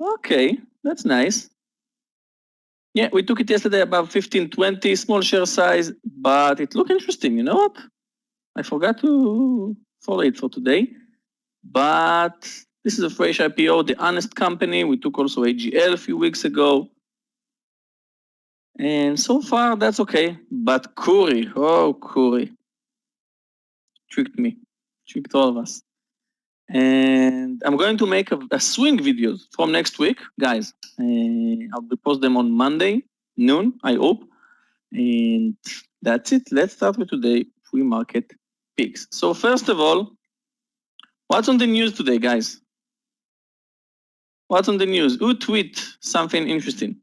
Okay, that's nice. Yeah, we took it yesterday about 15.20, small share size, but it looked interesting. You know what? I forgot to follow it for today, but this is a fresh IPO, the honest company. We took also AGL a few weeks ago. And so far, that's okay. But Kuri, tricked me, tricked all of us. And I'm going to make a swing videos from next week, guys. I'll post them on Monday noon, I hope. And that's it. Let's start with today pre-market picks. So first of all, what's on the news today, guys? What's on the news? Who tweet something interesting?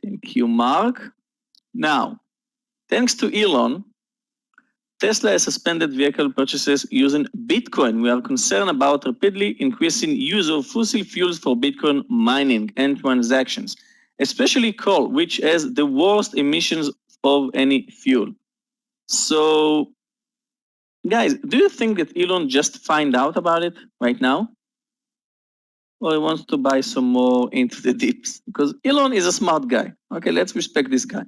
Thank you, Mark. Now, thanks to Elon, Tesla has suspended vehicle purchases using Bitcoin. We are concerned about rapidly increasing use of fossil fuels for Bitcoin mining and transactions, especially coal, which has the worst emissions of any fuel. So, guys, do you think that Elon just find out about it right now? Or he wants to buy some more into the dips? Because Elon is a smart guy. Okay, let's respect this guy.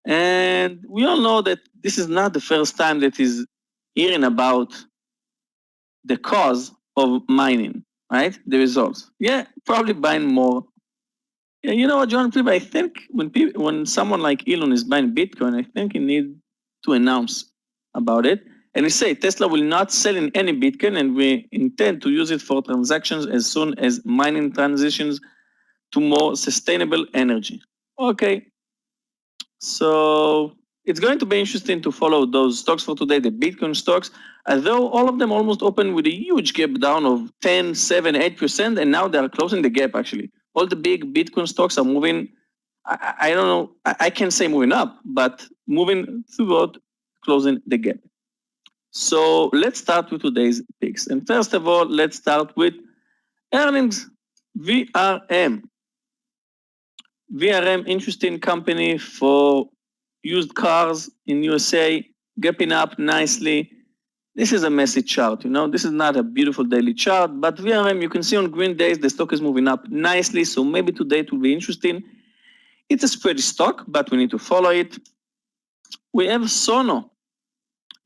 And we all know that this is not the first time that he's hearing about the cause of mining, right? The results. Yeah, probably buying more. Yeah, you know what, John? I think when someone like Elon is buying Bitcoin, I think he needs to announce about it. And he say Tesla will not sell in any Bitcoin, and we intend to use it for transactions as soon as mining transitions to more sustainable energy. Okay, so it's going to be interesting to follow those stocks for today, the Bitcoin stocks, although all of them almost opened with a huge gap down of 10, 7, 8%, and now they are closing the gap actually. All the big Bitcoin stocks are moving, I don't know, I can't say moving up, but moving toward closing the gap. So let's start with today's picks. And first of all, let's start with earnings. VRM. VRM, interesting company for used cars in USA, gapping up nicely. This is a messy chart, this is not a beautiful daily chart, but VRM, you can see on green days, the stock is moving up nicely, so maybe today it will be interesting. It's a spready stock, but we need to follow it. We have Sono.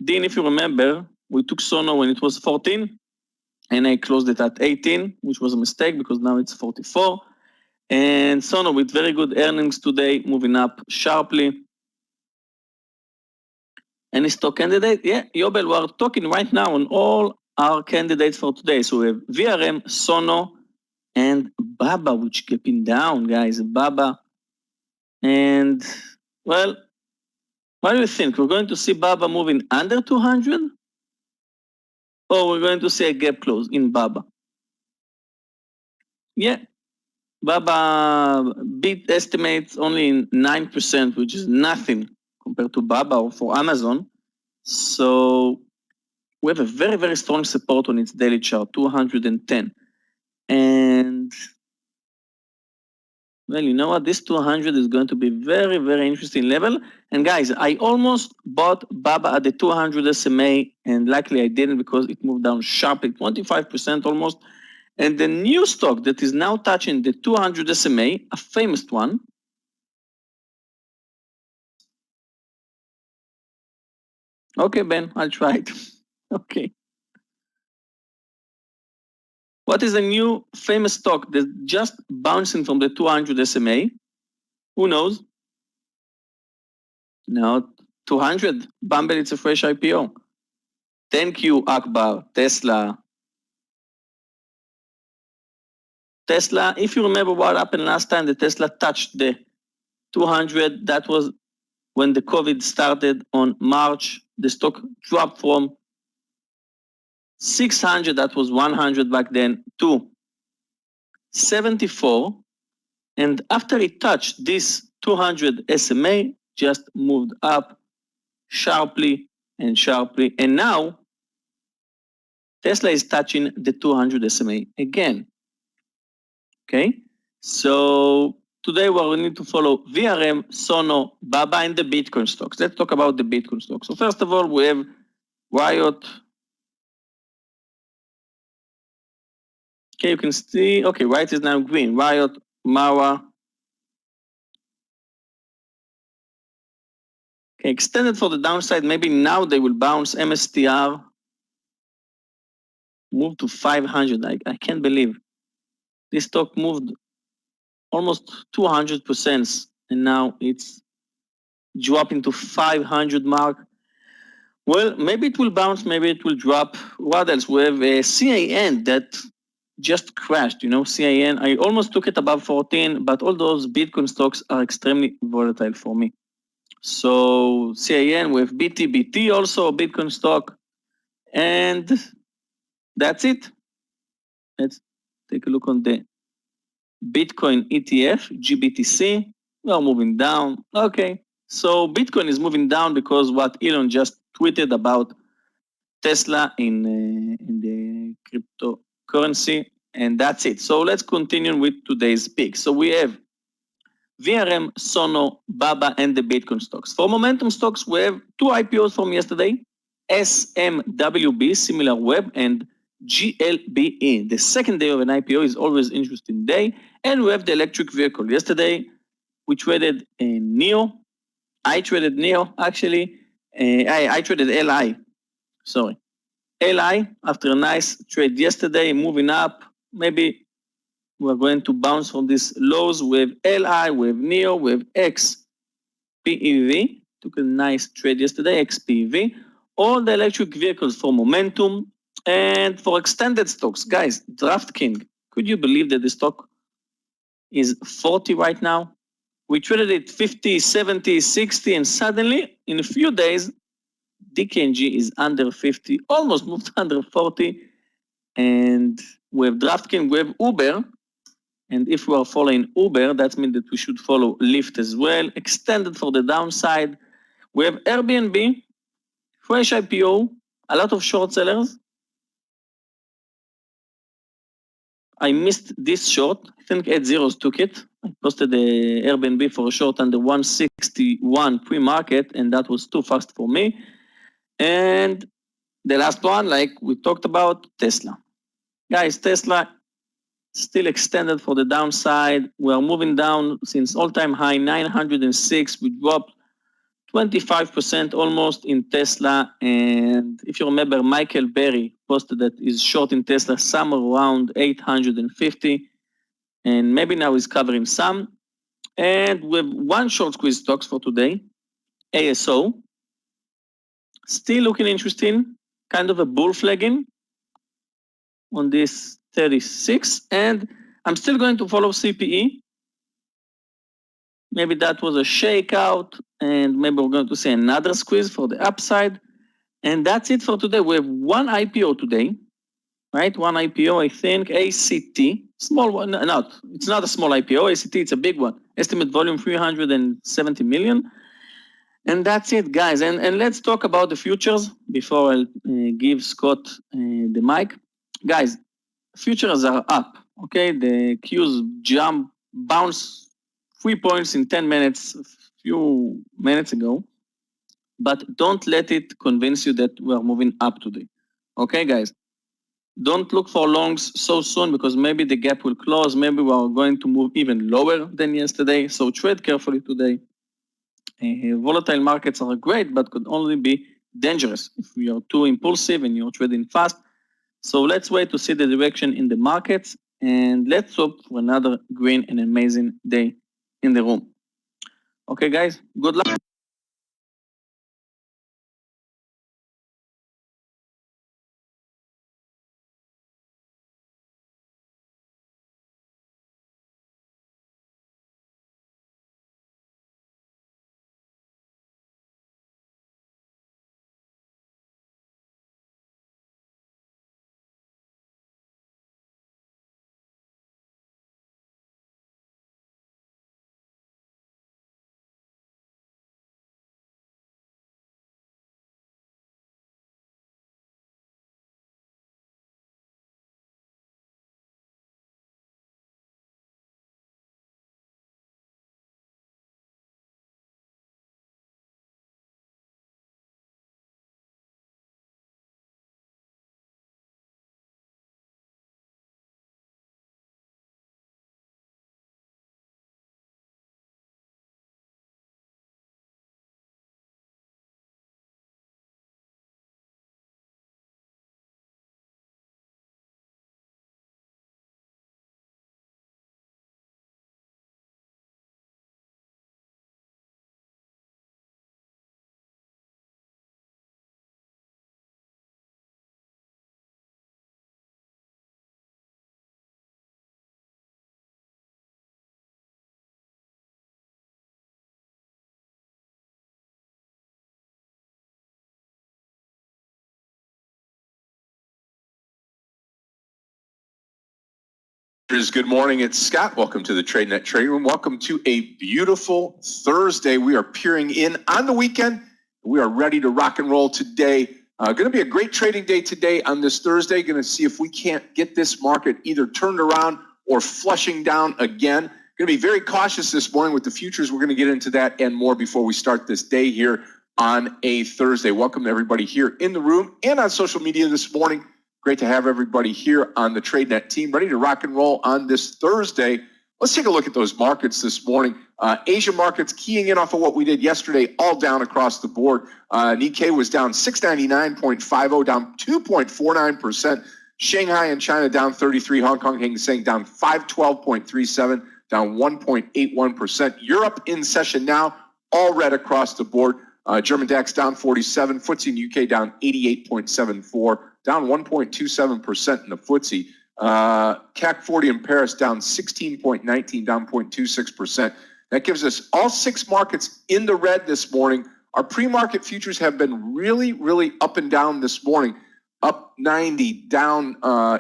Dean, if you remember, we took Sono when it was 14, and I closed it at 18, which was a mistake because now it's 44. And Sono with very good earnings today, moving up sharply. Any stock candidate? Yeah, Yobel, we are talking right now on all our candidates for today. So we have VRM, Sono, and Baba, which keeping down, guys. Baba. And, well, what do you think? We're going to see Baba moving under 200? Or we're going to see a gap close in Baba? Yeah, Baba beat estimates only in 9%, which is nothing compared to Baba or for Amazon. So we have a very, very strong support on its daily chart, 210. And, well, you know what? This 200 is going to be very, very interesting level. And guys, I almost bought Baba at the 200 SMA, and luckily I didn't because it moved down sharply, 25% almost. And the new stock that is now touching the 200 SMA, a famous one, okay, Ben, I'll try it. Okay. What is a new famous stock that's just bouncing from the 200 SMA? Who knows? No, 200. Bumble, it's a fresh IPO. Thank you, Akbar. Tesla. Tesla, if you remember what happened last time, the Tesla touched the 200. That was when the COVID started on March. The stock dropped from 600, that was 100 back then, to 74. And after it touched this 200 SMA, just moved up sharply and sharply. And now Tesla is touching the 200 SMA again. Okay, so today we need to follow VRM, Sono, Baba, and the Bitcoin stocks. Let's talk about the Bitcoin stocks. So first of all, we have Riot. Okay, you can see, okay, white is now green. Riot, Mara. Okay, extended for the downside. Maybe now they will bounce. MSTR moved to 500. I can't believe this stock moved almost 200%, and now it's dropping to 500 mark. Well, maybe it will bounce, maybe it will drop. What else? We have a CAN that just crashed, CAN. I almost took it above 14, but all those Bitcoin stocks are extremely volatile for me. So CAN with BT also a Bitcoin stock, and that's it. Let's take a look on the Bitcoin ETF, GBTC. We are moving down. Okay, so Bitcoin is moving down because what Elon just tweeted about Tesla in the cryptocurrency, and that's it. So let's continue with today's pick. So we have VRM, Sono, Baba, and the Bitcoin stocks. For momentum stocks, we have two IPOs from yesterday, SMWB, Similar Web, and GLBE. The second day of an IPO is always an interesting day. And we have the electric vehicle. Yesterday, we traded NEO. I traded NEO, actually. I traded LI. Sorry. LI, after a nice trade yesterday, moving up. Maybe we're going to bounce from these lows with LI, with NEO, with XPEV. Took a nice trade yesterday, XPEV. All the electric vehicles for momentum and for extended stocks. Guys, DraftKings, could you believe that the stock is 40 right now? We traded it 50, 70, 60, and suddenly, in a few days, DKNG is under 50, almost moved under 40. And we have DraftKings, we have Uber. And if we are following Uber, that means that we should follow Lyft as well. Extended for the downside. We have Airbnb, fresh IPO, a lot of short sellers. I missed this short. I think 8 zeros took it. I posted the Airbnb for a short under 161 pre-market, and that was too fast for me. And the last one, like we talked about, Tesla. Guys, Tesla still extended for the downside. We are moving down since all-time high 906. We dropped 25% almost in Tesla. And if you remember, Michael Berry posted that he's short in Tesla somewhere around 850. And maybe now he's covering some. And we have one short squeeze stocks for today, ASO. Still looking interesting, kind of a bull flagging on this 36. And I'm still going to follow CPE. Maybe that was a shakeout, and maybe we're going to see another squeeze for the upside. And that's it for today. We have one IPO today, right? One IPO, I think, ACT, small one, it's not a small IPO, ACT, it's a big one. Estimate volume 370 million. And that's it, guys. And let's talk about the futures before I give Scott the mic. Guys, futures are up, okay? The Qs jump, bounce 3 points in 10 minutes, a few minutes ago. But don't let it convince you that we are moving up today. Okay, guys? Don't look for longs so soon because maybe the gap will close. Maybe we are going to move even lower than yesterday. So trade carefully today. Volatile markets are great, but could only be dangerous if we are too impulsive and you're trading fast. So let's wait to see the direction in the markets, and let's hope for another green and amazing day in the room. Okay, guys, good luck. Good morning, it's Scott. Welcome to the Tradenet Trading Room. Welcome to a beautiful Thursday. We are peering in on the weekend. We are ready to rock and roll today. Going to be a great trading day today on this Thursday. Going to see if we can't get this market either turned around or flushing down again. Going to be very cautious this morning with the futures. We're going to get into that and more before we start this day here on a Thursday. Welcome to everybody here in the room and on social media this morning. Great to have everybody here on the Tradenet team, ready to rock and roll on this Thursday. Let's take a look at those markets this morning. Asia markets keying in off of what we did yesterday, all down across the board. Nikkei was down 699.50, down 2.49%. Shanghai and China down 33. Hong Kong Hang Seng down 512.37, down 1.81%. Europe in session now, all red across the board. German DAX down 47, FTSE in UK down 88.74, down 1.27% in the FTSE. CAC 40 in Paris down 16.19, down 0.26%. That gives us all six markets in the red this morning. Our pre-market futures have been really, really up and down this morning. Up 90, down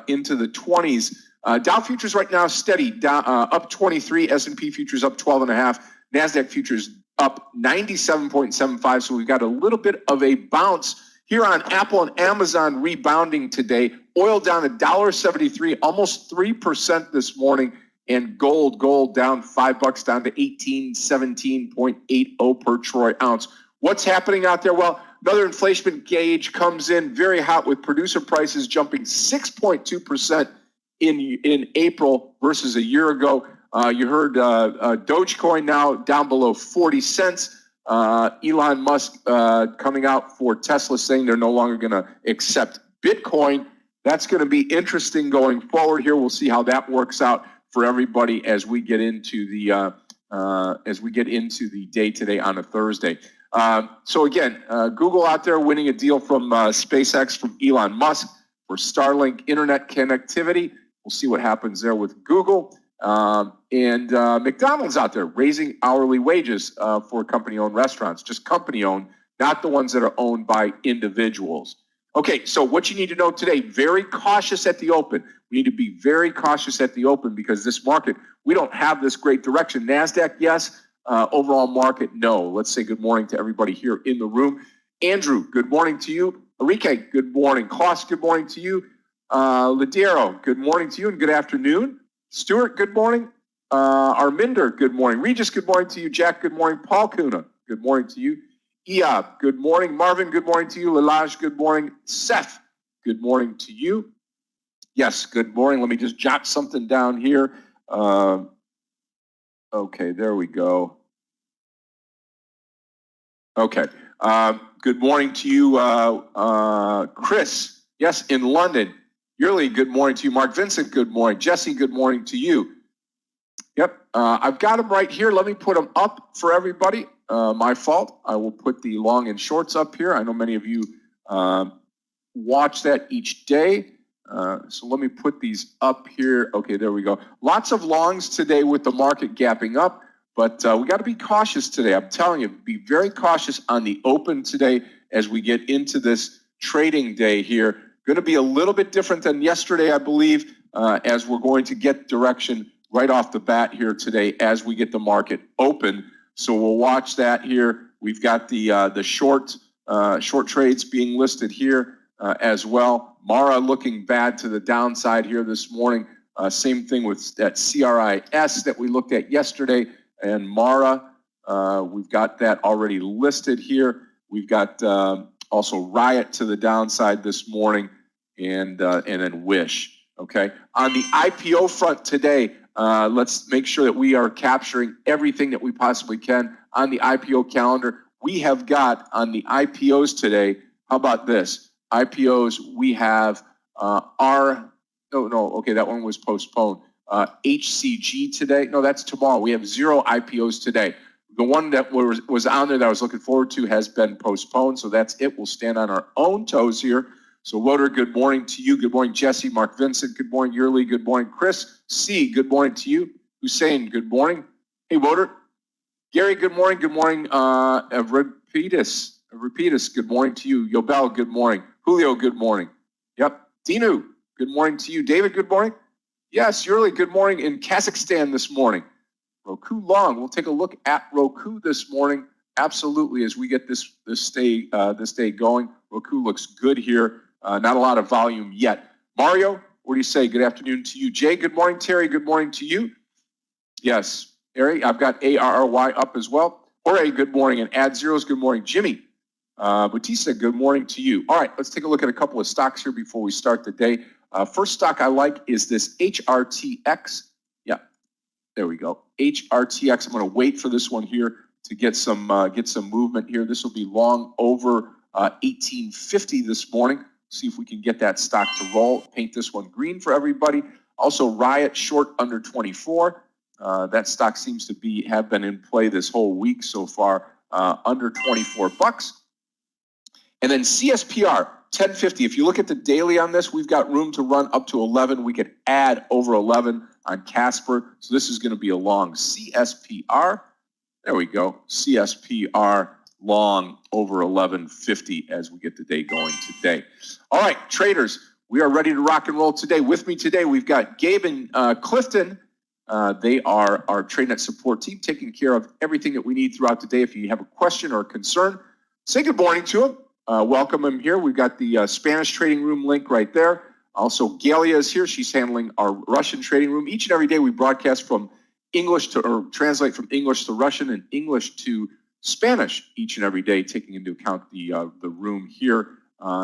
into the 20s. Dow futures right now steady, down, up 23. S&P futures up 12.5. NASDAQ futures up 97.75. So we've got a little bit of a bounce here on Apple and Amazon rebounding today. Oil down $1.73, almost 3% this morning. And gold down $5, down to 1817.80 per troy ounce. What's happening out there? Well, another inflation gauge comes in very hot with producer prices jumping 6.2% in April versus a year ago. You heard Dogecoin now down below 40 cents. Elon Musk coming out for Tesla saying they're no longer going to accept Bitcoin. That's going to be interesting going forward here. We'll see how that works out for everybody as we get into the day today on a Thursday. So again, Google out there winning a deal from SpaceX from Elon Musk for Starlink internet connectivity. We'll see what happens there with Google. And McDonald's out there raising hourly wages for company-owned restaurants, just company-owned, not the ones that are owned by individuals. Okay, so what you need to know today, very cautious at the open. We need to be very cautious at the open because this market, we don't have this great direction. NASDAQ, yes. Overall market, no. Let's say good morning to everybody here in the room. Andrew, good morning to you. Enrique, good morning. Klaus, good morning to you. Ladero, good morning to you and good afternoon. Stuart, good morning. Arminder, good morning. Regis, good morning to you. Jack, good morning. Paul Kuna, good morning to you. Eob, good morning. Marvin, good morning to you. Lalaj, good morning. Seth, good morning to you. Yes, good morning. Let me just jot something down here. Okay, there we go. Okay. Good morning to you, Chris. Yes, in London. Yurley, good morning to you. Mark Vincent, good morning. Jesse, good morning to you. Yep, I've got them right here. Let me put them up for everybody. My fault. I will put the long and shorts up here. I know many of you watch that each day. So let me put these up here. Okay, there we go. Lots of longs today with the market gapping up, but we got to be cautious today. I'm telling you, be very cautious on the open today as we get into this trading day here. Going to be a little bit different than yesterday, I believe, as we're going to get direction right off the bat here today as we get the market open. So we'll watch that here. We've got the short trades being listed here as well. Mara looking bad to the downside here this morning. Same thing with that CRIS that we looked at yesterday. And Mara, we've got that already listed here. We've got also Riot to the downside this morning, and then Wish. Okay. On the IPO front today, let's make sure that we are capturing everything that we possibly can on the IPO calendar. We have got on the IPOs today. How about this? IPOs, we have okay, that one was postponed. HCG today. No, that's tomorrow. We have 0 IPOs today. The one that was on there that I was looking forward to has been postponed, so that's it. We'll stand on our own toes here. So, Woder, good morning to you. Good morning, Jesse. Mark Vincent, good morning. Yurley, good morning. Chris C., good morning to you. Hussein, good morning. Hey, Woder. Gary, good morning. Good morning. Repeatus, good morning to you. Yobel, good morning. Julio, good morning. Yep. Dinu, good morning to you. David, good morning. Yes, Yurli, good morning in Kazakhstan this morning. Roku long. We'll take a look at Roku this morning. Absolutely, as we get this day going. Roku looks good here. Not a lot of volume yet. Mario, what do you say? Good afternoon to you. Jay, good morning. Terry, good morning to you. Yes, Ari, I've got ARRY up as well. Jorge, good morning. And Add Zeros, good morning. Jimmy, Batista, good morning to you. All right, let's take a look at a couple of stocks here before we start the day. First stock I like is this HRTX. Yeah, there we go. HRTX. I'm going to wait for this one here to get some movement here. This will be long over 1850 this morning. See if we can get that stock to roll. Paint this one green for everybody. Also, Riot short under 24. That stock seems to have been in play this whole week so far, under 24 bucks. And then CSPR 1050. If you look at the daily on this, we've got room to run up to 11. We could add over 11 on Casper. So this is going to be a long CSPR. There we go. CSPR long over 1150 as we get the day going today. All right, traders, we are ready to rock and roll today. With me today, we've got Gabe and Clifton. They are our Tradenet support team, taking care of everything that we need throughout the day. If you have a question or a concern, say good morning to them. Welcome them here. We've got the Spanish trading room link right there. Also, Galia is here. She's handling our Russian trading room. Each and every day we broadcast from English to, or translate from English to Russian and English to Spanish each and every day, taking into account the room here.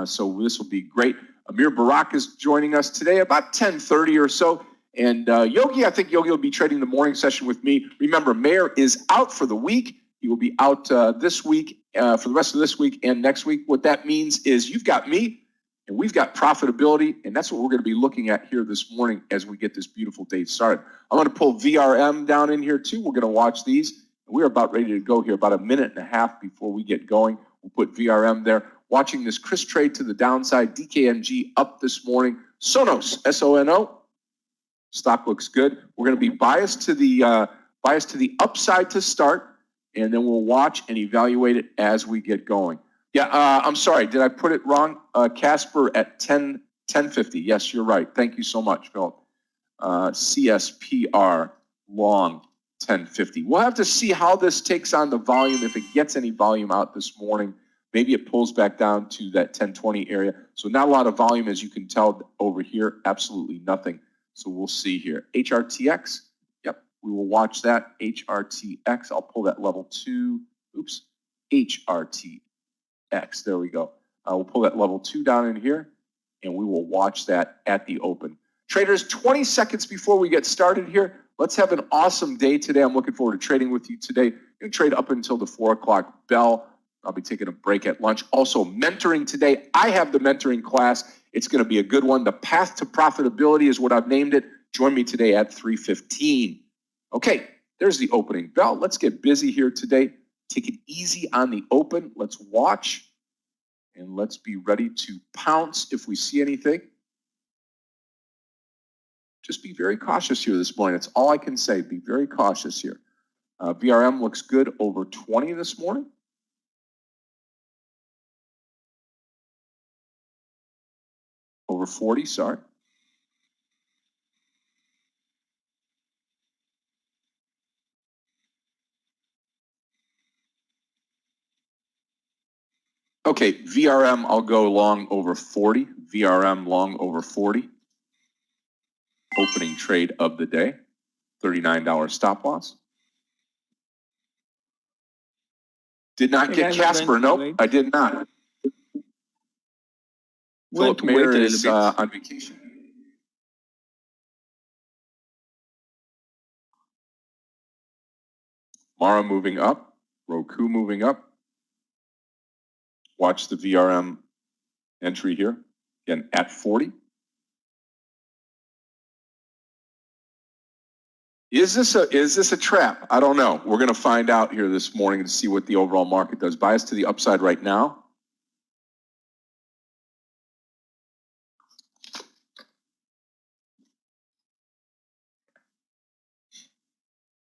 So this will be great. Meir Barak is joining us today about 10:30 or so. And Yogi, I think Yogi will be trading the morning session with me. Remember, Meir is out for the week. He will be out this week, for the rest of this week and next week. What that means is you've got me and we've got profitability, and that's what we're going to be looking at here this morning as we get this beautiful day started. I'm going to pull VRM down in here too. We're going to watch these. We're about ready to go here, about a minute and a half before we get going. We'll put VRM there. Watching this Chris trade to the downside, DKNG up this morning. Sonos, S-O-N-O. Stock looks good. We're going to be biased to the upside to start, and then we'll watch and evaluate it as we get going. Yeah, I'm sorry. Did I put it wrong? Casper at 1050. Yes, you're right. Thank you so much, Philip. CSPR long 1050. We'll have to see how this takes on the volume. If it gets any volume out this morning, maybe it pulls back down to that 1020 area. So not a lot of volume, as you can tell over here. Absolutely nothing. So we'll see here. HRTX. Yep, we will watch that. HRTX. I'll pull that level 2. Oops. HRTX. There we go. We'll pull that level 2 down in here, and we will watch that at the open. Traders, 20 seconds before we get started here, let's have an awesome day today. I'm looking forward to trading with you today. You're going to trade up until the 4 o'clock bell. I'll be taking a break at lunch. Also, mentoring today. I have the mentoring class. It's going to be a good one. The path to profitability is what I've named it. Join me today at 3:15. Okay, there's the opening bell. Let's get busy here today. Take it easy on the open. Let's watch, and let's be ready to pounce if we see anything. Just be very cautious here this morning. That's all I can say. Be very cautious here. VRM looks good over 20 this morning. Over 40, sorry. Okay, VRM, I'll go long over 40. VRM long over 40. Opening trade of the day. $39 stop loss. Did not get Casper. Nope, I did not. Philip Meir is on vacation. Mara moving up. Roku moving up. Watch the VRM entry here. Again, at 40. Is this a trap? I don't know. We're going to find out here this morning to see what the overall market does. Bias to the upside right now.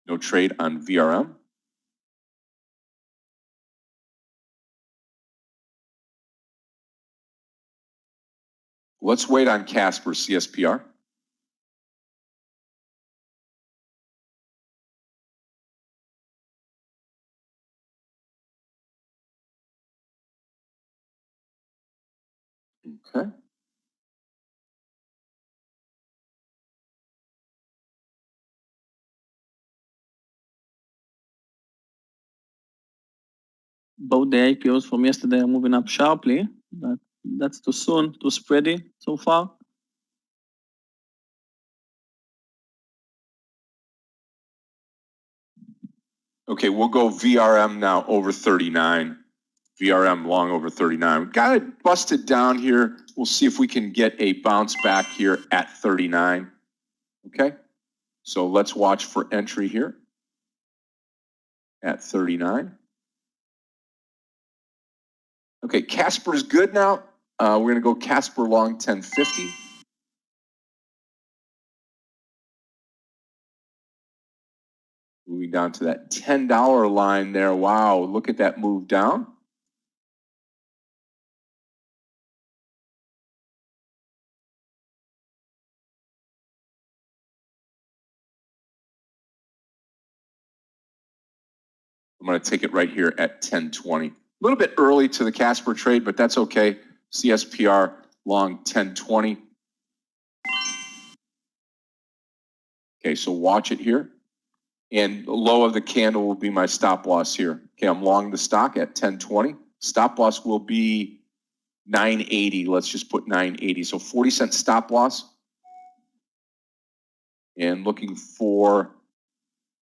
No trade on VRM. Let's wait on Casper CSPR. Okay. Both the IPOs from yesterday are moving up sharply, but that's too soon, too spready so far. Okay, we'll go VRM now over 39. VRM long over 39. We've got it busted down here. We'll see if we can get a bounce back here at 39. Okay, so let's watch for entry here at 39. Okay, Casper's good now. We're going to go Casper long 1050. Moving down to that $10 line there. Wow, look at that move down. I'm going to take it right here at 1020. A little bit early to the Casper trade, but that's okay. CSPR long 1020. Okay, so watch it here. And the low of the candle will be my stop loss here. Okay, I'm long the stock at 1020. Stop loss will be 980. Let's just put 980. So 40-cent stop loss. And looking for,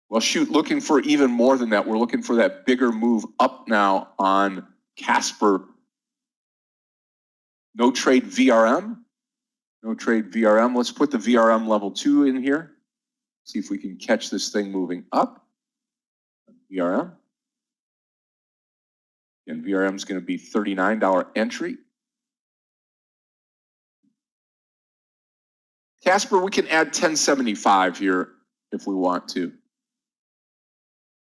well, shoot, looking for even more than that. We're looking for that bigger move up now on Casper. No trade VRM. No trade VRM. Let's put the VRM level 2 in here. See if we can catch this thing moving up. VRM. And VRM is going to be $39 entry. Casper, we can add 1075 here if we want to.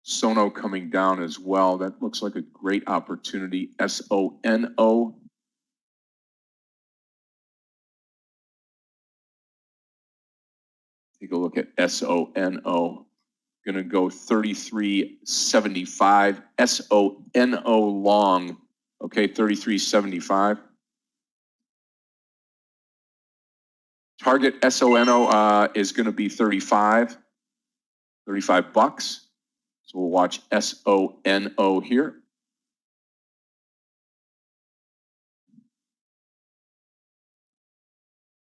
Sono coming down as well. That looks like a great opportunity. SONO. Take a look at SONO. Going to go 33.75. SONO long. Okay, 33.75. Target SONO is going to be 35 bucks. So we'll watch SONO here.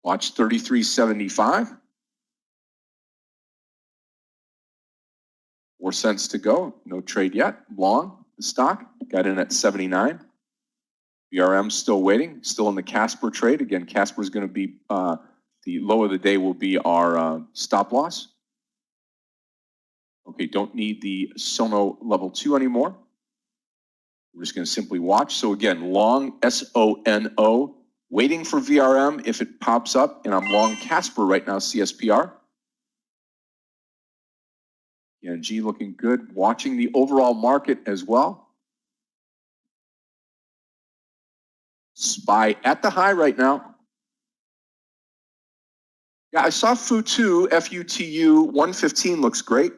Watch 33.75. 4 cents to go. No trade yet. Long the stock. Got in at 79. VRM still waiting. Still in the Casper trade. Again, Casper is going to be the low of the day will be our stop loss. Okay, don't need the Sono level 2 anymore. We're just going to simply watch. So again, long SONO, waiting for VRM if it pops up, and I'm long Casper right now, CSPR. G looking good. Watching the overall market as well. SPY at the high right now. Yeah, I saw FUTU, FUTU 115 looks great.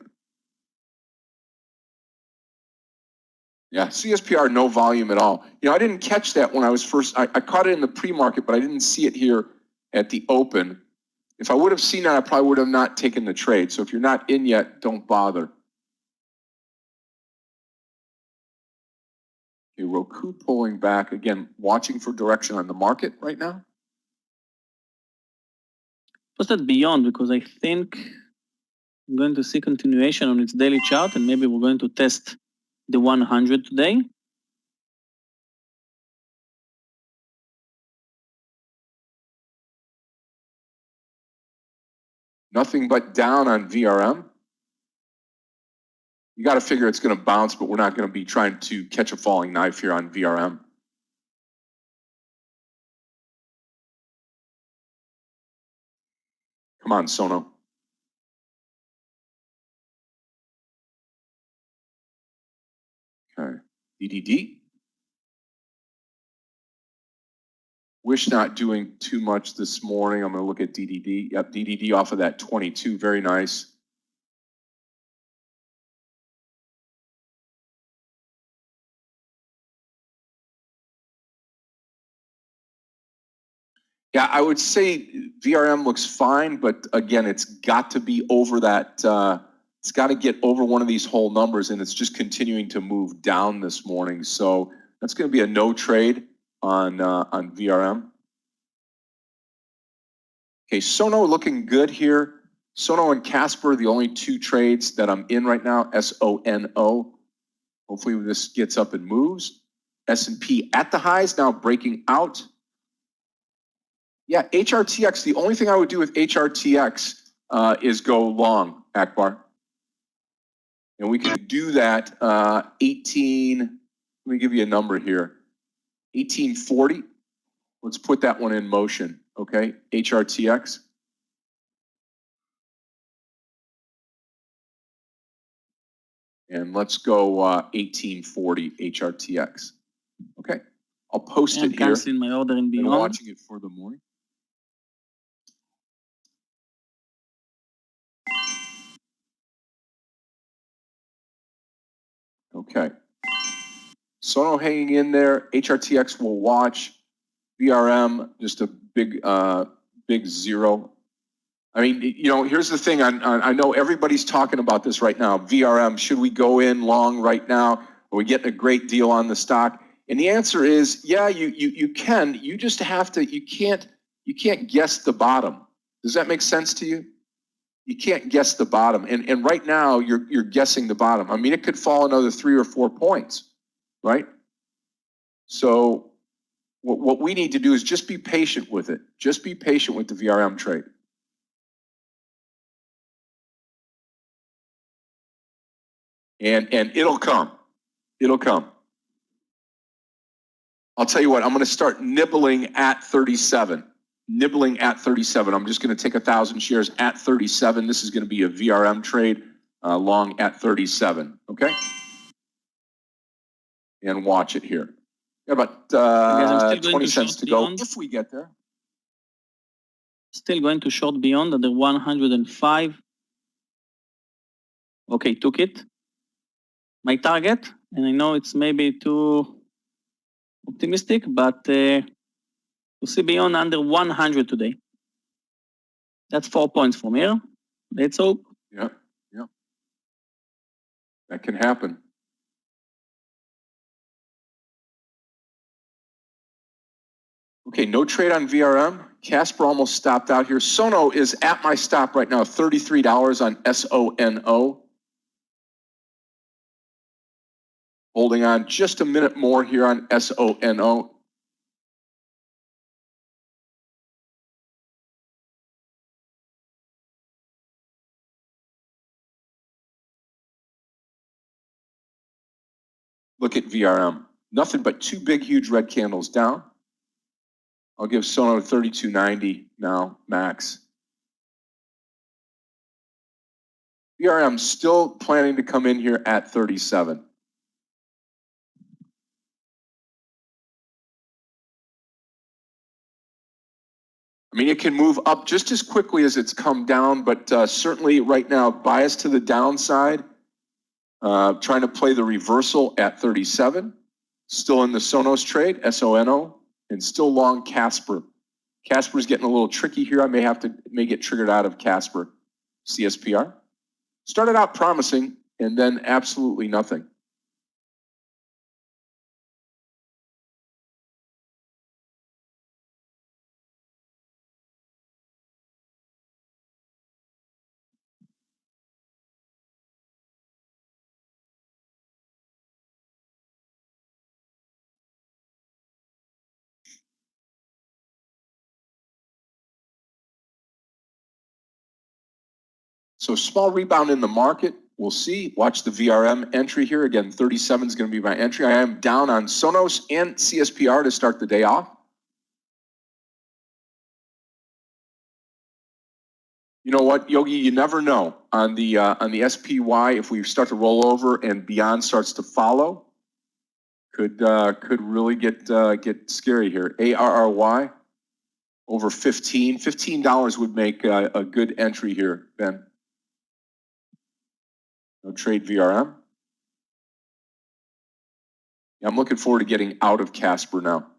Yeah, CSPR, no volume at all. You know, I didn't catch that when I was first, I caught it in the pre-market, but I didn't see it here at the open. If I would have seen that, I probably would have not taken the trade. So if you're not in yet, don't bother. Okay, Roku pulling back. Again, watching for direction on the market right now. What's that beyond? Because I think I'm going to see continuation on its daily chart, and maybe we're going to test the 100 today. Nothing but down on VRM. You got to figure it's going to bounce, but we're not going to be trying to catch a falling knife here on VRM. Come on, Sono. Okay, DDD. Wish not doing too much this morning. I'm going to look at DDD. Yep, DDD off of that 22. Very nice. Yeah, I would say VRM looks fine, but again, it's got to be over that. It's got to get over one of these whole numbers, and it's just continuing to move down this morning. So that's going to be a no trade on VRM. Okay, Sono looking good here. Sono and Casper, the only two trades that I'm in right now. SONO. Hopefully this gets up and moves. S&P at the highs now, breaking out. Yeah, HRTX, the only thing I would do with HRTX is go long, Akbar. And we could do that 18, let me give you a number here, 1840. Let's put that one in motion, okay? HRTX. And let's go 1840 HRTX. Okay, I'll post it here. Canceling my order in beyond. I'm watching it for the morning. Okay. Sono hanging in there. HRTX will watch. VRM, just a big zero. I mean, you know, here's the thing. I know everybody's talking about this right now. VRM, should we go in long right now? Are we getting a great deal on the stock? And the answer is, yeah, you can. You just have to. You can't guess the bottom. Does that make sense to you? You can't guess the bottom. And right now you're guessing the bottom. I mean, it could fall another 3 or 4 points, right? So what we need to do is just be patient with it. Just be patient with the VRM trade. And it'll come. It'll come. I'll tell you what, I'm going to start nibbling at 37. Nibbling at 37. I'm just going to take 1,000 shares at 37. This is going to be a VRM trade, long at 37. Okay? And watch it here. Got about 20 cents to go if we get there. Still going to short beyond at the 105. Okay, took it. My target, and I know it's maybe too optimistic, but we'll see beyond under 100 today. That's 4 points from here. Let's hope. Yeah, yeah. That can happen. Okay, no trade on VRM. Casper almost stopped out here. Sono is at my stop right now, $33 on SONO. Holding on just a minute more here on SONO. Look at VRM. Nothing but two big, huge red candles down. I'll give Sono 32.90 now, max. VRM still planning to come in here at 37. I mean, it can move up just as quickly as it's come down, but certainly right now, bias to the downside, trying to play the reversal at 37. Still in the Sonos trade, SONO, and still long Casper. Casper's getting a little tricky here. I may get triggered out of Casper. CSPR. Started out promising, and then absolutely nothing. So small rebound in the market. We'll see. Watch the VRM entry here. Again, 37 is going to be my entry. I am down on Sonos and CSPR to start the day off. You know what, Yogi? You never know on the SPY if we start to roll over and beyond starts to follow. Could really get scary here. ARRY over 15. $15 would make a good entry here, Ben. No trade VRM. Yeah, I'm looking forward to getting out of Casper now.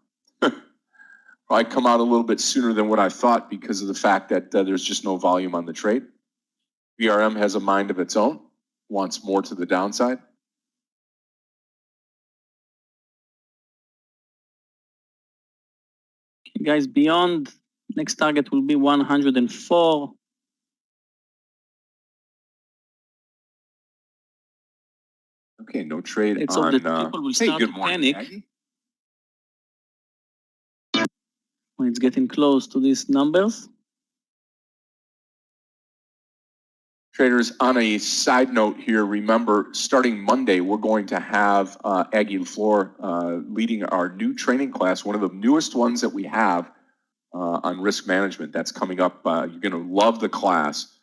probably come out a little bit sooner than what I thought because of the fact that there's just no volume on the trade. VRM has a mind of its own, wants more to the downside. Guys, beyond, next target will be 104. Okay, no trade Let's on. hope that people will Hey, start good to morning, panic Maggie. when it's getting close to these numbers. Traders, on a side note here, remember, starting Monday, we're going to have Aggie LaFleur leading our new training class, one of the newest ones that we have on risk management. That's coming up. You're going to love the class.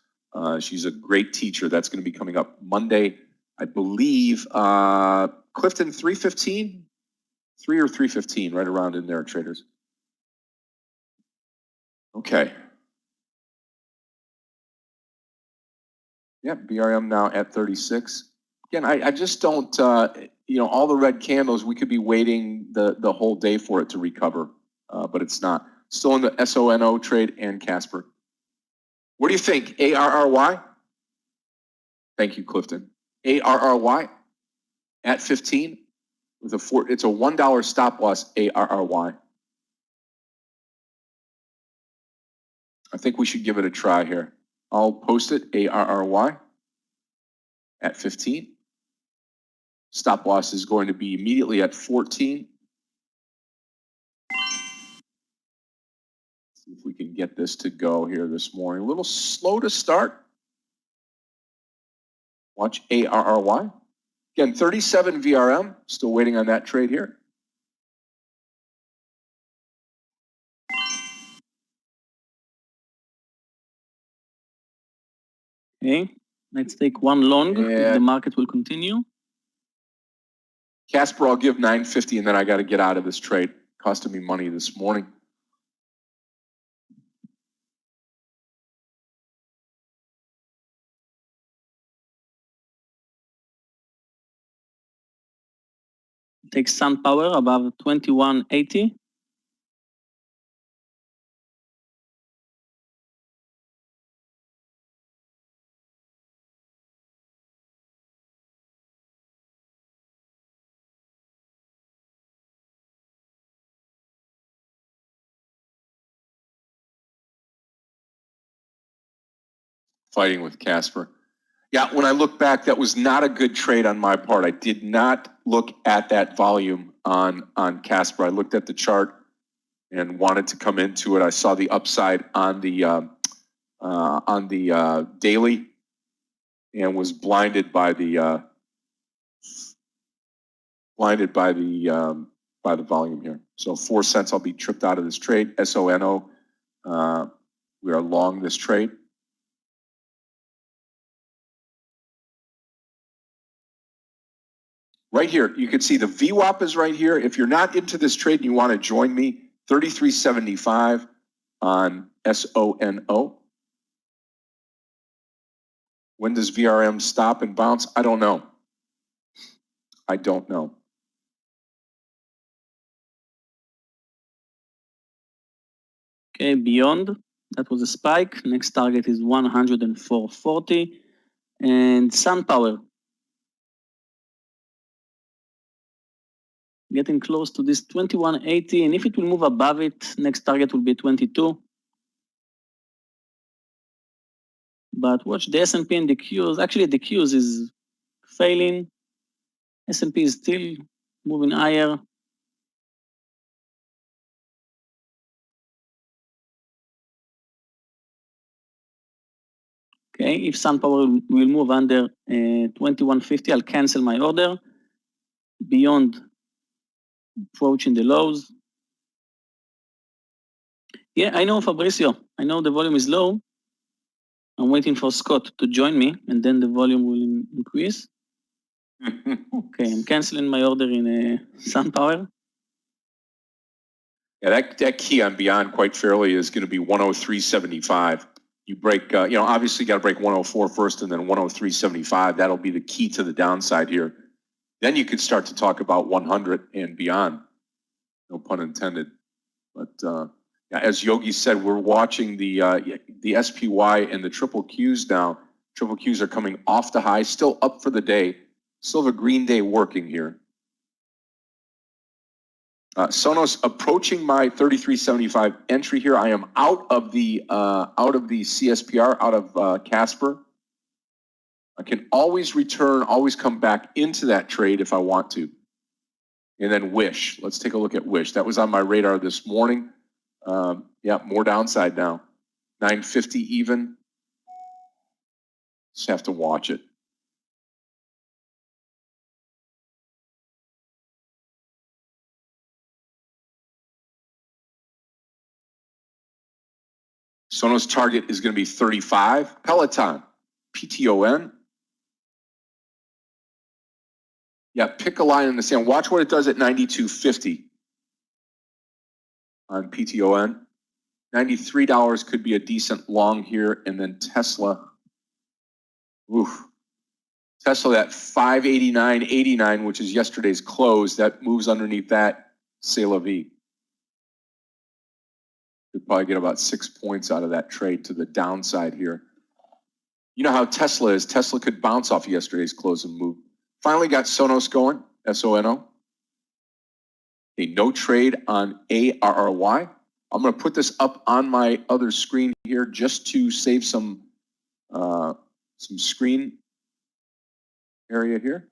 She's a great teacher. That's going to be coming up Monday, I believe, Clifton, 3:15? 3 or 3:15, right around in there, traders. Okay. Yep, BRM now at 36. Again, I just don't, all the red candles, we could be waiting the whole day for it to recover, but it's not. Still in the SONO trade and Casper. What do you think? ARRY? Thank you, Clifton. ARRY at 15 with it's a $1 stop loss ARRY. I think we should give it a try here. I'll post it, ARRY at 15. Stop loss is going to be immediately at 14. See if we can get this to go here this morning. A little slow to start. Watch ARRY. Again, 37 VRM. Still waiting on that trade here. Okay, let's take one long if the market will continue. Casper, I'll give 950 and then I got to get out of this trade. Costing me money this morning. Take SunPower above 2180. Fighting with Casper. Yeah, when I look back, that was not a good trade on my part. I did not look at that volume on Casper. I looked at the chart and wanted to come into it. I saw the upside on the daily and was blinded by the volume here. So 4 cents, I'll be tripped out of this trade. SONO, we are long this trade. Right here, you can see the VWAP is right here. If you're not into this trade and you want to join me, 33.75 on SONO. When does VRM stop and bounce? I don't know. I don't know. Okay, beyond, that was a spike. Next target is 104.40. And SunPower. Getting close to this 2180, and if it will move above it, next target will be 22. But watch the S&P and the Qs. Actually, the Qs is failing. S&P is still moving higher. Okay, if SunPower will move under 2150, I'll cancel my order. Beyond, approaching the lows. Yeah, I know, Fabrizio. I know the volume is low. I'm waiting for Scott to join me, and then the volume will increase. Okay, I'm canceling my order in SunPower. Yeah, that key on Beyond quite fairly is going to be 103.75. You break, obviously got to break 104 first and then 103.75. That'll be the key to the downside here. Then you could start to talk about 100 and beyond. No pun intended. But As Yogi said, we're watching the SPY and the triple Qs now. Triple Qs are coming off the high, still up for the day. Still have a green day working here. Sonos approaching my 33.75 entry here. I am out of the CSPR, out of Casper. I can always return, always come back into that trade if I want to. And then Wish. Let's take a look at Wish. That was on my radar this morning. Yeah, more downside now. 950 even. Just have to watch it. Sonos target is going to be 35. Peloton, PTON. Yeah, pick a line in the sand. Watch what it does at 92.50 on PTON. $93 could be a decent long here. And then Tesla. Oof. Tesla at 589.89, which is yesterday's close. That moves underneath that. C'est la vie. Could probably get about 6 points out of that trade to the downside here. You know how Tesla is. Tesla could bounce off yesterday's close and move. Finally got Sonos going, SONO. A no trade on ARRY. I'm going to put this up on my other screen here just to save some screen area here.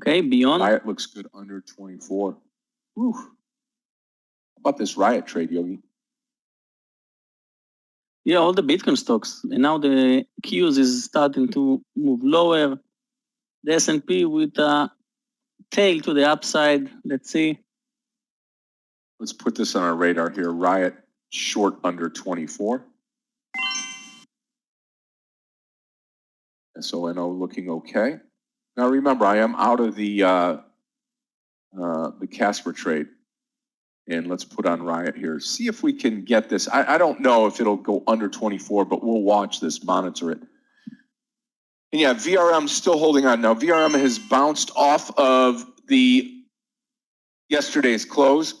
Okay, beyond. Riot looks good under 24. Whew. How about this Riot trade, Yogi? Yeah, all the Bitcoin stocks. And now the Qs is starting to move lower. The S&P with a tail to the upside. Let's see. Let's put this on our radar here. Riot short under 24. SONO looking okay. Now remember, I am out of the Casper trade. And let's put on Riot here. See if we can get this. I don't know if it'll go under 24, but we'll watch this, monitor it. And yeah, VRM still holding on. Now, VRM has bounced off of the yesterday's close.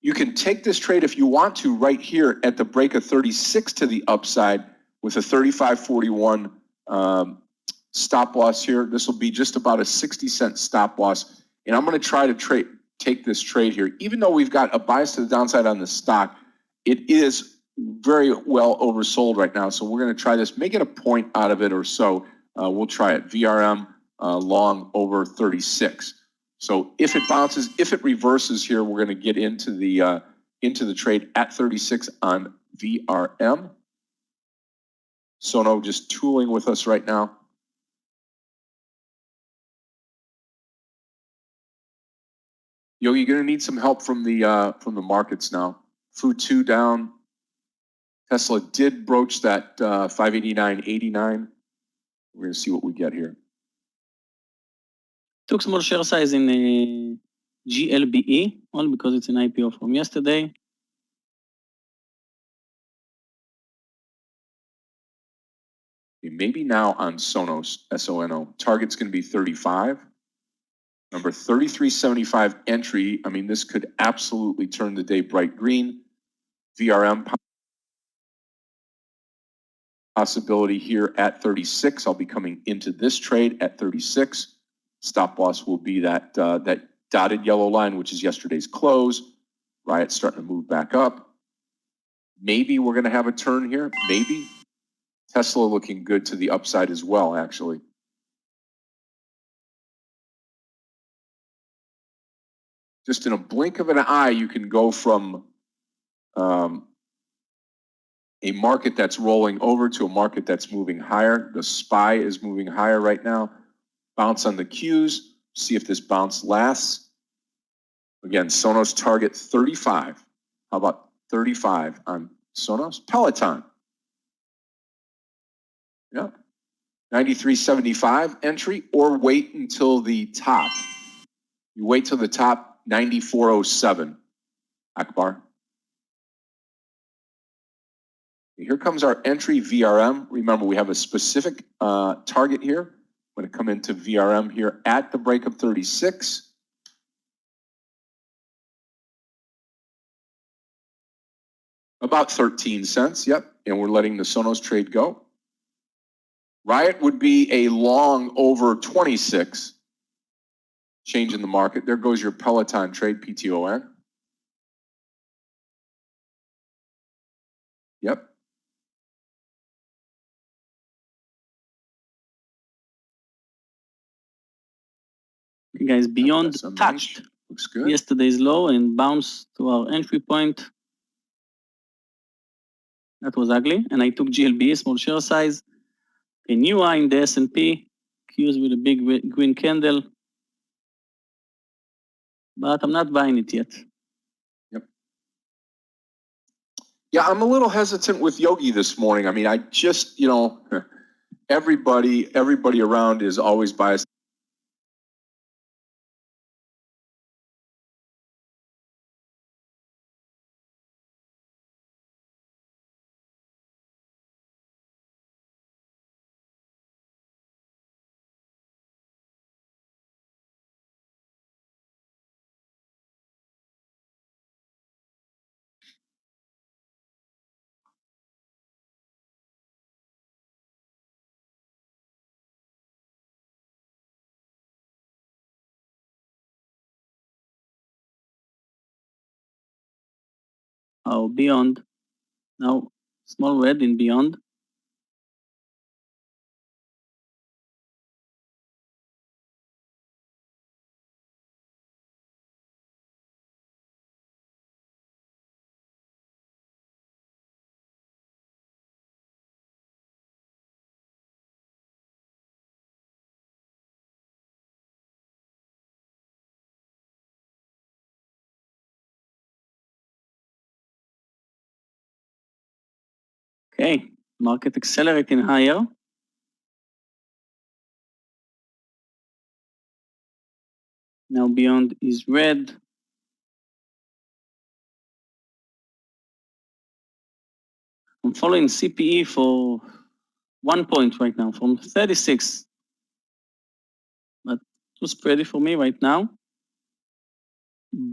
You can take this trade if you want to right here at the break of 36 to the upside with a 35.41 stop loss here. This will be just about a 60-cent stop loss. And I'm going to try to take this trade here. Even though we've got a bias to the downside on the stock, it is very well oversold right now. So we're going to try this, make it a point out of it or so. We'll try it. VRM long over 36. So if it bounces, if it reverses here, we're going to get into the trade at 36 on VRM. Sono just tooling with us right now. Yogi, you're going to need some help from the markets now. Fu2 down. Tesla did broach that 589.89. We're going to see what we get here. Took small share size in GLBE, all because it's an IPO from yesterday. Maybe now on Sonos, SONO. Target's going to be 35. Number 33.75 entry. I mean, this could absolutely turn the day bright green. VRM possibility here at 36. I'll be coming into this trade at 36. Stop loss will be that dotted yellow line, which is yesterday's close. Riot's starting to move back up. Maybe we're going to have a turn here. Maybe. Tesla looking good to the upside as well, actually. Just in a blink of an eye, you can go from a market that's rolling over to a market that's moving higher. The SPY is moving higher right now. Bounce on the Qs. See if this bounce lasts. Again, Sonos target 35. How about 35 on Sonos? Peloton. Yeah. 93.75 entry, or wait until the top. You wait till the top, 94.07. Akbar. Here comes our entry VRM. Remember, we have a specific target here. I'm going to come into VRM here at the break of 36. About 13 cents, yep. And we're letting the Sonos trade go. Riot would be a long over 26. Change in the market. There goes your Peloton trade, PTON. Yep. You guys, Beyond SMH. touched Looks good. yesterday's low and bounced to our entry point. That was ugly. And I took GLB, small share size. A new high in the S&P, Qs with a big green candle. But I'm not buying it yet. Yep. Yeah, I'm a little hesitant with Yogi this morning. I mean, I just, everybody around is always biased. Oh, Beyond. Now, small red in Beyond. Okay, market accelerating higher. Now Beyond is red. I'm following CPE for 1 point right now from 36. But too spready for me right now.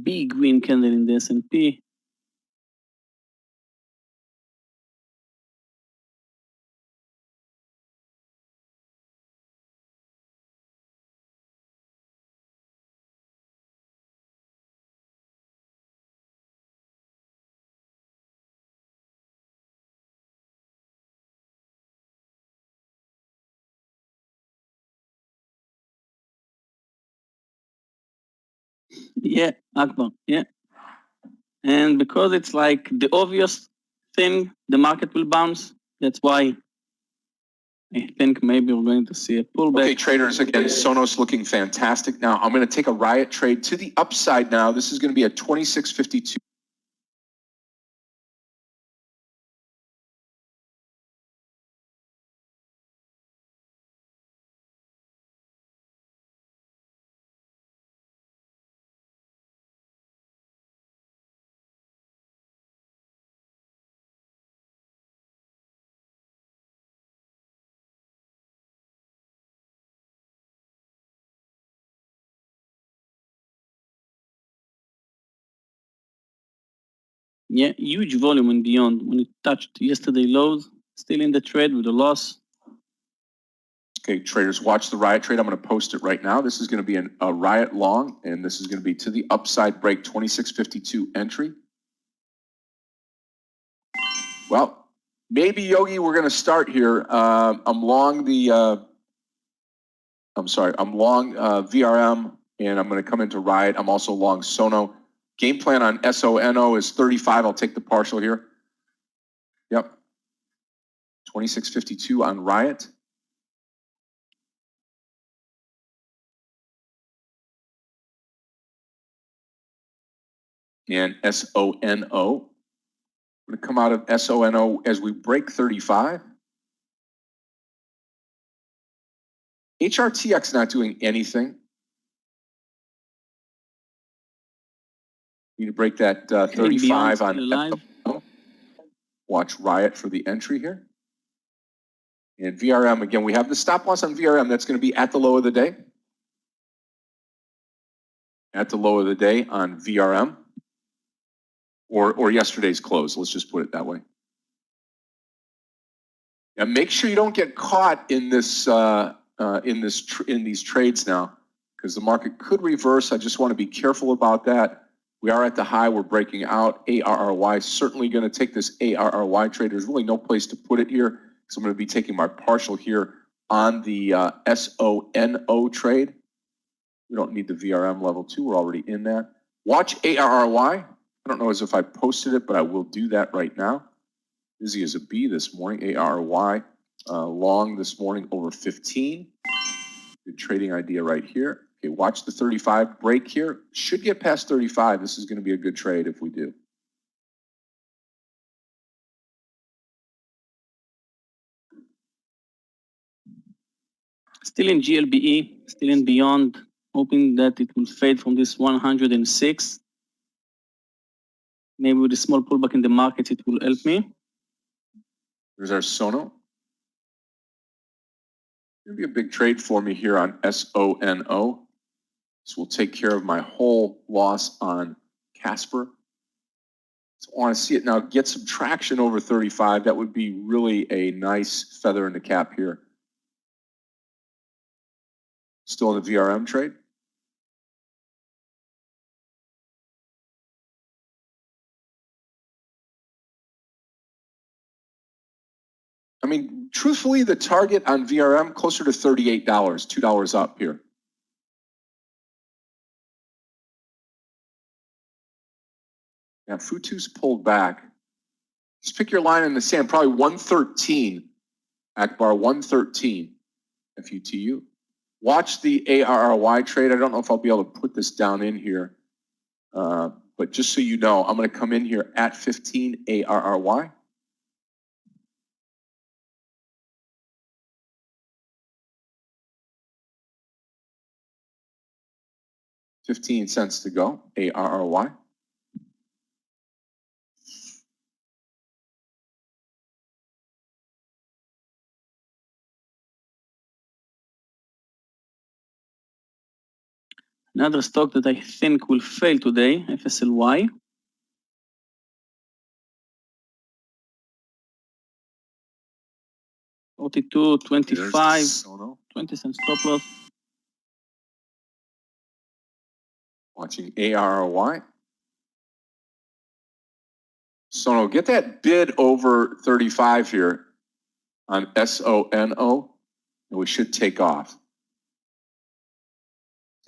Big green candle in the S&P. Yeah, Akbar, yeah. And because it's like the obvious thing, the market will bounce. That's why I think maybe we're going to see a pullback. Okay, traders, again, Sonos looking fantastic. Now, I'm going to take a Riot trade to the upside now. This is going to be at 26.52. Yeah, huge volume in Beyond when it touched yesterday lows, still in the trade with a loss. Okay, traders, watch the Riot trade. I'm going to post it right now. This is going to be a Riot long, and this is going to be to the upside break, 26.52 entry. Well, maybe, Yogi, we're going to start here. I'm long VRM, and I'm going to come into Riot. I'm also long Sono. Game plan on SONO is 35. I'll take the partial here. Yep. 26.52 on Riot. And SONO. We're going to come out of SONO as we break 35. HRTX not doing anything. Need to break that 35 on SONO. Watch Riot for the entry here. And VRM, again, we have the stop loss on VRM. That's going to be at the low of the day. At the low of the day on VRM. or yesterday's close. Let's just put it that way. Yeah, make sure you don't get caught in this in these trades now, because the market could reverse. I just want to be careful about that. We are at the high. We're breaking out. ARRY certainly going to take this ARRY trade. There's really no place to put it here, so I'm going to be taking my partial here on the SONO trade. We don't need the VRM level 2. We're already in that. Watch ARRY. I don't know as if I posted it, but I will do that right now. Busy as a bee this morning. ARRY long this morning over 15. Good trading idea right here. Okay, watch the 35 break here. Should get past 35. This is going to be a good trade if we do. Still in GLBE, still in beyond, hoping that it will fade from this 106. Maybe with a small pullback in the market, it will help me. There's our Sono. Going to be a big trade for me here on SONO. This will take care of my whole loss on Casper. So I want to see it now get some traction over 35. That would be really a nice feather in the cap here. Still in the VRM trade. I mean, truthfully, the target on VRM closer to $38, $2 up here. Yeah, Futu's pulled back. Just pick your line in the sand, probably 113, Akbar, 113, FUTU. Watch the ARRY trade. I don't know if I'll be able to put this down in here, but just so you know, I'm going to come in here at 15 ARRY. $0.15 to go, ARRY. Another stock that I think will fail today, FSLY. $42.25, 20 cents stop loss. Watching ARRY. Sono, get that bid over 35 here on SONO, and we should take off.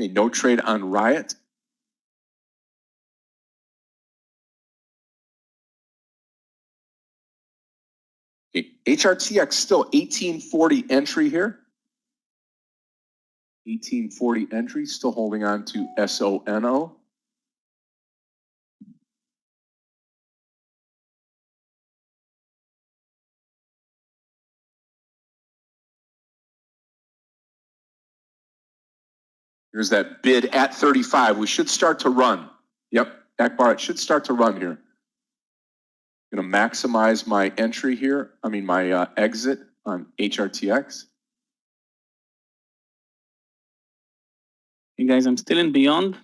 Okay, no trade on Riot. Okay, HRTX still 1840 entry here. 1840 entry, still holding on to SONO. Here's that bid at 35. We should start to run. Yep, Akbar, it should start to run here. Going to maximize my entry here. I mean, my exit on HRTX. Hey guys, I'm still in beyond.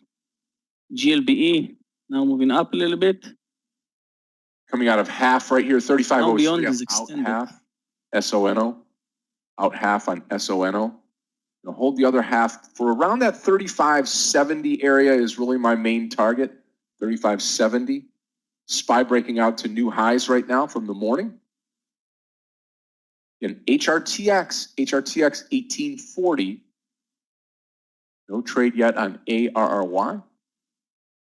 GLBE, now moving up a little bit. Coming out of half right here, 35. Now beyond is out extended. half, SONO. Out half on SONO. Now hold the other half for around that 35.70 area is really my main target. 35.70. SPY breaking out to new highs right now from the morning. In HRTX 1840. No trade yet on ARRY.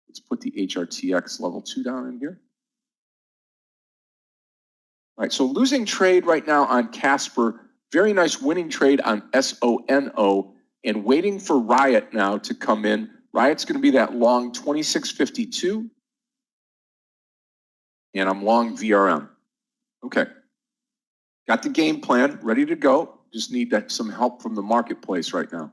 Let's put the HRTX level 2 down in here. All right, so losing trade right now on Casper. Very nice winning trade on SONO, and waiting for Riot now to come in. Riot's going to be that long 2652, and I'm long VRM. Okay, got the game plan ready to go. Just need some help from the marketplace right now.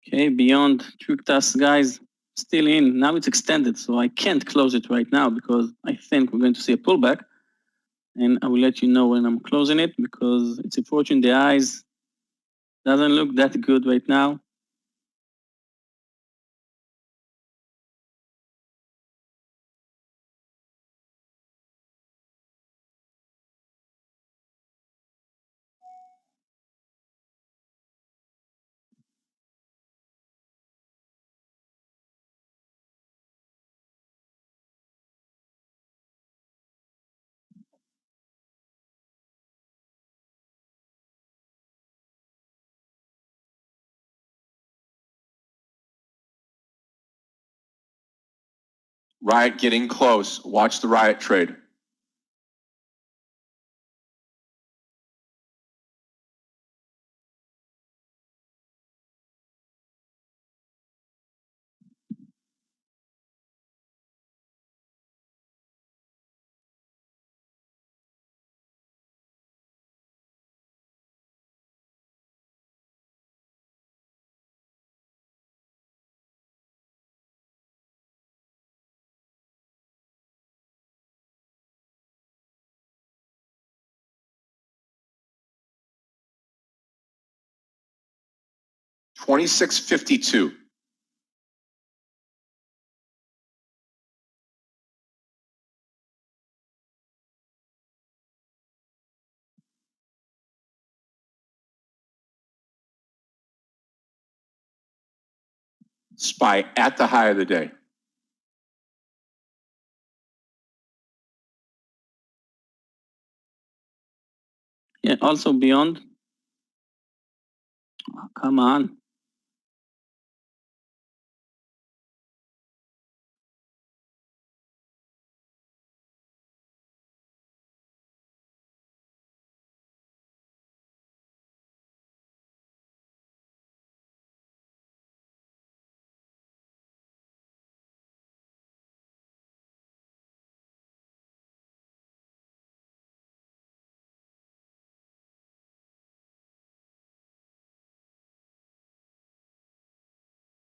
Okay, beyond truck task, guys, still in. Now it's extended, so I can't close it right now because I think we're going to see a pullback. And I will let you know when I'm closing it because it's a fortune in the eyes. Doesn't look that good right now. Riot getting close. Watch the Riot trade. $26.52. SPY at the high of the day. Yeah, also beyond. Oh, come on.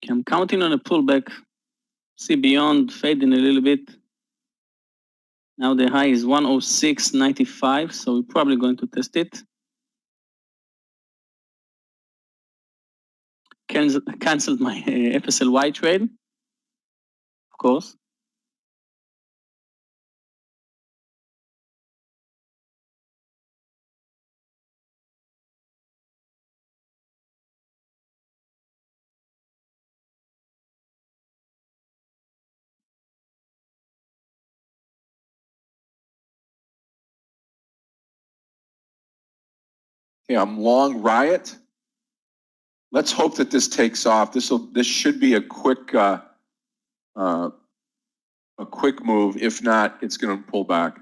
Okay, I'm counting on a pullback. See beyond fading a little bit. Now the high is 106.95, so we're probably going to test it. Cancelled my FSLY trade, of course. Okay, I'm long Riot. Let's hope that this takes off. This should be a quick move. If not, it's going to pull back.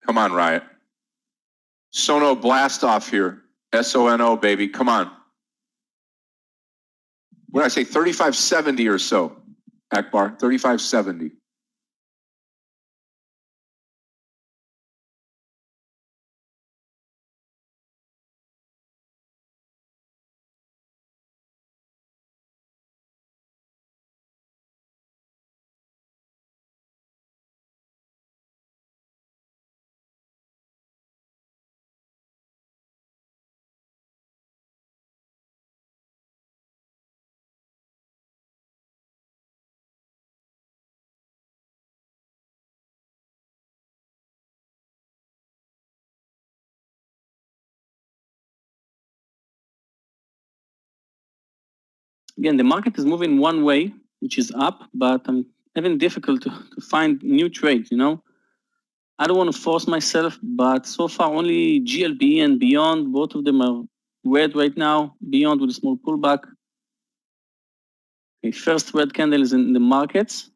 Come on, Riot. Sono blast off here. SONO, baby. Come on. What did I say? 3570 or so, Akbar. 3570. Again, the market is moving one way, which is up, but I'm having difficult to find new trades, you know? I don't want to force myself, but so far only GLB and Beyond, both of them are red right now. Beyond with a small pullback. Okay, first red candle is in the markets.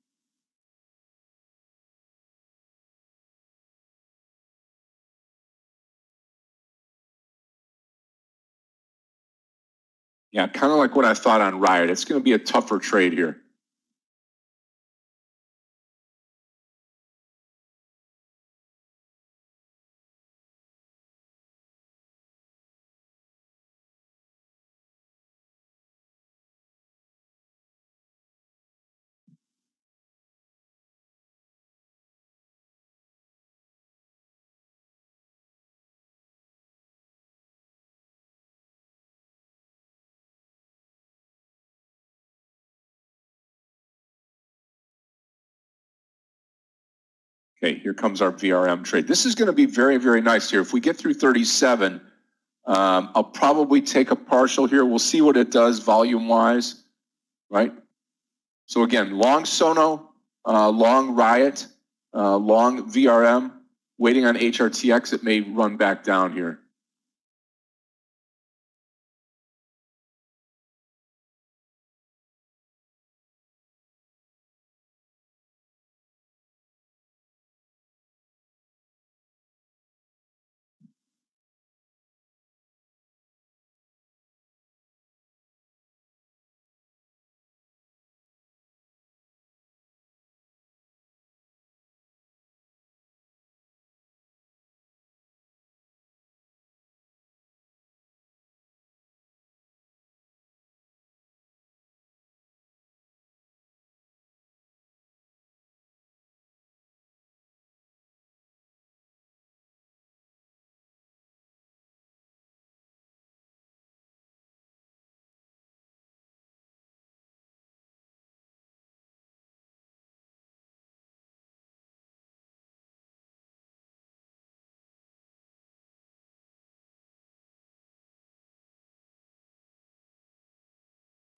Yeah, kind of like what I thought on Riot. It's going to be a tougher trade here. Okay, here comes our VRM trade. This is going to be very, very nice here. If we get through 37, I'll probably take a partial here. We'll see what it does volume-wise, right? So again, long Sono, long Riot, long VRM, waiting on HRTX. It may run back down here.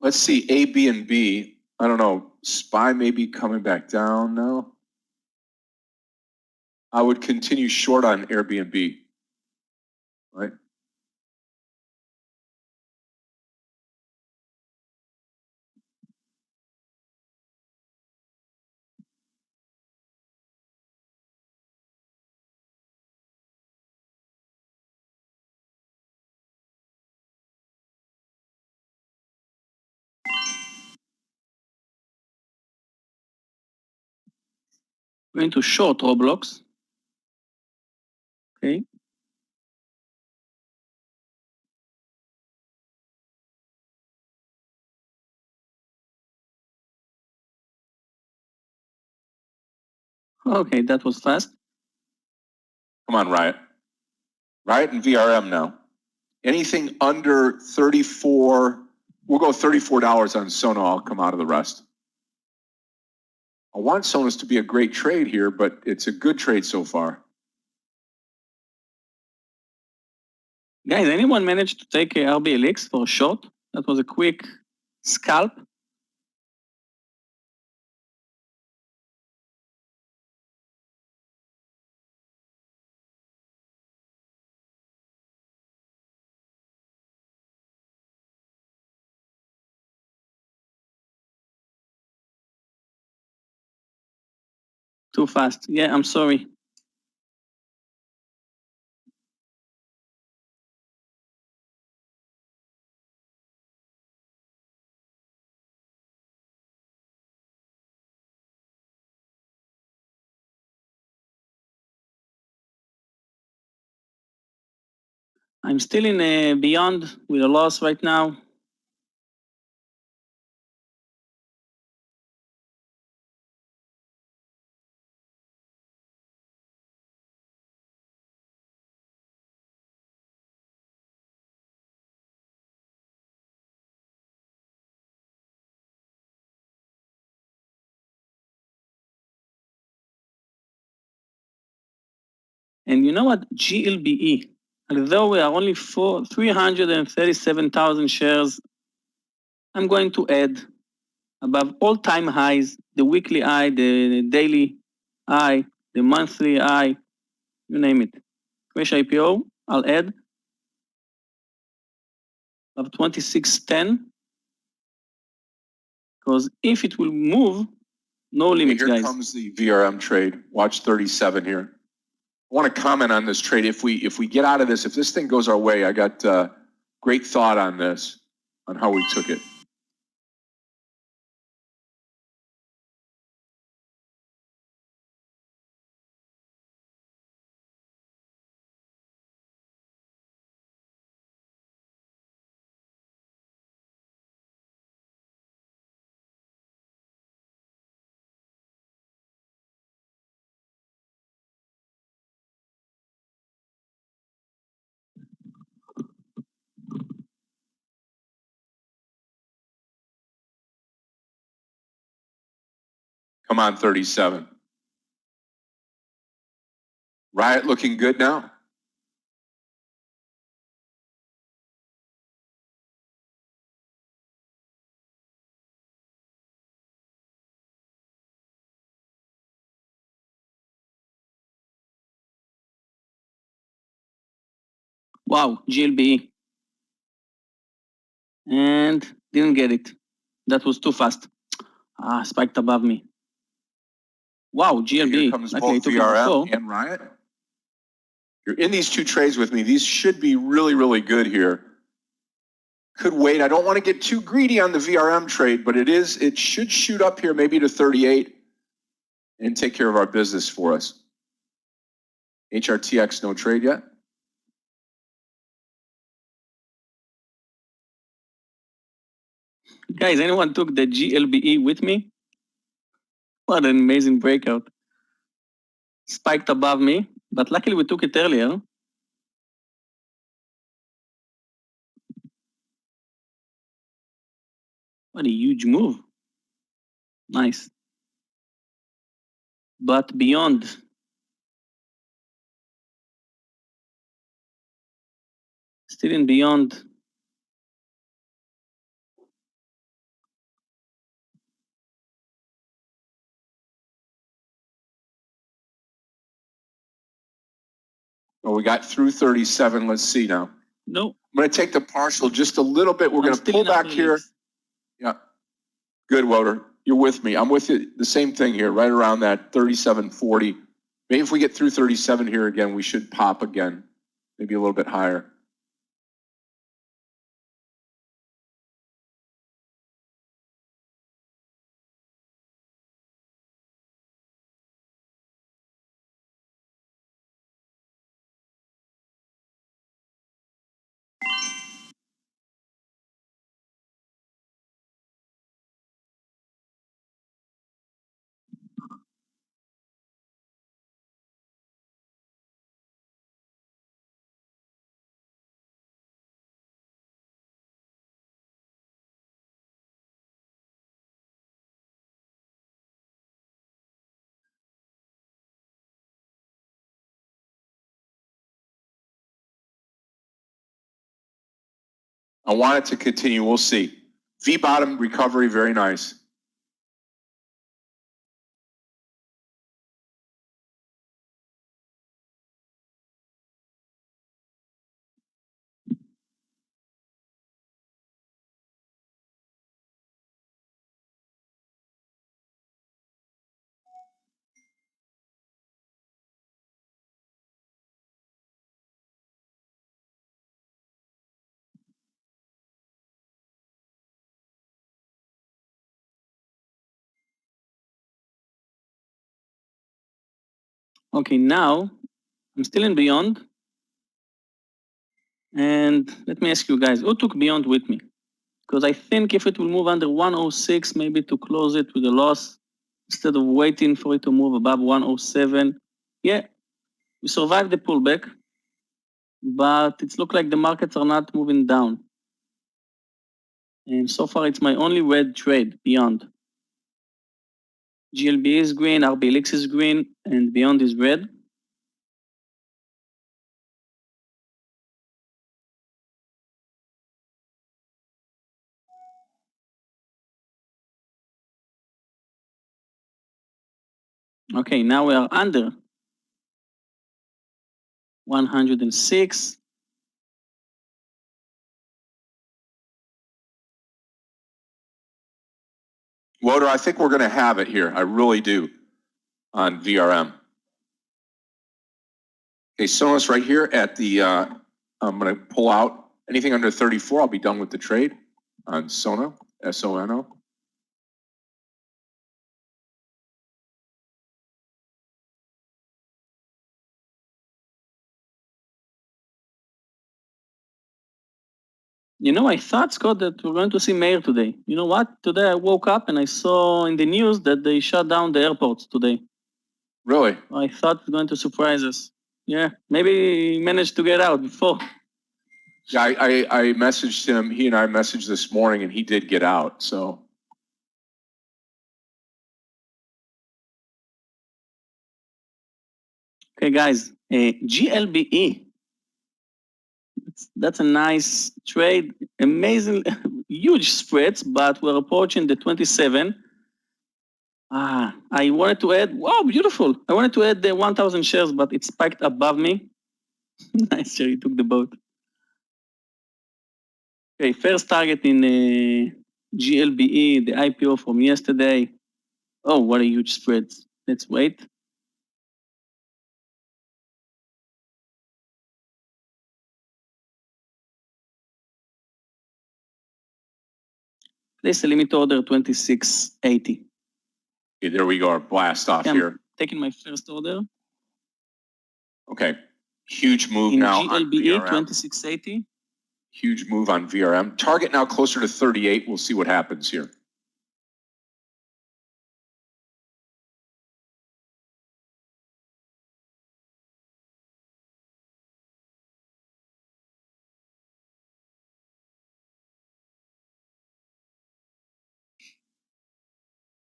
Let's see, A, B, and B. I don't know. SPY may be coming back down now. I would continue short on Airbnb, right? Going to short Roblox. Okay. Okay, that was fast. Come on, Riot. Riot and VRM now. Anything under 34, we'll go $34 on Sono. I'll come out of the rest. I want Sonos to be a great trade here, but it's a good trade so far. Guys, anyone managed to take a RBLX for a short? That was a quick scalp. Too fast. Yeah, I'm sorry. I'm still in a beyond with a loss right now. And you know what? GLBE, although we are only 337,000 shares, I'm going to add above all-time highs, the weekly high, the daily high, the monthly high, you name it. Crash IPO, I'll add of 2610, because if it will move, no limits, guys. Here comes the VRM trade. Watch 37 here. I want to comment on this trade. If we get out of this, if this thing goes our way, I got great thought on this, on how we took it. Come on, 37. Riot looking good now. Wow, GLBE. And didn't get it. That was too fast. Spiked above me. Wow, Here GLBE. comes Luckily I both took it before. VRM and Riot. You're in these two trades with me. These should be really, really good here. Could wait. I don't want to get too greedy on the VRM trade, but it should shoot up here maybe to 38 and take care of our business for us. HRTX, no trade yet. Guys, anyone took the GLBE with me? What an amazing breakout. Spiked above me, but luckily we took it earlier. What a huge move. Nice. But beyond. Still in beyond. Well, we got through 37. Let's see now. No. I'm going to take the partial just a little bit. We're going to pull back here. Yeah. Good, Woder. You're with me. I'm with you. The same thing here, right around that 37.40. Maybe if we get through 37 here again, we should pop again. Maybe a little bit higher. I want it to continue. We'll see. V bottom recovery, very nice. Okay, now I'm still in beyond. And let me ask you guys, who took beyond with me? Because I think if it will move under 106, maybe to close it with a loss, instead of waiting for it to move above 107. Yeah, we survived the pullback, but it's looked like the markets are not moving down. And so far, it's my only red trade, beyond. GLB is green, RBLX is green, and beyond is red. Okay, now we are under 106. Woder, I think we're going to have it here. I really do on VRM. Okay, Sonos right here at the, I'm going to pull out anything under 34. I'll be done with the trade on Sono, S-O-N-O. You know, I thought, Scott, that we're going to see Meir today. You know what? Today I woke up and I saw in the news that they shut down the airports today. Really? I thought it was going to surprise us. Yeah, maybe he managed to get out before. Yeah, I messaged him. He and I messaged this morning, and he did get out. So Okay, guys, GLBE. That's a nice trade. Amazing, huge spreads, but we're approaching the 27. I wanted to add, wow, beautiful. I wanted to add the 1,000 shares, but it spiked above me. Nice, Jerry took the boat. Okay, first target in GLBE, the IPO from yesterday. Oh, what a huge spread. Let's wait. Place a limit order 2680. Okay, there we go, our blast off Okay, here. I'm taking my first order. Okay, huge move In now on GLBE VRM. 2680. Huge move on VRM. Target now closer to 38. We'll see what happens here.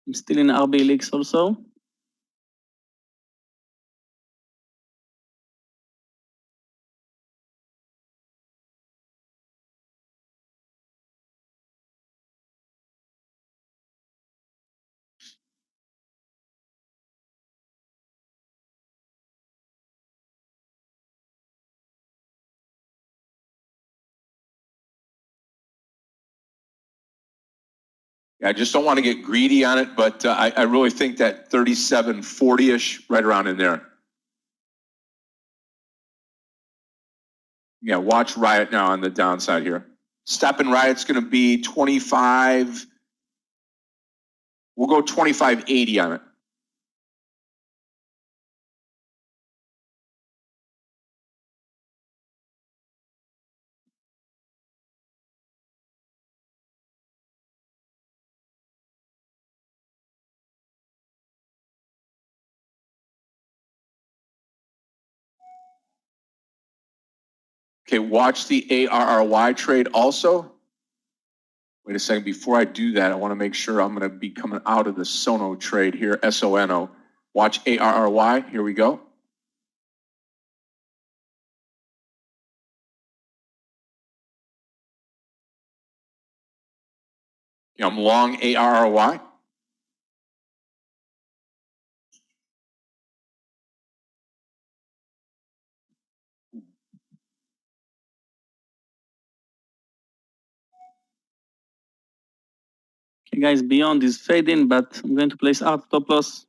I'm still in RB leaks also. I just don't want to get greedy on it, but I really think that 37.40-ish, right around in there. Yeah, watch Riot now on the downside here. Step in Riot's going to be 25. We'll go 25.80 on it. Okay, watch the ARRY trade also. Wait a second, before I do that, I want to make sure I'm going to be coming out of the Sono trade here, SONO. Watch ARRY, here we go. I'm long ARRY. Okay, guys, beyond is fading, but I'm going to place out stop loss.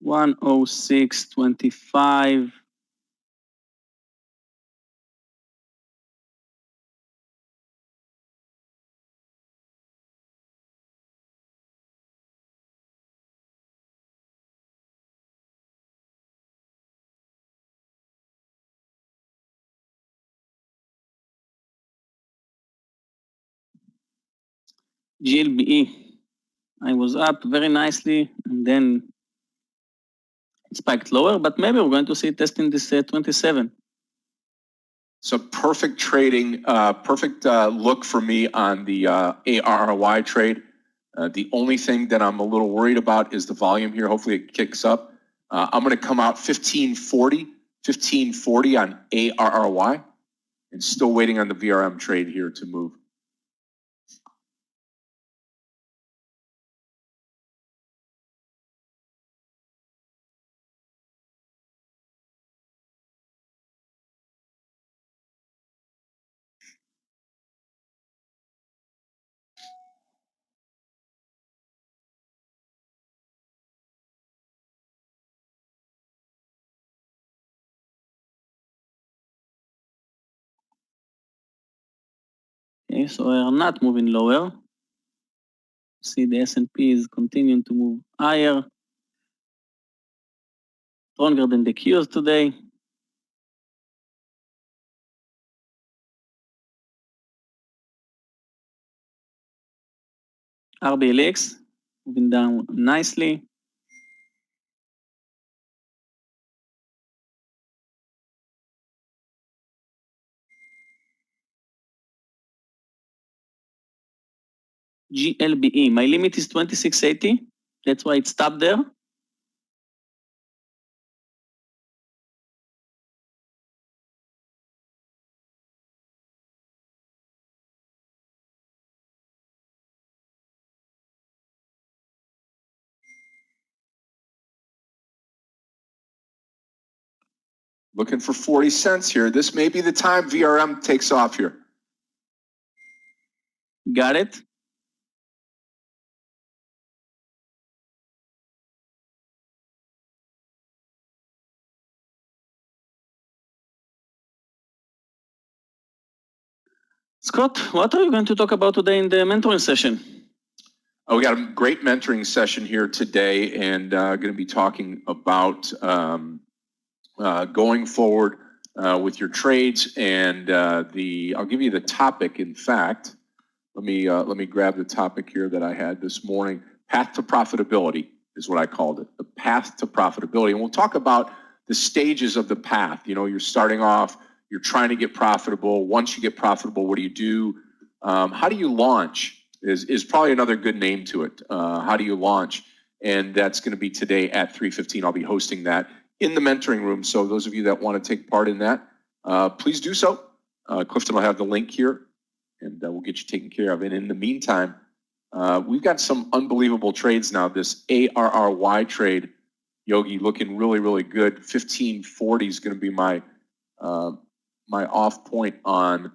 $106.25. GLBE. I was up very nicely, and then it spiked lower, but maybe we're going to see it testing this 27. So perfect trading, perfect look for me on the ARRY trade. The only thing that I'm a little worried about is the volume here. Hopefully it kicks up. I'm going to come out 1540 on ARRY, and still waiting on the VRM trade here to move. Okay, so we are not moving lower. See the S&P is continuing to move higher, stronger than the Qs today. RBLX moving down nicely. GLBE. My limit is 2680. That's why it stopped there. Looking for 40 cents here. This may be the time VRM takes off here. Got it. Scott, what are you going to talk about today in the mentoring session? We got a great mentoring session here today, and going to be talking about going forward with your trades. And I'll give you the topic. In fact, let me grab the topic here that I had this morning. Path to profitability is what I called it. The path to profitability, and we'll talk about the stages of the path. You know, you're starting off. You're trying to get profitable. Once you get profitable, what do you do? How do you launch is probably another good name to it. How do you launch? And that's going to be today at 3:15. I'll be hosting that in the mentoring room. So those of you that want to take part in that, please do so. Clifton will have the link here, and we'll get you taken care of. And in the meantime, we've got some unbelievable trades now. This ARRY trade, Yogi, looking really, really good. 1540 is going to be my off point on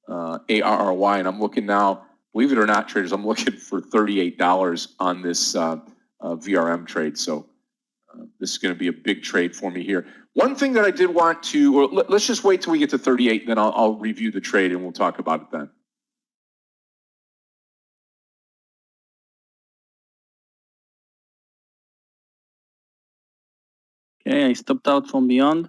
ARRY, and I'm looking now, believe it or not, traders, I'm looking for $38 on this VRM trade. So this is going to be a big trade for me here. One thing that I did want to, or let's just wait till we get to 38, and then I'll review the trade and we'll talk about it then. Okay, I stopped out from beyond.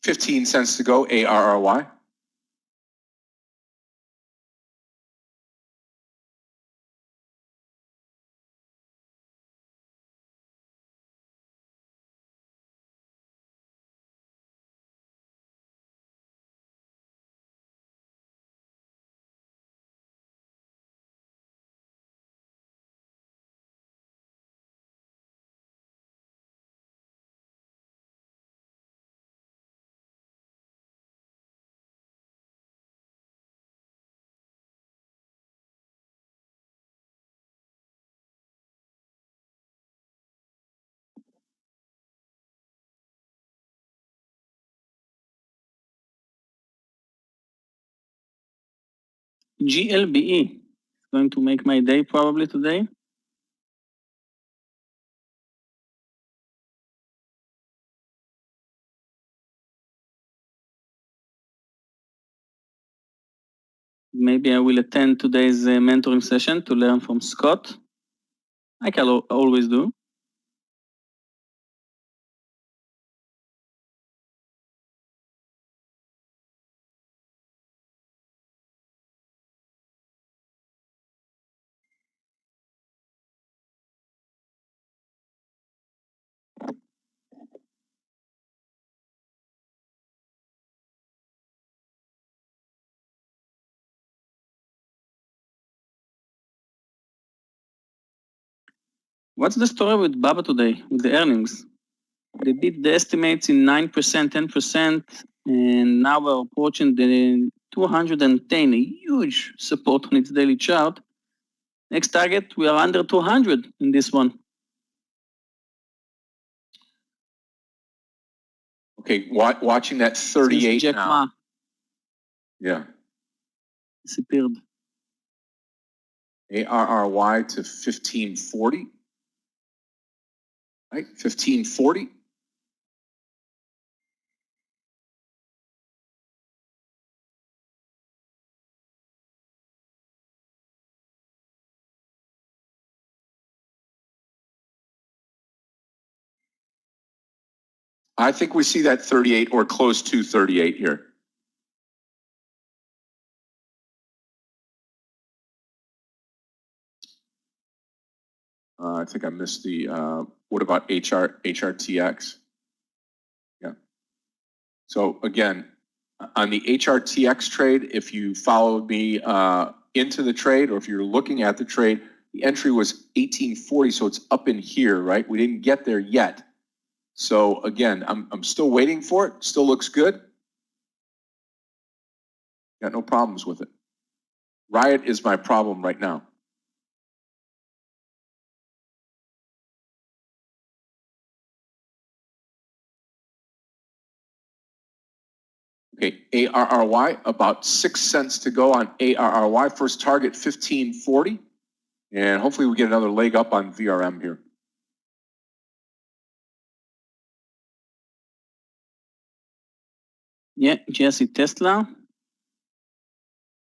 $0.15 to go, ARRY. GLBE. Going to make my day probably today. Maybe I will attend today's mentoring session to learn from Scott. Like I always do. What's the story with Baba today, with the earnings? They beat the estimates in 9%, 10%, and now we're approaching the 210, a huge support on its daily chart. Next target, we are under 200 in this one. Okay, watching that 38 Jack now. Ma Yeah. disappeared. ARRY to 1540. Right, 1540. I think we see that 38 or close to 38 here. I think I missed the, what about HRTX? Yeah. So again, on the HRTX trade, if you followed me into the trade, or if you're looking at the trade, the entry was 1840, so it's up in here, right? We didn't get there yet. So again, I'm still waiting for it. Still looks good. Got no problems with it. Riot is my problem right now. Okay, ARRY, about 6 cents to go on ARRY. First target, 1540. And hopefully we get another leg up on VRM here. Yeah, Jesse, Tesla.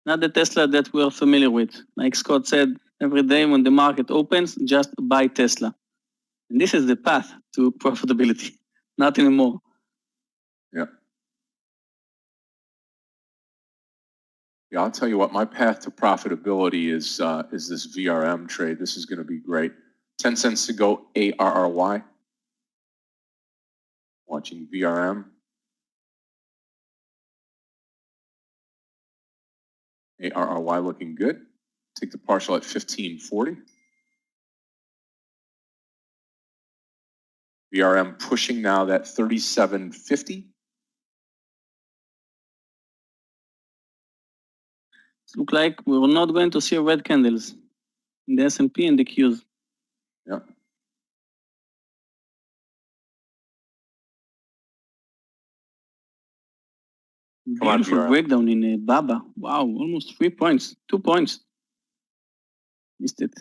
Not the Tesla that we're familiar with. Like Scott said, every day when the market opens, just buy Tesla. And this is the path to profitability, not anymore. Yeah. Yeah, I'll tell you what, my path to profitability is this VRM trade. This is going to be great. 10 cents to go ARRY. Watching VRM. ARRY looking good. Take the partial at 1540. VRM pushing now that 3750. It looks like we're not going to see red candles in the S&P and the Qs. Yeah. Beautiful breakdown in Baba. Wow, almost 3 points, 2 points. Missed it.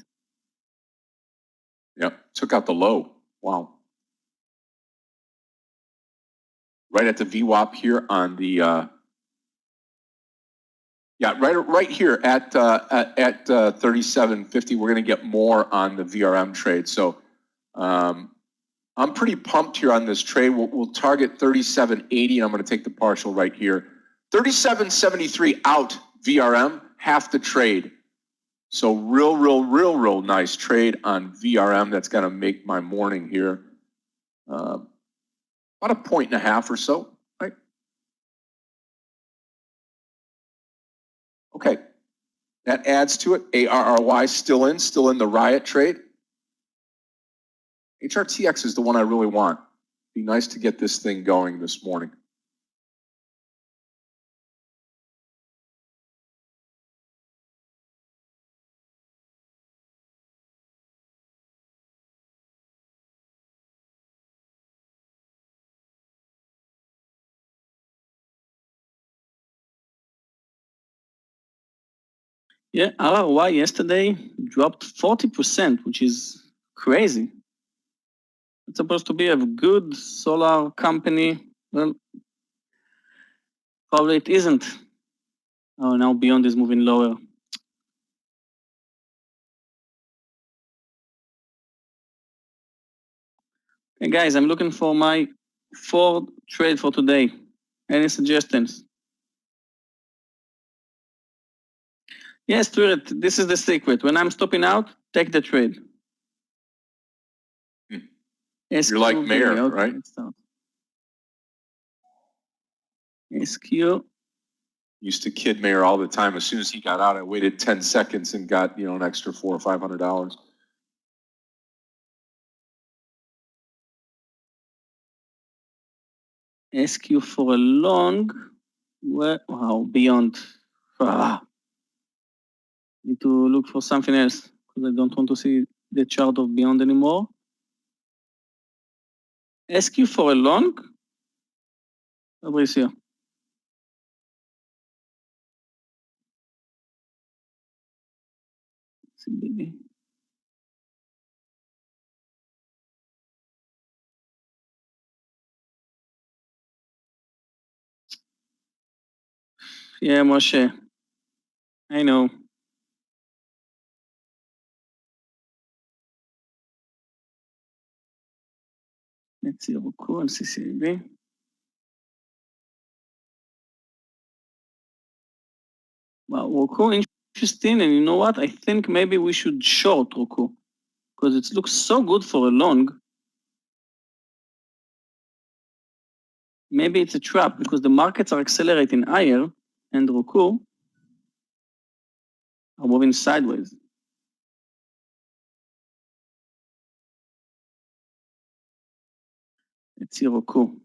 Yep, took out the low. Wow. Right at the VWAP here on the yeah, right here at 3750. We're going to get more on the VRM trade. So I'm pretty pumped here on this trade. We'll target 3780, and I'm going to take the partial right here. 3773 out VRM, half the trade. So real nice trade on VRM. That's going to make my morning here. About 1.5 points or so, right? Okay. That adds to it. ARRY still in the Riot trade. HRTX is the one I really want. Be nice to get this thing going this morning. Yeah, RRY yesterday dropped 40%, which is crazy. It's supposed to be a good solar company. Well, probably it isn't. Oh, now Beyond is moving lower. Hey guys, I'm looking for my Ford trade for today. Any suggestions? Yes, Spirit, this is the secret. When I'm stopping out, take the trade. You're like Meir, okay, right? SQ. Used to kid Meir all the time. As soon as he got out, I waited 10 seconds and got, an extra $400 or $500. SQ for a long, well, wow, beyond. Need to look for something else because I don't want to see the chart of beyond anymore. SQ for a long, Fabricio. Yeah, Moshe. I know. Let's see, Roku and CCAV. Wow, Roku, interesting. And you know what? I think maybe we should short Roku because it looks so good for a long. Maybe it's a trap because the markets are accelerating higher and Roku are moving sideways. Let's see Roku.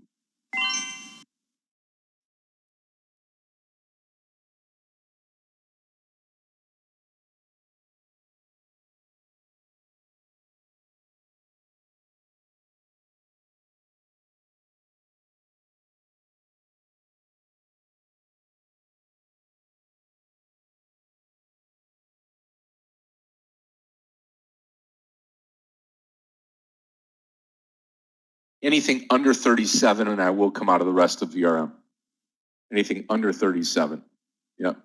Anything under 37, and I will come out of the rest of VRM. Anything under 37. Yep.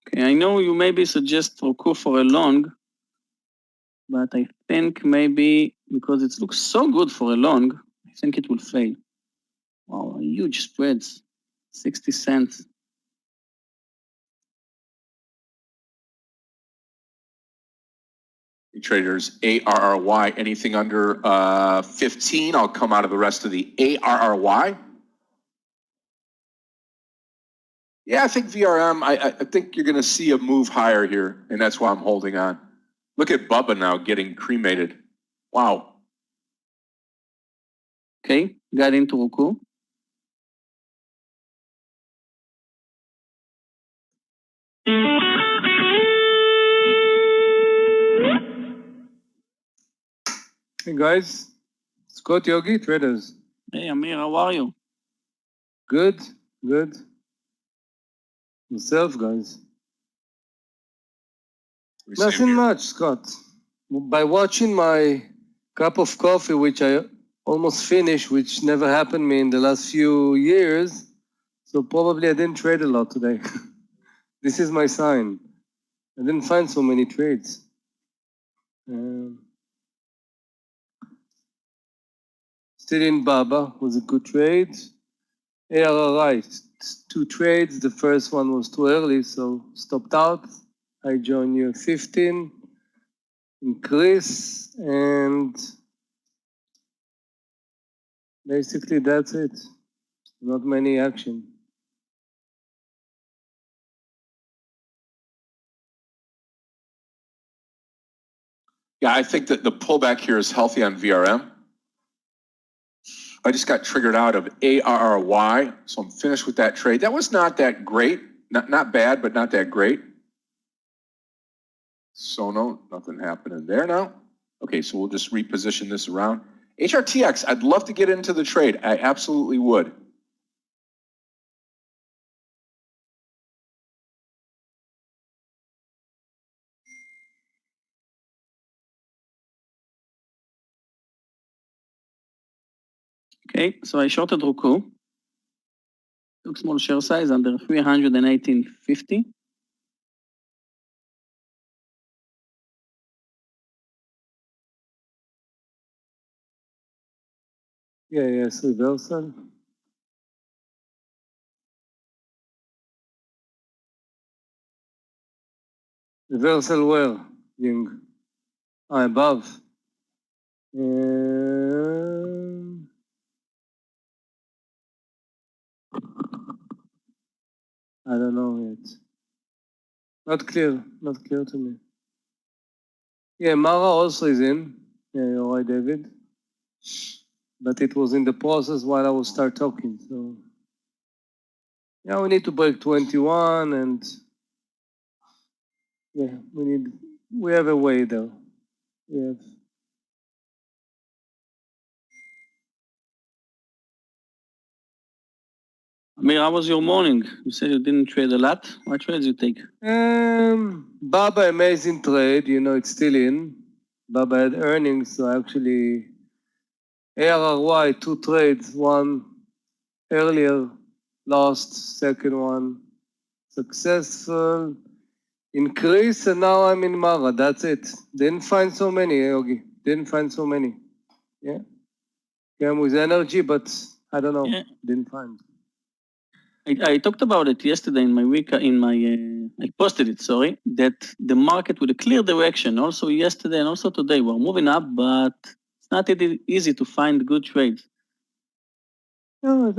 Okay, I know you maybe suggest Roku for a long, but I think maybe because it looks so good for a long, I think it will fail. Wow, huge spreads, 60 cents. Traders, ARRY, anything under 15, I'll come out of the rest of the ARRY. Yeah, I think VRM, I think you're going to see a move higher here, and that's why I'm holding on. Look at Bubba now getting cremated. Wow. Okay, got into Roku. Hey guys, Scott Yogi, traders. Hey Amir, how are you? Good, good. Yourself, guys. Nothing much, Scott. By watching my cup of coffee, which I almost finished, which never happened to me in the last few years, so probably I didn't trade a lot today. This is my sign. I didn't find so many trades. Still in Baba was a good trade. ARRI, 2 trades. The first one was too early, so stopped out. I joined you 15, increase, and basically that's it. Not many action. Yeah, I think that the pullback here is healthy on VRM. I just got triggered out of ARRY, so I'm finished with that trade. That was not that great. Not bad, but not that great. So no, nothing happening there now. Okay, so we'll just reposition this around. HRTX, I'd love to get into the trade. I absolutely would. Okay, so I shorted Roku. Took small share size under 318.50. Yeah, yes, reversal. Reversal where, Ying? Above. I don't know yet. Not clear to me. Yeah, Mara also is in. Yeah, you're right, David. But it was in the process while I was start talking. So yeah, we need to break 21, and yeah, we have a way though. We have. Meir, how was your morning? You said you didn't trade a lot. What trades you take? Baba, amazing trade. You know, it's still in. Baba had earnings, so actually ARRY, 2 trades, one earlier, lost, second one successful, increase, and now I'm in Mara. That's it. Didn't find so many, Yogi. Didn't find so many. Yeah. Came with energy, but I don't know. Yeah. Didn't find. I talked about it yesterday in my week, I posted it, sorry, that the market with a clear direction, also yesterday and also today, we're moving up, but it's not easy to find good trades. No,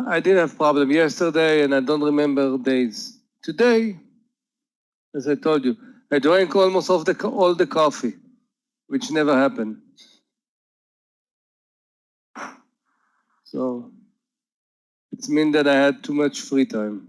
I did have problem yesterday, and I don't remember days. Today, as I told you, I drank almost all the coffee, which never happened. So it means that I had too much free time.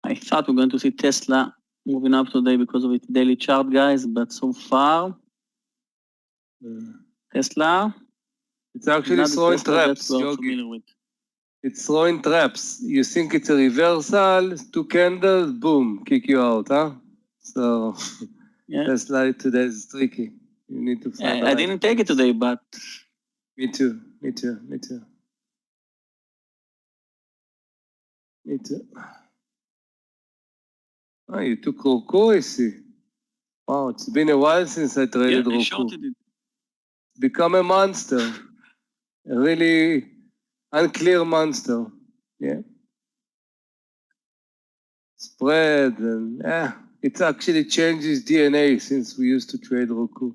I thought we're going to see Tesla moving up today because of its daily chart, guys, but so far, Tesla, it's actually not the throwing Tesla that traps, we're Yogi. familiar with. It's throwing traps. You think it's a reversal, 2 candles, boom, kick you out, huh? So Yeah. Tesla today is tricky. You need to find I didn't take it today, but Me too. Me too. Oh, you took Roku, I see. Wow, it's been a while since I traded I Roku. shorted it. Become a monster. A really unclear monster. Yeah. Spread and it actually changes DNA since we used to trade Roku.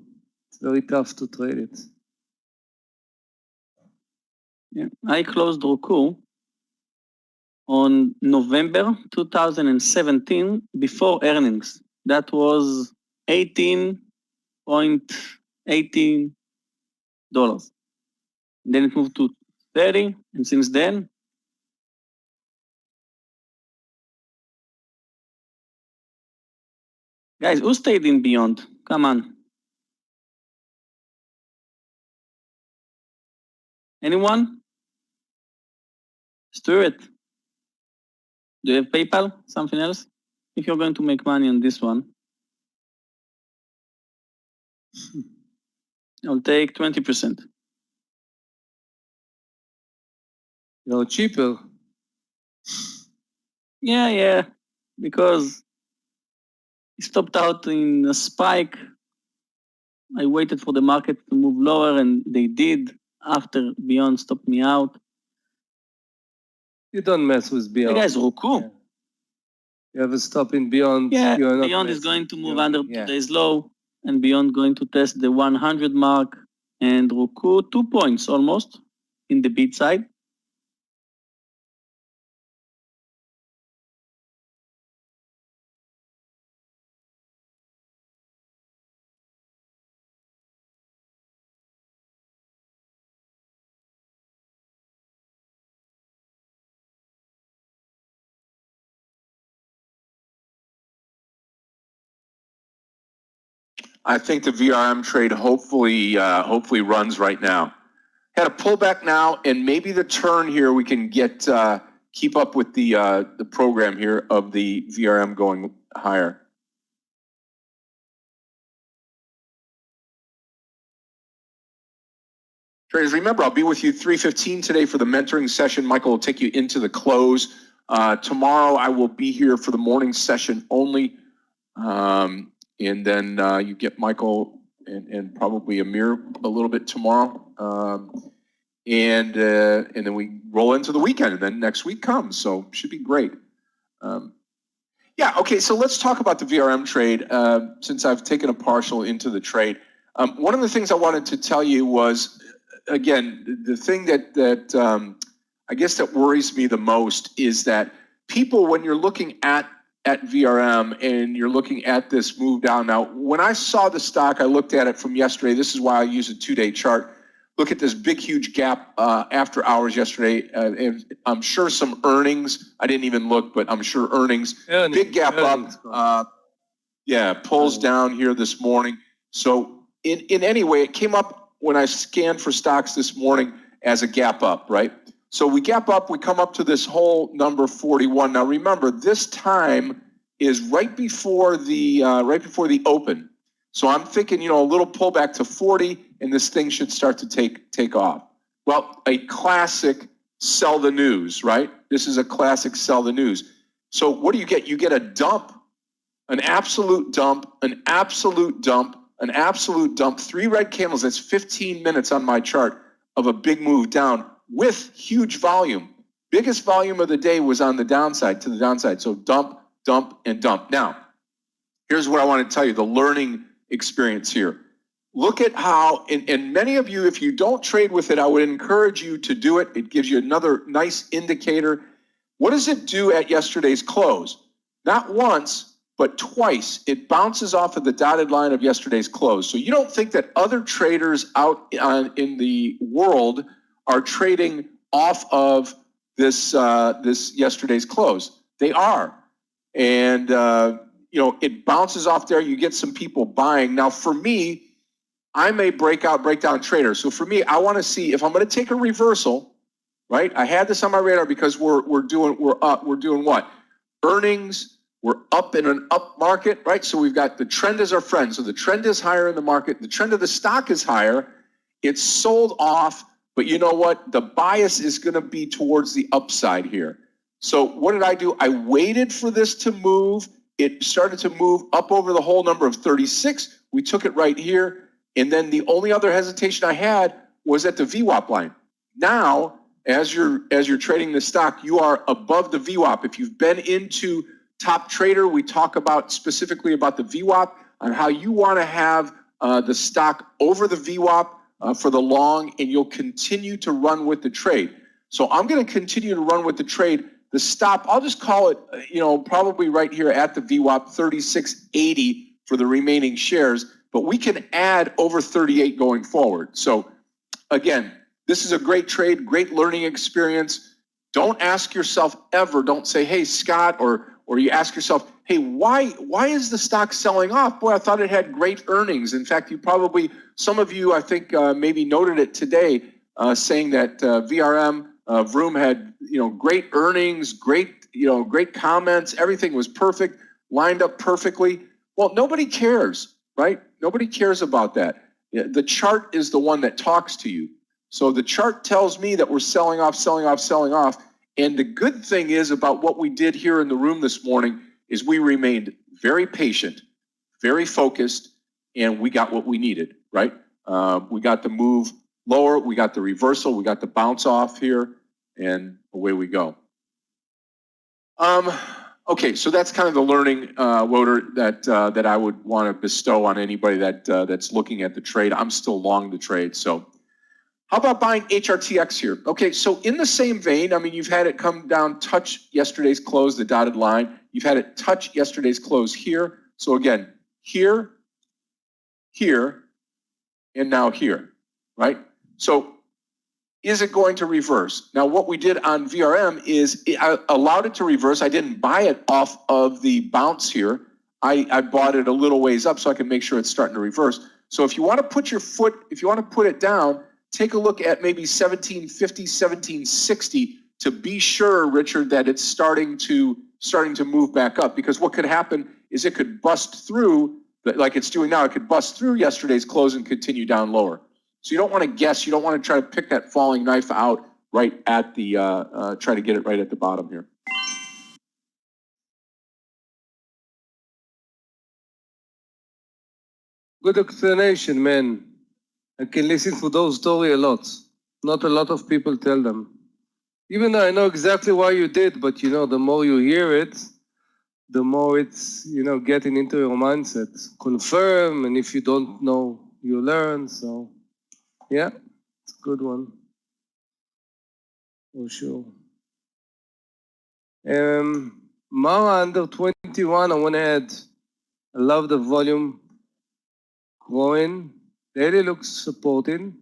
It's very tough to trade it. Yeah. I closed Roku on November 2017 before earnings. That was $18.18. Then it moved to 30, and since then, guys, who stayed in beyond? Come on. Anyone? Stuart, do you have PayPal? Something else? If you're going to make money on this one, I'll take 20%. No, cheaper. Yeah, because it stopped out in a spike. I waited for the market to move lower, and they did after Beyond stopped me out. You don't mess with Beyond. Hey guys, Roku. Yeah. You have a stop in Beyond. Yeah, you are not Beyond is going to move Beyond. under today's low, and Beyond going to test the 100 mark, and Roku 2 points almost in the bid side. I think the VRM trade hopefully runs right now. Had a pullback now, and maybe the turn here we can get keep up with the program here of the VRM going higher. Traders, remember, I'll be with you 3:15 today for the mentoring session. Michael will take you into the close. Tomorrow I will be here for the morning session only. And then you get Michael and probably Amir a little bit tomorrow. and then we roll into the weekend, and then next week comes. So should be great. Yeah, okay, so let's talk about the VRM trade since I've taken a partial into the trade. One of the things I wanted to tell you was, again, the thing that I guess that worries me the most is that people, when you're looking at VRM and you're looking at this move down. Now, when I saw the stock, I looked at it from yesterday. This is why I use a 2-day chart. Look at this big, huge gap after hours yesterday. And I'm sure some earnings. I didn't even look, but I'm sure earnings. Big gap up. Yeah, pulls down here this morning. So in any way, it came up when I scanned for stocks this morning as a gap up, right? So we gap up, we come up to this whole number 41. Now remember, this time is right before the open. So I'm thinking, a little pullback to 40, and this thing should start to take off. Well, a classic sell the news, right? This is a classic sell the news. So what do you get? You get a dump, an absolute dump, an absolute dump, an absolute dump. 3 red candles. That's 15 minutes on my chart of a big move down with huge volume. Biggest volume of the day was on the downside, to the downside. So dump, dump, and dump. Now, here's what I want to tell you, the learning experience here. Look at how, and many of you, if you don't trade with it, I would encourage you to do it. It gives you another nice indicator. What does it do at yesterday's close? Not once, but twice. It bounces off of the dotted line of yesterday's close. So you don't think that other traders out in the world are trading off of this yesterday's close. They are. And, it bounces off there. You get some people buying. Now, for me, I'm a breakdown trader. So for me, I want to see if I'm going to take a reversal, right? I had this on my radar because we're doing what? Earnings. We're up in an up market, right? So we've got the trend is our friend. So the trend is higher in the market. The trend of the stock is higher. It's sold off, but you know what? The bias is going to be towards the upside here. So what did I do? I waited for this to move. It started to move up over the whole number of 36. We took it right here. And then the only other hesitation I had was at the VWAP line. Now, as you're trading the stock, you are above the VWAP. If you've been into Top Trader, we talk about specifically about the VWAP on how you want to have the stock over the VWAP for the long, and you'll continue to run with the trade. So I'm going to continue to run with the trade. The stop, I'll just call it, probably right here at the VWAP, 36.80 for the remaining shares, but we can add over 38 going forward. So again, this is a great trade, great learning experience. Don't ask yourself ever, don't say, hey, Scott, or you ask yourself, hey, why is the stock selling off? Boy, I thought it had great earnings. In fact, some of you, I think, maybe noted it today, saying that VRM, Vroom had, great earnings, great comments. Everything was perfect, lined up perfectly. Well, nobody cares, right? Nobody cares about that. The chart is the one that talks to you. So the chart tells me that we're selling off. And the good thing is about what we did here in the room this morning is we remained very patient, very focused, and we got what we needed, right? We got the move lower, we got the reversal, we got the bounce off here, and away we go. Okay, so that's kind of the learning, Woder, that I would want to bestow on anybody that's looking at the trade. I'm still long the trade, so. How about buying HRTX here? Okay, so in the same vein, I mean, you've had it come down, touch yesterday's close, the dotted line. You've had it touch yesterday's close here. So again, here, and now here, right? So is it going to reverse? Now, what we did on VRM is I allowed it to reverse. I didn't buy it off of the bounce here. I bought it a little ways up so I can make sure it's starting to reverse. So if you want to put it down, take a look at maybe 1750, 1760 to be sure, Richard, that it's starting to move back up. Because what could happen is it could bust through, like it's doing now. It could bust through yesterday's close and continue down lower. So you don't want to guess. You don't want to try to pick that falling knife out right at the try to get it right at the bottom here. Good explanation, man. I can listen to those stories a lot. Not a lot of people tell them. Even though I know exactly why you did, but you know, the more you hear it, the more it's, you know, getting into your mindset. Confirm, and if you don't know, you learn. So, yeah, it's a good one. For sure. Mara under 21, I want to add, I love the volume growing. Daily looks supporting.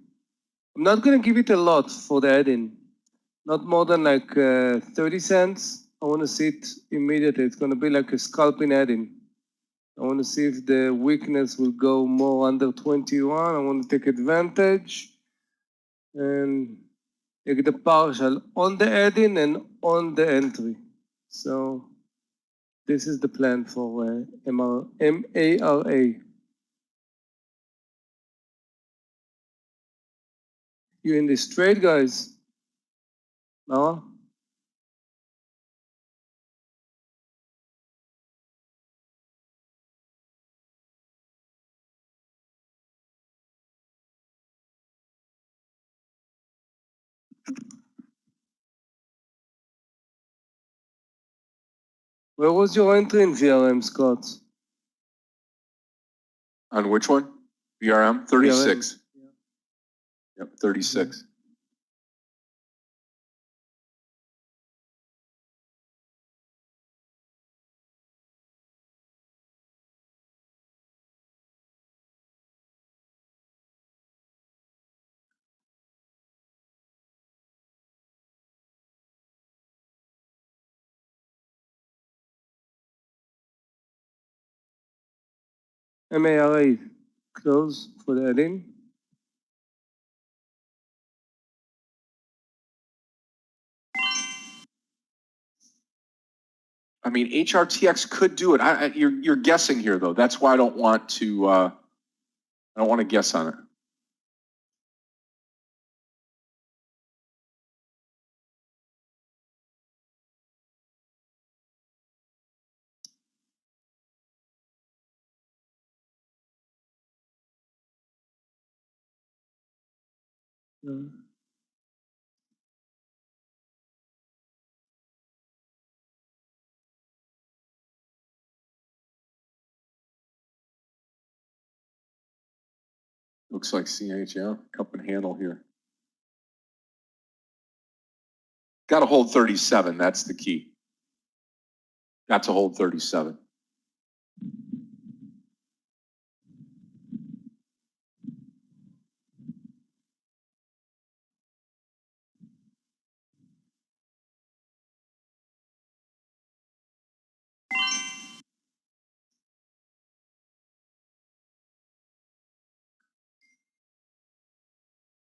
I'm not going to give it a lot for the add-in. Not more than like 30 cents. I want to see it immediately. It's going to be like a scalping add-in. I want to see if the weakness will go more under 21. I want to take advantage and take the partial on the add-in and on the entry. So this is the plan for MARA. You in this trade, guys? No? Where was your entry in VRM, Scott? On which one? VRM? 36. VRM. Yep, 36. MARA, close for the add-in. I mean, HRTX could do it. You're guessing here, though. That's why I don't want to guess on it. Looks like CH, yeah, cup and handle here. Got to hold 37. That's the key. Got to hold 37.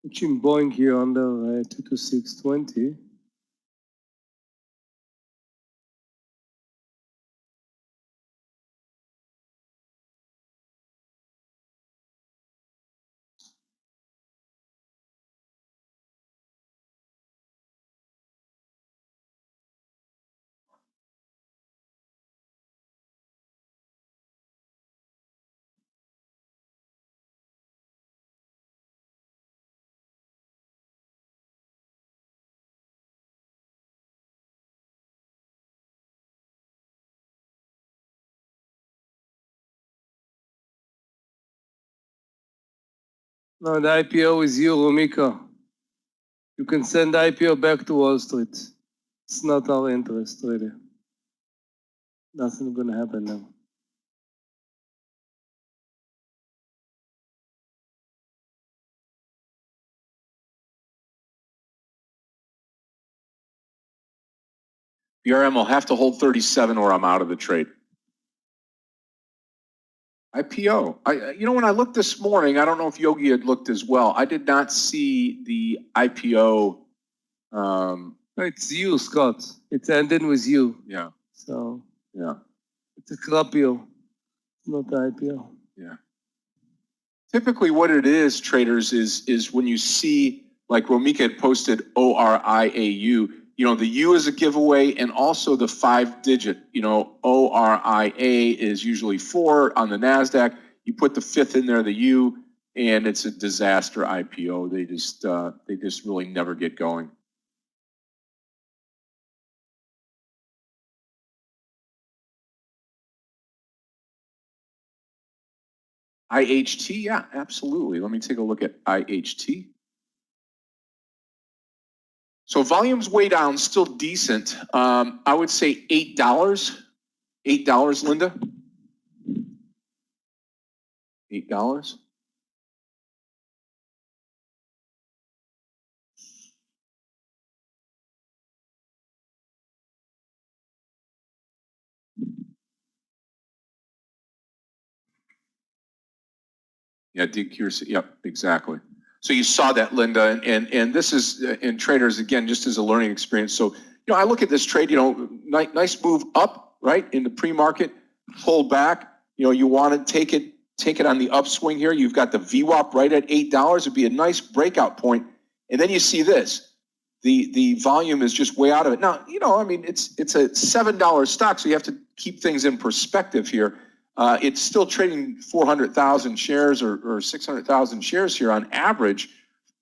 Watching Boeing here under 22620. No, the IPO is you, Rumika. You can send the IPO back to Wall Street. It's not our interest, really. Nothing gonna happen now. BRM will have to hold 37 or I'm out of the trade. IPO. You know, when I looked this morning, I don't know if Yogi had looked as well. I did not see the IPO. It's you, Scott. It's ending with you. Yeah. So Yeah. it's a CRAPIO, not the IPO. Yeah. Typically what it is, traders, is when you see, like Romika had posted ORIAU, you know, the U is a giveaway and also the 5-digit, you know, ORIA is usually 4 on the NASDAQ. You put the 5th in there, the U, and it's a disaster IPO. They just really never get going. IHT, yeah, absolutely. Let me take a look at IHT. So volume's way down, still decent. I would say $8. $8, Linda. $8. Yeah, decuracy. Yep, exactly. So you saw that, Linda, and this is in traders again, just as a learning experience. So I look at this trade. Nice move up, right, in the pre-market, pull back. You want to take it on the upswing here. You've got the VWAP right at $8. It'd be a nice breakout point, and then you see this. The volume is just way out of it. Now, it's a $7 stock, so you have to keep things in perspective here. It's still trading 400,000 shares or 600,000 shares here on average.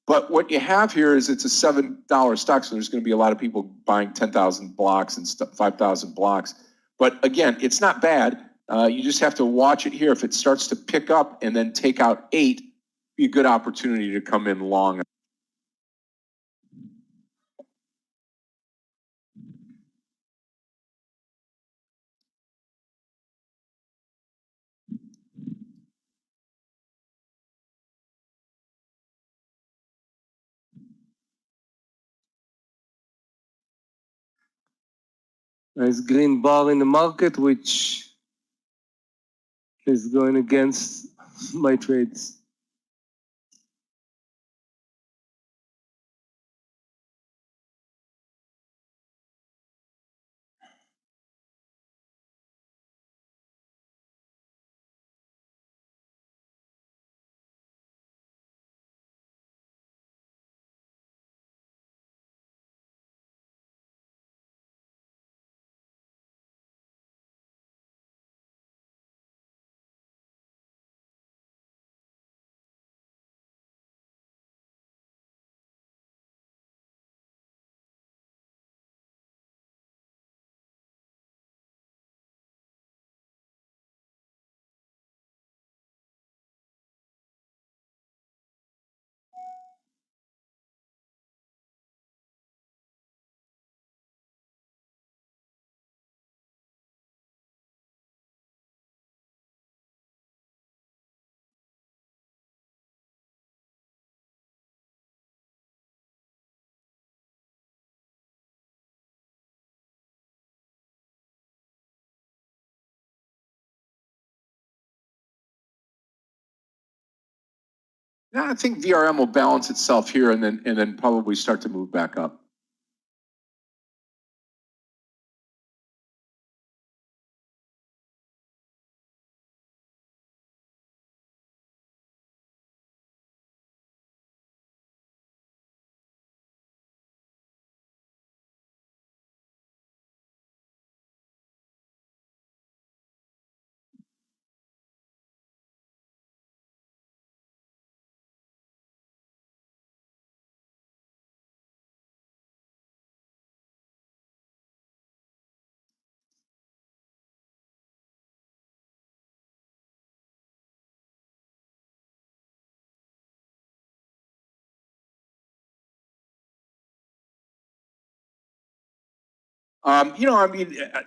But what you have here is it's a $7 stock, so there's going to be a lot of people buying 10,000 blocks and 5,000 blocks. But again, it's not bad. You just have to watch it here. If it starts to pick up and then take out 8, be a good opportunity to come in long. Nice green bar in the market, which is going against my trades. Yeah, I think VRM will balance itself here and then probably start to move back up.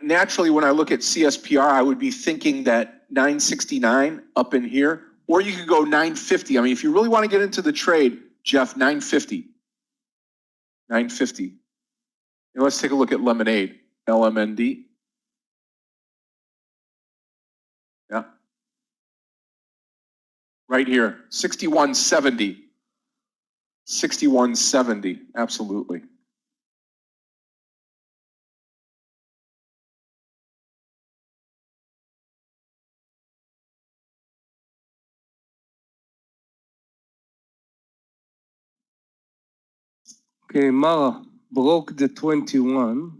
Naturally, when I look at CSPR, I would be thinking that 969 up in here, or you could go 950. If you really want to get into the trade, Jeff, 950. 950. Let's take a look at Lemonade, LMND. Yeah. Right here, 6170. 6170, absolutely. Okay, Mara broke the 21.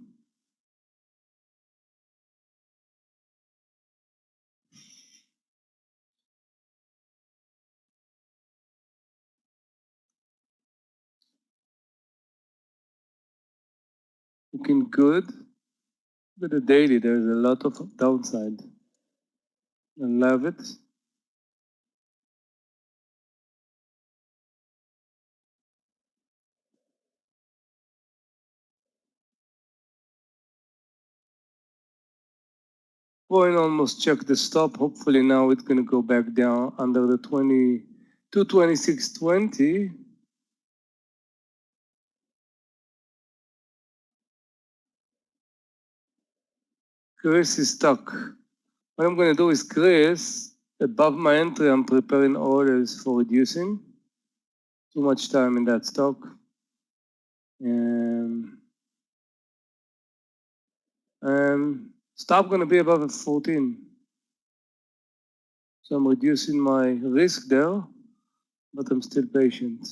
looking good. But the daily, there's a lot of downside. I love it. Going almost check the stop. Hopefully now it's going to go back down under the 226.20. Chris is stuck. What I'm going to do is Chris, above my entry, I'm preparing orders for reducing. Too much time in that stock. And stop going to be above 14. So I'm reducing my risk there, but I'm still patient.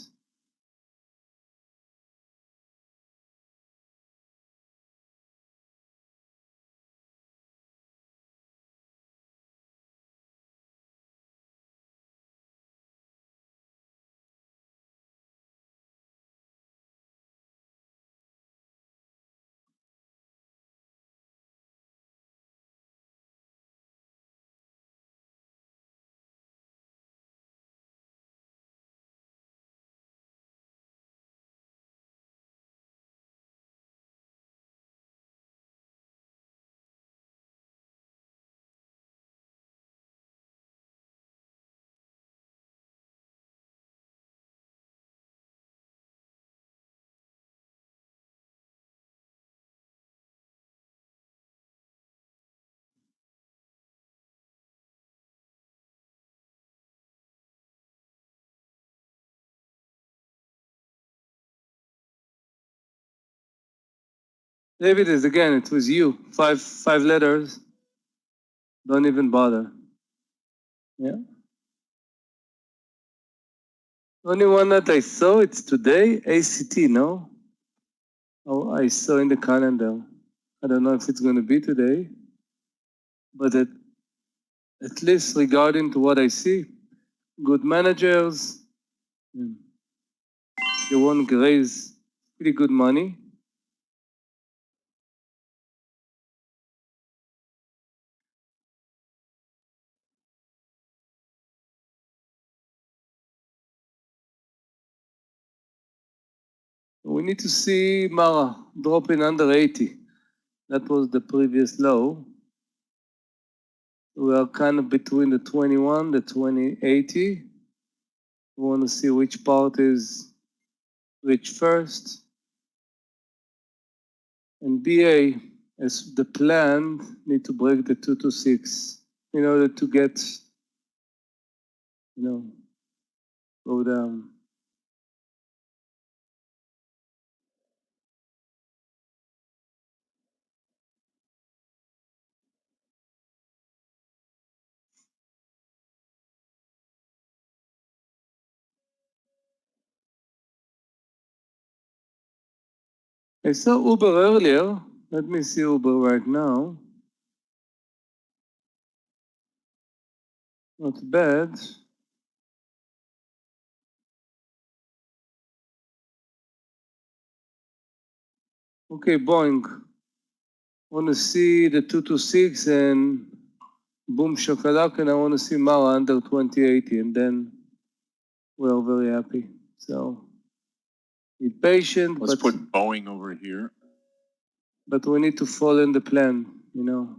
David is again, it was you. Five letters. Don't even bother. Yeah. Only one that I saw, it's today, ACT, no? Oh, I saw in the calendar. I don't know if it's going to be today, but at least regarding to what I see, good managers, they won't raise pretty good money. We need to see Mara dropping under 80. That was the previous low. We are kind of between the 21, the 2080. We want to see which part is which first. And BA, as the plan, need to break the 226 in order to get, go down. I saw Uber earlier. Let me see Uber right now. Not bad. Okay, Boeing. Want to see the 226 and boom shakalak, and I want to see Mara under 2080, and then we're very happy. So be patient. Let's put Boeing over here. But we need to follow in the plan.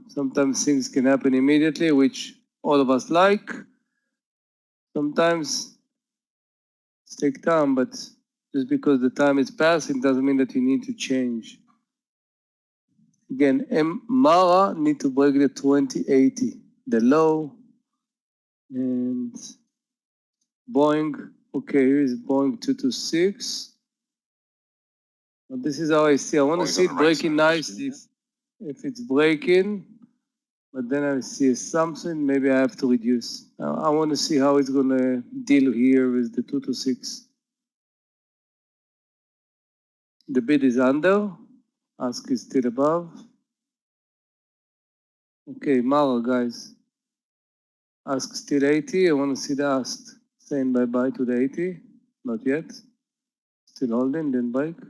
Sometimes things can happen immediately, which all of us like. Sometimes it takes time, but just because the time is passing doesn't mean that you need to change. Again, Mara need to break the 2080, the low, and Boeing. Okay, here is Boeing 226. But this is how I see. I want to see it breaking nice if it's breaking. But then I see something, maybe I have to reduce. I want to see how it's going to deal here with the 226. The bid is under, ask is still above. Okay, Mara, guys. Ask still 80, I want to see the ask. Saying bye-bye to the 80, not yet. Still holding, then bike.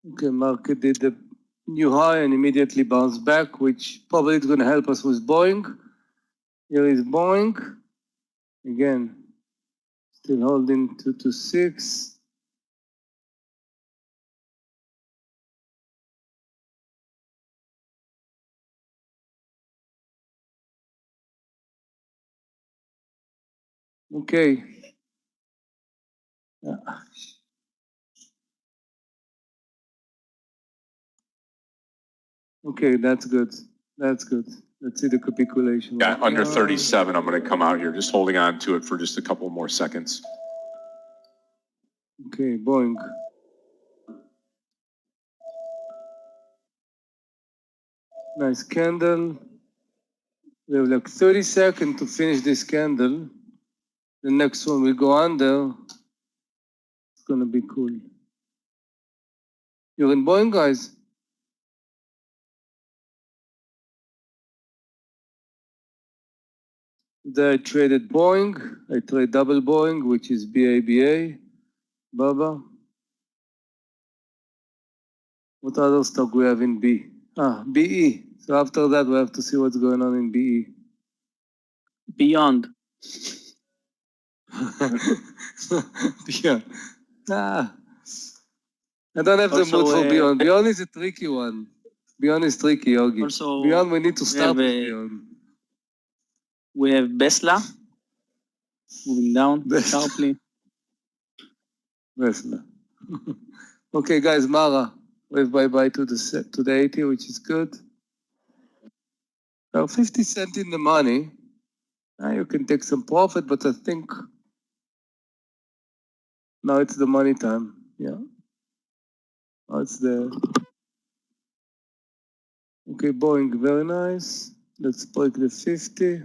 Okay, market did the new high and immediately bounced back, which probably is going to help us with Boeing. Here is Boeing. Again, still holding 226. Okay. Okay, that's good. That's good. Let's see the capitulation. Yeah, under 37, I'm going to come out here, just holding on to it for just a couple more seconds. Okay, Boeing. Nice candle. We have like 30 seconds to finish this candle. The next one will go under. It's gonna be cool. You're in Boeing, guys? Today I traded Boeing. I trade double Boeing, which is BABA. Baba. What other stock we have in B? BE. So after that, we have to see what's going on in BE. Beyond. Yeah. I don't have the Also, mood for Beyond. Beyond is a tricky one. Beyond is tricky, Yogi. Also, Beyond, we need to start with have, Beyond. We have Besla moving down sharply. Vesla. Okay, guys, Mara, wave bye-bye to the 80, which is good. Now, 50 cents in the money. Now you can take some profit, but I think now it's the money time. Yeah. Now it's the... Okay, Boeing, very nice. Let's break the 50.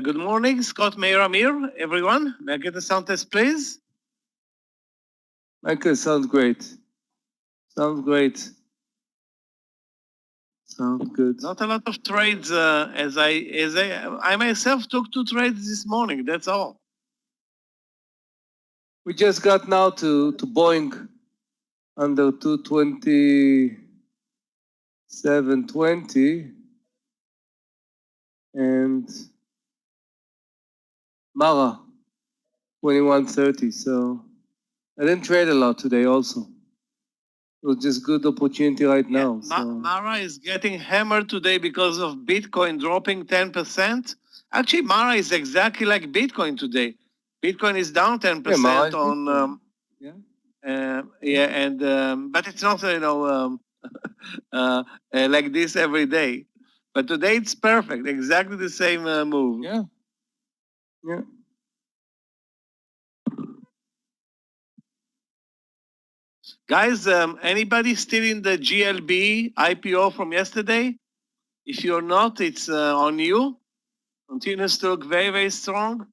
Good morning, Scott, Meir, everyone. May I get the sound test, please? Michael, sounds great. Sounds great. Sounds good. Not a lot of trades, as I myself took 2 trades this morning. That's all. We just got now to Boeing under 227.20 and Mara 21.30. So I didn't trade a lot today also. It was just good opportunity right now. So. Mara is getting hammered today because of Bitcoin dropping 10%. Actually, Mara is exactly like Bitcoin today. Bitcoin is down 10% on... but it's not, like this every day. But today it's perfect, exactly the same move. Yeah. Yeah. Guys, anybody still in the GLB IPO from yesterday? If you're not, it's on you. Continues to look very, very strong.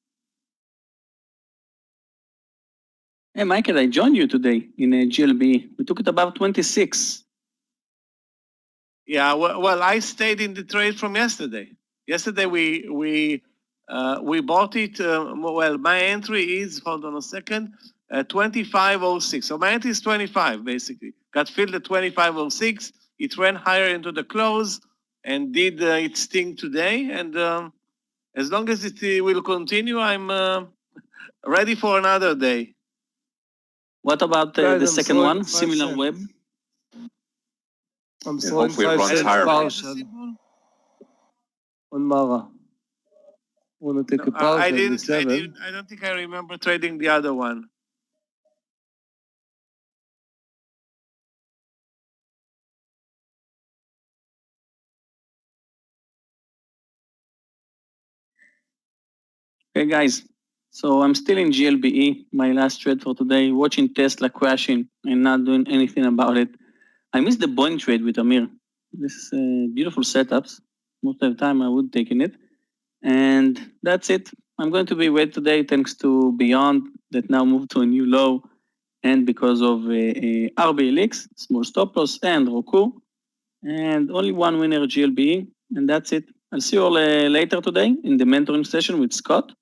Hey, Michael, I joined you today in a GLB. We took it above 26. Yeah, well, I stayed in the trade from yesterday. Yesterday we bought it. Well, my entry is, hold on a second, 25.06. So my entry is 25 basically. Got filled at 25.06. It ran higher into the close and did its thing today. And as long as it will continue, I'm ready for another day. What about the second one, Similar Web? I'm throwing 5 cents partial on Mara. Want to take a partial? I don't think I remember trading the other one. Okay, guys. So I'm still in GLBE, my last trade for today, watching Tesla crashing and not doing anything about it. I missed the Boeing trade with Amir. This is beautiful setups. most of the time I would take in it. And that's it. I'm going to be wait today thanks to Beyond that now moved to a new low, and because of RBLX, small stop loss, and Roku, and only one winner GLBE, and that's it. I'll see you all later today in the mentoring session with Scott,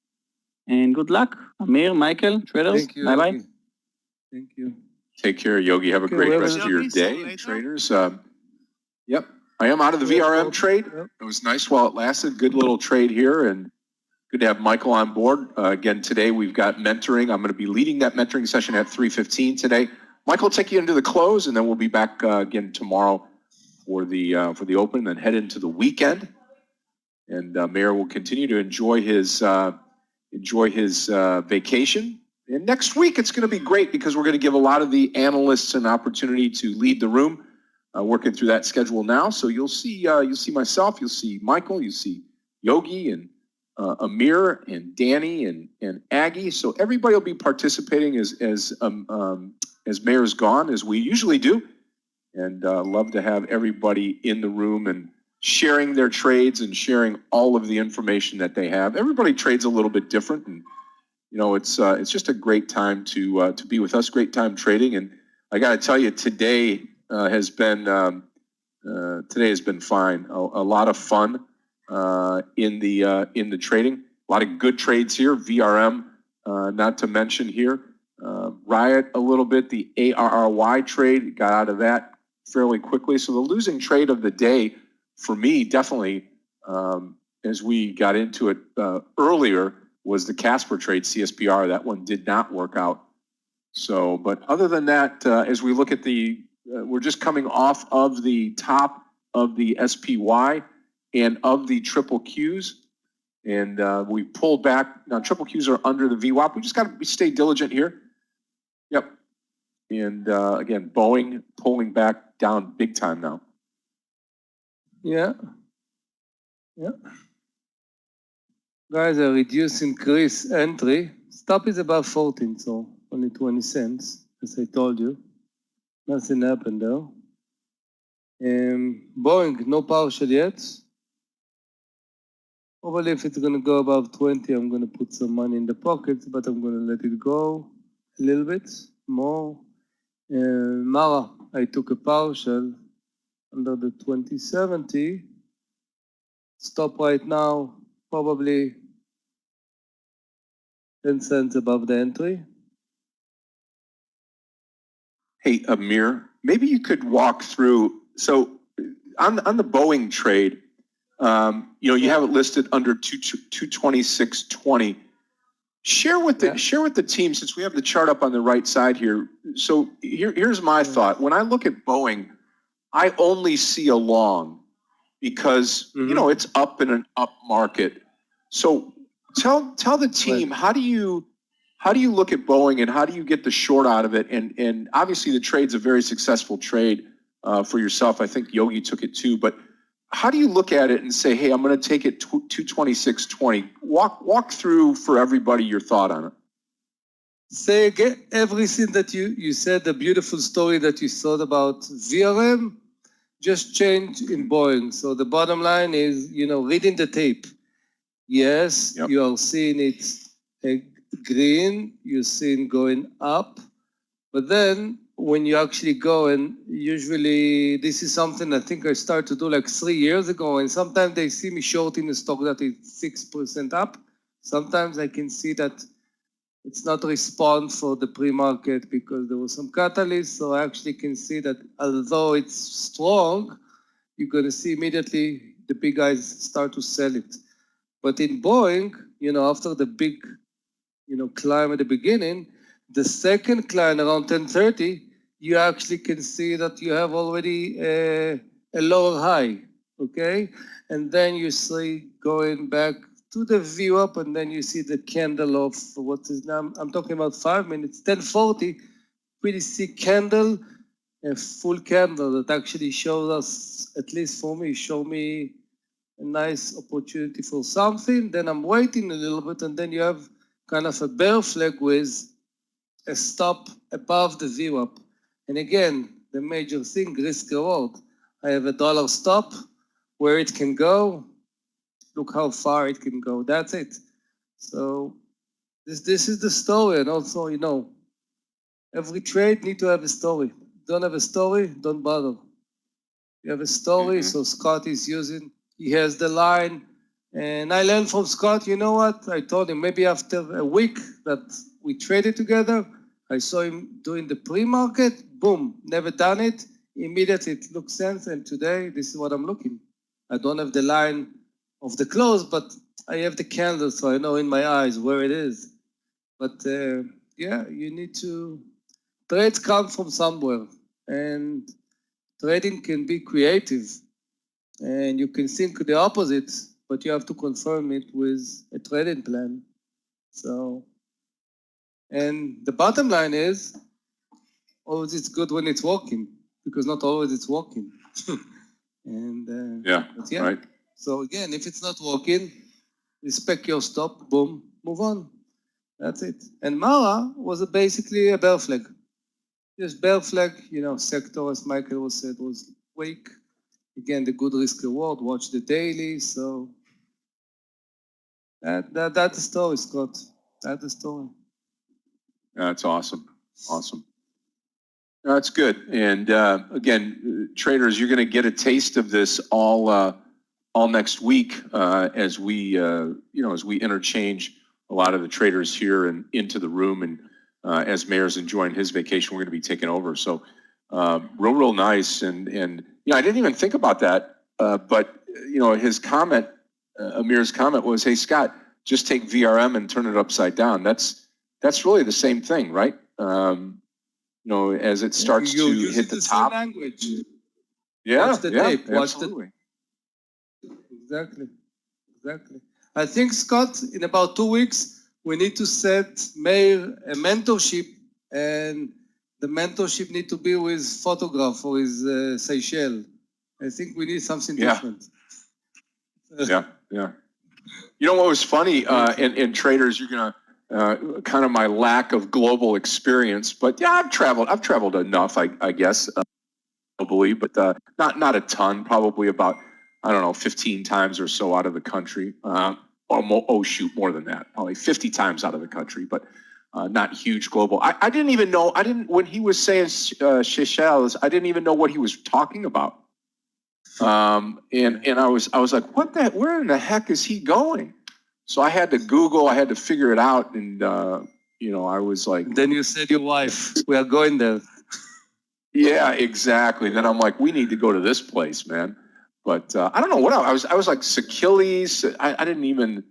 and good luck, Amir, Michael, traders. Thank you. Bye bye. Yogi. Thank you. Take care, Yogi. Have a Okay, great well, rest of your Yogi, see you day, later. traders. Yep, I am out of the VRM trade. It was nice while it lasted. Good little trade here, and good to have Michael on board. Again, today we've got mentoring. I'm going to be leading that mentoring session at 3:15 today. Michael will take you into the close, and then we'll be back again tomorrow for the open, then head into the weekend. And Meir will continue to enjoy his vacation. And next week it's going to be great because we're going to give a lot of the analysts an opportunity to lead the room. Working through that schedule now, so you'll see myself, you'll see Michael, you'll see Yogi and Amir and Danny and Aggie. So everybody will be participating as Meir's gone, as we usually do, and love to have everybody in the room and sharing their trades and sharing all of the information that they have. Everybody trades a little bit different, and it's just a great time to be with us. Great time trading, and I got to tell you, today has been fine. A lot of fun in the trading. A lot of good trades here. VRM, not to mention here. Riot a little bit. The ARRY trade, got out of that fairly quickly. So the losing trade of the day for me, definitely, as we got into it earlier, was the Casper trade, CSPR. That one did not work out. So, but other than that, as we look at we're just coming off of the top of the SPY and of the triple Qs. And we pulled back. Now, triple Qs are under the VWAP. We just got to stay diligent here. Yep. And again, Boeing pulling back down big time now. Yeah. Guys, I reduce increase entry. Stop is above 14, so only 20 cents, as I told you. Nothing happened though. Boeing, no partial yet. Probably if it's going to go above 20, I'm going to put some money in the pockets, but I'm going to let it go a little bit more. Mara, I took a partial under the 2070. Stop right now, probably 10 cents above the entry. Hey, Amir, maybe you could walk through. So on the Boeing trade, you have it listed under 226.20. Share with the team, since we have the chart up on the right side here. So here's my thought. When I look at Boeing, I only see a long because it's up in an up market. So tell the team, how do you look at Boeing and how do you get the short out of it? And obviously the trade's a very successful trade for yourself. I think Yogi took it too, but how do you look at it and say, hey, I'm going to take it 226.20? Walk through for everybody your thought on it. Say again everything that you said, the beautiful story that you thought about VRM, just change in Boeing. So the bottom line is, reading the tape. Yes, you are seeing it green, you're seeing going up, but then when you actually go, and usually this is something I think I started to do like 3 years ago, and sometimes they see me shorting a stock that is 6% up. Sometimes I can see that it's not a response for the pre-market because there was some catalyst, so I actually can see that although it's strong, you're going to see immediately the big guys start to sell it. But in Boeing, after the big, climb at the beginning, the second climb around 10:30, you actually can see that you have already a lower high, okay? And then you see going back to the view up, and then you see the candle of what is now, I'm talking about 5 minutes, 10:40, pretty thick candle, a full candle that actually shows us, at least for me, show me a nice opportunity for something. Then I'm waiting a little bit, and then you have kind of a bear flag with a stop above the VWAP. And again, the major thing, risk reward. I have $1 stop where it can go. look how far it can go. That's it. So this is the story. And also, you know, every trade need to have a story. Don't have a story, don't bother. You have a story, so Scott is using, he has the line. And I learned from Scott, you know what? I told him maybe after a week that we traded together, I saw him doing the pre-market, boom, never done it. Immediately it looks sense, and today this is what I'm looking. I don't have the line of the close, but I have the candle, so I know in my eyes where it is. But yeah, you need to, trades come from somewhere, and trading can be creative, and you can think the opposite, but you have to confirm it with a trading plan. So, and the bottom line is, always it's good when it's working, because not always it's working. And Yeah, yeah. right. So again, if it's not working, respect your stop, boom, move on. That's it. And Mara was basically a bear flag. Just bear flag, you know, sector, as Michael was said, was weak. Again, the good risk reward, watch the daily. So that's the story, Scott. That's the story. That's awesome. Awesome. That's good. And again, traders, you're going to get a taste of this all next week as we as we interchange a lot of the traders here and into the room, and as Meir's enjoying his vacation, we're going to be taking over. So real nice. And I didn't even think about that, but his comment, Amir's comment was, "Hey Scott, just take VRM and turn it upside down." That's really the same thing, right? As it starts to hit the top. Language. Yeah, Watch the yeah, tape. Watch absolutely. Exactly. I think, Scott, in about 2 weeks, we need to set Meir a mentorship, and the mentorship need to be with photograph or with Seychelles. I think we need something different. Yeah. You know what was funny in traders, you're gonna kind of my lack of global experience, but yeah, I've traveled enough, I guess, globally, but not a ton, probably about, I don't know, 15 times or so out of the country. More than that, probably 50 times out of the country, but not huge global. I didn't even know, when he was saying Seychelles, I didn't even know what he was talking about. And I was like, where in the heck is he going? So I had to Google, I had to figure it out, and I was like, then you said your wife, we are going there. Yeah, exactly. Then I'm like, we need to go to this place, man. But I don't know what I was like Sakilles. I didn't even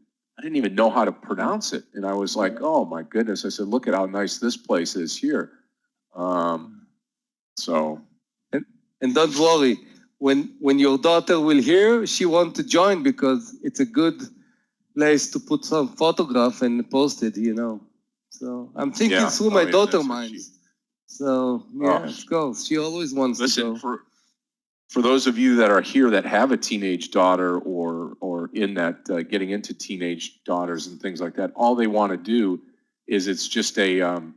know how to pronounce it, and I was like, oh my goodness. I said, look at how nice this place is here. So, and don't worry, when your daughter will hear, she want to join because it's a good place to put some photograph and post it. So I'm thinking through my daughter minds. So yeah, of course, she always wants to go. For those of you that are here that have a teenage daughter or in that getting into teenage daughters and things like that, all they want to do is it's just an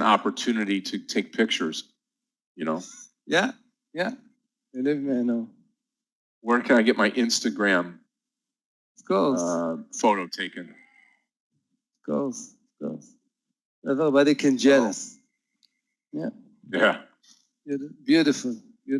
opportunity to take pictures, Yeah. Believe me, I know. Where can I get my Instagram Of course. photo taken? Of course. Everybody can jealous. Yeah. Yeah. Beautiful. Yeah.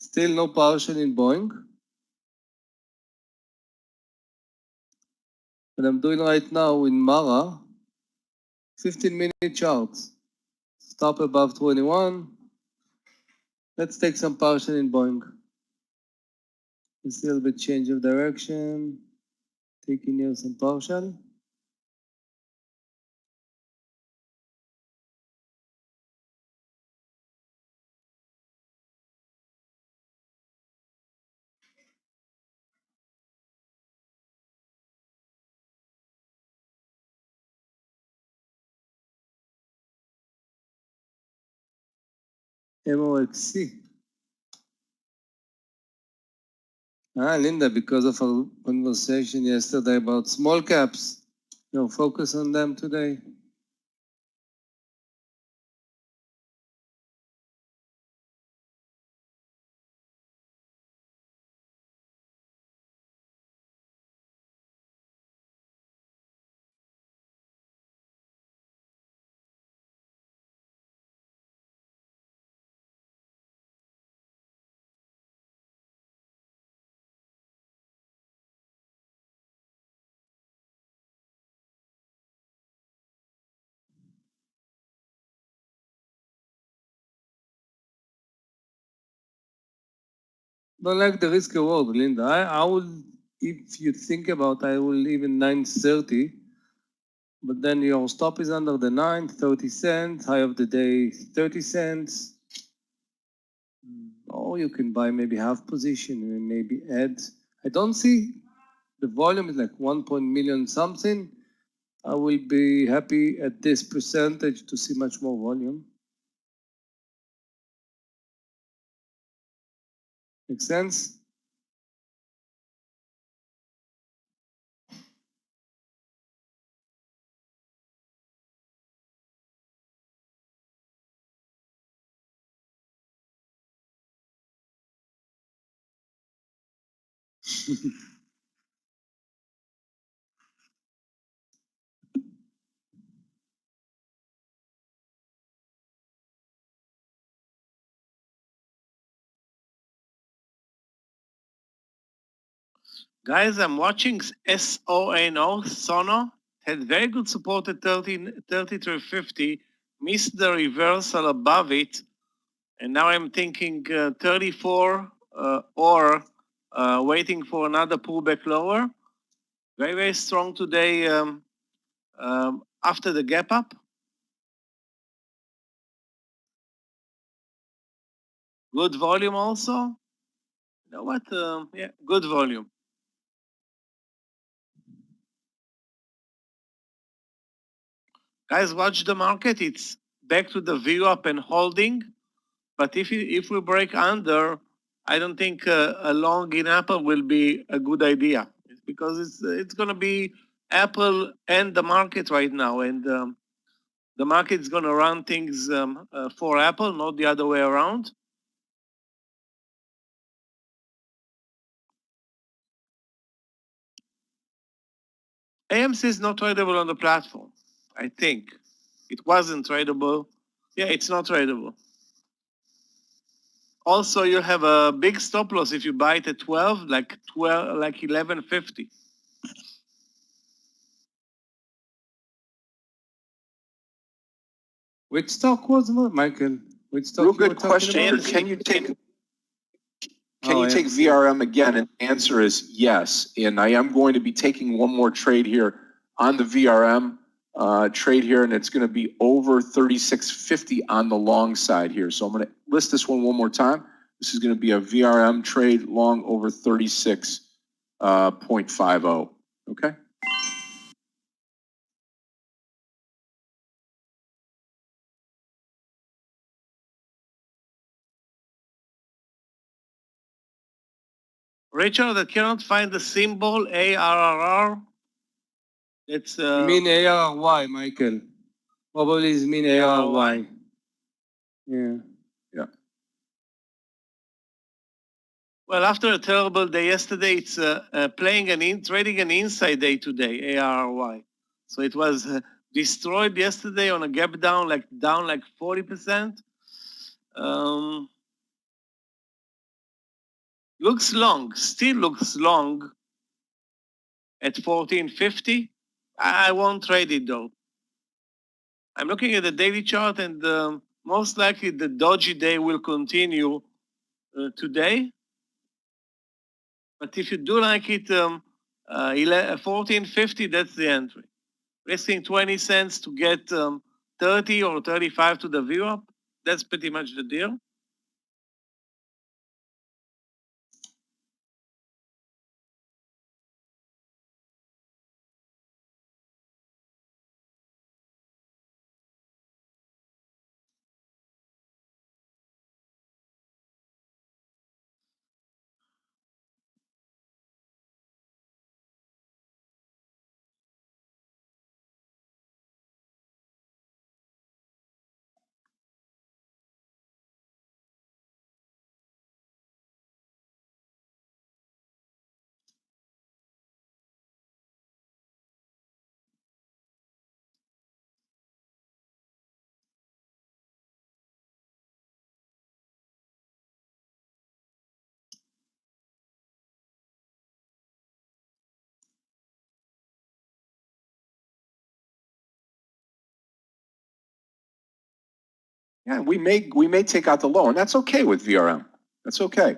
Still no partial in Boeing. What I'm doing right now in Mara, 15-minute charts. Stop above 21. Let's take some partial in Boeing. It's a little bit change of direction. Taking here some partial. MOXC. Linda, because of our conversation yesterday about small caps, you'll focus on them today. Don't like the risk reward, Linda. I will, if you think about, I will even 930, but then your stop is under the 9, 30 cents, high of the day, 30 cents. Or you can buy maybe half position and maybe add. I don't see the volume is like 1 million something. I will be happy at this percentage to see much more volume. Make sense? Guys, I'm watching Sono, had very good support at 33.50, missed the reversal above it, and now I'm thinking 34 or waiting for another pullback lower. Very, very strong today after the gap up. Good volume also. You know what? Yeah, good volume. Guys, watch the market. It's back to the view up and holding. But if we break under, I don't think a long in Apple will be a good idea because it's going to be Apple and the market right now, and the market's going to run things for Apple, not the other way around. AMC is not tradable on the platform. I think it wasn't tradable. Yeah, it's not tradable. Also, you have a big stop loss if you buy it at 12, like 11.50. Which stock was it, Michael? Which stock Real you were good talking question here. about? Can you take AMC. VRM again? And the answer is yes. And I am going to be taking one more trade here on the VRM trade here, and it's going to be over 36.50 on the long side here. So I'm going to list this one more time. This is going to be a VRM trade long over 36.50. Okay. Richard, I cannot find the symbol ARRR. It's You mean ARY, Michael? Probably is mean ARY. Yeah. well, after a terrible day yesterday, it's trading an inside day today, ARY. So it was destroyed yesterday on a gap down like 40%. Looks long, still looks long at 14.50. I won't trade it though. I'm looking at the daily chart, and most likely the dodgy day will continue today. But if you do like it, 14.50, that's the entry. Risking 20 cents to get 30 or 35 to the view up, that's pretty much the deal. Yeah, we may take out the low, and that's okay with VRM. That's okay.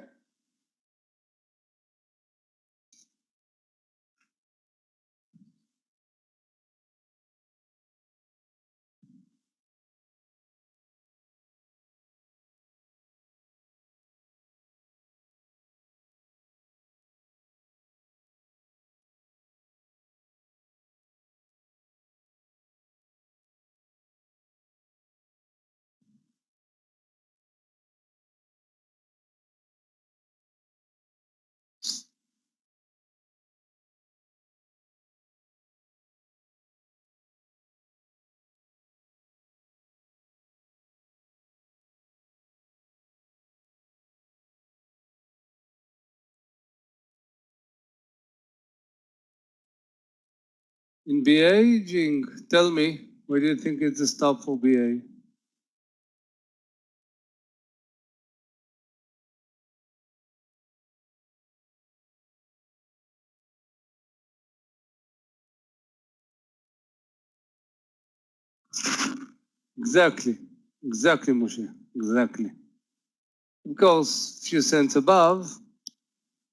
In BA, Jing, tell me, where do you think is the stop for BA? Exactly, Moshe, exactly. Of course, few cents above,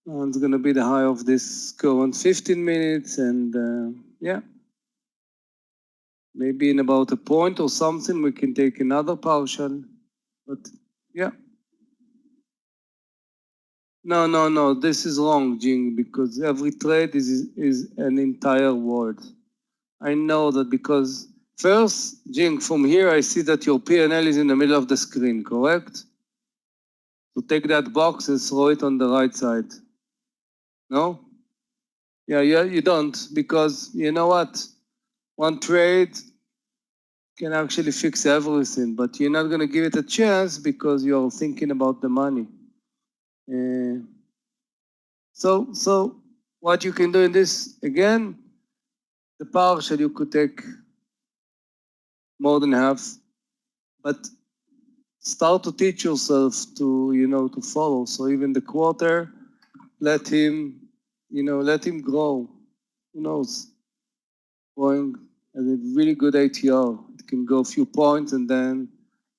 and it's going to be the high of this current 15 minutes, and yeah, maybe in about a point or something, we can take another partial, but yeah. No, this is wrong, Jing, because every trade is an entire word. I know that because first, Jing, from here I see that your P&L is in the middle of the screen, correct? So take that box and throw it on the right side. No? Yeah, you don't, because you know what? One trade can actually fix everything, but you're not going to give it a chance because you're thinking about the money. So what you can do in this, again, the partial you could take more than half, but start to teach yourself to, to follow. So even the quarter, let him grow. Who knows? Going at a really good ATR. It can go a few points and then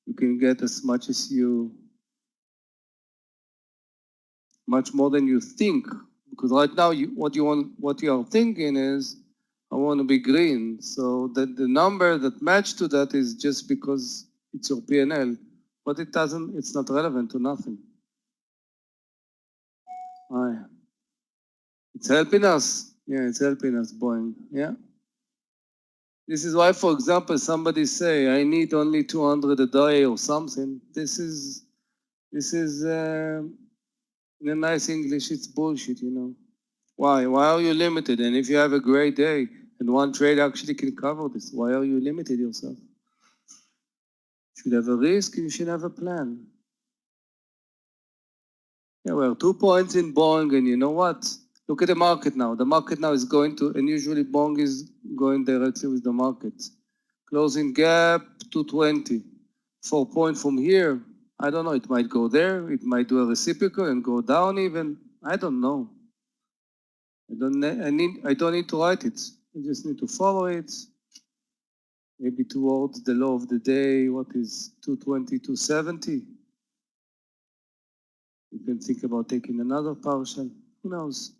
you can get as much much more than you think. Because right now what you are thinking is, I want to be green. So the number that matched to that is just because it's your P&L. But it's not relevant to nothing. Aye. It's helping us. Yeah, it's helping us, Boeing. Yeah. This is why, for example, somebody say, I need only 200 a day or something. This is in a nice English, it's bullshit, Why? Why are you limited? And if you have a great day and one trade actually can cover this, why are you limited yourself? You should have a risk, you should have a plan. Yeah, well, 2 points in Boeing, and you know what? Look at the market now. The market now is going to, and usually Boeing is going directly with the market. Closing gap, 220. 4 points from here. I don't know, it might go there. It might do a reciprocal and go down even. I don't know. I don't need to write it. I just need to follow it. Maybe towards the low of the day, what is 220, 270? You can think about taking another partial. Who knows?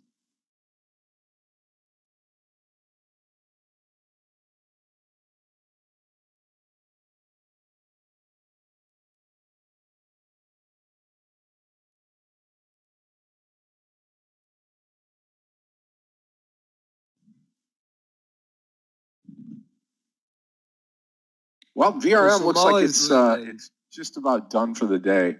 Well, VRM looks like it's tomorrow just about done for the day.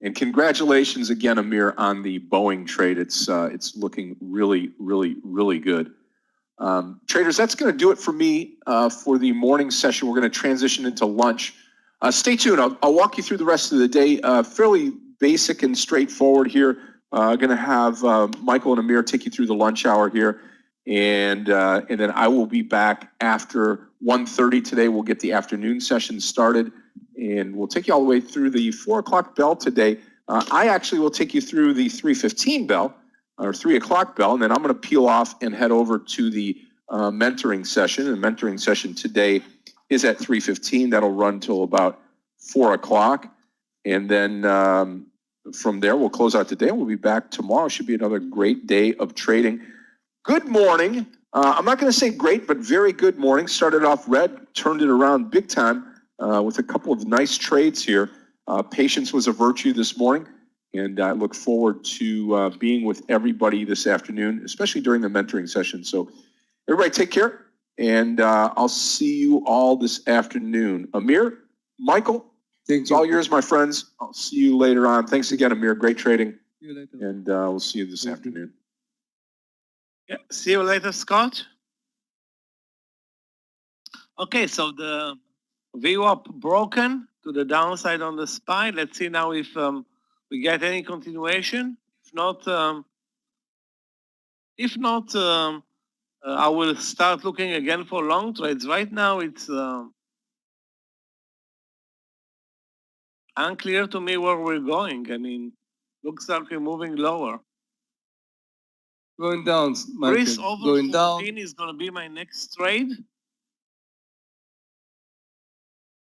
And congratulations again, Amir, on the Boeing trade. It's looking really, really, really good. Traders, that's going to do it for me for the morning session. We're going to transition into lunch. Stay tuned. I'll walk you through the rest of the day. Fairly basic and straightforward here. Going to have Michael and Amir take you through the lunch hour here. And then I will be back after 1:30 today. We'll get the afternoon session started. And we'll take you all the way through the 4 o'clock bell today. I actually will take you through the 3:15 bell, or 3 o'clock bell, and then I'm going to peel off and head over to the mentoring session. And mentoring session today is at 3:15. That'll run till about 4 o'clock. And then from there, we'll close out today. We'll be back tomorrow. Should be another great day of trading. Good morning. I'm not going to say great, but very good morning. Started off red, turned it around big time with a couple of nice trades here. Patience was a virtue this morning, and I look forward to being with everybody this afternoon, especially during the mentoring session. So everybody take care, and I'll see you all this afternoon. Amir, Michael, it's all yours, my friends. I'll see you later on. Thanks again, Amir. Great trading, See you later. and we'll see you this afternoon. Yeah. See you later, Scott. Okay, so the VWAP broken to the downside on the SPY. Let's see now if we get any continuation. If not, I will start looking again for long trades. Right now, it's unclear to me where we're going. I mean, looks like we're moving lower. Going down, Chris Michael. over Going 14 down. is going to be my next trade.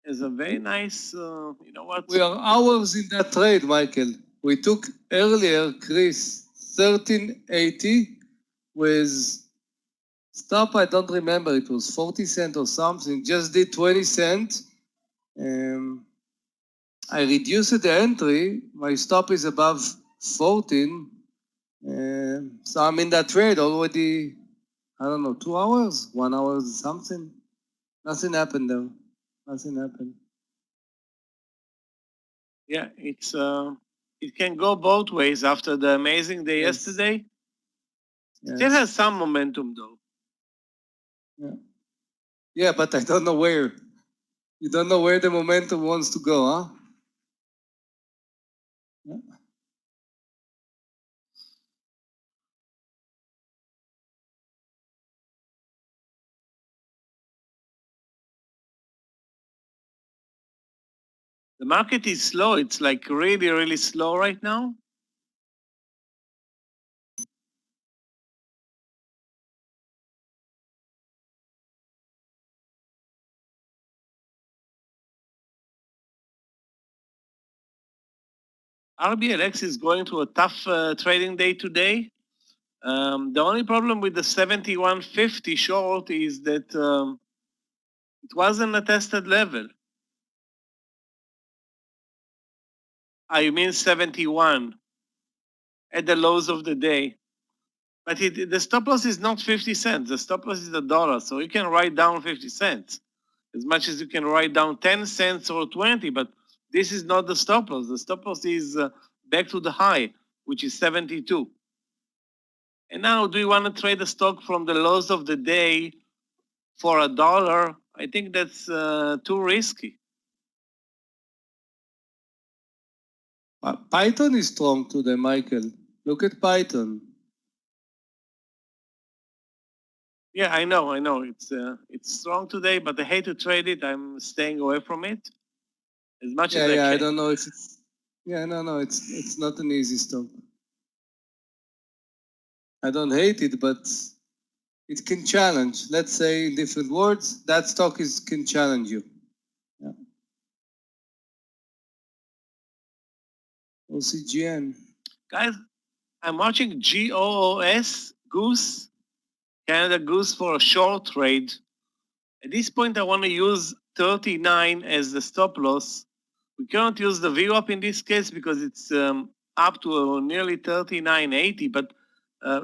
It's a very nice, you know what? We are hours in that trade, Michael. We took earlier, Chris, 1380 with stop, I don't remember, it was 40 cents or something, just did 20 cents. I reduced the entry, my stop is above 14. So I'm in that trade already, I don't know, 2 hours, 1 hour, something. Nothing happened though, nothing happened. Yeah, it's it can go both ways after the amazing day Yes. yesterday. Yes. Still has some momentum though. Yeah, but I don't know where. You don't know where the momentum wants to go, huh? Yeah. The market is slow. It's like really, really slow right now. RBLX is going through a tough trading day today. The only problem with the 7150 short is that it wasn't a tested level. I mean 71 at the lows of the day. But the stop loss is not 50 cents. The stop loss is $1. So you can write down 50 cents as much as you can write down 10 cents or 20. But this is not the stop loss. The stop loss is back to the high, which is 72. And now, do you want to trade the stock from the lows of the day for $1? I think that's too risky. Python is strong today, Michael. Look at Python. Yeah, I know. It's strong today, but I hate to trade it. I'm staying away from it as much as I can. I don't know if it's. Yeah, no, it's not an easy stock. I don't hate it, but it can challenge. Let's say in different words, that stock can challenge you. Yeah. OCGN. Guys, I'm watching GOOS, Goose, Canada Goose for a short trade. At this point, I want to use 39 as the stop loss. We cannot use the VWAP in this case because it's up to nearly 39.80, but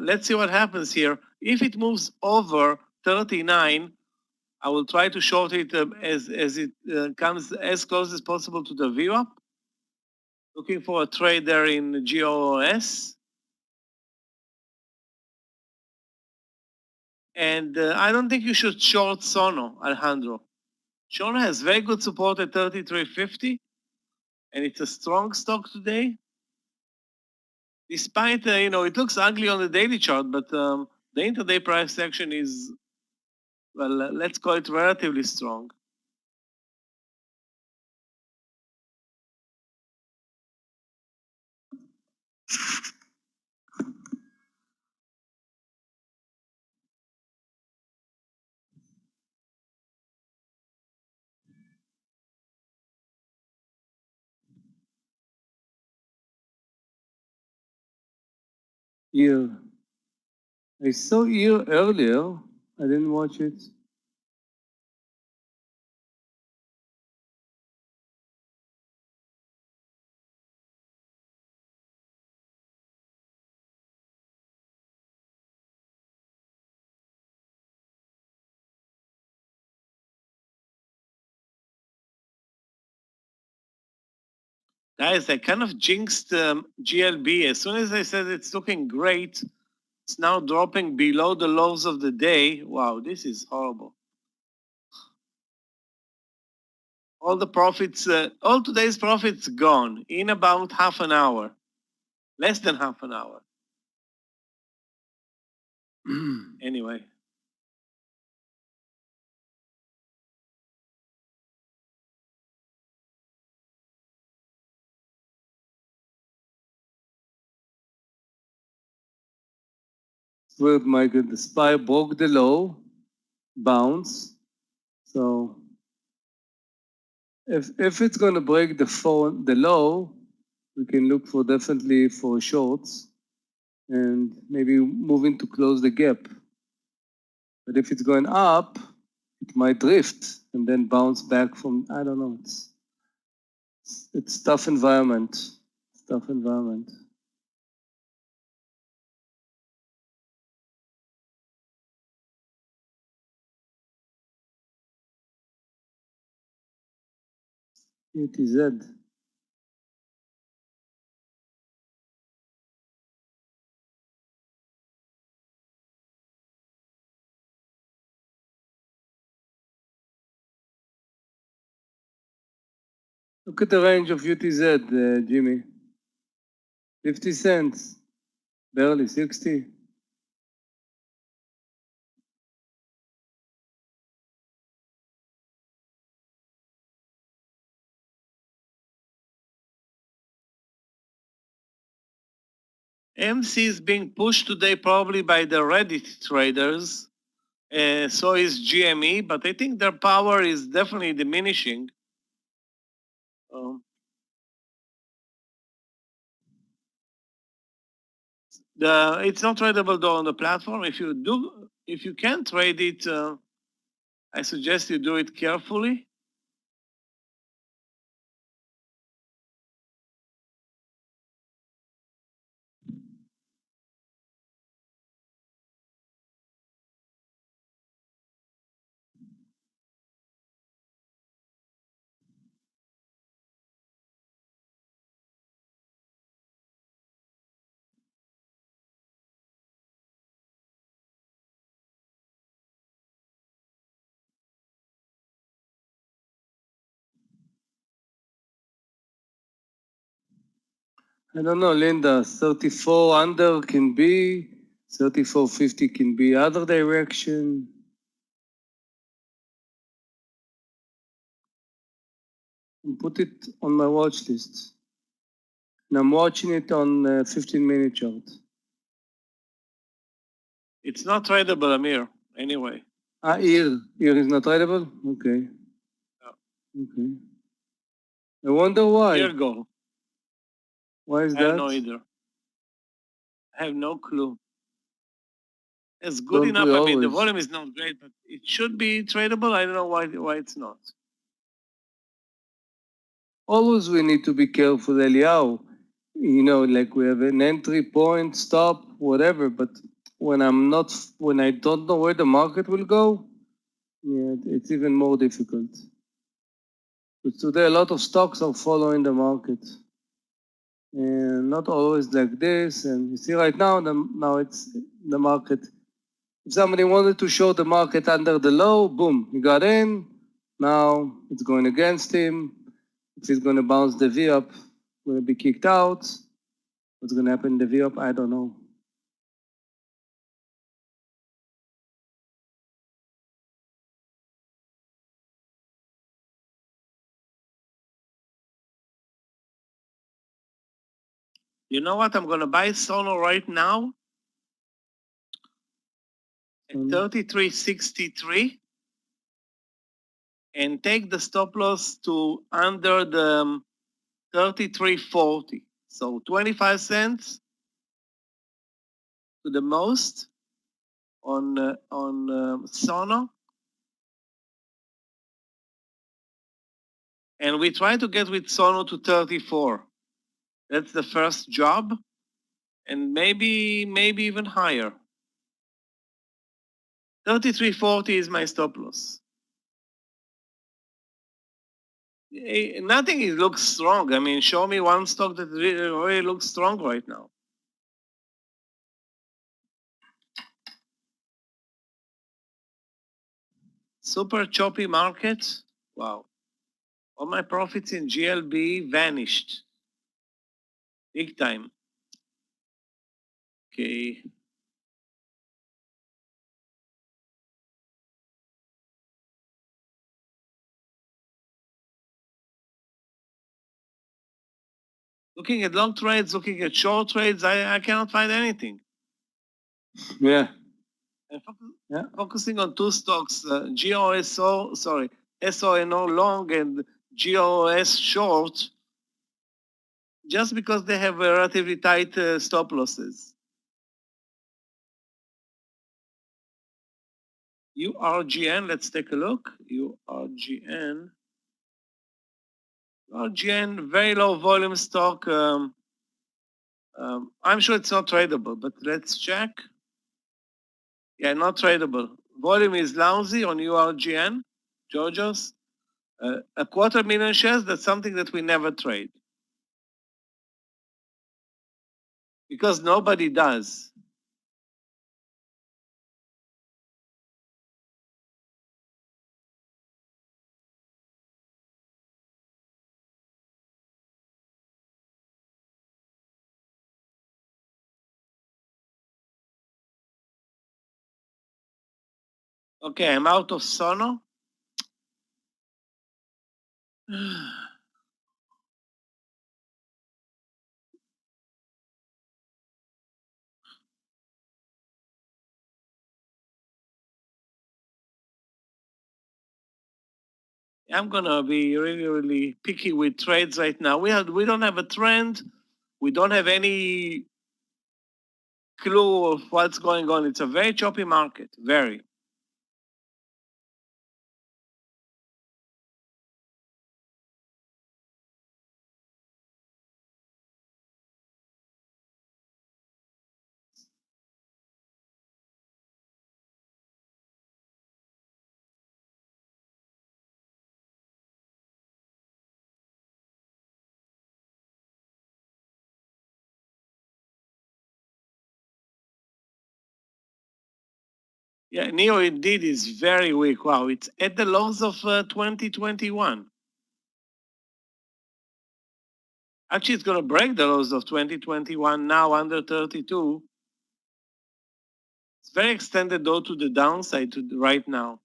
let's see what happens here. If it moves over 39, I will try to short it as it comes as close as possible to the VWAP. Looking for a trade there in GOOS. And I don't think you should short Sono, Alejandro. Sono has very good support at 33.50, and it's a strong stock today. Despite, it looks ugly on the daily chart, but the intraday price action is, well, let's call it relatively strong. Here. I saw here earlier. I didn't watch it. Guys, I kind of jinxed GLB. As soon as I said it's looking great, it's now dropping below the lows of the day. Wow, this is horrible. All the profits, all today's profits gone in about half an hour, less than half an hour. Anyway. Where Michael, the SPY broke the low, bounce. So if it's going to break the low, we can look for definitely for shorts and maybe moving to close the gap. But if it's going up, it might drift and then bounce back from, I don't know, it's tough environment. It's tough environment. UTZ. Look at the range of UTZ, Jimmy. 50 cents, barely 60. MC is being pushed today probably by the Reddit traders. So is GME, but I think their power is definitely diminishing. It's not tradable though on the platform. If you can trade it, I suggest you do it carefully. I don't know, Linda, 34 under can be, 34.50 can be other direction. And put it on my watch list. And I'm watching it on 15-minute chart. It's not tradable, Amir, anyway. Here is not tradable? Okay. Okay. I wonder why. Here go. Why is I that? don't know either. I have no clue. It's good Don't enough. we I mean, the always? volume is not great, but it should be tradable. I don't know why it's not. Always we need to be careful, Eliyahu. You know, like we have an entry point, stop, whatever. But when I don't know where the market will go, yeah, it's even more difficult. But today a lot of stocks are following the market, and not always like this. And you see right now, now it's the market. If somebody wanted to show the market under the low, boom, he got in. Now it's going against him. If he's going to bounce the V up, going to be kicked out. What's going to happen in the V up? I don't know. You know what? I'm going to buy Sono right now at 33.63 and take the stop loss to under the 33.40. So 25 cents. to the most on Sono, and we try to get with Sono to 34. That's the first job, and maybe even higher. 33.40 is my stop loss. Nothing looks strong. I mean, show me one stock that really looks strong right now. Super choppy market. Wow. All my profits in GLB vanished. Big time. Okay. Looking at long trades, looking at short trades, I cannot find anything. Yeah. Focusing on two stocks, GOSO, sorry, SONO long and GOS short, just because they have relatively tight stop losses. URGN, let's take a look. URGN, very low volume stock. I'm sure it's not tradable, but let's check. Yeah, not tradable. Volume is lousy on URGN, Georgios. 250,000 shares, that's something that we never trade. Because nobody does. Okay, I'm out of Sono. I'm gonna be really picky with trades right now. We don't have a trend. We don't have any clue of what's going on. It's a very choppy market, very. Yeah, NEO indeed is very weak. Wow, it's at the lows of 2021. Actually, it's going to break the lows of 2021 now under 32. It's very extended though to the downside right now.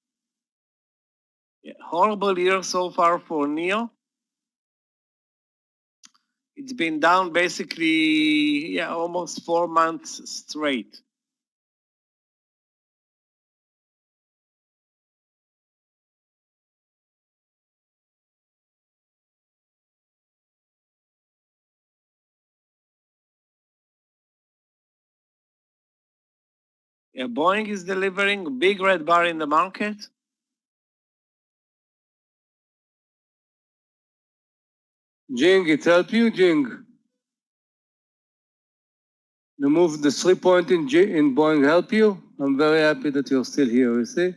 Yeah, horrible year so far for NEO. It's been down basically, almost 4 months straight. Yeah, Boeing is delivering a big red bar in the market. Jing, it helped you, Jing? The move, the 3 point in Boeing help you? I'm very happy that you're still here, you see?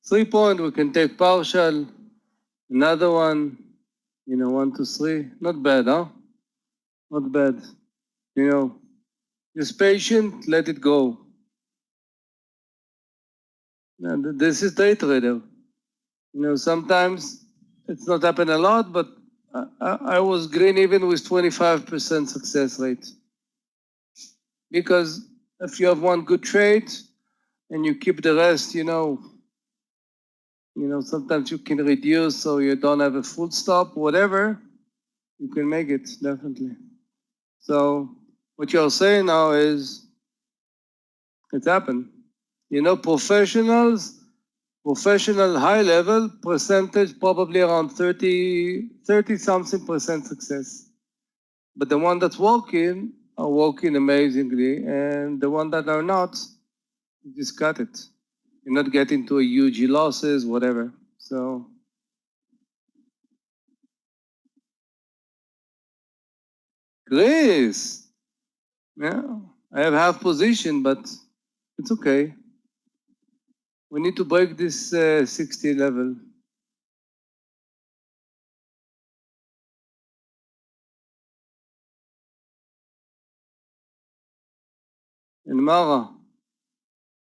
3 point, we can take partial. Another one, 1, 2, 3. Not bad, huh? Not bad. Just patient, let it go. And this is day trader. Sometimes it's not happen a lot, but I was green even with 25% success rate. Because if you have one good trade and you keep the rest, sometimes you can reduce so you don't have a full stop, whatever, you can make it, definitely. So what you're saying now is it's happened. Professional high level percentage, probably around 30 something percent success. But the one that's working are working amazingly, and the ones that are not, you just cut it. You're not getting to a huge losses, whatever. So Chris, yeah, I have half position, but it's okay. We need to break this 60 level. And Mara,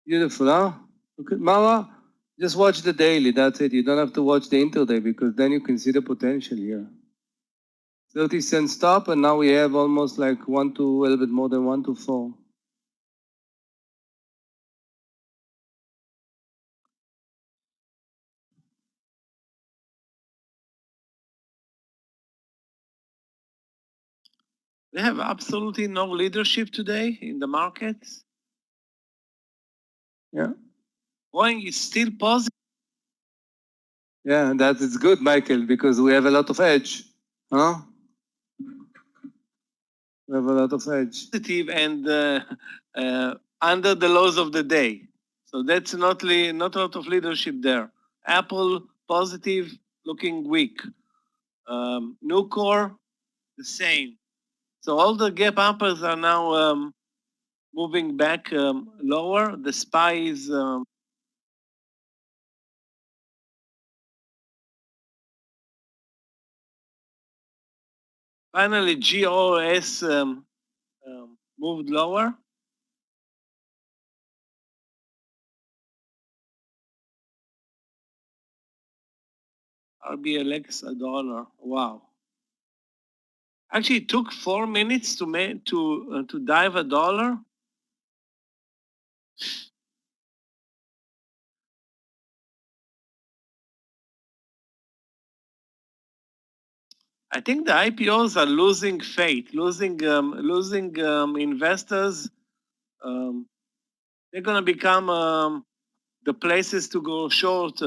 beautiful, huh? Okay, Mara, just watch the daily. That's it. You don't have to watch the intraday because then you can see the potential here. 30-cent stop, and now we have almost like 1 to a little bit more than 1 to 4. We have absolutely no leadership today in the markets. Yeah. Boeing is still positive. Yeah, that is good, Michael, because we have a lot of edge. Huh? We have a lot of edge. And under the laws of the day. So that's not a lot of leadership there. Apple positive, looking weak. Nucor, the same. So all the gap uppers are now moving back lower. The SPY is finally GOS moved lower. RBLX $1. Wow. Actually, it took 4 minutes to dive $1. I think the IPOs are losing faith, losing investors. They're going to become the places to go short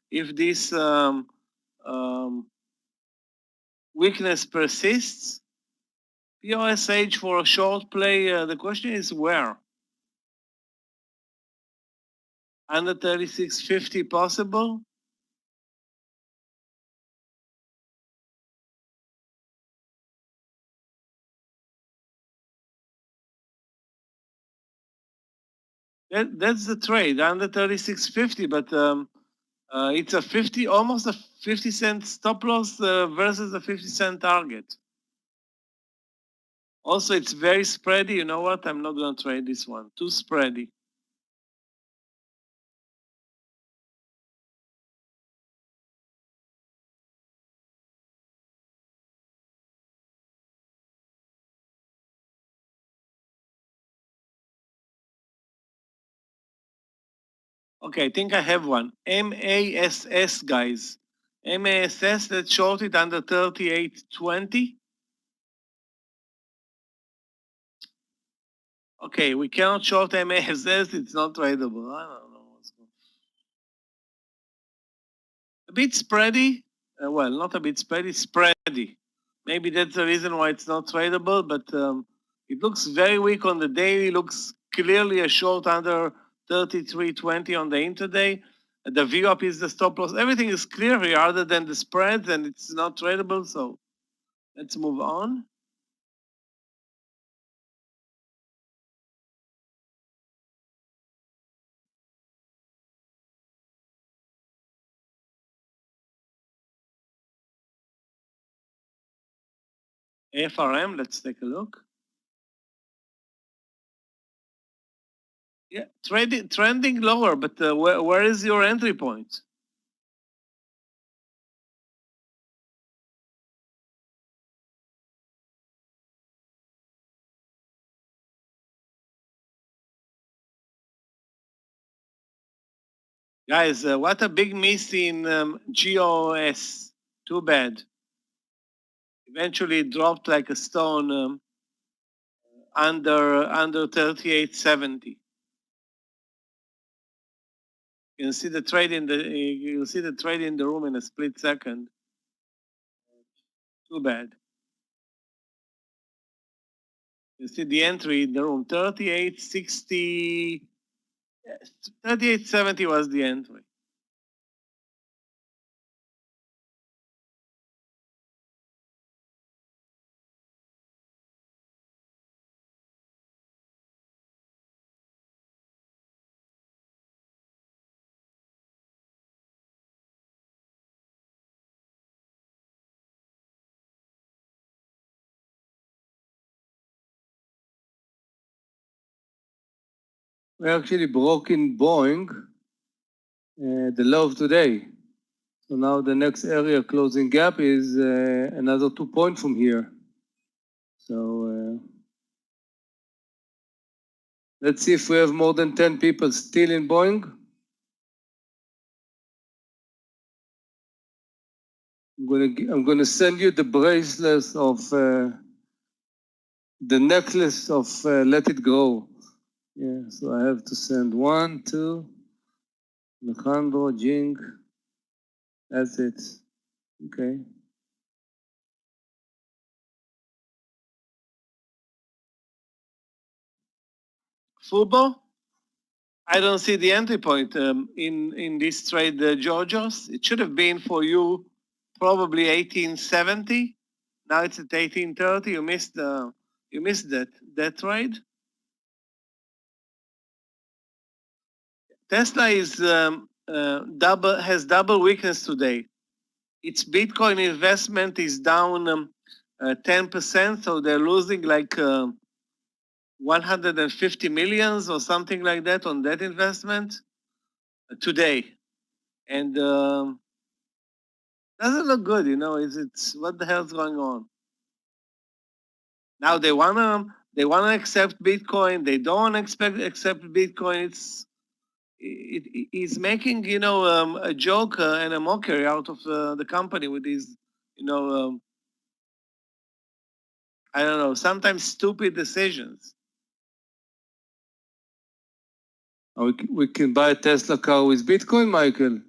if this weakness persists. POSH for a short play, the question is where? Under 36.50 possible? That's the trade, under 36.50, but it's a 50, almost a 50-cent stop loss versus a 50-cent target. Also, it's very spready. You know what? I'm not going to trade this one. Too spready. Okay, I think I have one. MASS, guys. MASS, let's short it under 38.20. Okay, we cannot short MASS. It's not tradable. I don't know what's going on. A bit spready. Well, not a bit spready, spready. Maybe that's the reason why it's not tradable, but it looks very weak on the daily. Looks clearly a short under 33.20 on the intraday. The VWAP is the stop loss. Everything is clear here other than the spreads, and it's not tradable. So let's move on. FRM, let's take a look. Yeah, trending lower, but where is your entry point? Guys, what a big miss in GOS. Too bad. Eventually it dropped like a stone under 38.70. You can see the trade in the room in a split second. Too bad. You see the entry in the room, 38.60, 38.70 was the entry. We actually broke in Boeing, the low of today. So now the next area closing gap is another 2 points from here. So let's see if we have more than 10 people still in Boeing. I'm gonna send you the bracelet of the necklace of Let It Grow. Yeah, so I have to send 1, 2, Alejandro, Jing. That's it. Okay. Fubo, I don't see the entry point in this trade, Georgios. It should have been for you probably 1870. Now it's at 1830. You missed that trade. Tesla is has double weakness today. Its Bitcoin investment is down 10%, so they're losing like 150 millions or something like that on that investment today, and doesn't look good. It's what the hell's going on? Now they wanna accept Bitcoin. They don't accept Bitcoin. He's making a joke and a mockery out of the company with these I don't know, sometimes stupid decisions. We can buy a Tesla car with Bitcoin, Michael.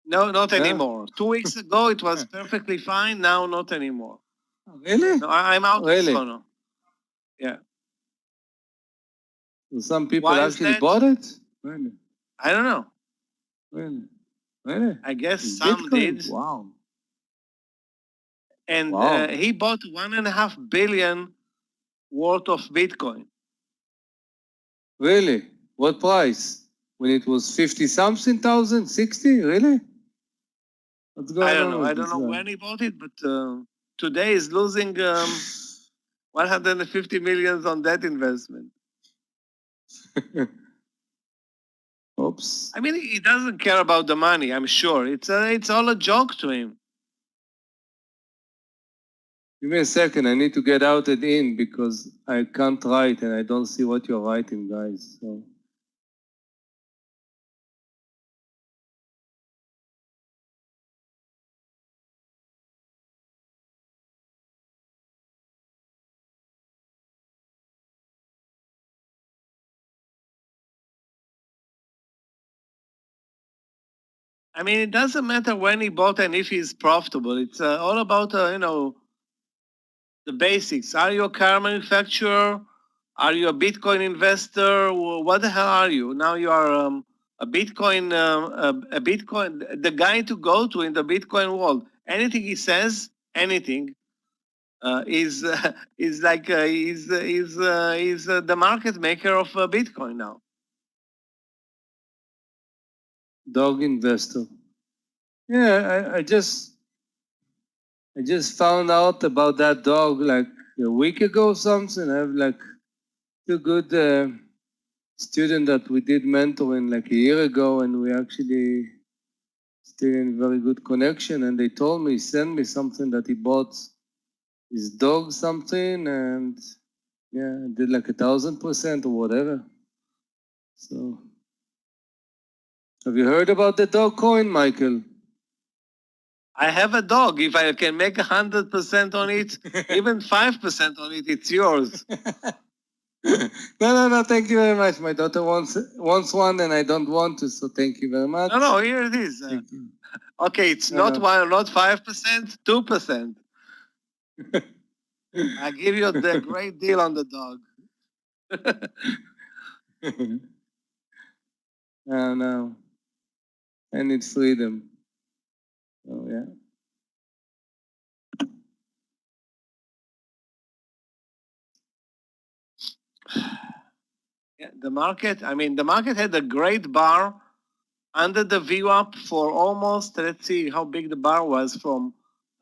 No, not anymore. 2 weeks ago it was perfectly fine. Now not anymore. Really? No, I'm out Really? of Sono. Yeah. Some people Why is actually that? bought it? Really? I don't know. Really? Really? I guess With some Bitcoin? did. Wow. And Wow. he bought 1.5 billion worth of Bitcoin. Really? What price? When it was 50 something thousand, 60? Really? What's going on? I don't know. with I don't this know guy? when he bought it, but today is losing 150 millions on that investment. Oops. I mean, he doesn't care about the money. I'm sure it's all a joke to him. Give me a second. I need to get out and in because I can't write and I don't see what you're writing, guys. So. I mean, it doesn't matter when he bought and if he's profitable. It's all about the basics. Are you a car manufacturer? Are you a Bitcoin investor? What the hell are you? Now you are a Bitcoin, the guy to go to in the Bitcoin world. Anything he says, anything, is like he's the market maker of Bitcoin now. Dog investor. Yeah, I just found out about that dog like a week ago or something. I have like two good students that we did mentoring like a year ago, and we actually still in very good connection. And they told me, send me something that he bought his dog something, and yeah, did like 1,000% or whatever. So, have you heard about the dog coin, Michael? I have a dog. If I can make 100% on it, even 5% on it, it's yours. No, thank you very much. My daughter wants one and I don't want to, so thank you very much. No, here it is. Okay, it's not 5%, 2%. I give you the great deal on the dog. No. I need freedom. Oh, yeah. Yeah, the market had a great bar under the VWAP for almost, let's see how big the bar was, from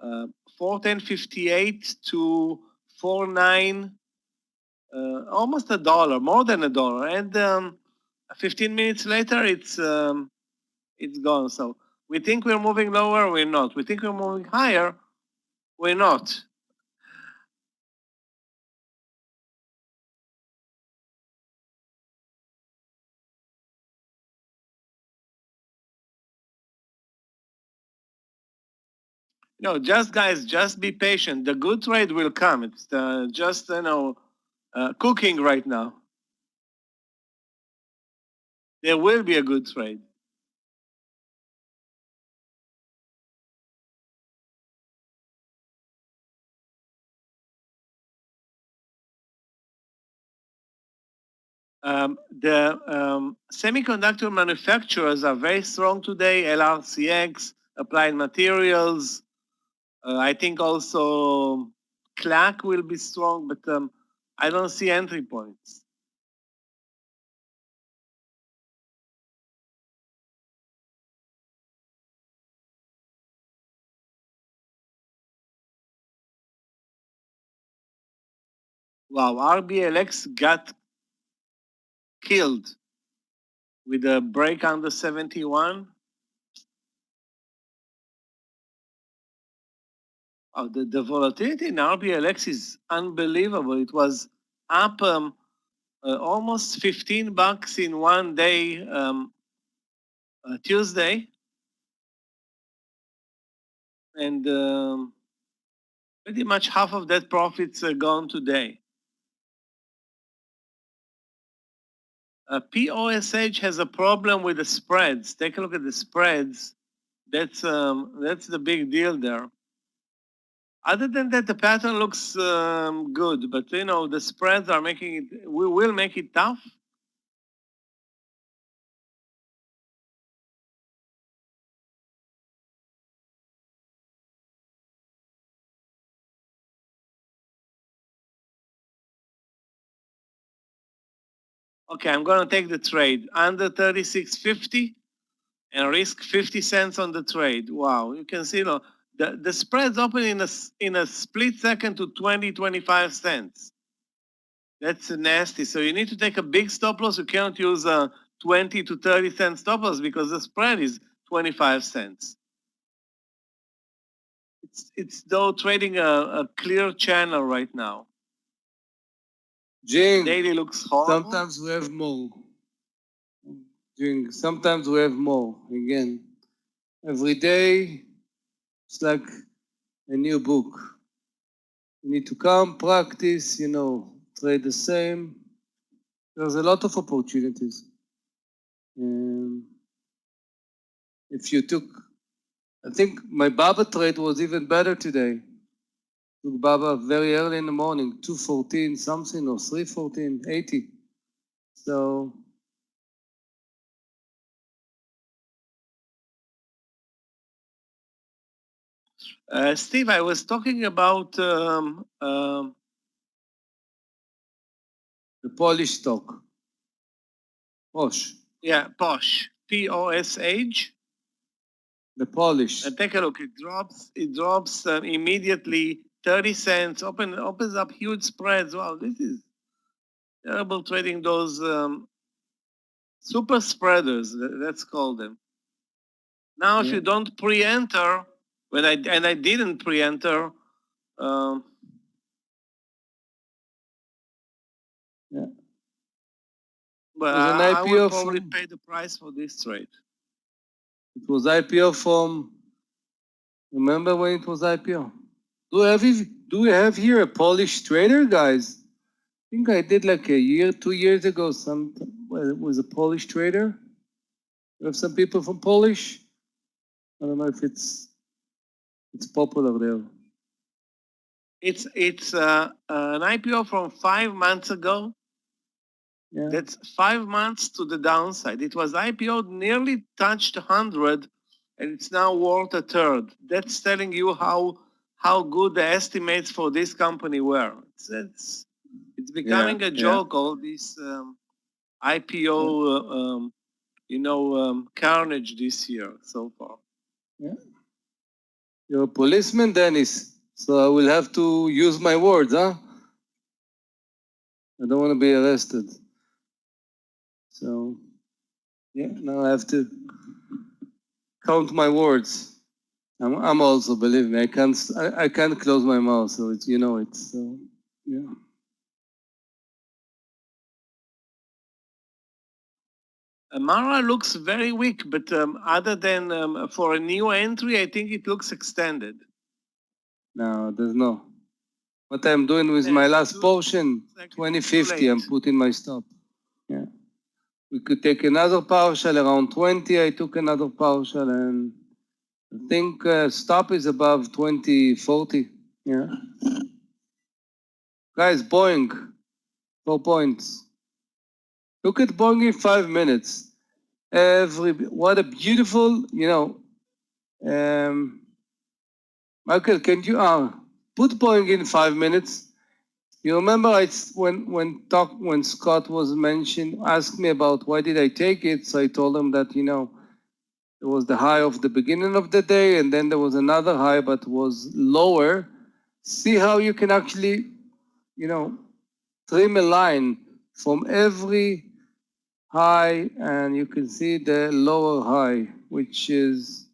410.58 to 49, almost $1, more than $1. And 15 minutes later, it's gone. So we think we're moving lower, we're not. We think we're moving higher, we're not. No, just be patient. The good trade will come. It's just cooking right now. There will be a good trade. The semiconductor manufacturers are very strong today. LRCX, Applied Materials. I think also CLAC will be strong, but I don't see entry points. Wow, RBLX got killed with a break under 71. Oh, the volatility in RBLX is unbelievable. It was up almost $15 in one day, Tuesday, and pretty much half of that profits are gone today. POSH has a problem with the spreads. Take a look at the spreads. That's the big deal there. Other than that, the pattern looks good, but the spreads are making it. We will make it tough. Okay, I'm going to take the trade under 36.50 and risk 50 cents on the trade. Wow, you can see, the spreads open in a split second to 20-25 cents. That's nasty. So you need to take a big stop loss. You can't use a 20 to 30 cent stop loss because the spread is 25 cents. It's though trading a clear channel right now. Jing, Daily looks horrible. sometimes we have more. Jing, sometimes we have more. Again, every day, it's like a new book. You need to come, practice, trade the same. There's a lot of opportunities. If you took, I think my Baba trade was even better today. Took Baba very early in the morning, 2:14 something or 3:14.80. So Steve, I was talking about the Polish stock, Posh. Yeah, Posh, POSH. The Polish. And take a look. It drops immediately 30 cents. Opens up huge spreads. Wow, this is terrible trading. Those super spreaders. Let's call them. Now, if you don't pre-enter, I didn't pre-enter. But I will probably pay the price for this trade. It was IPO from. Remember when it was IPO? Do we have here a Polish trader, guys? I think I did like a year, 2 years ago. It was a Polish trader. We have some people from Polish. I don't know if it's popular there. It's an IPO from 5 months ago. Yeah. That's 5 months to the downside. It was IPO'd, nearly touched 100, and it's now worth a third. That's telling you how good the estimates for this company were. It's becoming a joke, all this IPO, carnage this year so far. Yeah. You're a policeman, Dennis, so I will have to use my words, huh? I don't want to be arrested. So, yeah, now I have to count my words. I'm also, believe me, I can't close my mouth, so it's, it's, so, yeah. Mara looks very weak, but other than for a new entry, I think it looks extended. No, there's no. What I'm doing with my last portion, 2050, I'm putting my stop. Yeah. We could take another partial around 20. I took another partial, and I think stop is above 2040. Yeah. Guys, Boeing, 4 points. Look at Boeing in 5 minutes. What a beautiful, Michael, can you put Boeing in 5 minutes? You remember when Scott was mentioned, asked me about why did I take it, so I told him that, it was the high of the beginning of the day, and then there was another high, but was lower. See how you can actually, trim a line from every high, and you can see the lower high, which is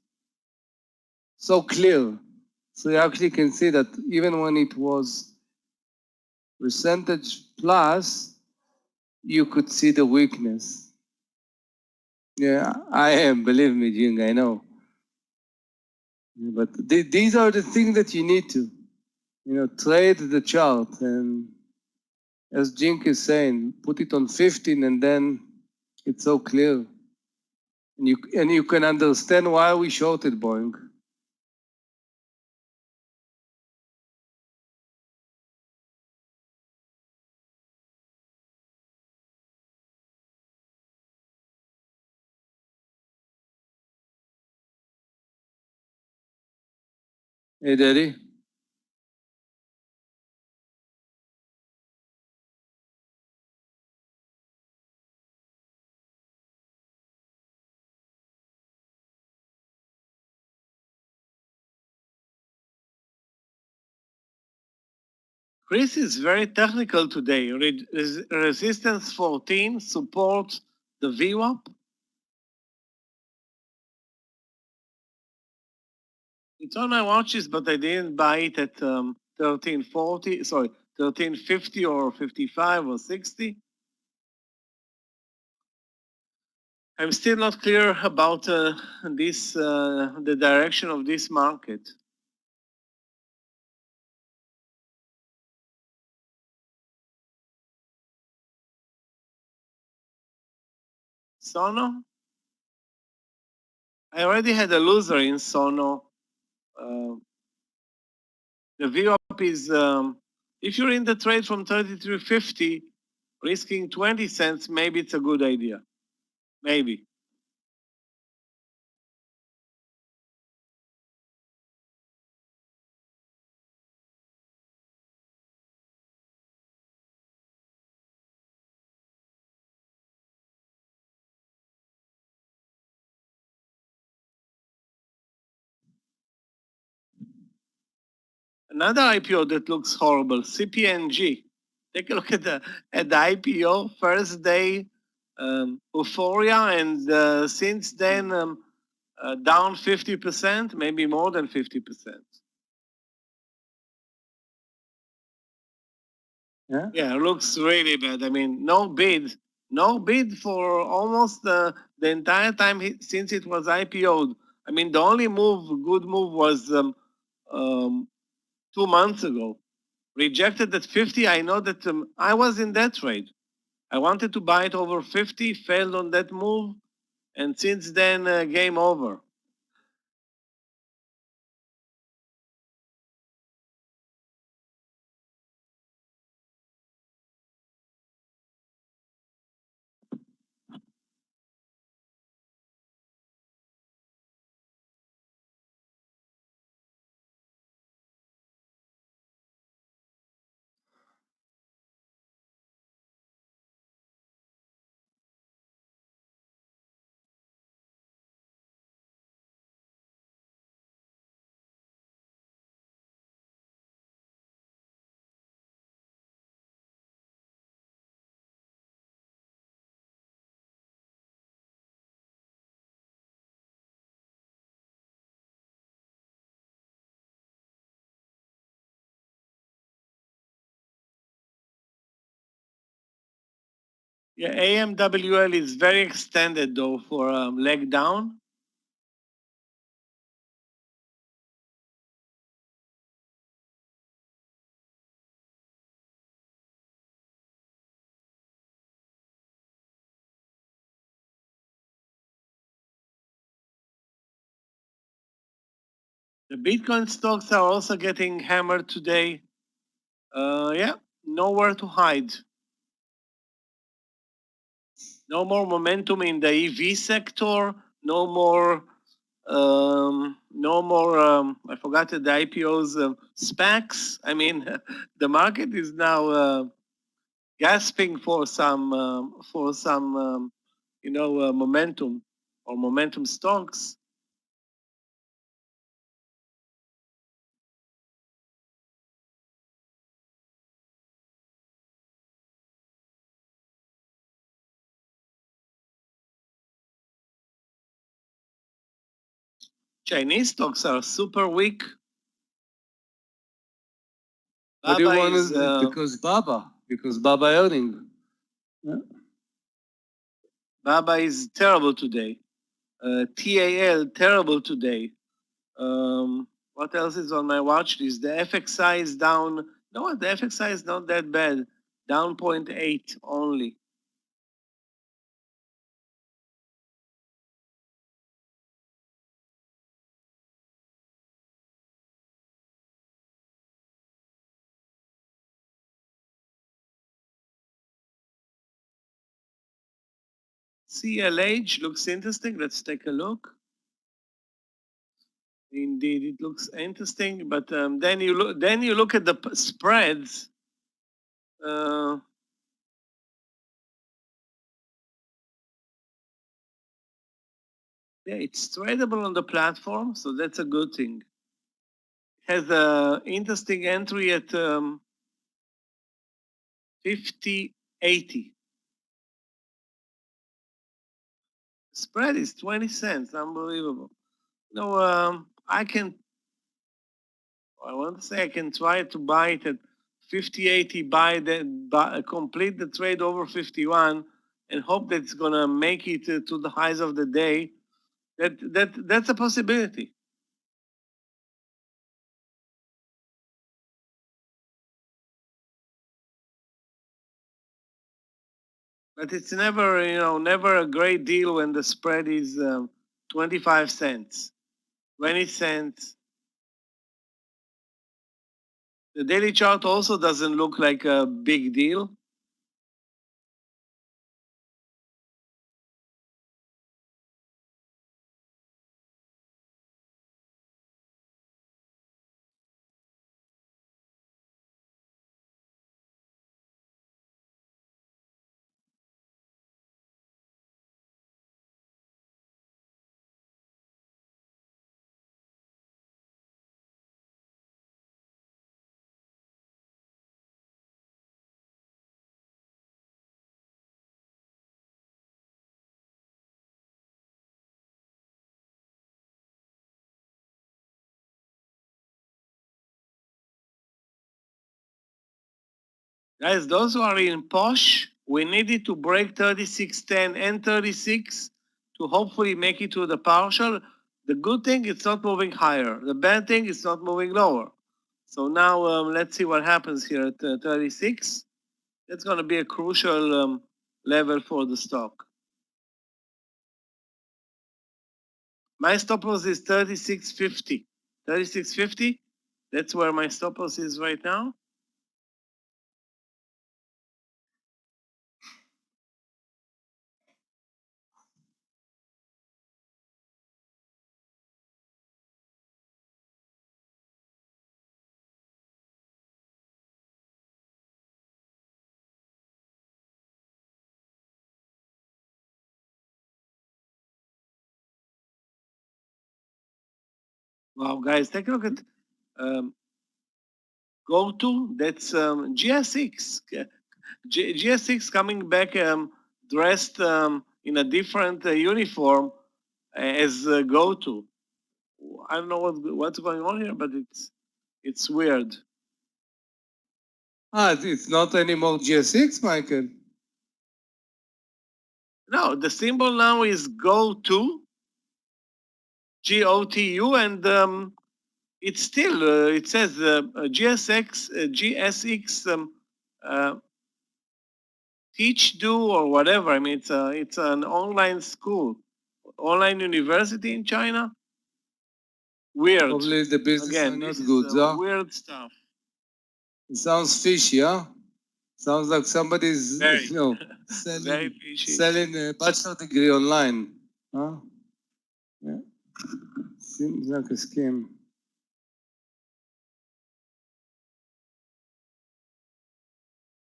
so clear. So you actually can see that even when it was percentage plus, you could see the weakness. Yeah, I am, believe me, Jing, I know. But these are the things that you need to, trade the chart. And as Jink is saying, put it on 15 and then it's so clear. And you can understand why we shorted Boeing. Hey, Daddy. Chris is very technical today. Resistance 14 supports the VWAP. It's on my watches, but I didn't buy it at 1350 or 55 or 60. I'm still not clear about the direction of this market. Sono? I already had a loser in Sono. The VWAP is, if you're in the trade from 33.50, risking 20 cents, maybe it's a good idea. Maybe. Another IPO that looks horrible, CPNG. Take a look at the IPO, first day euphoria, and since then down 50%, maybe more than 50%. Yeah, it looks really bad. I mean, no bid for almost the entire time since it was IPO'd. I mean, the only good move was 2 months ago. Rejected at 50. I know that I was in that trade. I wanted to buy it over 50, failed on that move, and since then, game over. Yeah, AMWL is very extended though for leg down. The Bitcoin stocks are also getting hammered today. Yeah, nowhere to hide. No more momentum in the EV sector. No more. I forgot the IPOs, SPACs. I mean, the market is now gasping for some, momentum or momentum stocks. Chinese stocks are super weak. What do you Baba want is, because Baba earning. Baba is terrible today. TAL terrible today. What else is on my watch list? The FXI is down. No, the FXI is not that bad. Down 0.8 only. CLH looks interesting. Let's take a look. Indeed, it looks interesting, but then you look at the spreads. Yeah, it's tradable on the platform, so that's a good thing. It has an interesting entry at 50.80. Spread is 20 cents. Unbelievable. I want to say I can try to buy it at 50.80, complete the trade over 51, and hope that it's gonna make it to the highs of the day. That's a possibility. But it's never a great deal when the spread is 25 cents, 20 cents. The daily chart also doesn't look like a big deal. Guys, those who are in Posh, we needed to break 36.10 and 36 to hopefully make it to the partial. The good thing, it's not moving higher. The bad thing, it's not moving lower. So now let's see what happens here at 36. That's going to be a crucial level for the stock. My stop loss is 36.50. 36.50, that's where my stop loss is right now. Wow, guys, take a look at go to. That's GSX. GSX coming back dressed in a different uniform as go to. I don't know what's going on here, but it's weird. It's not anymore GSX, Michael. No, the symbol now is GOTU, GOTU, and it's still, it says GSX, Teach, Do, or whatever. I mean, it's an online school, online university in China. Weird. Probably the business are Again, not this good, is huh? weird stuff. It sounds fishy, huh? Sounds like somebody's, Very, very selling, fishy. selling a bachelor degree online, huh? Yeah. Seems like a scam.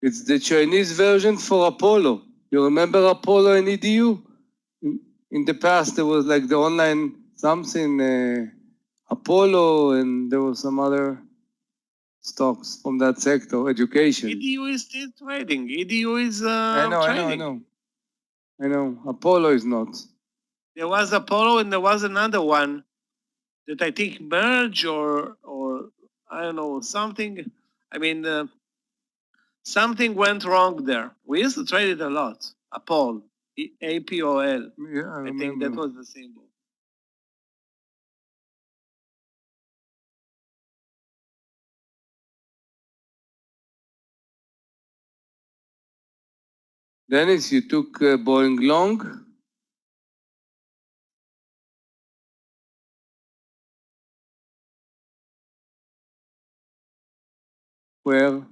It's the Chinese version for Apollo. You remember Apollo and EDU? In the past, there was like the online something, Apollo, and there was some other stocks from that sector, education. EDU is still trading. EDU is I know. Apollo is not. There was Apollo and there was another one that I think merged or I don't know, something. I mean, something went wrong there. We used to trade it a lot. Apol, APOL. Yeah, I I think remember. that was the symbol. Dennis, you took Boeing long? Where?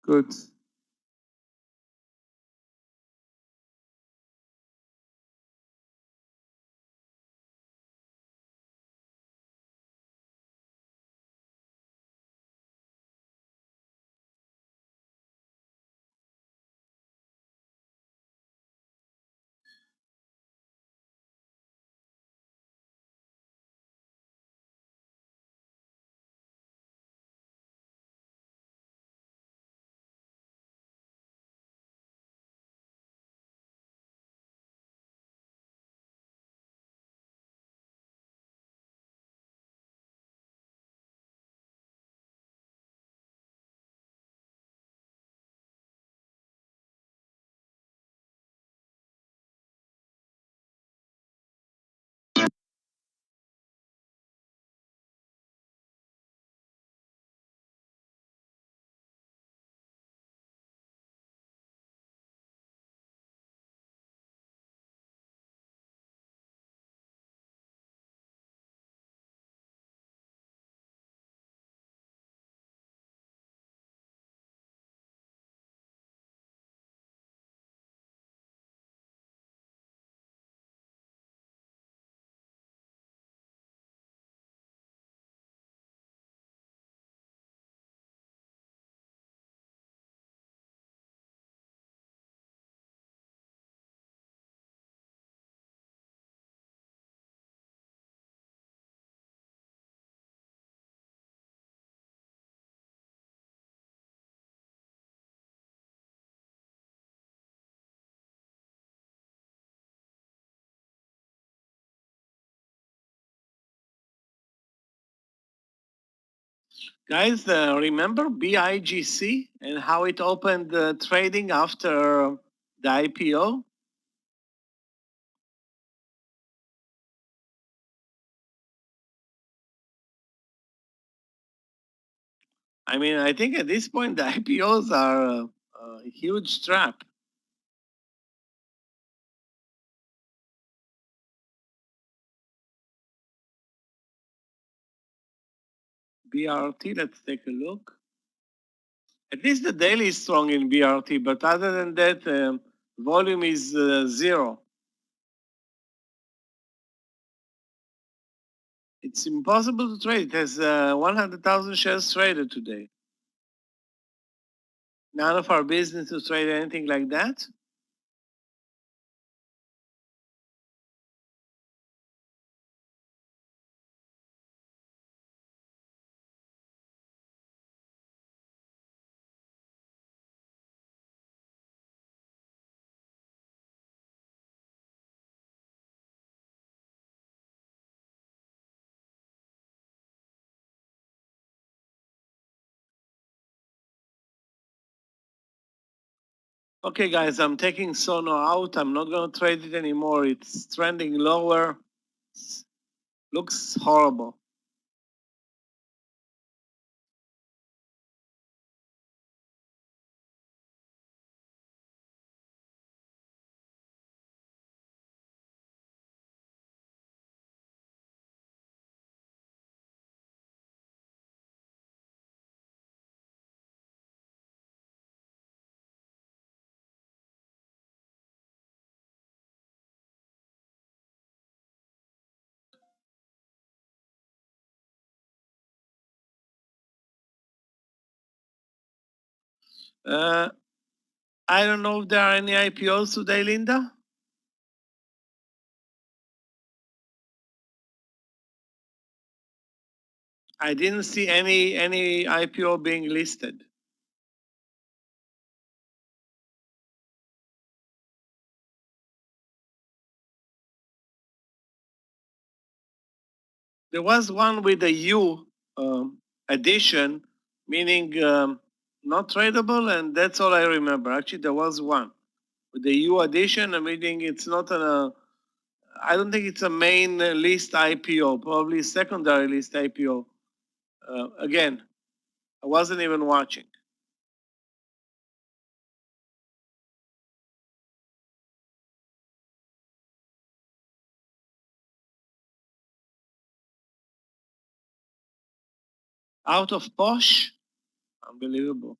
Good. Guys, remember BIGC and how it opened trading after the IPO? I mean, I think at this point the IPOs are a huge trap. BRT, let's take a look. At least the daily is strong in BRT, but other than that, volume is zero. It's impossible to trade. It has 100,000 shares traded today. None of our business to trade anything like that. Okay, guys, I'm taking Sono out. I'm not going to trade it anymore. It's trending lower. Looks horrible. Uh, I don't know if there are any IPOs today, Linda. I didn't see any IPO being listed. There was one with a U addition, meaning not tradable, and that's all I remember. Actually, there was one with the U addition, meaning it's not I don't think it's a main list IPO, probably secondary list IPO. Again, I wasn't even watching. Out of Posh, unbelievable.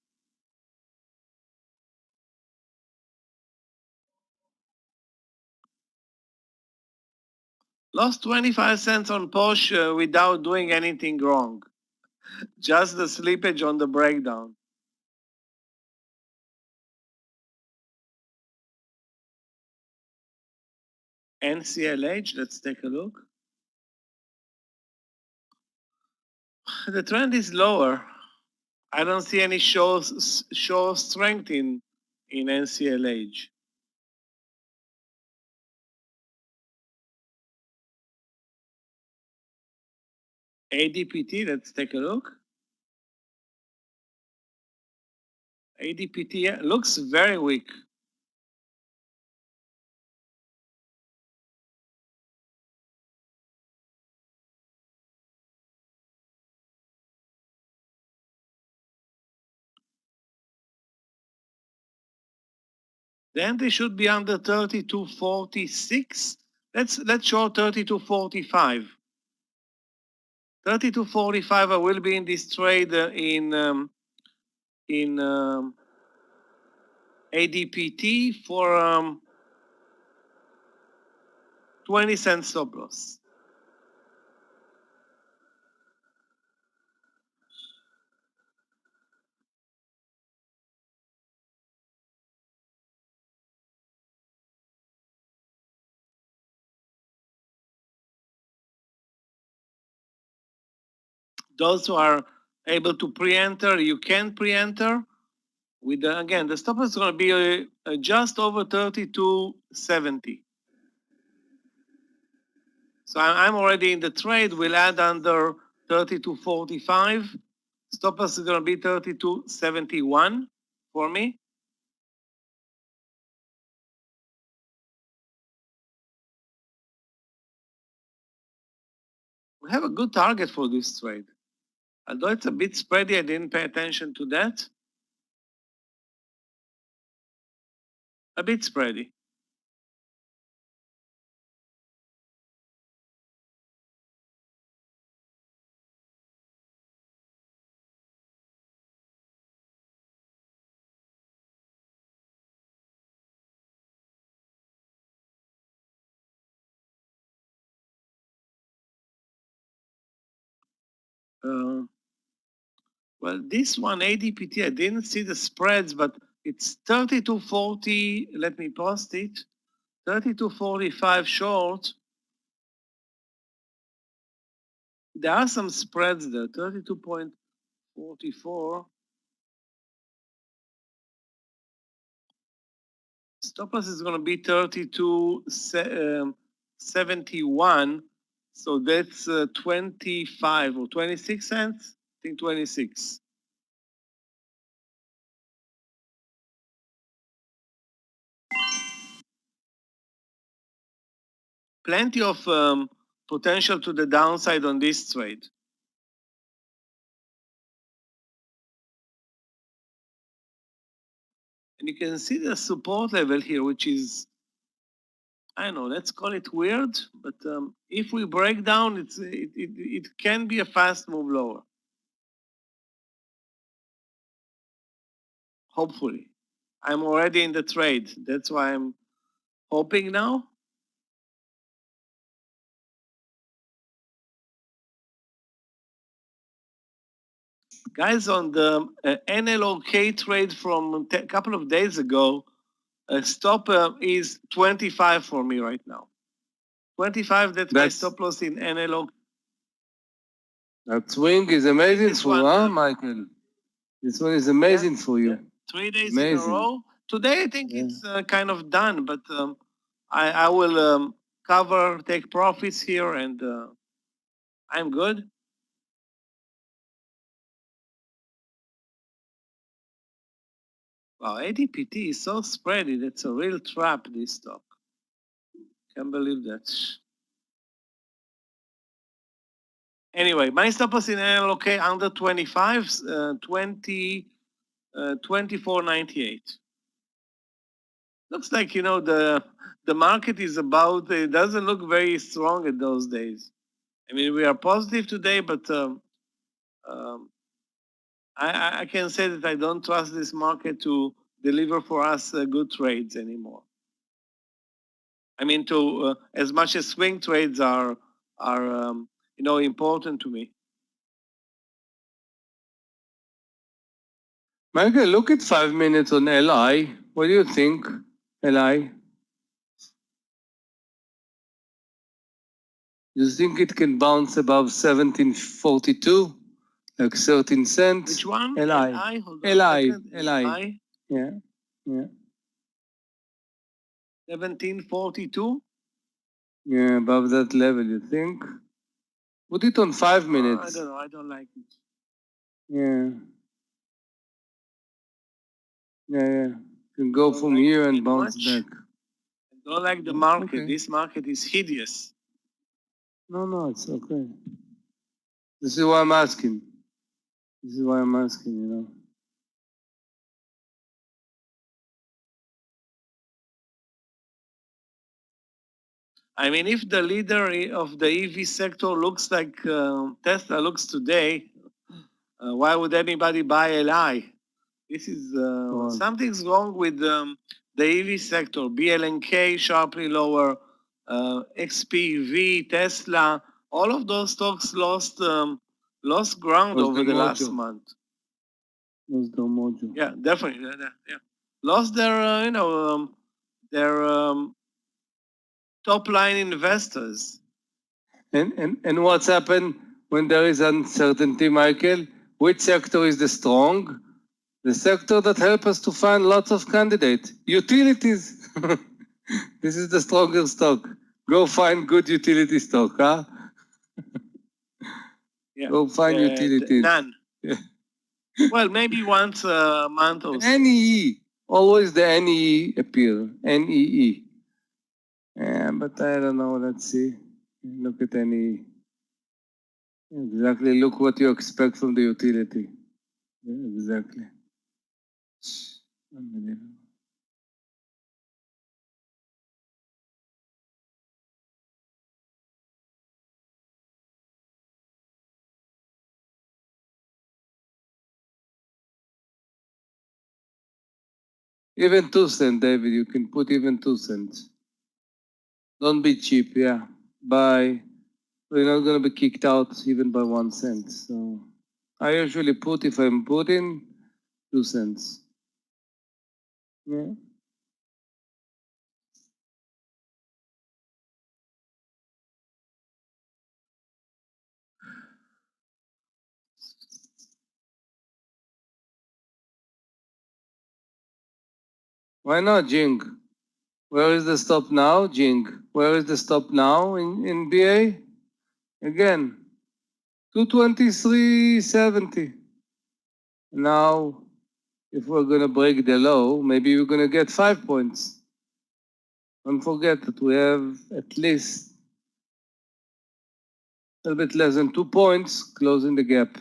Lost 25 cents on Posh without doing anything wrong. Just the slippage on the breakdown. NCLH, let's take a look. The trend is lower. I don't see any show of strength in NCLH. ADPT, let's take a look. ADPT looks very weak. Then they should be under 32.46. Let's show 32.45. 32.45. I will be in this trade in ADPT for 20 cents stop loss. Those who are able to pre-enter, you can pre-enter. With again, the stop loss is going to be just over 32.70. So I'm already in the trade. We'll add under 32.45. Stop loss is going to be 32.71 for me. We have a good target for this trade. Although it's a bit spready, I didn't pay attention to that. A bit spready. Well, this one, ADPT, I didn't see the spreads, but it's 32.40. Let me post it. 32.45 short. There are some spreads there. 32.44. Stop loss is going to be 32.71. So that's 25 or 26 cents. I think 26. plenty of potential to the downside on this trade. And you can see the support level here, which is, I don't know, let's call it weird, but if we break down, it can be a fast move lower. Hopefully. I'm already in the trade. That's why I'm hoping now. Guys, on the NLOK trade from a couple of days ago, stop is 25 for me right now. 25, that's my stop loss in NLOK. That swing is amazing This for you, one, huh, Michael? This one is amazing for you. 3 days Amazing. in a row. Today, I think it's kind of done, but I will cover, take profits here, and I'm good. Wow, ADPT is so spready. That's a real trap, this stock. Can't believe that. Anyway, my stop loss in NLOK under 25, 24.98. Looks like, you know, the market is about, it doesn't look very strong at those days. I mean, we are positive today, but I can say that I don't trust this market to deliver for us good trades anymore. I mean, to as much as swing trades are you know, important to me. Michael, look at 5 minutes on LI. What do you think, LI? You think it can bounce above 1742, like 13 cents? Which one? LI. Hold on a second. LI. Yeah. 1742. Yeah, above that level, you think? Put it on 5 minutes. I don't know. I don't like it. Yeah. Can go from here and bounce back. I don't like the market. Okay. This market is hideous. No, it's okay. This is why I'm asking. You know. I mean, if the leader of the EV sector looks like Tesla looks today, why would anybody buy LI? This is something's wrong with the EV sector. BLNK sharply lower, XPV, Tesla, all of those stocks lost ground over the last month. Lost their mojo. Yeah, definitely. Yeah, lost their you know their top line investors. And what's happened when there is uncertainty, Michael? Which sector is the strong? The sector that helps us to find lots of candidates. Utilities. This is the stronger stock. Go find good utility stock, huh? Yeah. Go find utilities. None. Yeah. Well, maybe once a month or so. NEE. Always the NEE appear. NEE. Yeah, but I don't know. Let's see. Look at NEE. Exactly. Look what you expect from the utility. Yeah, exactly. Unbelievable. Even 2 cents, David. You can put even 2 cents. Don't be cheap, yeah. Buy. We're not going to be kicked out even by 1 cent. So I usually put, if I'm putting, 2 cents. Yeah. Why not, Jing? Where is the stop now, Jing? Where is the stop now in BA? Again, 223.70. Now, if we're going to break the low, maybe we're going to get 5 points. Don't forget that we have at least A little bit less than 2 points, closing the gap.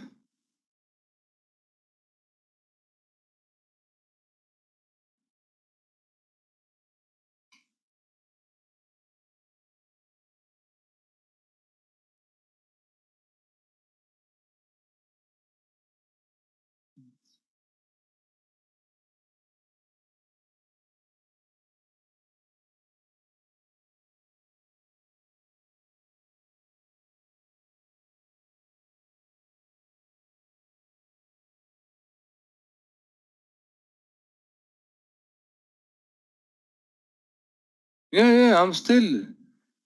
Yeah, I'm still.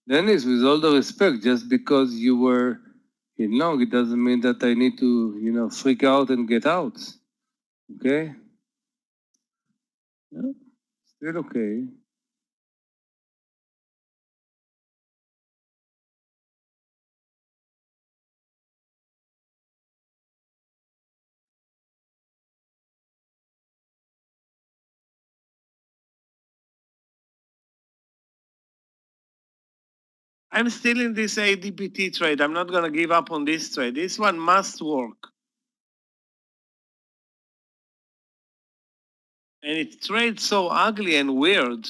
Dennis, with all the respect, just because you were in long, it doesn't mean that I need to, freak out and get out. Okay? Yeah, still okay. I'm still in this ADPT trade. I'm not going to give up on this trade. This one must work. And it trades so ugly and weird.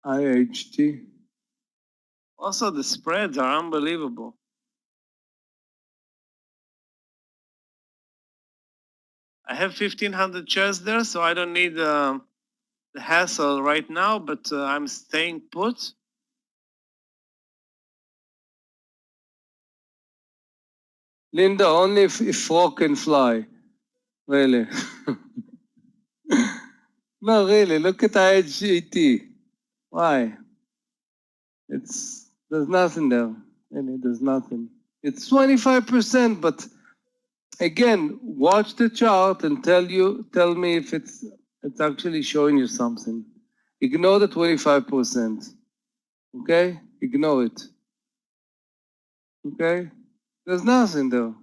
IHT. Also, the spreads are unbelievable. I have 1,500 shares there, so I don't need the hassle right now, but I'm staying put. Linda, only if frog can fly. Really. No, really, look at IHT. Why? There's nothing there. Really, there's nothing. It's 25%, but again, watch the chart and tell me if it's actually showing you something. Ignore the 25%. Okay? Ignore it. Okay? There's nothing there.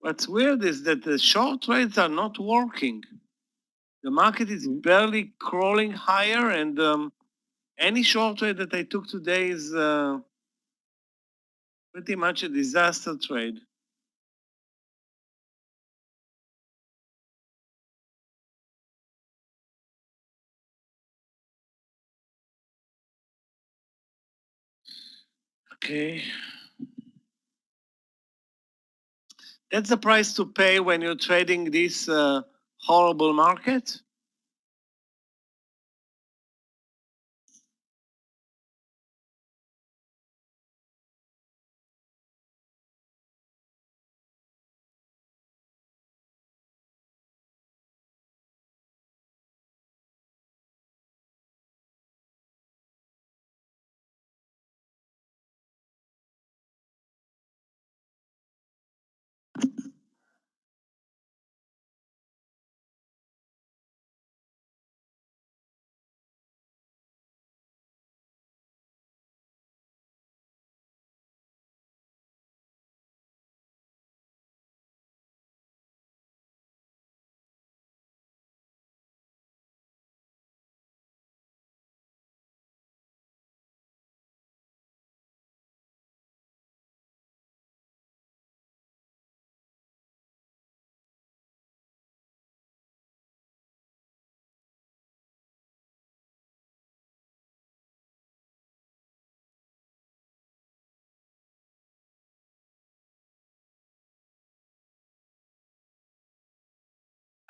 What's weird is that the short trades are not working. The market is barely crawling higher, and any short trade that I took today is pretty much a disaster trade. Okay. That's the price to pay when you're trading this horrible market.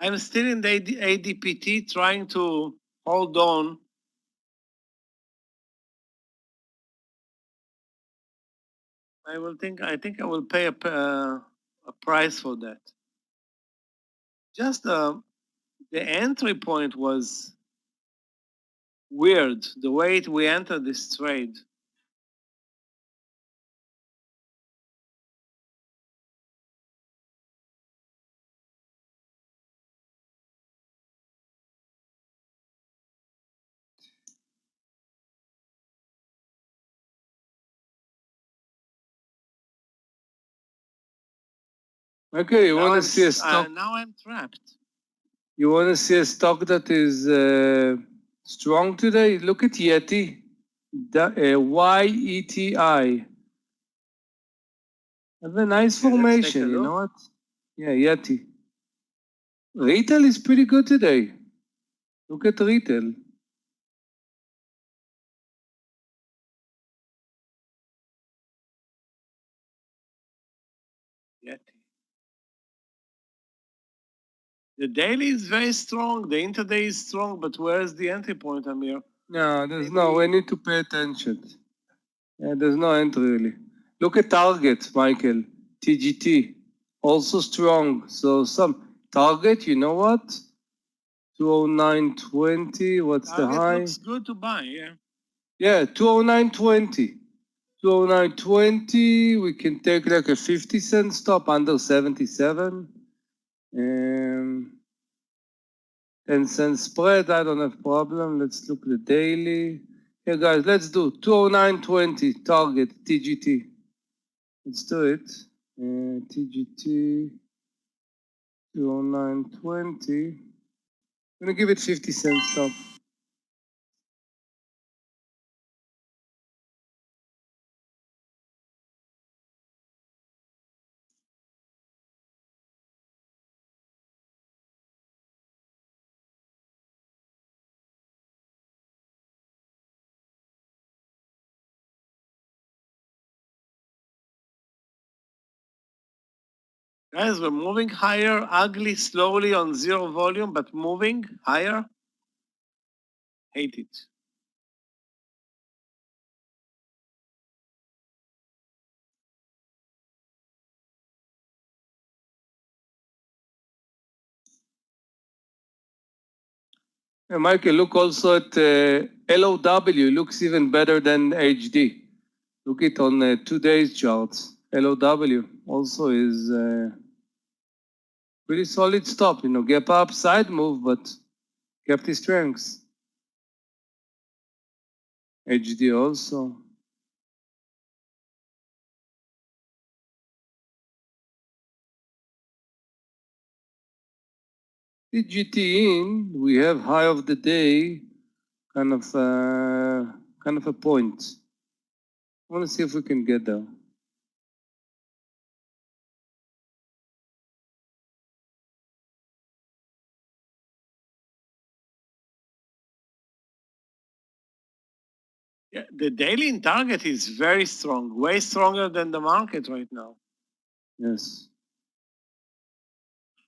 I'm still in the ADPT trying to hold on. I think I will pay a price for that. Just the entry point was weird, the way we entered this trade. Okay, you Now want to I'm see a stock? now I'm trapped. You want to see a stock that is strong today? Look at Yeti, YETI. Have a nice Okay, let's take a formation. You know look. what? Yeah, Yeti. Retail is pretty good today. Look at retail. Yeti. The daily is very strong. The intraday is strong, but where's the entry point, Amir? No, there's no. We need to pay attention. Yeah, there's no entry really. Look at Target, Michael. TGT, also strong. So some Target. You know what? 209.20. What's the Target high? looks good to buy. Yeah. Yeah, 209.20. 209.20. We can take like a 50-cent stop under 77. 10-cent spread. I don't have problem. Let's look at the daily. Hey guys, let's do 209.20 target TGT. Let's do it. TGT 209.20. I'm gonna give it 50-cent stop. Guys, we're moving higher, ugly, slowly on zero volume, but moving higher. Hate it. Hey, Michael, look also at LOW. Looks even better than HD. Look it on 2 days charts. LOW also is pretty solid stop. You know, gap up, side move, but kept his strengths. HD also. TGT in, we have high of the day, kind of a point. I want to see if we can get there. Yeah, the daily in target is very strong, way stronger than the market right now. Yes.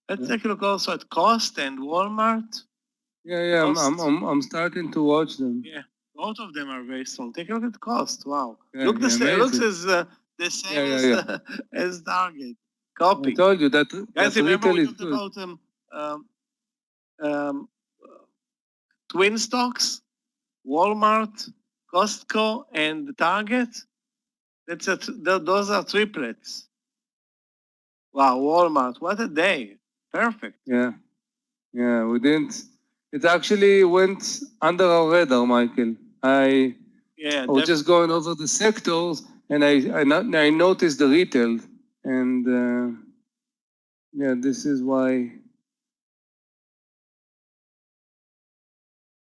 Let's take a look also at Cost and Walmart. Yeah, I'm starting to watch them. Yeah, both of them are very strong. Take a look at Cost. Wow, Yeah, look yeah, looks amazing. as the same Yeah. as target. I Copy. told you that Guys, remember retail we is talked good. about twin stocks, Walmart, Costco, and Target. Those are triplets. Wow, Walmart, what a day. Perfect. Yeah, we didn't. It actually went under our radar, Michael. I was just going over the sectors, and I noticed the retail, and yeah, this is why.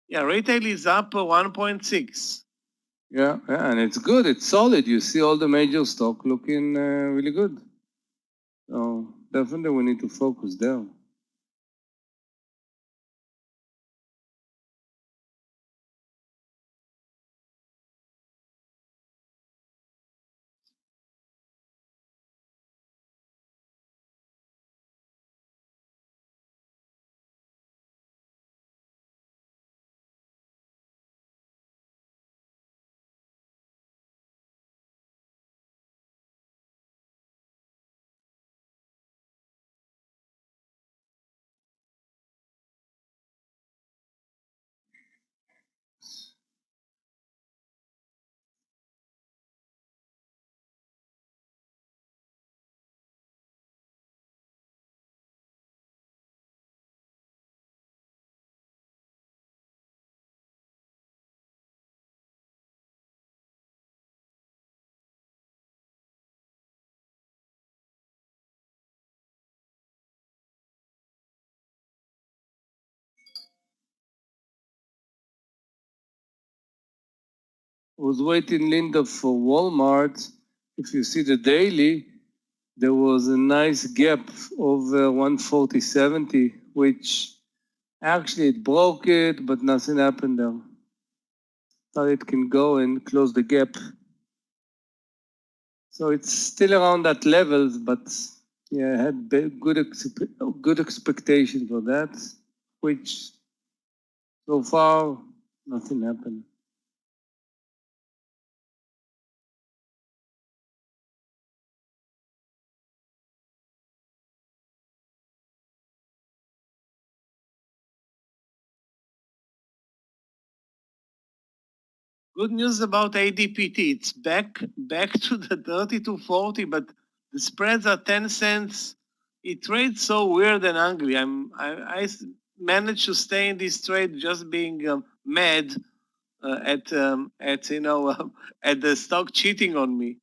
Yeah, retail is up 1.6. Yeah, and it's good. It's solid. You see all the major stock looking really good. So definitely we need to focus there. was waiting, Linda, for Walmart. If you see the daily, there was a nice gap over 140.70, which actually it broke it, but nothing happened there. Thought it can go and close the gap. So it's still around that levels, but yeah, I had good expectation for that, which so far nothing happened. Good news about ADPT. It's back to the 30 to 40, but the spreads are 10 cents. It trades so weird and ugly. I managed to stay in this trade just being mad at at the stock cheating on me.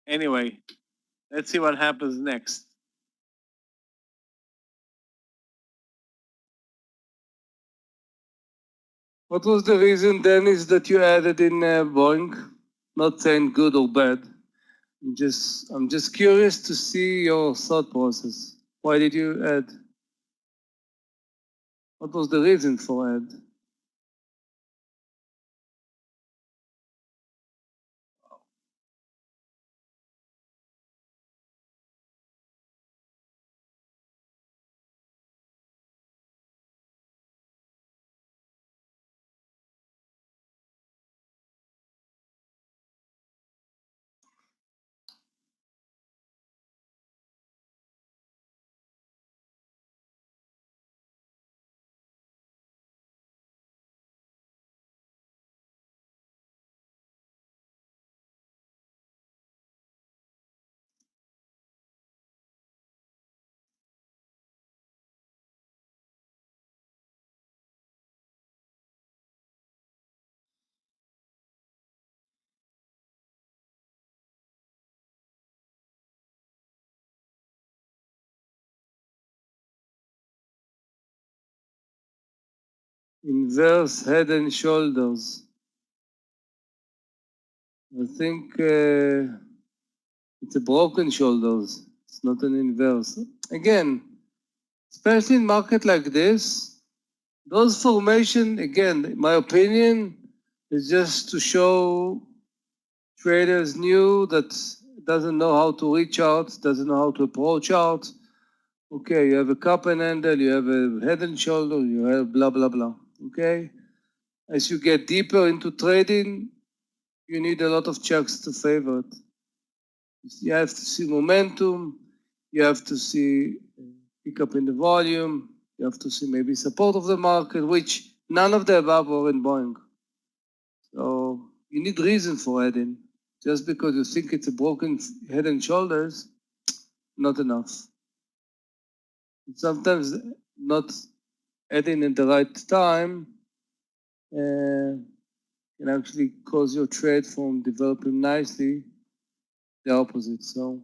Anyway, let's see what happens next. What was the reason, Dennis, that you added in Boeing? Not saying good or bad. I'm just curious to see your thought process. Why did you add? What was the reason for add? Inverse head and shoulders. I think it's a broken shoulders. It's not an inverse. Again, especially in market like this, those formation, again, in my opinion, is just to show traders new that doesn't know how to reach out, doesn't know how to approach out. Okay, you have a cup and handle, you have a head and shoulder, you have blah, blah, blah. Okay? As you get deeper into trading, you need a lot of checks to favor it. You have to see momentum, you have to see pick up in the volume, you have to see maybe support of the market, which none of the above are in Boeing. So you need reason for adding. Just because you think it's a broken head and shoulders, not enough. Sometimes not adding at the right time can actually cause your trade from developing nicely the opposite. So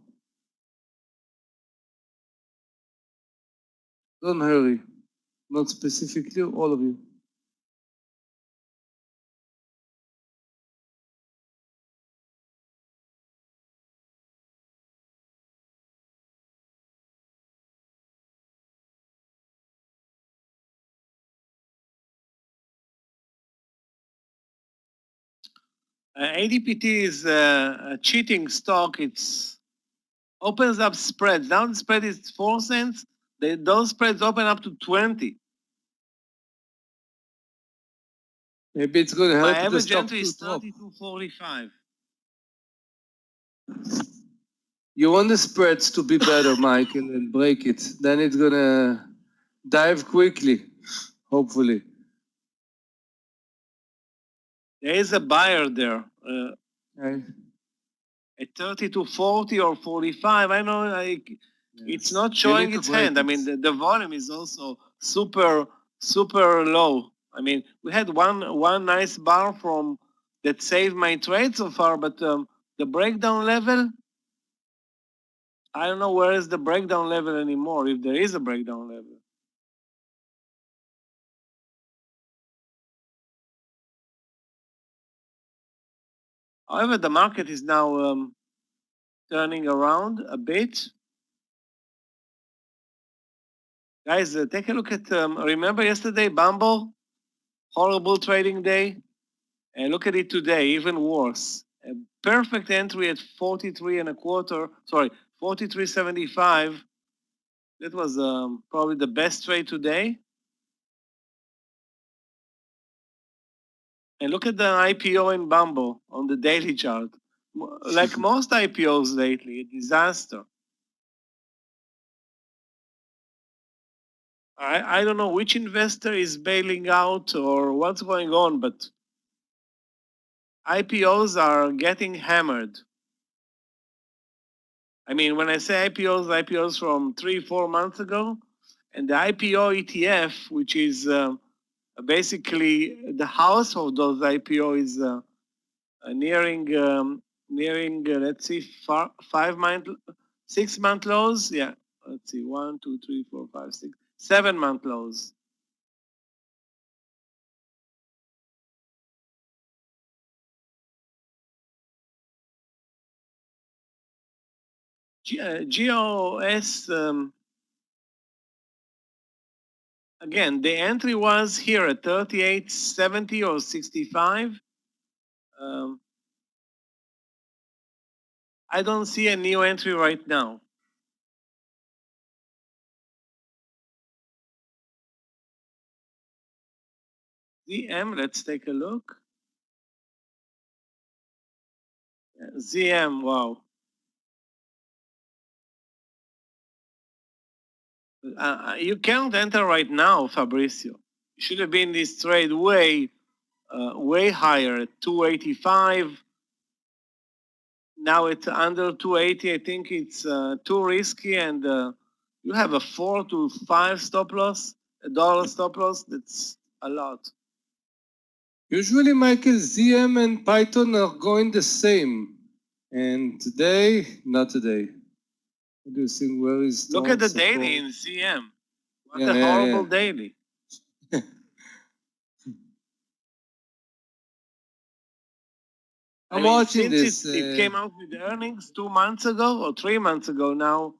don't hurry. Not specifically, all of you. ADPT is a cheating stock. It's opens up spreads. Now the spread is 4 cents. Those spreads open up to 20. Maybe it's going to My help the average stock entry to is drop. 32.45. You want the spreads to be better, Michael, and break it. Then it's going to dive quickly, hopefully. There is a buyer there Okay. at 32.40 or 45. I know it's not showing its hand. I mean, the volume is also super low. I mean, we had one nice bar from that saved my trade so far, but the breakdown level, I don't know where is the breakdown level anymore, if there is a breakdown level. However, the market is now turning around a bit. Guys, take a look at, remember yesterday, Bumble? Horrible trading day. And look at it today, even worse. A perfect entry at 43 and a quarter, sorry, 43.75. That was probably the best trade today. And look at the IPO in Bumble on the daily chart. Like most IPOs lately, a disaster. I don't know which investor is bailing out or what's going on, but IPOs are getting hammered. I mean, when I say IPOs, IPOs from 3-4 months ago, and the IPO ETF, which is basically the house of those IPO, is nearing let's see, 6-month lows. Yeah, let's see, 1, 2, 3, 4, 5, 6, 7-month lows. GOS, again, the entry was here at 38.70 or 65. I don't see a new entry right now. ZM, let's take a look. ZM, wow. You can't enter right now, Fabrizio. You should have been this trade way higher at 285. Now it's under 280. I think it's too risky, and you have a 4 to 5 stop loss, $1 stop loss. That's a lot. Usually, Michael, ZM and Python are going the same. And today, not today. What do you think? Where is Look at the daily in ZM. What a horrible daily. I'm watching since this. It came out with earnings 2 months ago or 3 months ago now.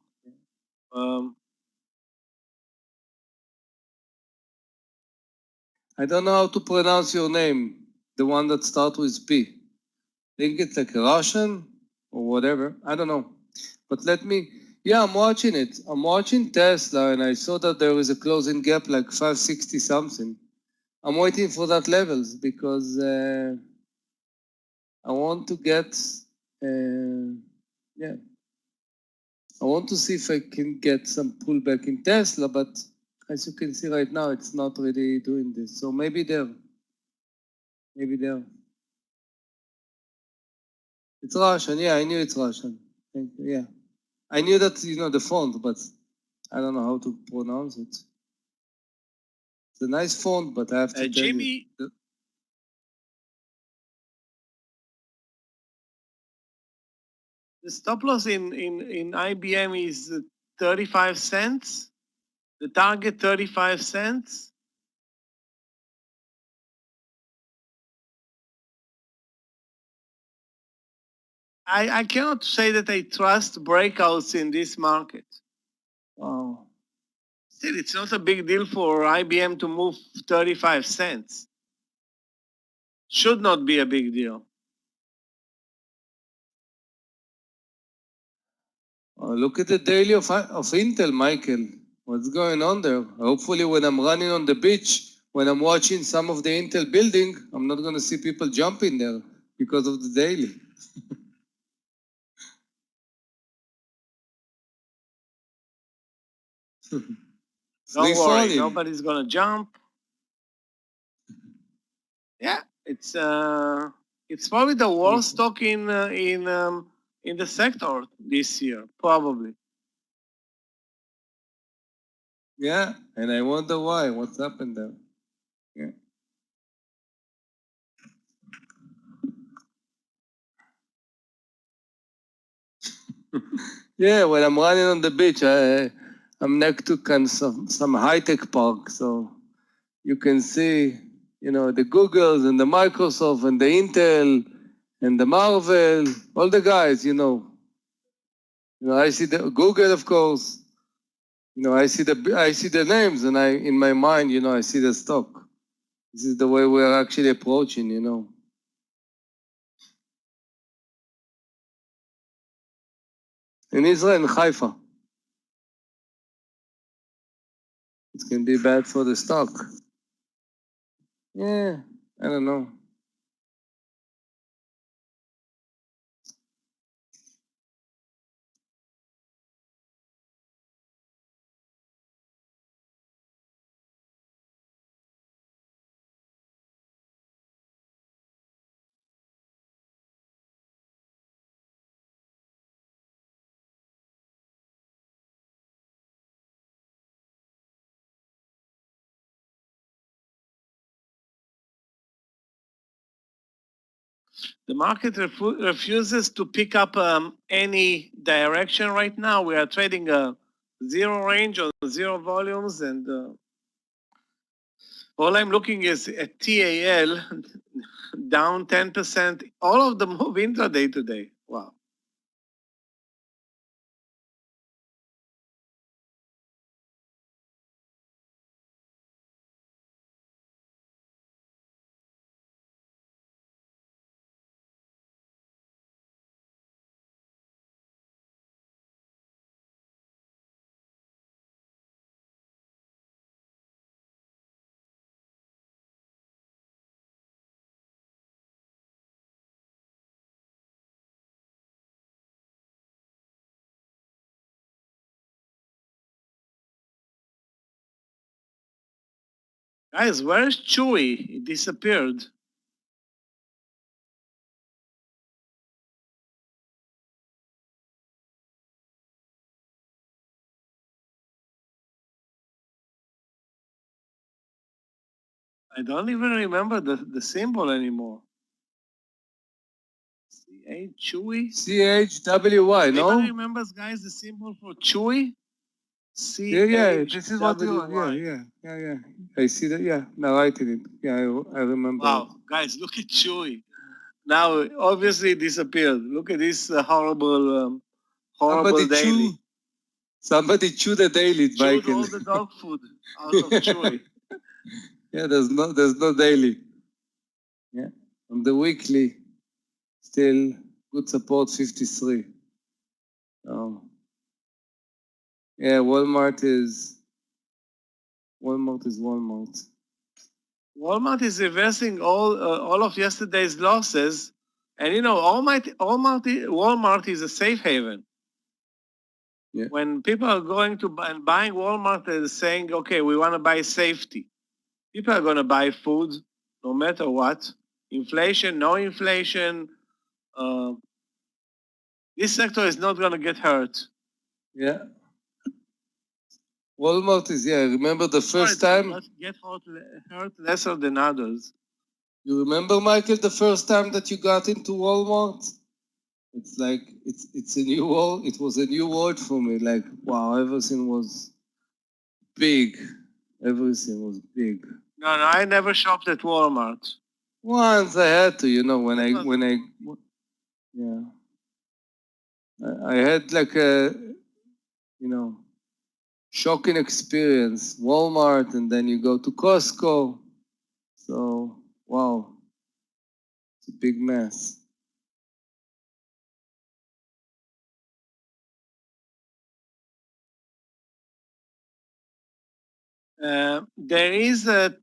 I don't know how to pronounce your name, the one that starts with P. I think it's like Russian or whatever. I don't know. But I'm watching it. I'm watching Tesla, and I saw that there is a closing gap like 560 something. I'm waiting for that levels because I want to get, I want to see if I can get some pullback in Tesla, but as you can see right now, it's not really doing this. So maybe there. It's Russian. Yeah, I knew it's Russian. Thank you. Yeah. I knew that, the font, but I don't know how to pronounce it. It's a nice font, but I have to tell Jimmy, you. the stop loss in IBM is 35 cents. The target 35 cents. I cannot say that I trust breakouts in this market. Wow. Still, it's not a big deal for IBM to move 35 cents. Should not be a big deal. Look at the daily of Intel, Michael. What's going on there? Hopefully, when I'm running on the beach, when I'm watching some of the Intel building, I'm not going to see people jumping there because of the daily. Don't worry, nobody's going to jump. Yeah, it's probably the worst stock in the sector this year, probably. Yeah, and I wonder why. What's happened there? Yeah. Yeah, when I'm running on the beach, I'm next to some high-tech park, so you can see, the Googles and the Microsoft and the Intel and the Marvel, all the guys, you know, I see the Google, of course. You know, I see the names, and in my mind, you know, I see the stock. This is the way we are actually approaching, you know. In Israel, in Haifa, it can be bad for the stock. Yeah, I don't know. The market refuses to pick up any direction right now. We are trading a zero range or zero volumes, and all I'm looking is at TAL down 10%. All of them move intraday today. Wow. Guys, where's Chewy? It disappeared. I don't even remember the symbol anymore. Chewy? CHWY, no? Anybody remembers, guys, the symbol for Chewy? Yeah, this is what you want. Yeah. I see that, yeah. Now I did it. Yeah, I remember. Wow, guys, look at Chewy. Now, obviously, it disappeared. Look at this horrible daily. Somebody chew the daily, Chewed Michael. all the dog food out of Chewy. Yeah, there's no daily. Yeah, on the weekly, still good support 53. Oh, yeah, Walmart is Walmart. Walmart is reversing all of yesterday's losses, and you know, Walmart is a safe haven. Yeah. When people are going to and buying Walmart, they're saying, "Okay, we want to buy safety." People are going to buy food no matter what. Inflation, no inflation. This sector is not going to get hurt. Yeah. Walmart is, yeah, remember the first time? Get hurt lesser than others. You remember, Michael, the first time that you got into Walmart? It's like, it's a new world. It was a new world for me. Like, wow, everything was big. Everything was big. No, I never shopped at Walmart. Once I had to, you know, yeah. I had like a, you know, shocking experience. Walmart, and then you go to Costco. So, wow, it's a big mess. There is a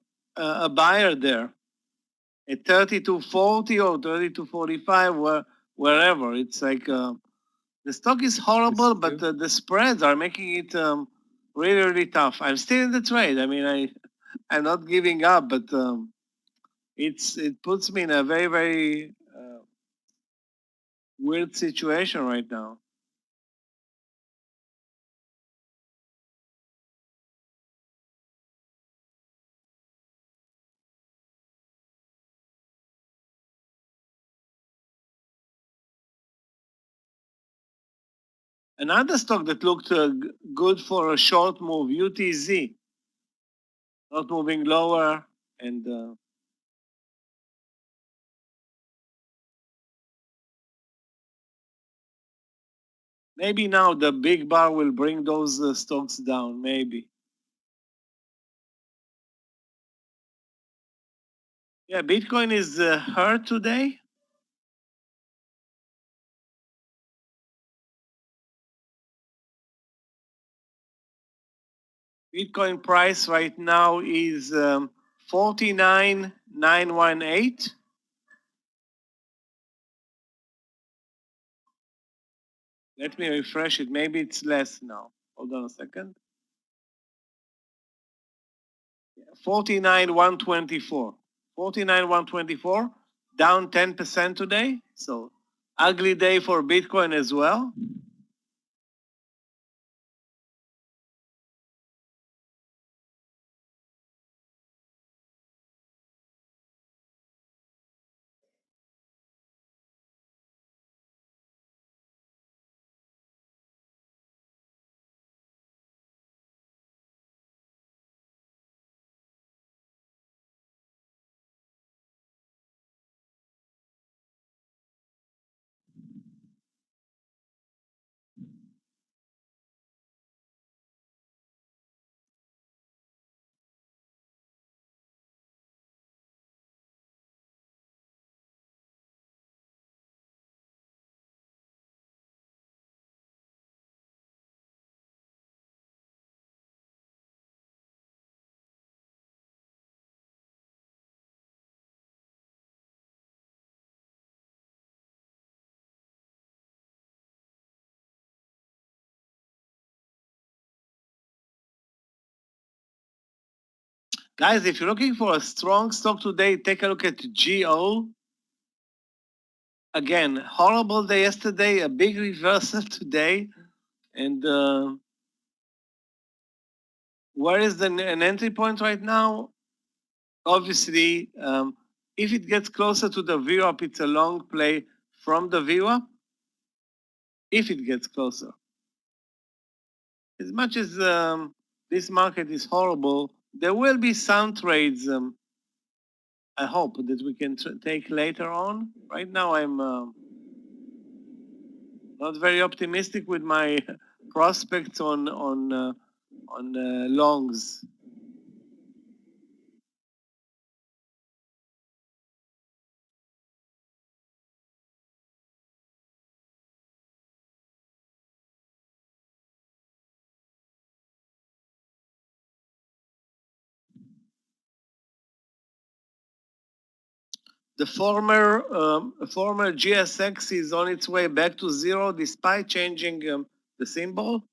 buyer there at 32.40 or 32.45, wherever. It's like the stock is horrible, but the spreads are making it really, really tough. I'm still in the trade. I mean, I'm not giving up, but it puts me in a very, very weird situation right now. Another stock that looked good for a short move, UTZ, not moving lower, and Maybe now the big bar will bring those stocks down, maybe. Yeah, Bitcoin is hurt today. Bitcoin price right now is 49,918. Let me refresh it. Maybe it's less now. Hold on a second. 49,124. 49,124, down 10% today. So ugly day for Bitcoin as well. Guys, if you're looking for a strong stock today, take a look at GO. Again, horrible day yesterday, a big reversal today. And where is an entry point right now? Obviously, if it gets closer to the VWAP, it's a long play from the VWAP. If it gets closer. As much as this market is horrible, there will be some trades I hope that we can take later on. Right now, I'm not very optimistic with my prospects on longs. The former GSX is on its way back to zero despite changing the symbol.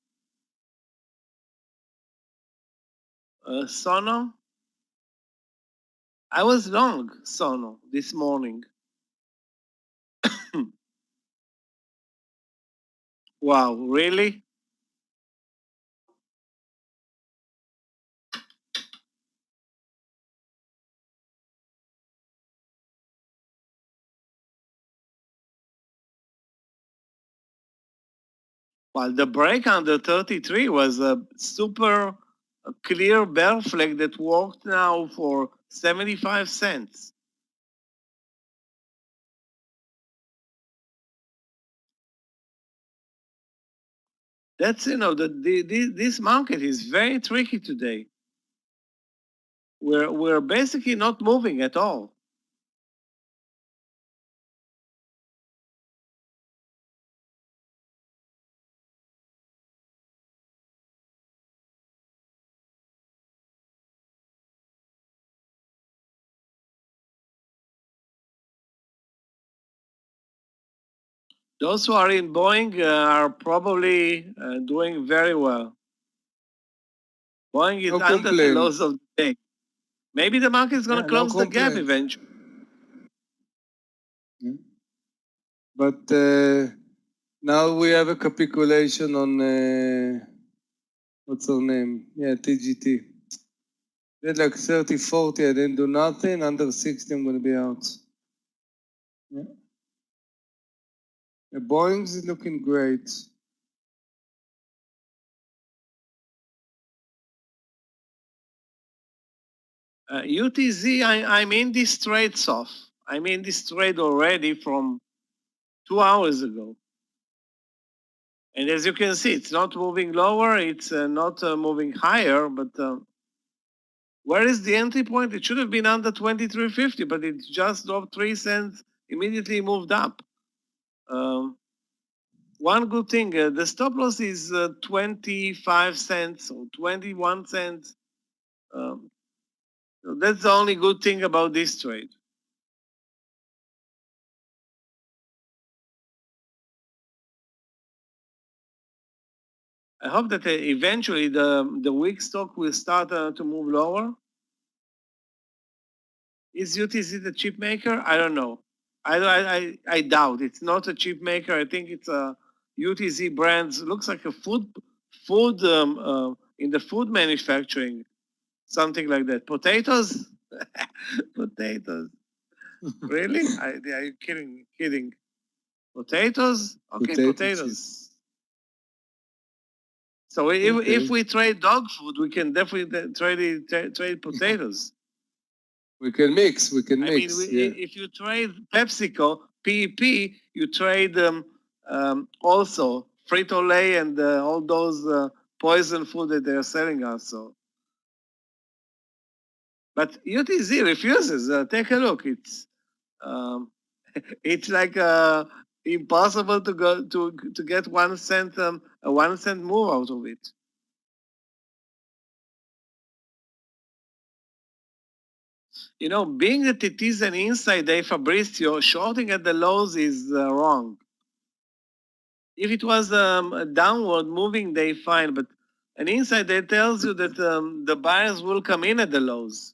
Sono. I was long Sono this morning. Wow, really? Well, the break under 33 was a super clear bear flag that worked now for 75 cents. That's, this market is very tricky today. We're basically not moving at all. Those who are in Boeing are probably doing very well. Boeing is No under the complaints. lows of the day. Maybe the market is going to close the gap complaints. eventually. But now we have a capitulation on what's her name? Yeah, TGT. Did like 30, 40, I didn't do nothing. Under 60, I'm going to be out. Yeah. The Boeing's is looking great. UTZ, I'm in this trade soft. I'm in this trade already from 2 hours ago. And as you can see, it's not moving lower, it's not moving higher, but where is the entry point? It should have been under 23.50, but it just dropped 3 cents, immediately moved up. One good thing, the stop loss is 25 cents or 21 cents. So that's the only good thing about this trade. I hope that eventually the weak stock will start to move lower. Is UTC the chip maker? I don't know. I doubt. It's not a chip maker. I think it's a UTC brands. Looks like a food in the food manufacturing, something like that. Potatoes, potatoes. Really? Are you kidding? Kidding? Potatoes? Okay, potatoes. So if we trade dog food, we can definitely trade potatoes. We can mix. We can mix. I mean, if you trade PepsiCo, PEP, you trade also Frito-Lay and all those poison food that they are selling us. So, but UTZ refuses. Take a look. It's it's like impossible to go to get 1 cent a 1 cent move out of it. You know, being that it is an inside day Fabrizio, shorting at the lows is wrong. If it was a downward moving day, fine, but an inside day tells you that the buyers will come in at the lows.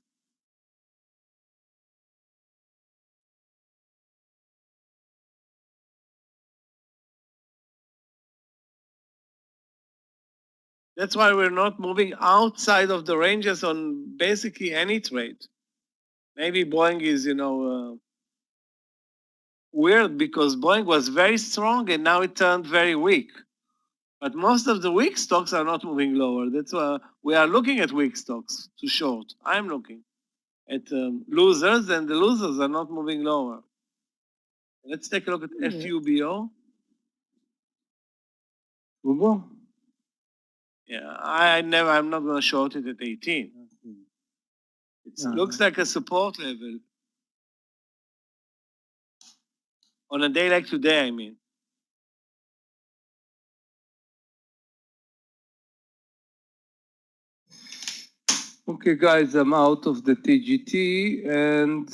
That's why we're not moving outside of the ranges on basically any trade. Maybe Boeing is, weird because Boeing was very strong and now it turned very weak. But most of the weak stocks are not moving lower. That's why we are looking at weak stocks to short. I'm looking at losers, and the losers are not moving lower. Let's take a look at FUBO. Ubo? Yeah, I'm not going to short it at 18. It looks like a support level. On a day like today, I mean. Okay, guys, I'm out of the TGT and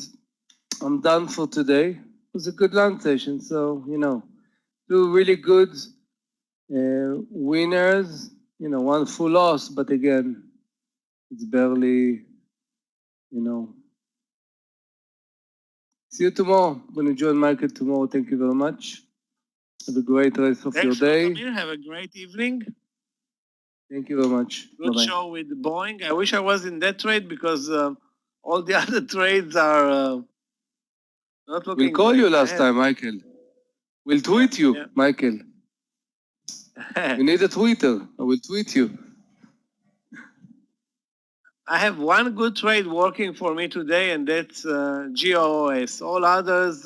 I'm done for today. It was a good lunch session, so, two really good winners, one full loss, but again, it's barely, See you tomorrow. I'm going to join market tomorrow. Thank you very much. Have a great rest of your day. Meir. Have a great evening. Thank you very much. Good Bye-bye. show with Boeing. I wish I was in that trade because all the other trades are not looking. We'll call you last time, Michael. We'll tweet you, Michael. You need a Twitter. I will tweet you. I have one good trade working for me today, and that's GOOS. All others,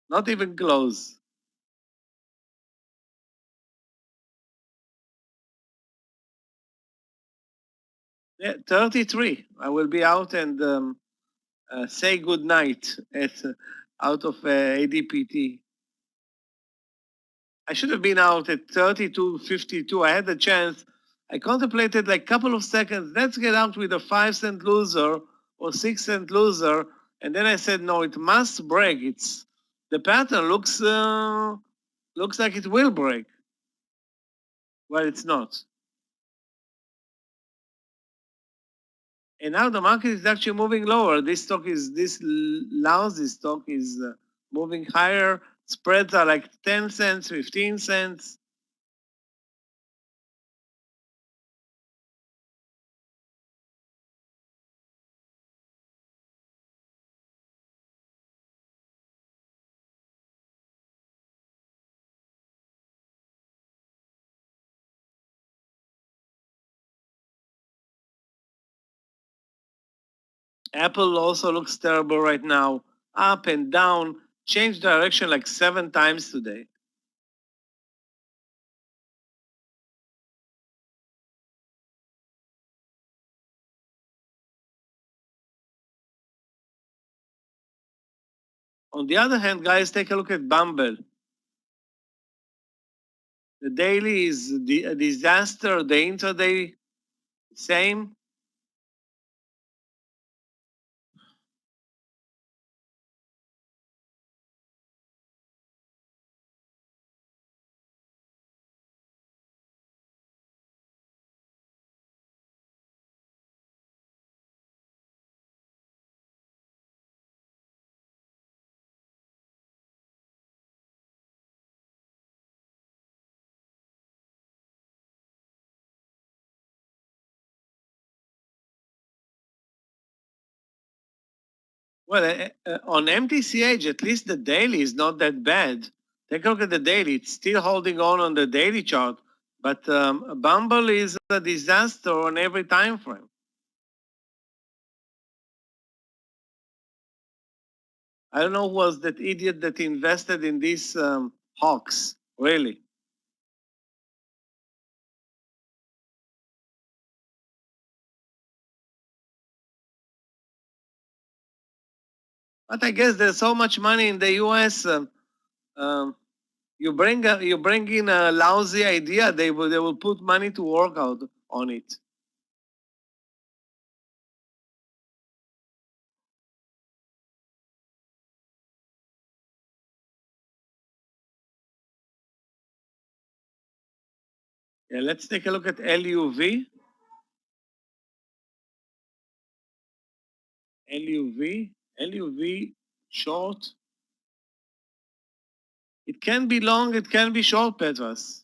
not even close. Yeah, 33. I will be out and say good night out of ADPT. I should have been out at 32.52. I had the chance. I contemplated like a couple of seconds. Let's get out with a 5 cent loser or 6 cent loser. And then I said, no, it must break. The pattern looks like it will break. Well, it's not. And now the market is actually moving lower. This lousy stock is moving higher. Spreads are like 10 cents, 15 cents. Apple also looks terrible right now. Up and down, changed direction like 7 times today. On the other hand, guys, take a look at Bumble. The daily is a disaster. The intraday, same. Well, on MTCH, at least the daily is not that bad. Take a look at the daily. It's still holding on the daily chart, but Bumble is a disaster on every time frame. I don't know who was that idiot that invested in these hawks, really. But I guess there's so much money in the US. You bring in a lousy idea, they will put money to work out on it. Yeah, let's take a look at LUV. LUV short. It can be long, it can be short, Petras.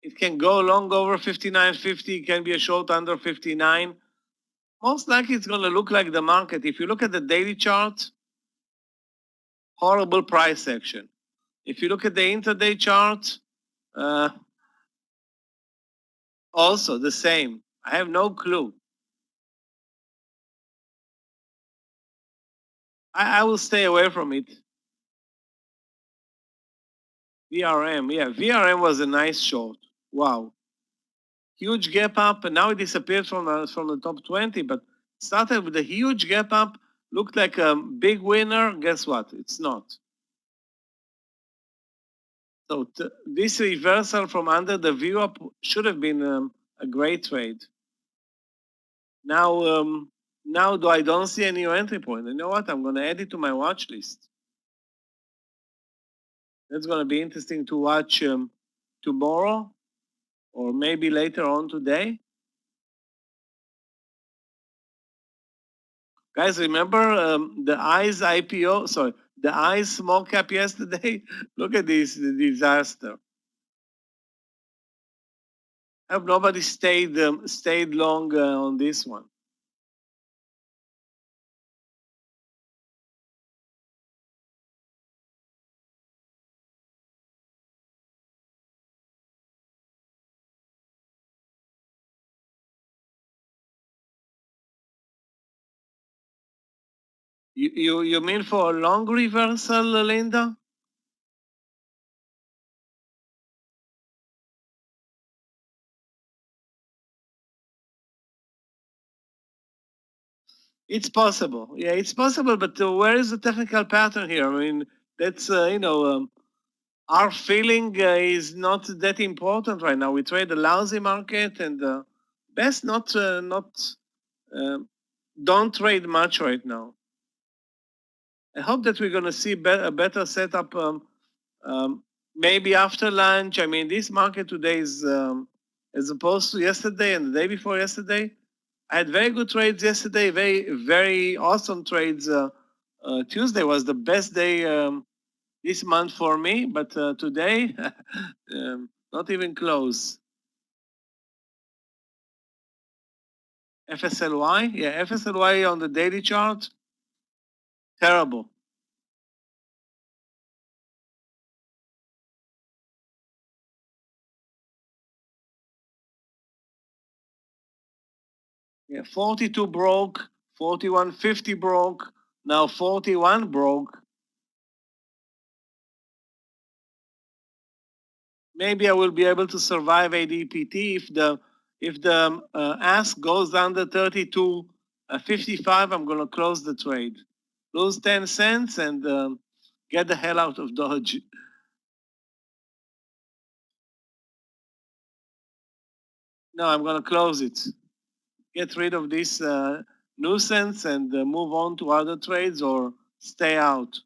It can go long over 59.50, it can be a short under 59. Most likely it's going to look like the market. If you look at the daily chart, horrible price action. If you look at the intraday chart, also the same. I have no clue. I will stay away from it. VRM, yeah, VRM was a nice short. Wow. Huge gap up, and now it disappeared from the top 20, but started with a huge gap up, looked like a big winner. Guess what? It's not. So this reversal from under the view up should have been a great trade. Now, now I don't see a new entry point. You know what? I'm going to add it to my watch list. That's going to be interesting to watch tomorrow or maybe later on today. Guys, remember the eyes IPO? Sorry, the eyes small cap yesterday. Look at this disaster. I hope nobody stayed long on this one. You mean for a long reversal, Linda? It's possible. Yeah, it's possible. But where is the technical pattern here? I mean, that's our feeling is not that important right now. We trade a lousy market, and best not don't trade much right now. I hope that we're going to see a better setup maybe after lunch. I mean, this market today is as opposed to yesterday and the day before yesterday. I had very good trades yesterday, very awesome trades. Tuesday was the best day this month for me, but today, not even close. FSLY, yeah, FSLY on the daily chart, terrible. Yeah, 42 broke, 41.50 broke, now 41 broke. Maybe I will be able to survive ADPT if the ask goes under 32.55. I'm going to close the trade. lose 10 cents and get the hell out of Dodge. No, I'm going to close it. Get rid of this nuisance and move on to other trades or stay out.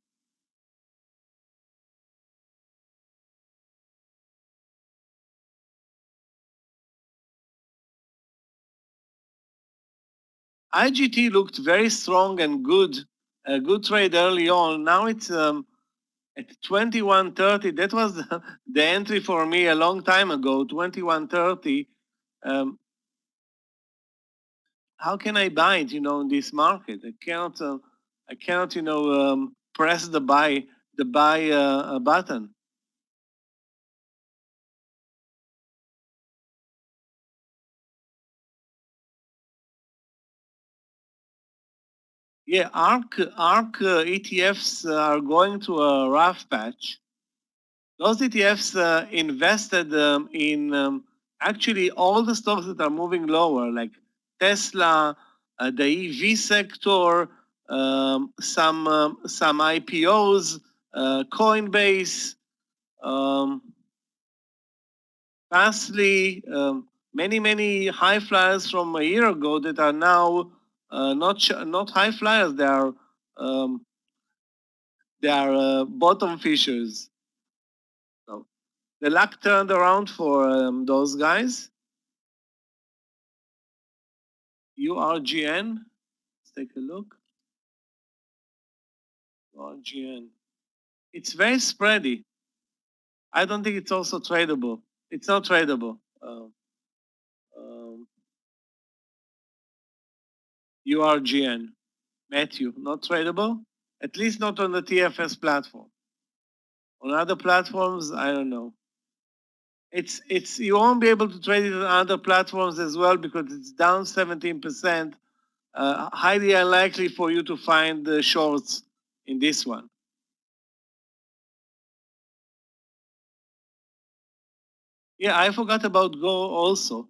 IGT looked very strong and good, a good trade early on. Now it's at 21.30. That was the entry for me a long time ago, 21.30. How can I buy it, in this market? I cannot, press the buy button. Yeah, ARC ETFs are going through a rough patch. Those ETFs invested in actually all the stocks that are moving lower, like Tesla, the EV sector, some IPOs, Coinbase, Fastly, many high flyers from a year ago that are now not high flyers. They are bottom fishers. So the luck turned around for those guys. URGN. Let's take a look. URGN. It's very spready. I don't think it's also tradable. It's not tradable. URGN. Matthew, not tradable? At least not on the TFS platform. On other platforms, I don't know. It's you won't be able to trade it on other platforms as well because it's down 17%. Highly unlikely for you to find the shorts in this one. Yeah, I forgot about Go also.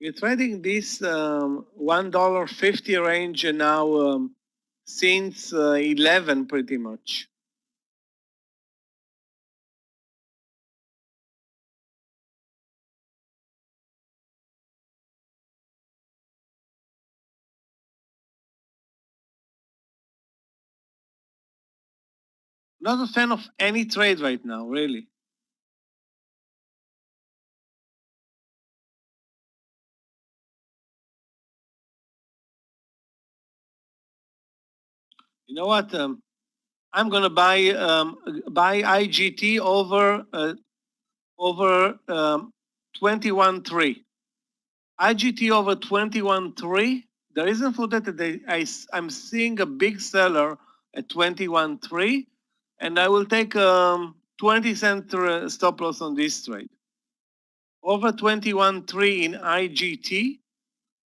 We're trading this $1.50 range now since 11 pretty much. Not a fan of any trade right now, really. You know what? I'm gonna buy IGT over 21.3. IGT over 21.3. The reason for that I'm seeing a big seller at 21.3, and I will take 20-cent stop loss on this trade. Over 21.3 in IGT,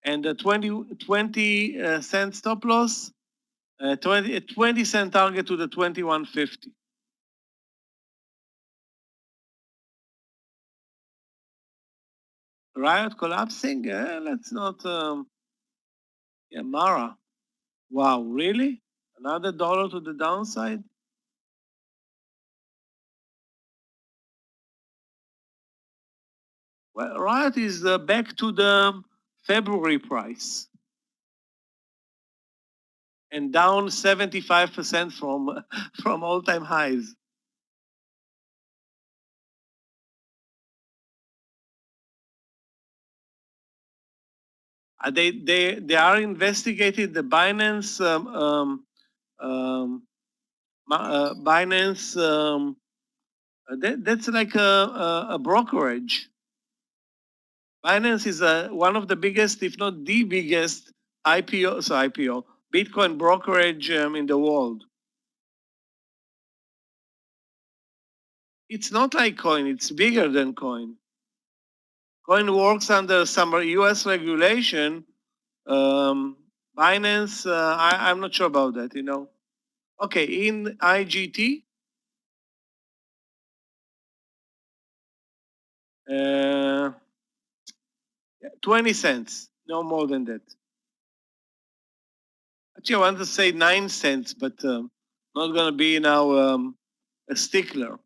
and a 20-cent stop loss, 20-cent target to the 21.50. Riot collapsing? Let's not. Yeah, Mara. Wow, really? Another dollar to the downside? Well, Riot is back to the February price and down 75% from all-time highs. They are investigating the Binance Binance. That's like a brokerage. Binance is one of the biggest, if not the biggest, IPO Bitcoin brokerage in the world. It's not like coin, it's bigger than coin. Coin works under some US regulation. Binance, I'm not sure about that, you know. Okay, in IGT, 20 cents, no more than that. Actually, I want to say 9 cents, but not going to be now a stickler.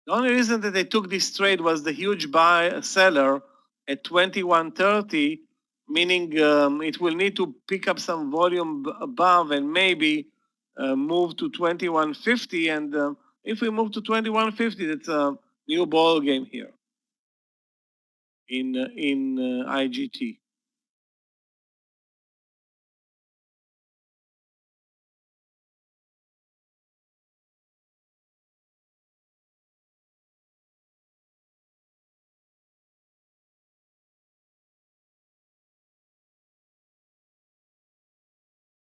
The only reason that they took this trade was the huge seller at 21.30, meaning it will need to pick up some volume above and maybe move to 21.50. And if we move to 21.50, that's a new ball game here in IGT.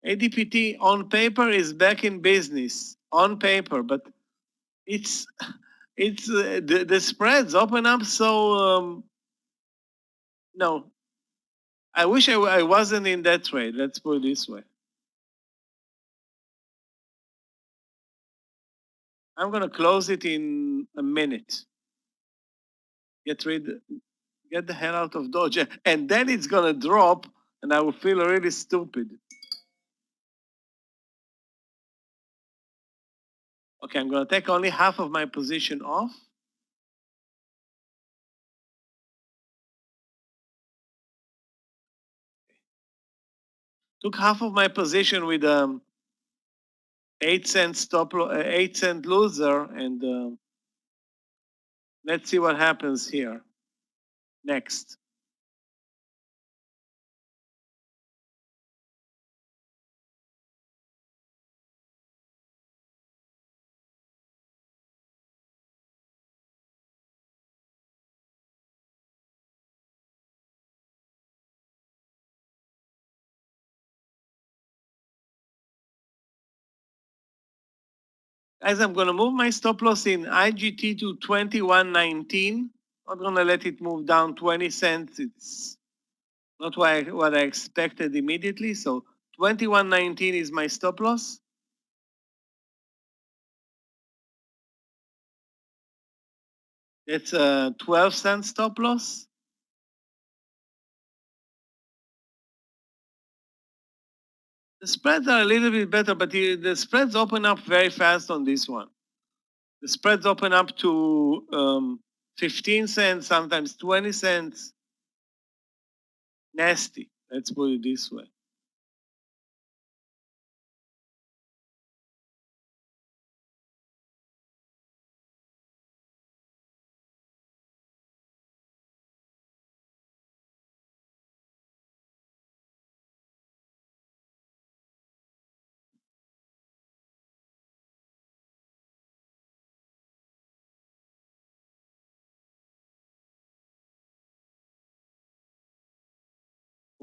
ADPT on paper is back in business on paper, but it's the spreads open up so no. I wish I wasn't in that trade. Let's put it this way. I'm gonna close it in a minute. Get the hell out of Doge, and then it's gonna drop, and I will feel really stupid. Okay, I'm gonna take only half of my position off. Took half of my position with 8-cent stop, 8-cent loser, and let's see what happens here next. Guys, I'm gonna move my stop loss in IGT to 21.19. Not gonna let it move down 20 cents. It's not what I expected immediately. So 21.19 is my stop loss. It's a 12-cent stop loss. The spreads are a little bit better, but the spreads open up very fast on this one. The spreads open up to 15 cents, sometimes 20 cents. Nasty. Let's put it this way.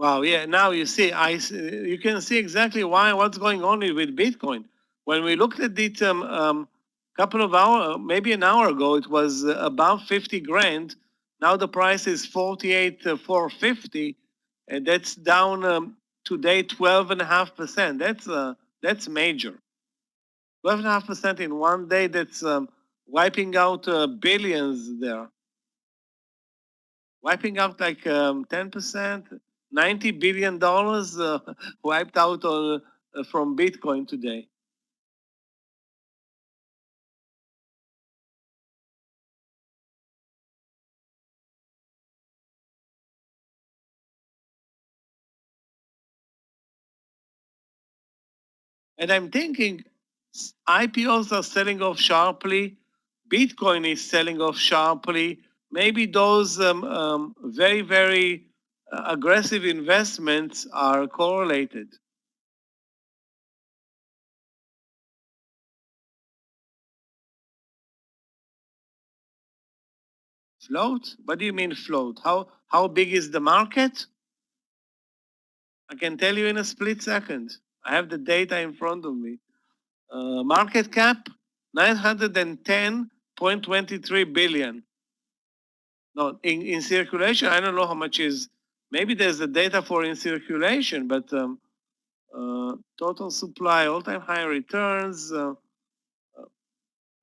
Wow, yeah. Now you see, you can see exactly what's going on with Bitcoin. When we looked at it couple of hours, maybe an hour ago, it was above 50 grand. Now the price is 48,450, and that's down today 12.5%. That's major. 12.5% in one day. That's wiping out billions there. Wiping out like 10%. $90 billion wiped out from Bitcoin today. And I'm thinking IPOs are selling off sharply. Bitcoin is selling off sharply. Maybe those very, very aggressive investments are correlated. Float? What do you mean float? How big is the market? I can tell you in a split second. I have the data in front of me. Market cap 910.23 billion. No, in circulation, I don't know how much is. Maybe there's the data for in circulation, but total supply, all-time high returns,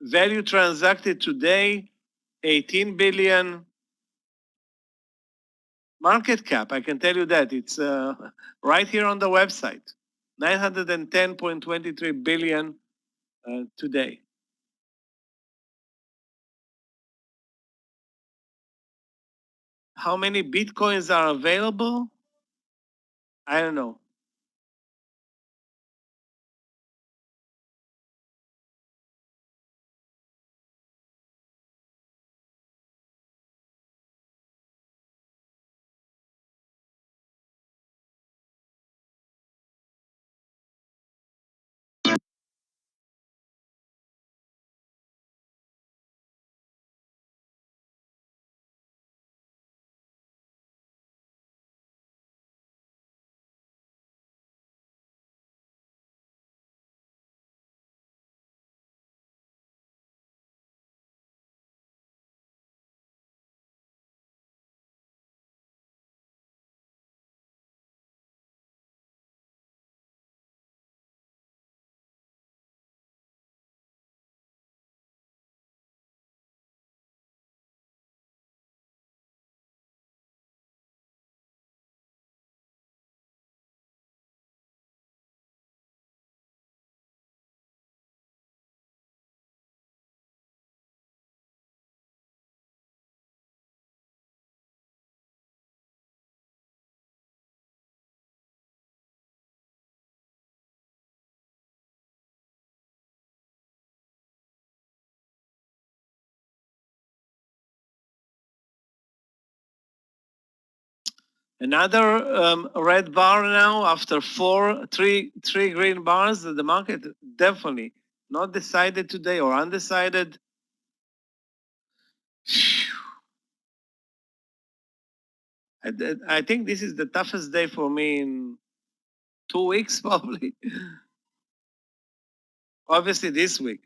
value transacted today, 18 billion. Market cap, I can tell you that it's right here on the website, 910.23 billion today. How many Bitcoins are available? I don't know. Another red bar now after three green bars. The market definitely not decided today or undecided. I think this is the toughest day for me in 2 weeks, probably. Obviously, this week.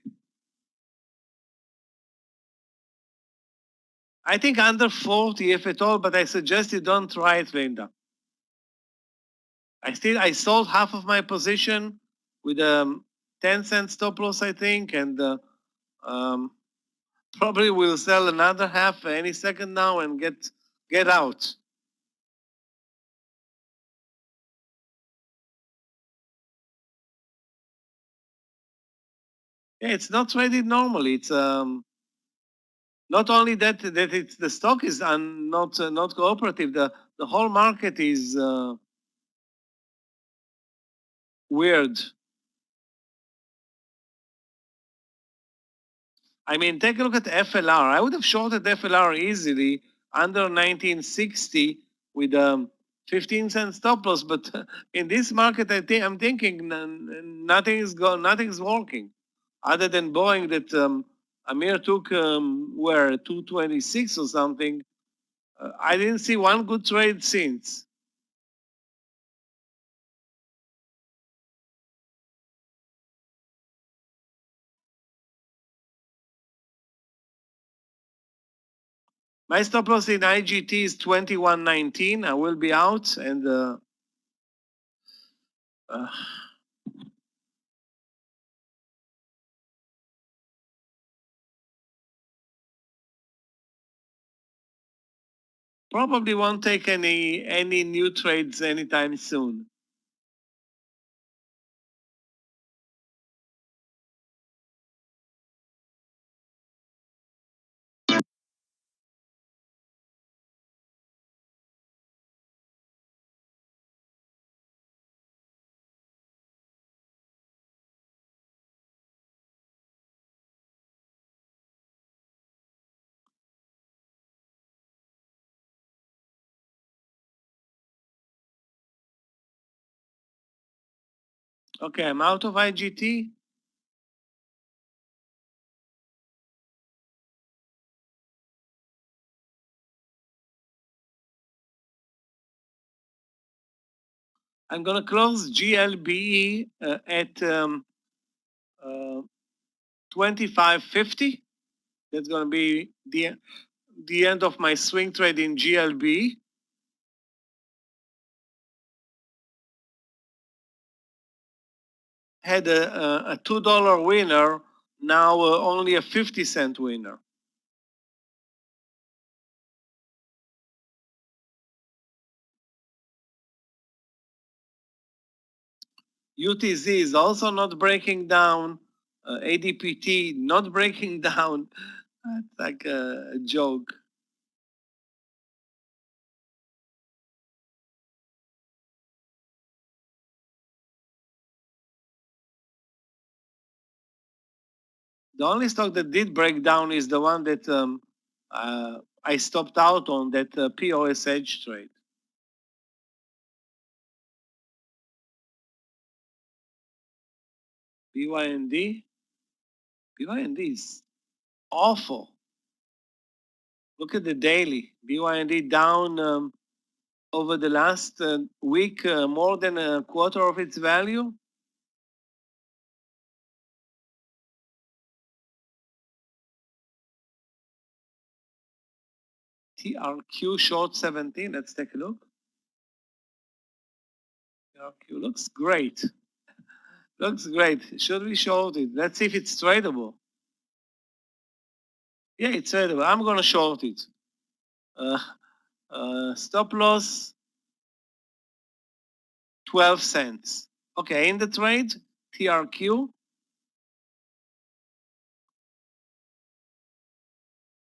I think under 40 if at all, but I suggest you don't try it, Linda. I sold half of my position with 10-cent stop loss, I think, and probably will sell another half any second now and get out. Yeah, it's not traded normally. It's not only that it's the stock is not cooperative. The whole market is weird. I mean, take a look at FLR. I would have shorted FLR easily under 1960 with 15-cent stop loss, but in this market, I'm thinking nothing's working, other than Boeing that Amir took where 226 or something. I didn't see one good trade since. My stop loss in IGT is 21.19. I will be out and probably won't take any new trades anytime soon. Okay, I'm out of IGT. I'm gonna close GLBE at 25.50. That's going to be the end of my swing trade in GLB. Had a $2 winner, now only a 50-cent winner. UTZ is also not breaking down. ADPT not breaking down. It's like a joke. The only stock that did break down is the one that I stopped out on, that POSH trade. BYND. BYND is awful. Look at the daily. BYND down over the last week more than a quarter of its value. TRQ short 17. Let's take a look. TRQ looks great. Looks great. Should we short it? Let's see if it's tradable. Yeah, it's tradable. I'm going to short it. Stop loss 12 cents. Okay, in the trade, TRQ.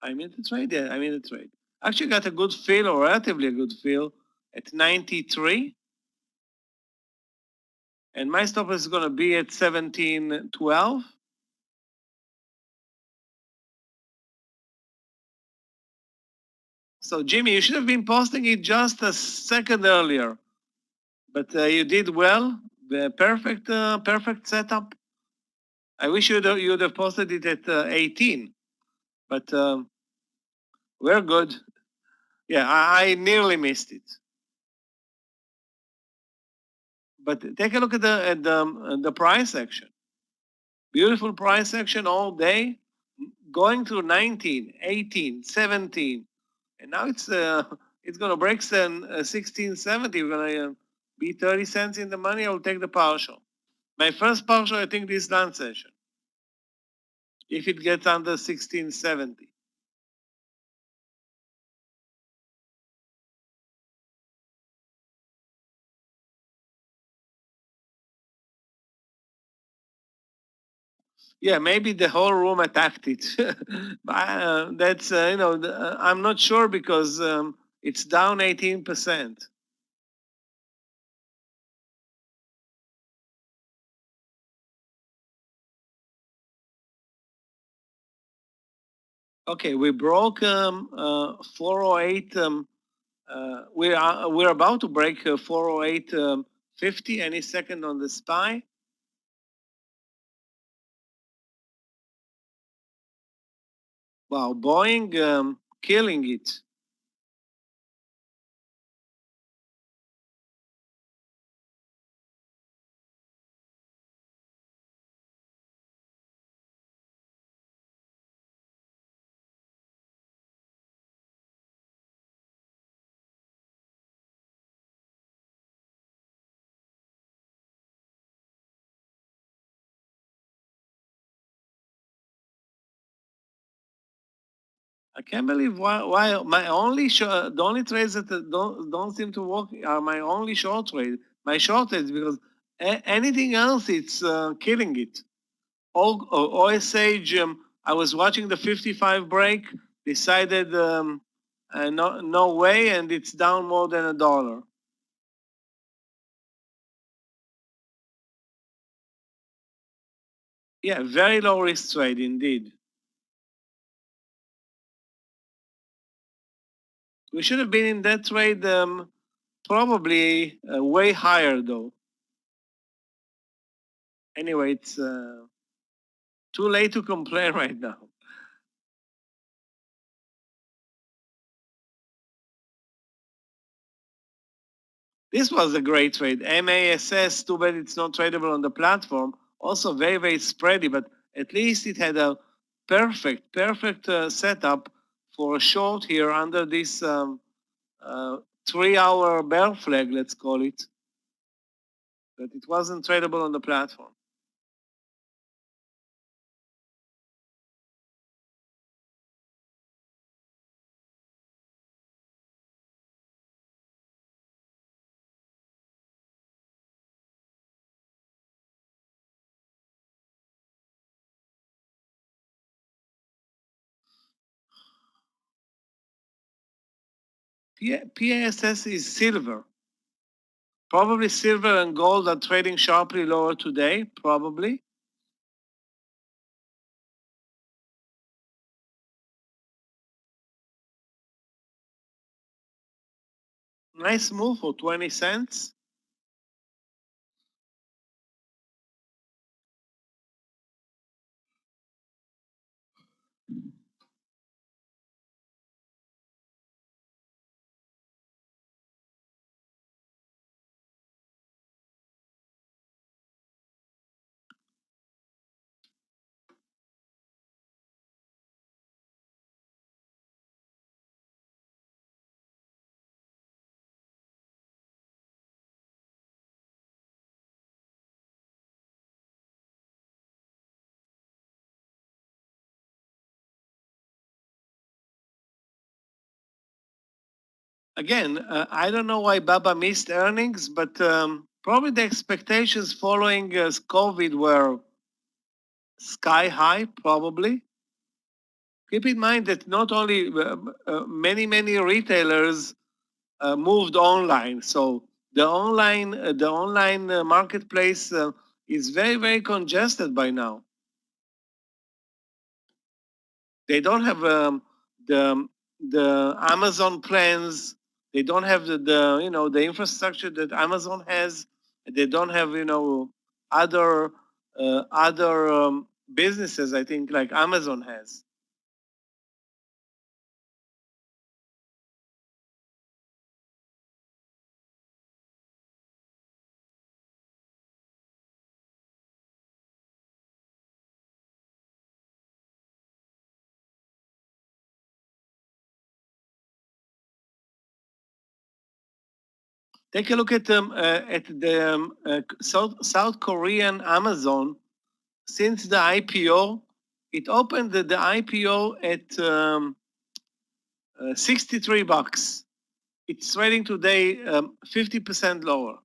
I'm in the trade. Yeah, I'm in the trade. Actually got a good feel, or relatively a good feel, at 93. And my stop is going to be at 17.12. So Jimmy, you should have been posting it just a second earlier, but you did well. The perfect setup. I wish you'd have posted it at 18, but we're good. Yeah, I nearly missed it. But take a look at the price action. Beautiful price action all day, going through 19, 18, 17, and now it's going to break 16.70. We're going to be 30 cents in the money. I'll take the partial. My first partial, I think, this lunch session. If it gets under 16.70. Yeah, maybe the whole room attacked it. That's I'm not sure because it's down 18%. Okay, we broke 408. We're about to break 408.50 any second on the SPY. Wow, Boeing killing it. I can't believe why my only the only trades that don't seem to work are my only short trade. My short trades because anything else it's killing it. OSH. I was watching the 55 break. Decided no way, and it's down more than $1. Yeah, very low risk trade indeed. We should have been in that trade probably way higher though. Anyway, it's too late to complain right now. This was a great trade. MASS, too bad it's not tradable on the platform. also very, very spready, but at least it had a perfect setup for a short here under this 3-hour bear flag, let's call it, that it wasn't tradable on the platform. PASS is silver. Probably silver and gold are trading sharply lower today, probably. Nice move for 20 cents. Again, I don't know why Baba missed earnings, but probably the expectations following COVID were sky high, probably. Keep in mind that not only many retailers moved online, so the online marketplace is very congested by now. They don't have the Amazon plans. They don't have the infrastructure that Amazon has. They don't have other businesses, I think, like Amazon has. Take a look at the South Korean Amazon. Since the IPO, it opened the IPO at $63. It's trading today 50% lower.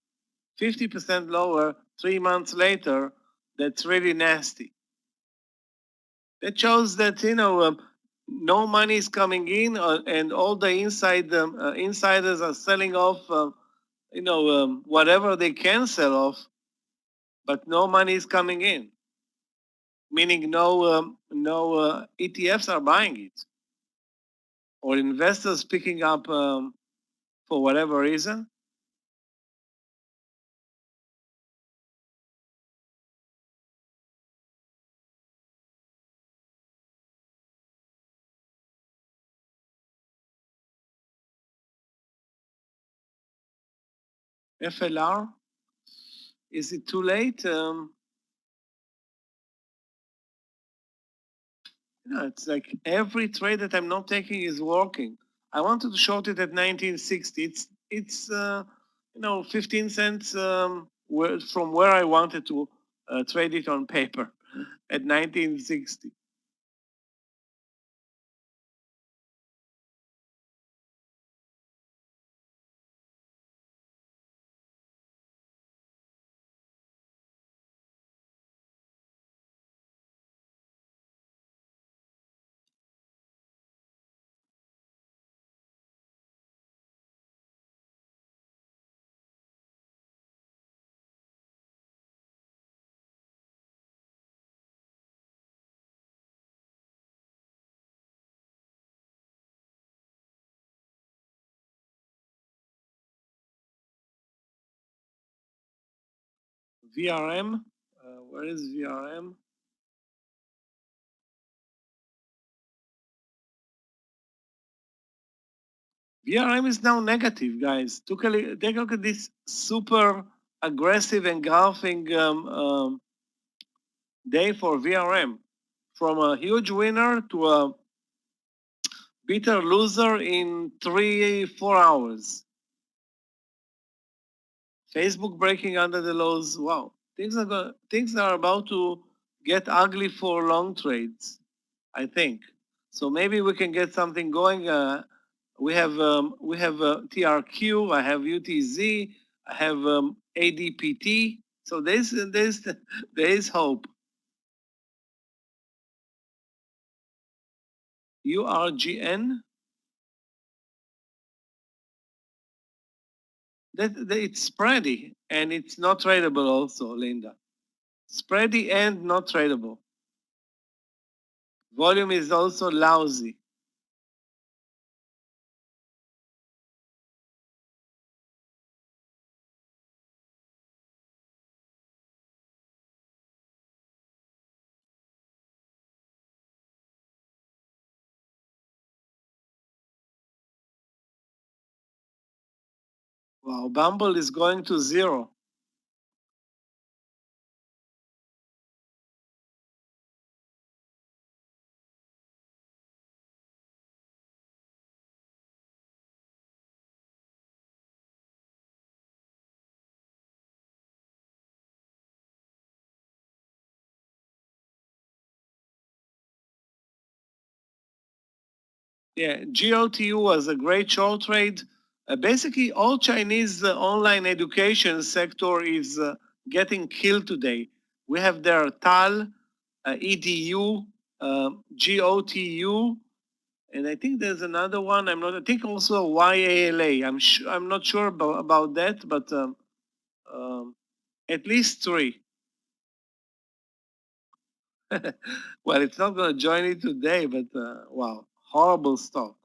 50% lower 3 months later. That's really nasty. That shows that no money is coming in, and all the insiders are selling off whatever they can sell off, but no money is coming in, meaning no ETFs are buying it, or investors picking up for whatever reason. FLR, is it too late? It's like every trade that I'm not taking is working. I wanted to short it at 1960. It's 15 cents from where I wanted to trade it on paper at 1960. VRM, where is VRM? VRM is now negative, guys. Take a look at this super aggressive engulfing day for VRM, from a huge winner to a bitter loser in 3-4 hours. Facebook breaking under the lows. Wow, things are about to get ugly for long trades, I think. So maybe we can get something going. We have TRQ. I have UTZ. I have ADPT. So there is hope. URGN. It's spready and it's not tradable also, Linda. Spready and not tradable. Volume is also lousy. Wow, Bumble is going to zero. Yeah, GOTU was a great short trade. Basically, all Chinese online education sector is getting killed today. We have their TAL, EDU, GOTU, and I think there's another one. I think also YALA. I'm not sure about that, but at least three. Well, it's not going to join it today, but wow, horrible stock.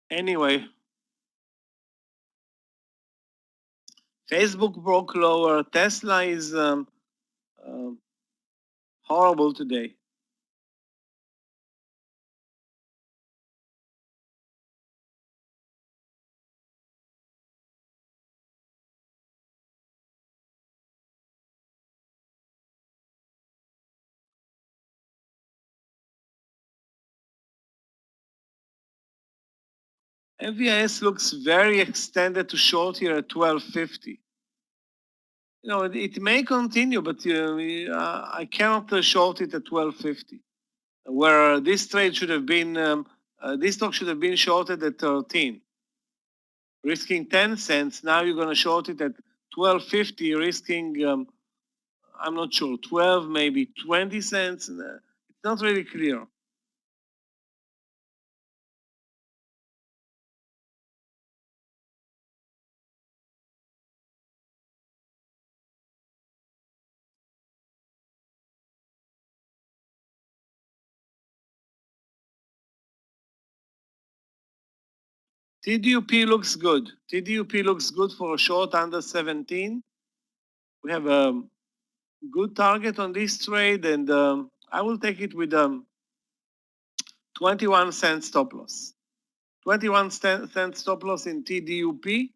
Anyway, Facebook broke lower. Tesla is horrible today. MVIS looks very extended to short here at 1250. You know, it may continue, but I cannot short it at 1250, where this trade should have been, this stock should have been shorted at 13, risking 10 cents. Now you're going to short it at 1250, risking, I'm not sure, 12, maybe 20 cents. It's not really clear. TDUP looks good. TDUP looks good for a short under 17. We have a good target on this trade, and I will take it with 21 cent stop loss. 21 cent stop loss in TDUP.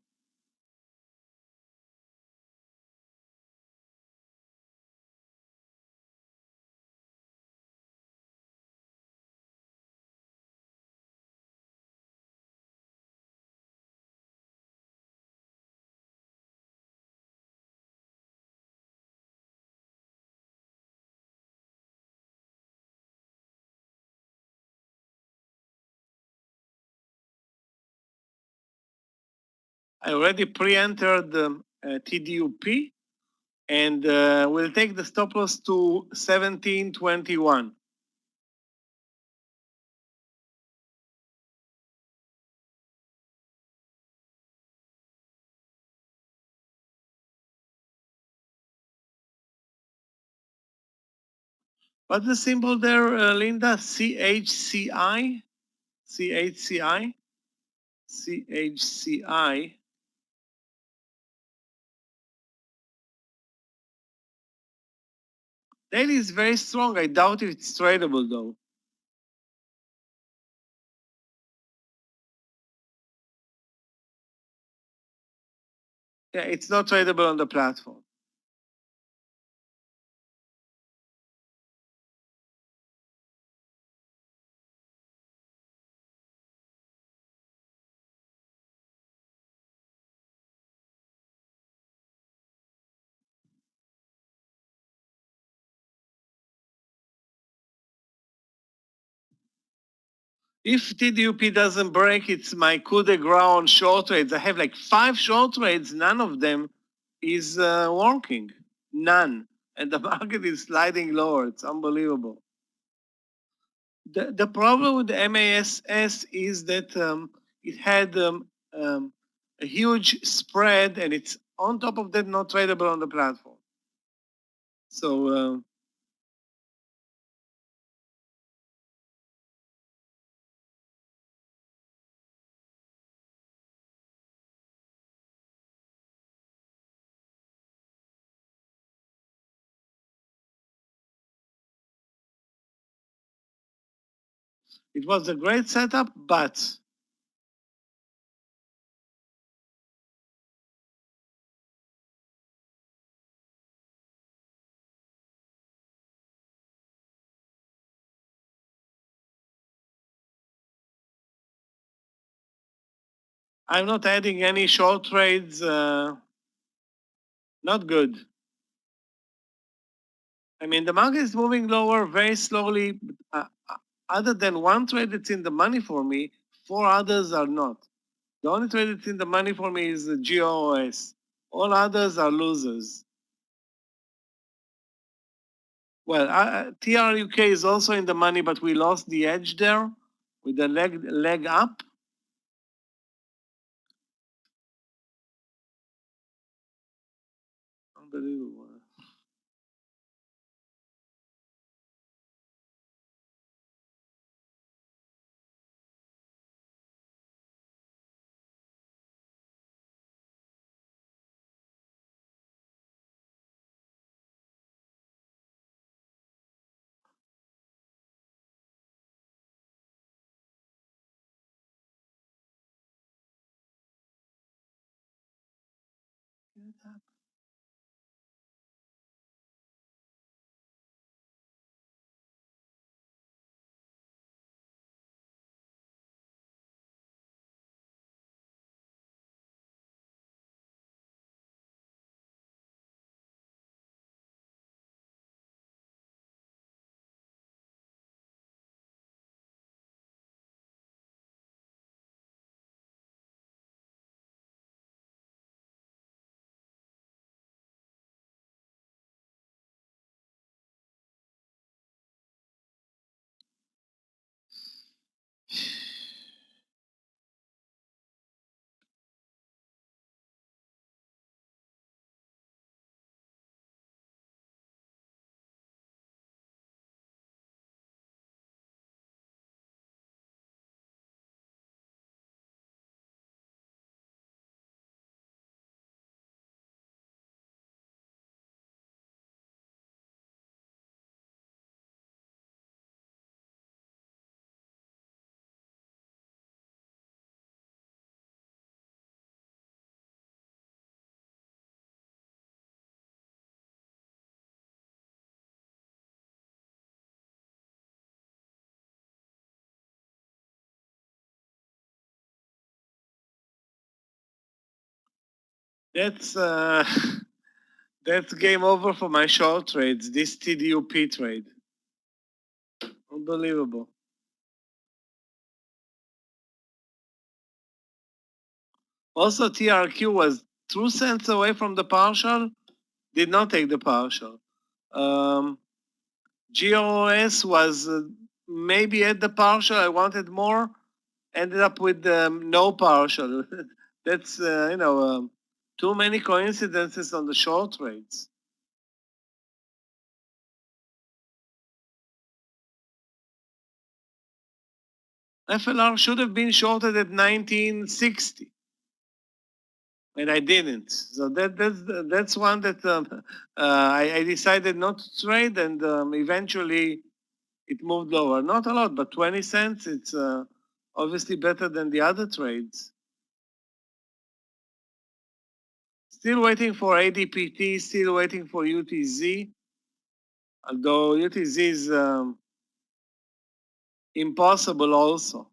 I already pre-entered the TDUP, and we'll take the stop loss to 17.21. What's the symbol there, Linda? CHCI? CHCI? CHCI. Daily is very strong. I doubt if it's tradable though. Yeah, it's not tradable on the platform. If TDUP doesn't break, it's my coup de grace on short trades. I have like 5 short trades. None of them is working. None. And the market is sliding lower. It's unbelievable. The problem with the MASS is that it had a huge spread, and it's on top of that not tradable on the platform. So it was a great setup, but I'm not adding any short trades. Not good. I mean, the market is moving lower very slowly. Other than one trade that's in the money for me, 4 others are not. The only trade that's in the money for me is the GOS. All others are losers. Well, TRUK is also in the money, but we lost the edge there with the leg up. Unbelievable. That's that's game over for my short trades. This TDUP trade, unbelievable. Also, TRQ was 2 cents away from the partial. Did not take the partial. GOS was maybe at the partial. I wanted more. Ended up with no partial. That's too many coincidences on the short trades. FLR should have been shorted at 1960, and I didn't. So that's one that I decided not to trade, and eventually it moved lower. Not a lot, but 20 cents. It's obviously better than the other trades. Still waiting for ADPT, still waiting for UTZ. Although UTZ is impossible also.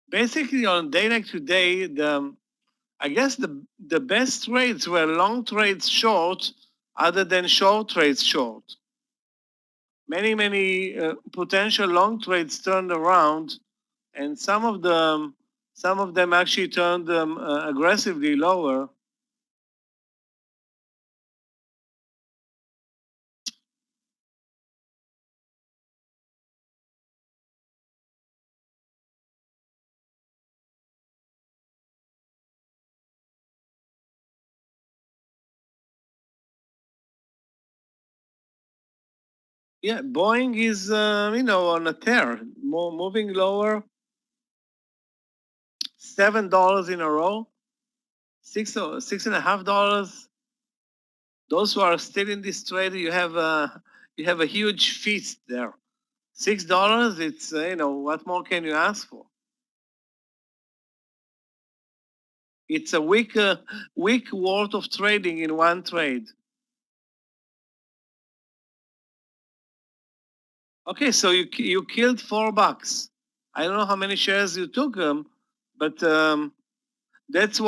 Basically, on day like today, I guess the best trades were long trades short, other than short trades short. Many potential long trades turned around, and some of them actually turned aggressively lower. Yeah, Boeing is on a tear, moving lower. $7 in a row, $6.50. Those who are still in this trade, you have a huge feast there. $6, it's what more can you ask for? It's a week worth of trading in one trade. Okay, so you killed $4. I don't know how many shares you took but that's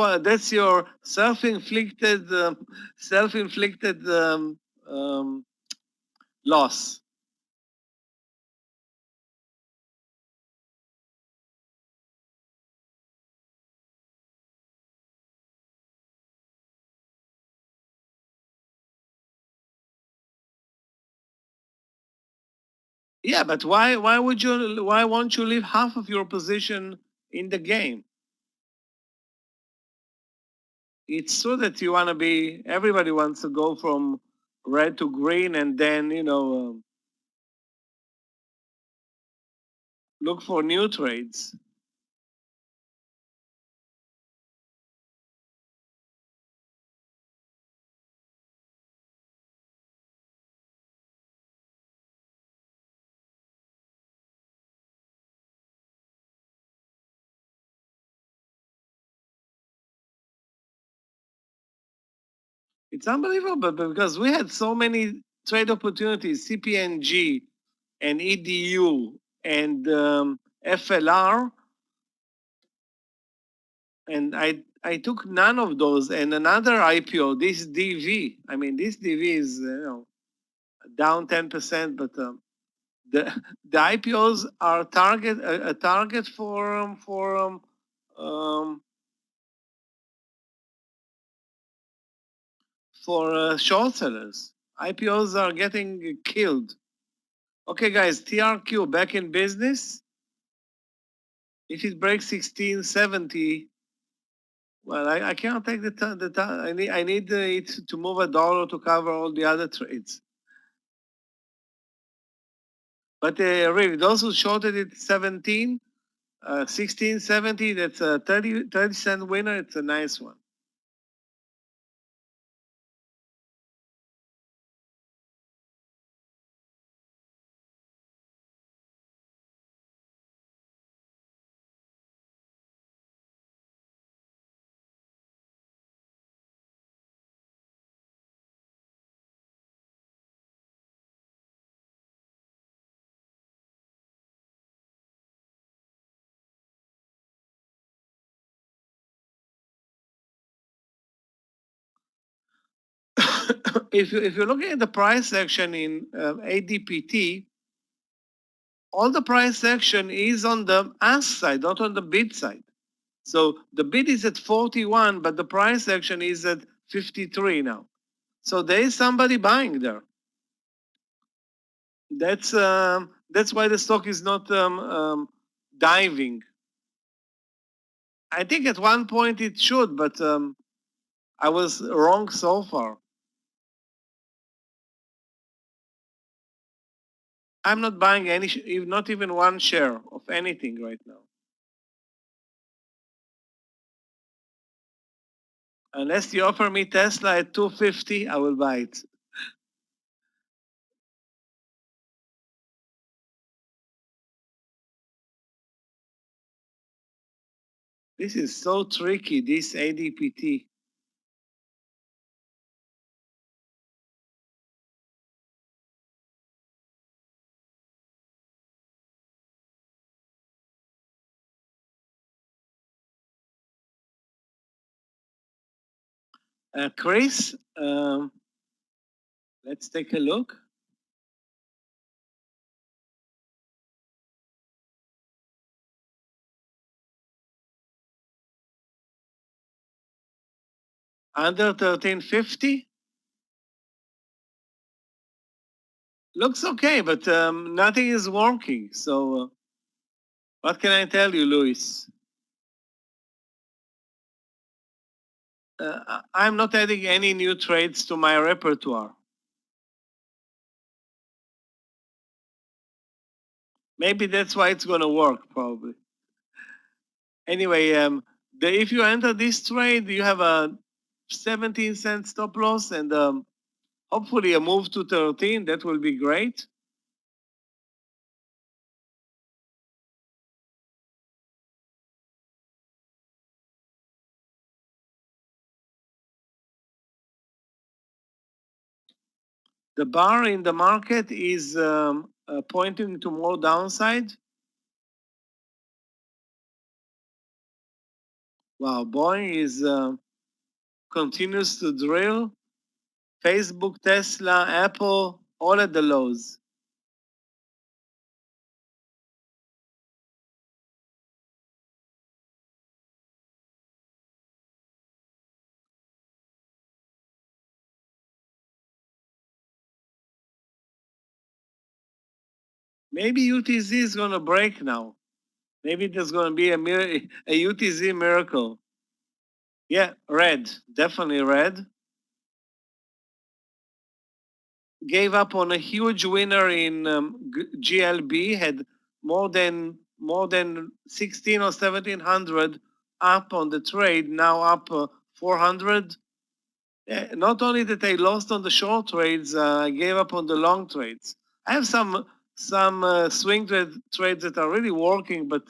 your self-inflicted loss. Yeah, but why won't you leave half of your position in the game? It's true that you want to be. Everybody wants to go from red to green, and then look for new trades. It's unbelievable because we had so many trade opportunities, CPNG and EDU and FLR, and I took none of those. And another IPO, this DV. I mean, this DV is down 10%, but the IPOs are a target for short sellers. IPOs are getting killed. Okay, guys, TRQ back in business. If it breaks 1670, well, I can't take the time. I need it to move $1 to cover all the other trades. But really, those who shorted it 1670, that's a 30-cent winner. It's a nice one. if you're looking at the price action in ADPT, all the price action is on the ask side, not on the bid side. So the bid is at 41, but the price action is at 53 now. So there is somebody buying there. That's why the stock is not diving. I think at one point it should, but I was wrong so far. I'm not buying any, not even one share of anything right now. Unless you offer me Tesla at 250, I will buy it. This is so tricky, this ADPT. Chris, let's take a look. Under 1350? Looks okay, but nothing is working. So what can I tell you, Luis? I'm not adding any new trades to my repertoire. Maybe that's why it's going to work, probably. Anyway, if you enter this trade, you have a 17-cent stop loss and hopefully a move to 13. That will be great. The bar in the market is pointing to more downside. Wow, Boeing is continues to drill. Facebook, Tesla, Apple, all at the lows. Maybe UTZ is going to break now. Maybe there's going to be a UTZ miracle. Yeah, red, definitely red. Gave up on a huge winner in GLB, had more than 16 or 1700 up on the trade, now up 400. Not only that they lost on the short trades, I gave up on the long trades. I have some swing trades that are really working, but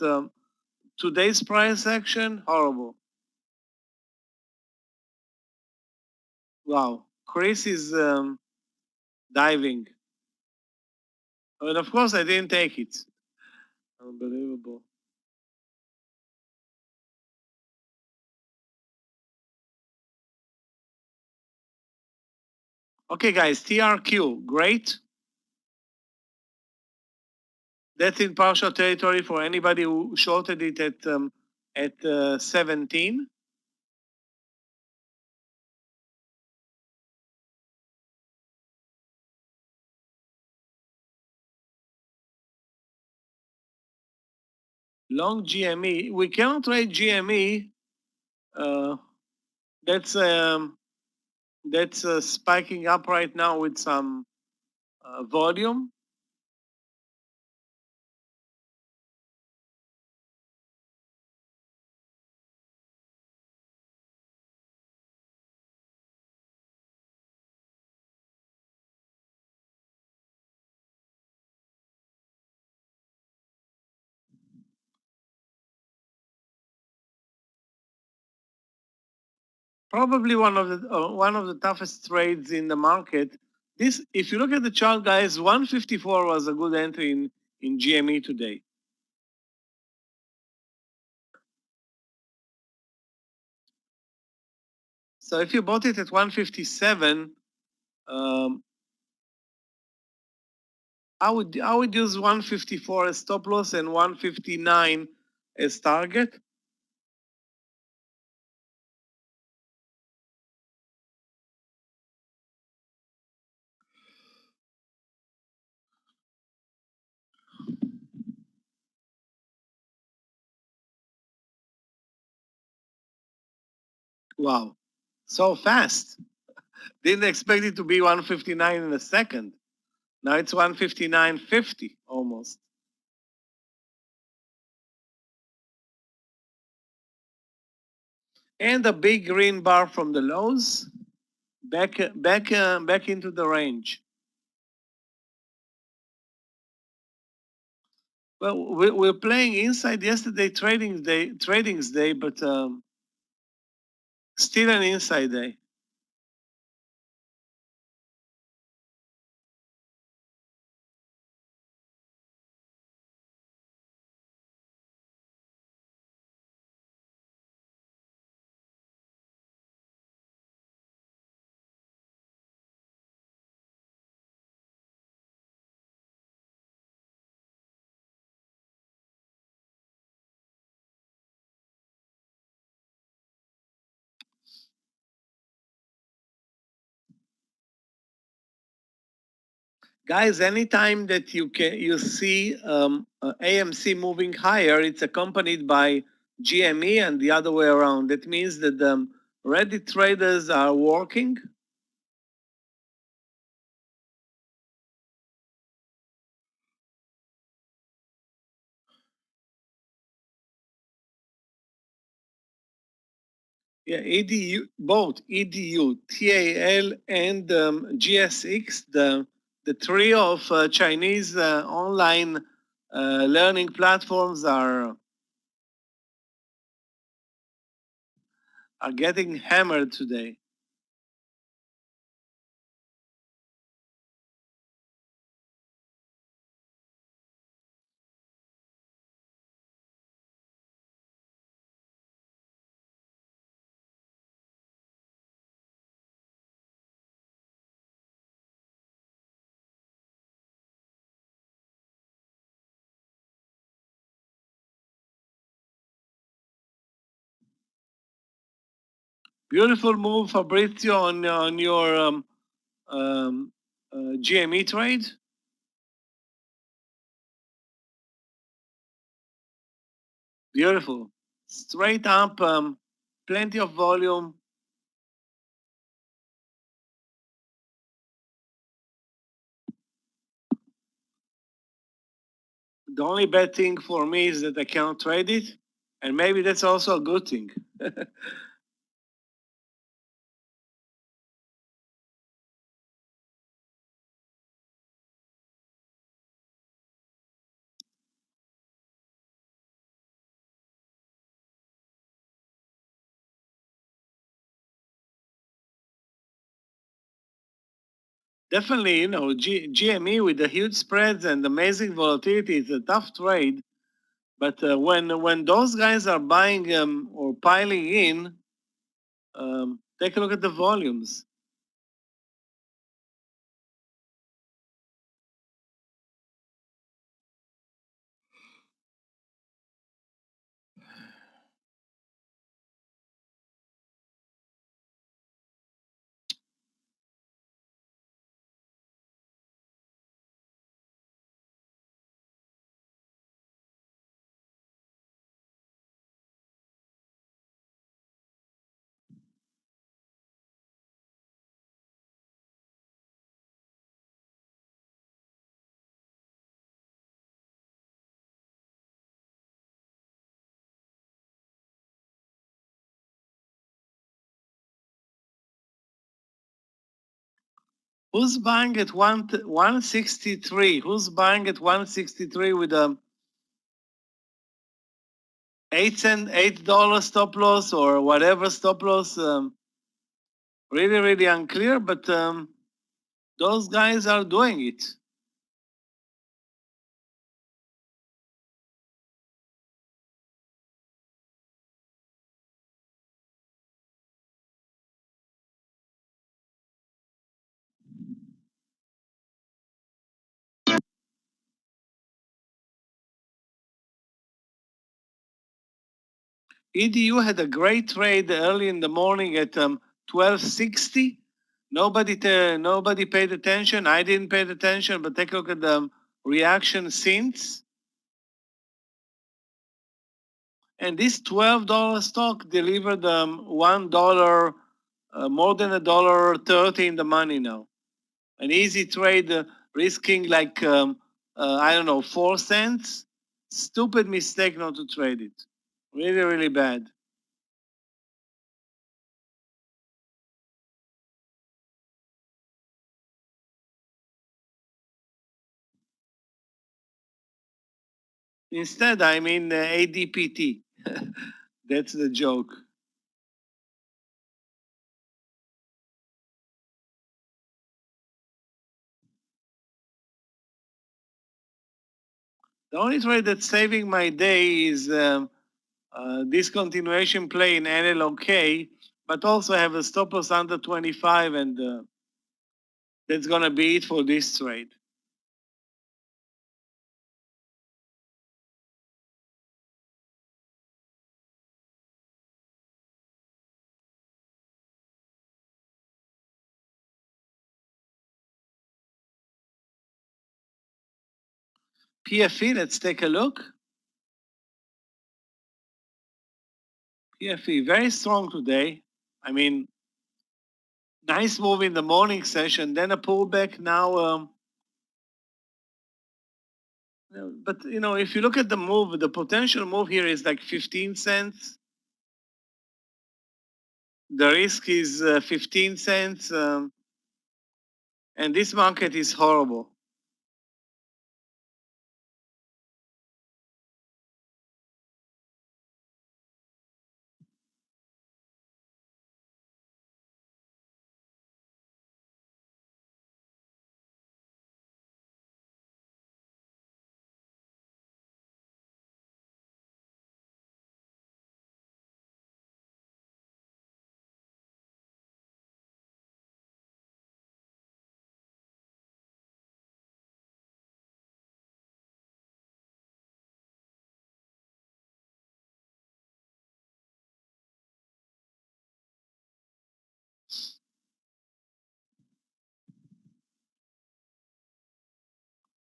today's price action, horrible. Wow, Chris is diving. And of course, I didn't take it. Unbelievable. Okay, guys, TRQ, great. That's in partial territory for anybody who shorted it at 17. Long GME, we cannot trade GME. That's spiking up right now with some volume. Probably one of the toughest trades in the market. This, if you look at the chart, guys, 154 was a good entry in GME today. So if you bought it at 157, I would use 154 as stop loss and 159 as target. Wow, so fast. Didn't expect it to be 159 in a second. Now it's 159.50 almost. And a big green bar from the lows, back into the range. Well, we're playing inside yesterday tradings day, but still an inside day. Guys, anytime that you see AMC moving higher, it's accompanied by GME and the other way around. That means that Reddit traders are working. Yeah, EDU, both EDU, TAL, and GSX, the trio of Chinese online learning platforms are getting hammered today. Beautiful move, Fabrizio, on your GME trade. Beautiful. Straight up, plenty of volume. The only bad thing for me is that I cannot trade it. And maybe that's also a good thing. Definitely, GME with the huge spreads and amazing volatility is a tough trade. But when those guys are buying or piling in, take a look at the volumes. Who's buying at 163? Who's buying at 163 with a $8 stop loss or whatever stop loss? Really, really unclear, but those guys are doing it. EDU had a great trade early in the morning at 1260. Nobody paid attention. I didn't pay attention, but take a look at the reaction since. And this $12 stock delivered $1, more than $1.30 in the money now. An easy trade, risking like I don't know, 4 cents. Stupid mistake not to trade it. Really, really bad. Instead, I'm in ADPT. That's the joke. The only trade that's saving my day is this continuation play in NLOK, but also have a stop loss under 25, and that's gonna be it for this trade. PFE, let's take a look. PFE, very strong today. I mean, nice move in the morning session, then a pullback now. But you know, if you look at the move, the potential move here is like 15 cents. The risk is 15 cents, and this market is horrible.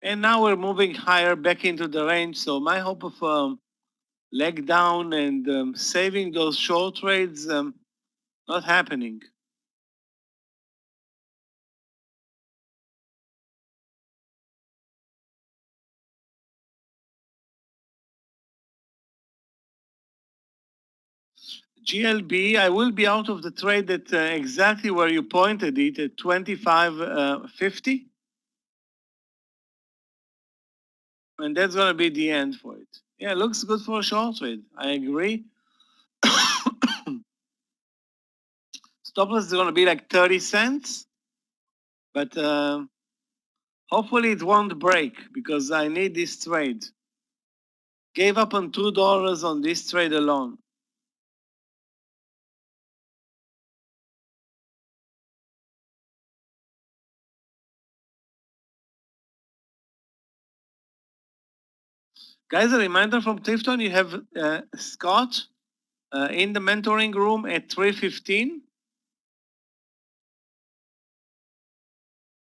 And now we're moving higher back into the range. So my hope of leg down and saving those short trades, not happening. GLB, I will be out of the trade at exactly where you pointed it at 25.50. And that's going to be the end for it. Yeah, it looks good for a short trade. I agree. Stop loss is going to be like 30 cents. But hopefully it won't break because I need this trade. Gave up on $2 on this trade alone. Guys, a reminder from Tifton, you have Scott in the mentoring room at 3:15.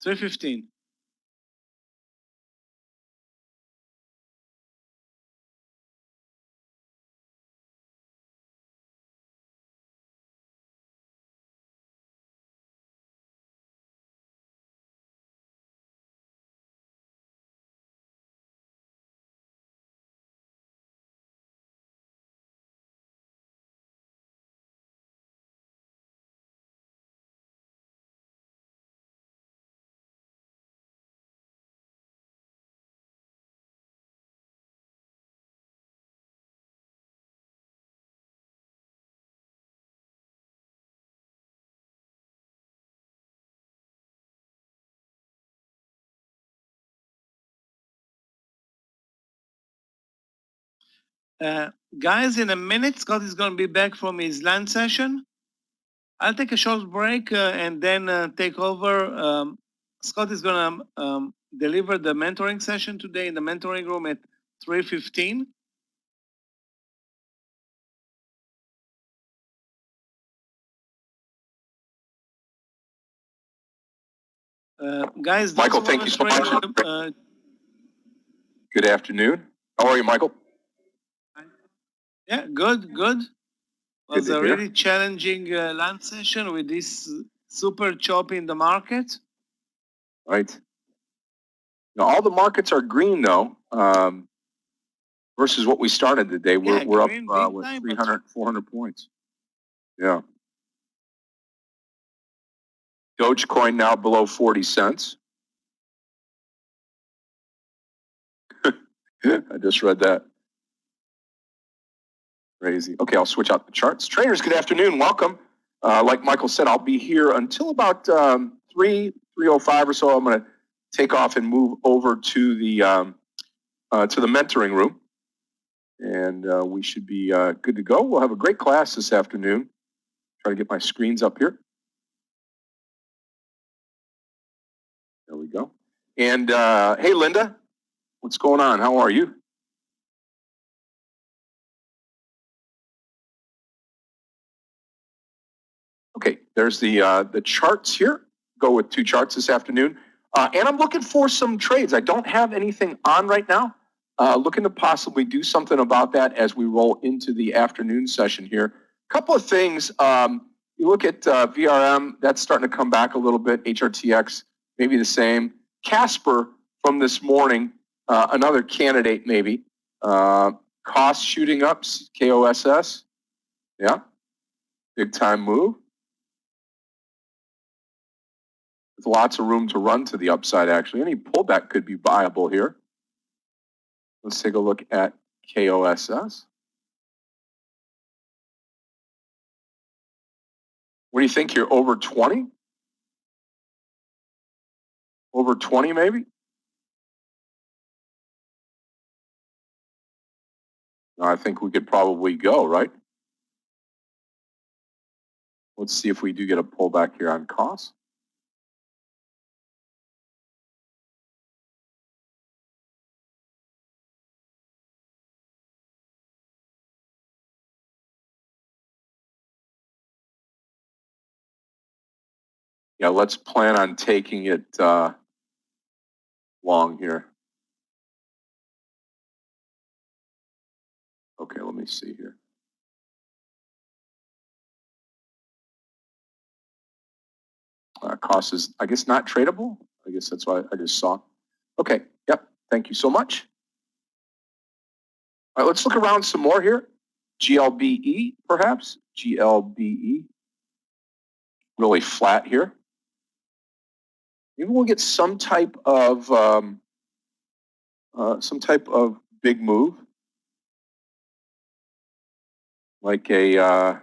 3:15. Guys, in a minute, Scott is going to be back from his lunch session. I'll take a short break and then take over. Scott is going to deliver the mentoring session today in the mentoring room at 3:15. Guys, Michael, those thank you so much. demonstration, Good afternoon. How are you, Michael? yeah, good. Was to a hear. really challenging land session with this super chop in the market. Right. Now, all the markets are green, though, versus what we started the day. We're green, up big with time, 300, 400 points. Yeah. Dogecoin now below 40 cents. I just read that. Crazy. Okay, I'll switch out the charts. Traders, good afternoon. Welcome. Like Michael said, I'll be here until about 3:05 or so. I'm going to take off and move over to the mentoring room, and we should be good to go. We'll have a great class this afternoon. Try to get my screens up here. There we go. And hey, Linda, what's going on? How are you? Okay, there's the charts here. Go with 2 charts this afternoon. And I'm looking for some trades. I don't have anything on right now. Looking to possibly do something about that as we roll into the afternoon session here. A couple of things. You look at VRM, that's starting to come back a little bit. HRTX, maybe the same. Casper from this morning, another candidate maybe. Cost shooting up, KOSS. Yeah, big time move. With lots of room to run to the upside, actually. Any pullback could be viable here. Let's take a look at KOSS. What do you think here? Over 20? Over 20 maybe? No, I think we could probably go, right? Let's see if we do get a pullback here on costs. Yeah, let's plan on taking it long here. Okay, let me see here. Cost is, I guess, not tradable. I guess that's what I just saw. Okay, yep, thank you so much. All right, let's look around some more here. GLBE, perhaps. GLBE. Really flat here. Maybe we'll get some type of big move, like a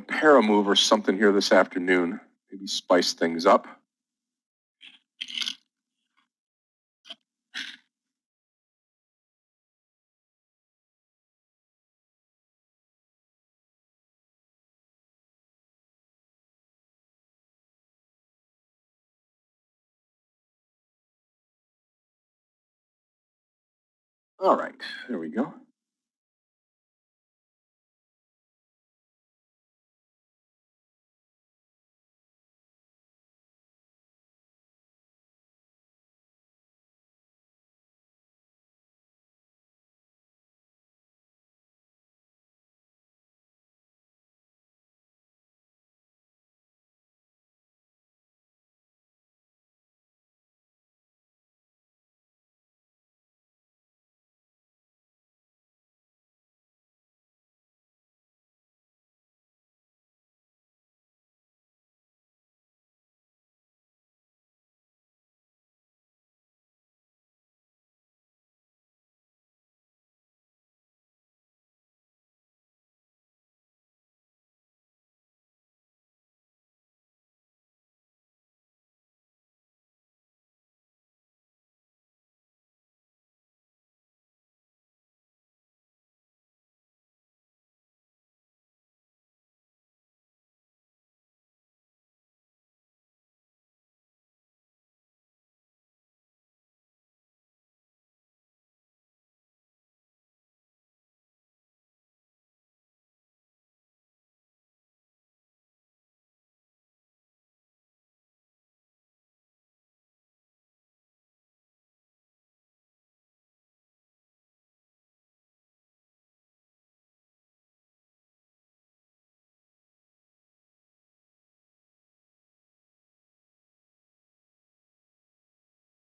para move or something here this afternoon. Maybe spice things up. All right, there we go.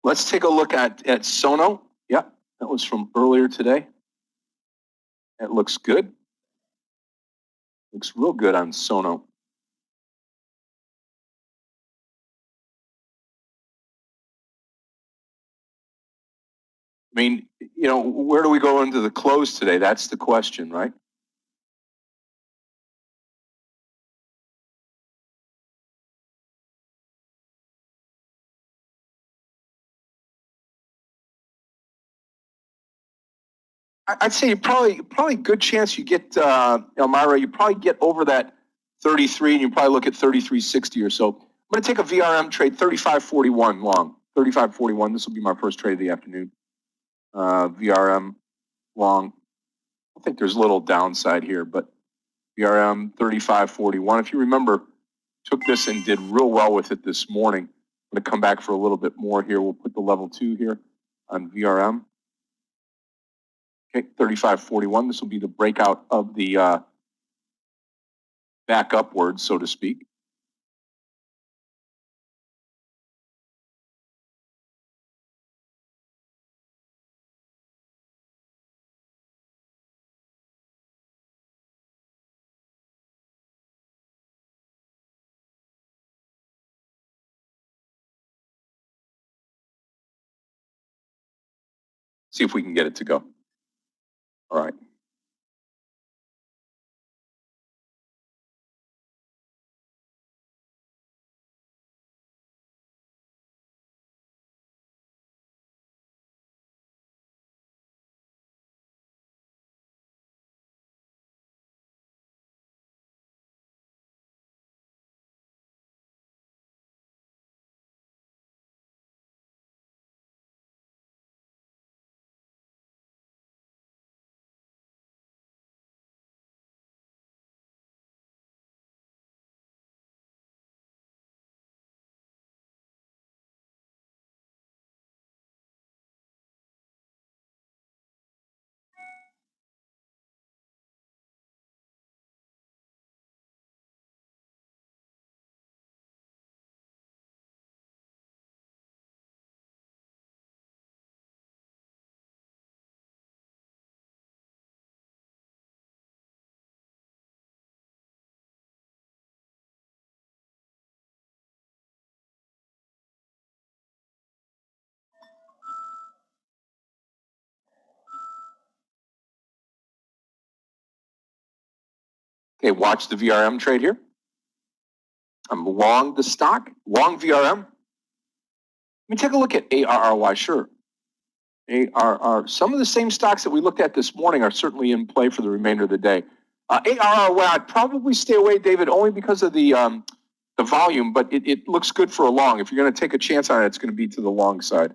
Let's take a look at Sono. Yeah, that was from earlier today. It looks good. Looks real good on Sono. I mean, you know, where do we go into the close today? That's the question, right? I'd say probably good chance you get Meir, you probably get over that 33, and you probably look at 33.60 or so. I'm going to take a VRM trade, 35.41 long, 35.41. This will be my first trade of the afternoon. VRM long. I think there's a little downside here, but VRM 35.41. If you remember, took this and did real well with it this morning. I'm going to come back for a little bit more here. We'll put the level 2 here on VRM. Okay, 35.41. This will be the breakout of the back upwards, so to speak. See if we can get it to go. All right. Okay, watch the VRM trade here. I'm long the stock, long VRM. Let me take a look at ARRY, sure. ARR, some of the same stocks that we looked at this morning are certainly in play for the remainder of the day. ARRY, I'd probably stay away, David, only because of the volume, but it looks good for a long. If you're going to take a chance on it, it's going to be to the long side.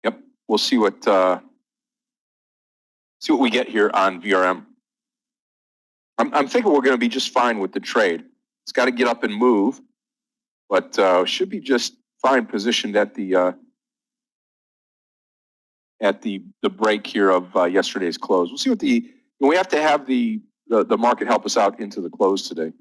Yep, we'll see what we get here on VRM. I'm thinking we're going to be just fine with the trade. It's got to get up and move, but should be just fine positioned at the break here of yesterday's close. We'll see what we have to have the market help us out into the close today.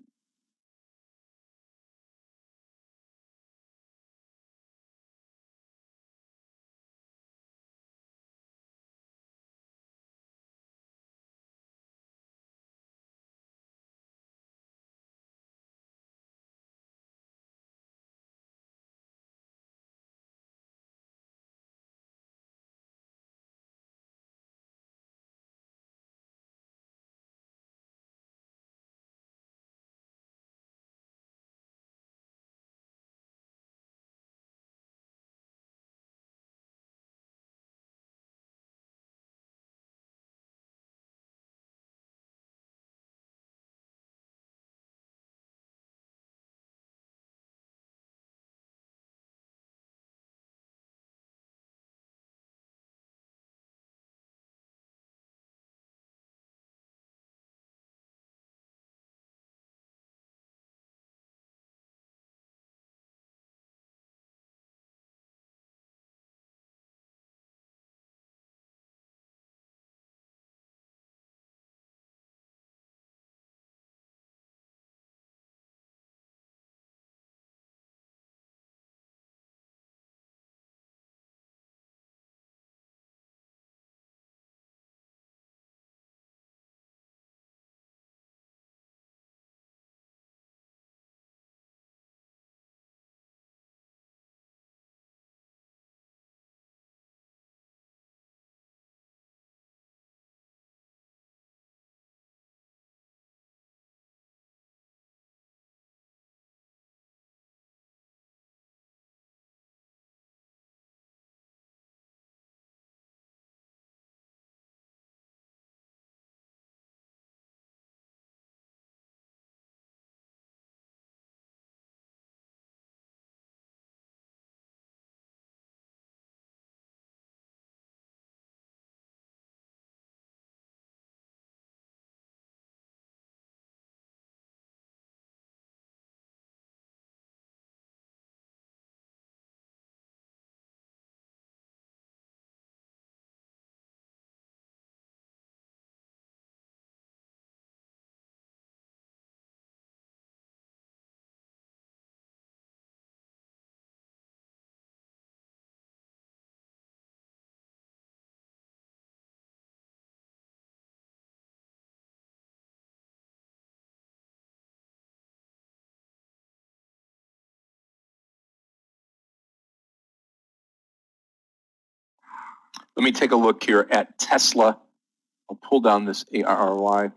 Let me take a look here at Tesla. I'll pull down this ARRY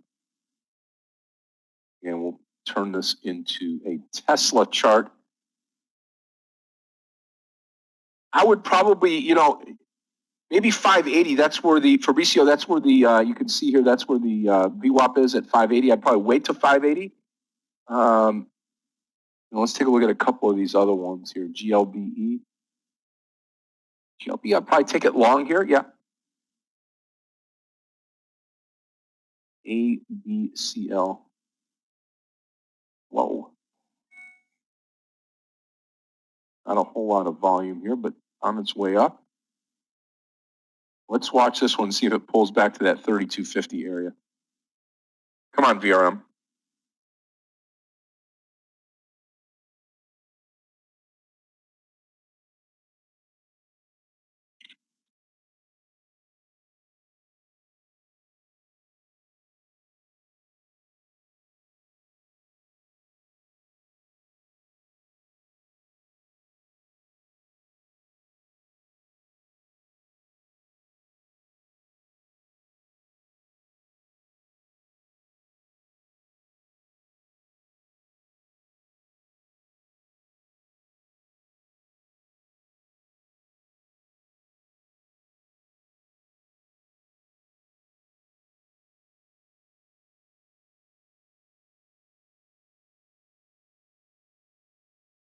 and we'll turn this into a Tesla chart. I would probably, maybe 580. That's where the Fabricio. That's where the you can see here. That's where the VWAP is at 580. I'd probably wait to 580. Let's take a look at a couple of these other ones here. GLBE. I'd probably take it long here. Yeah. ABCL. Whoa. Not a whole lot of volume here, but on its way up. Let's watch this one, see if it pulls back to that 3250 area. Come on, VRM.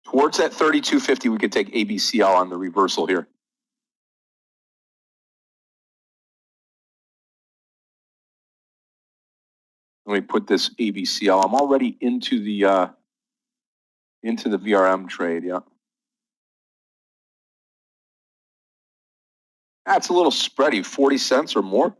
Towards that 3250, we could take ABCL on the reversal here. Let me put this ABCL. I'm already into the VRM trade. Yeah. That's a little spready, 40 cents or more.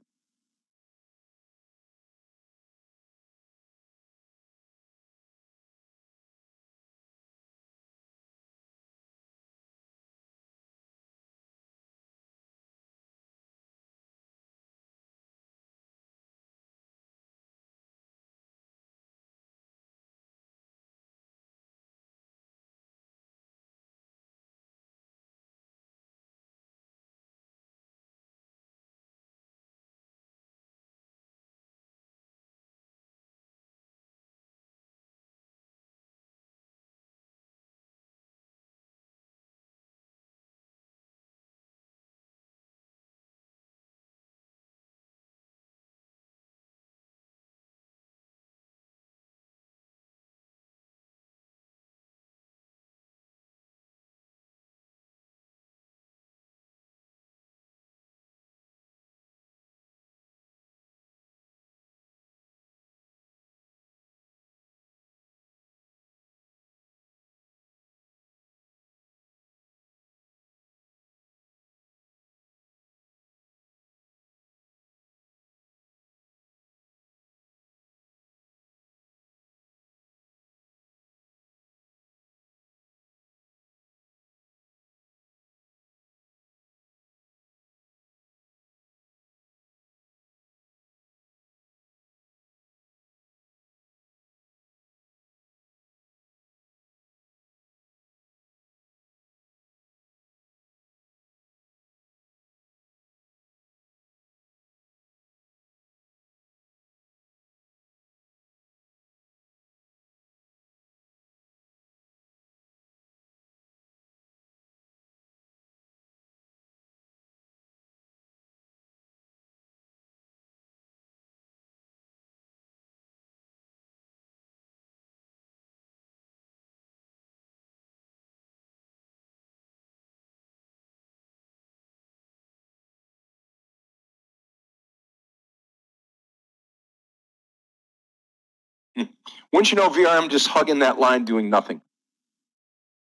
Wouldn't you know, VR, I'm just hugging that line, doing nothing.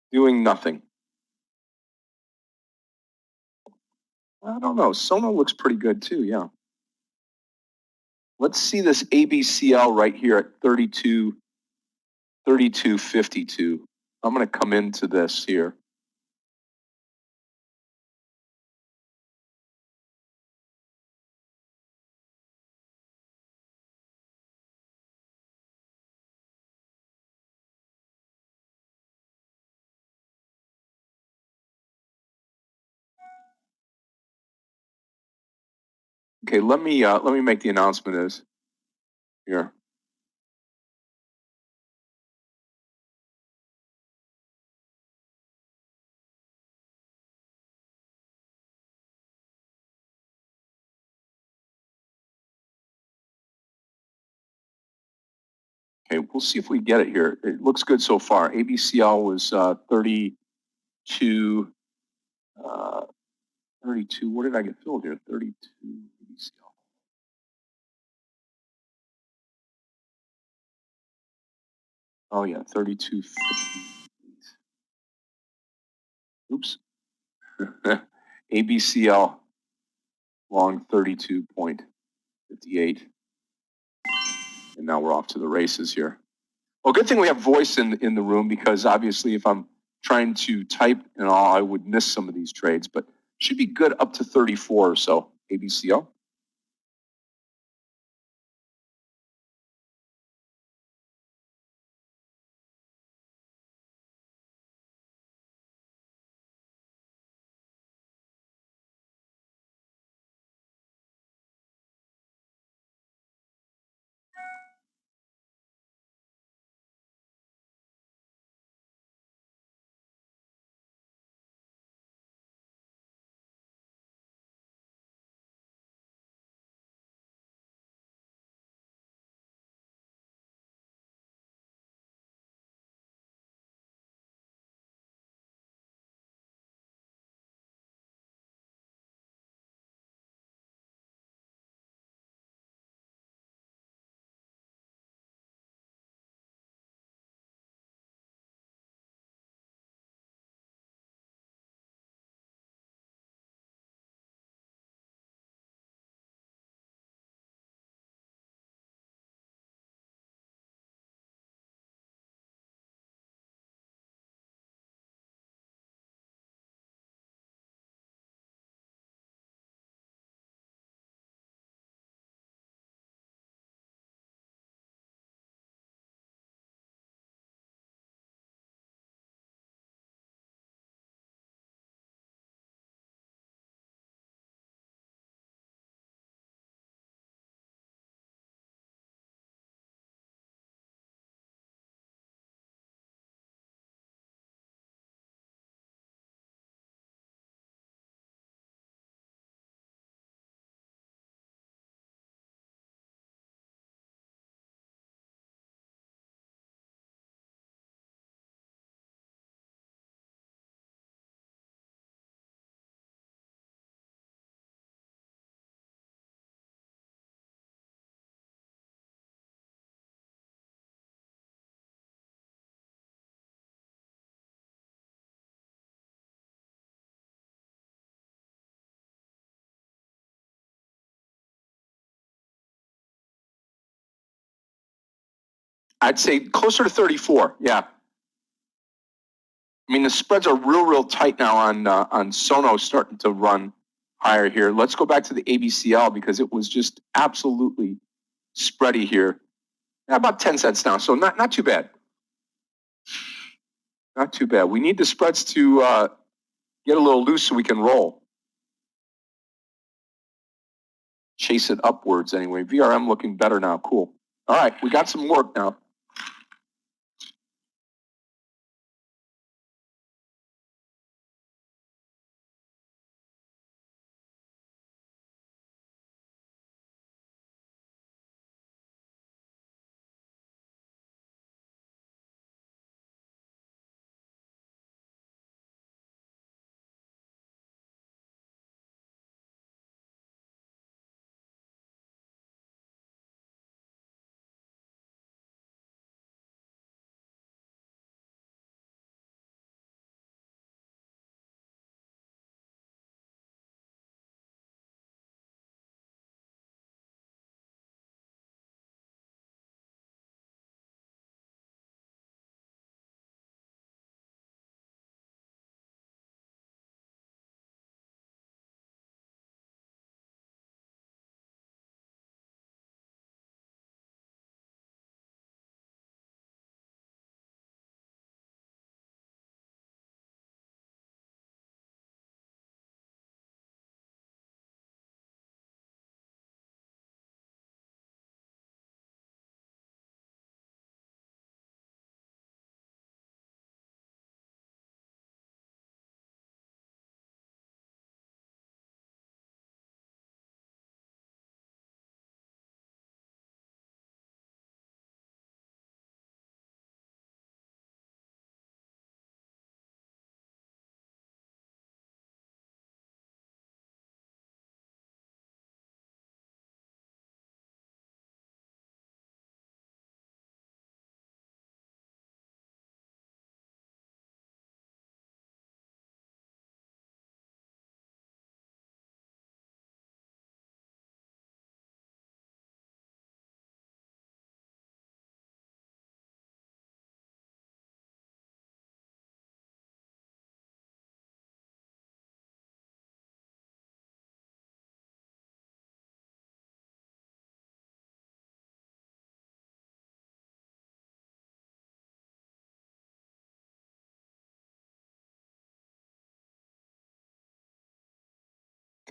Doing nothing. I don't know. Sono looks pretty good too, yeah. Let's see this ABCL right here at 32.52. I'm going to come into this here. Okay, let me make the announcement is here. Okay, we'll see if we get it here. It looks good so far. ABCL was 32. 32. Where did I get filled here? 32 ABCL. Oh yeah, 32. Oops. ABCL long 32.58. And now we're off to the races here. Well, good thing we have voice in the room, because obviously if I'm trying to type and all, I would miss some of these trades, but should be good up to 34 or so, ABCL. I'd say closer to 34. Yeah. I mean, the spreads are real tight now on Sonos starting to run higher here. Let's go back to the ABCL because it was just absolutely spready here. Yeah, about 10 cents now, so not too bad. Not too bad. We need the spreads to get a little loose so we can roll. Chase it upwards anyway. VRM looking better now. Cool. All right, we got some work now.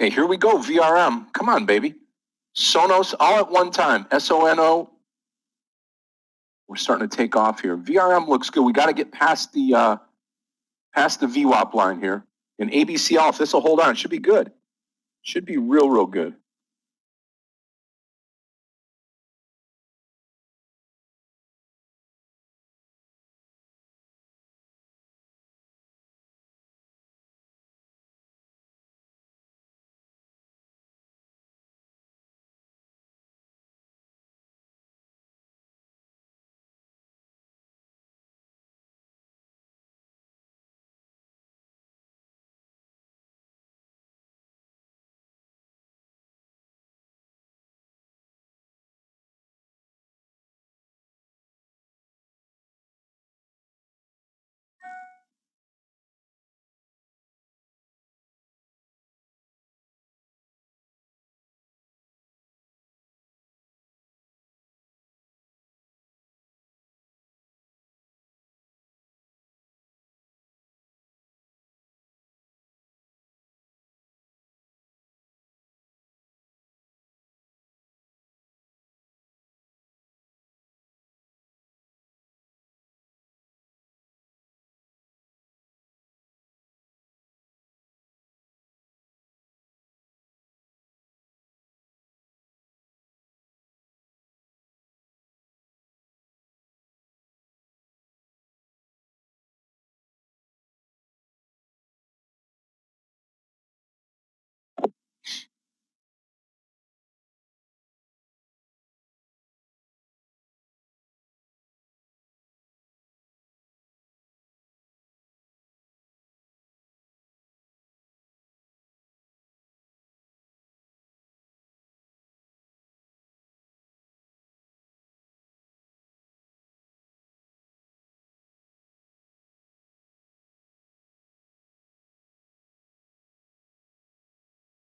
Okay, here we go. VRM. Come on, baby. Sonos all at one time. SONO. We're starting to take off here. VRM looks good. We got to get past the VWAP line here. And ABCL, if this will hold on, it should be good. Should be real good.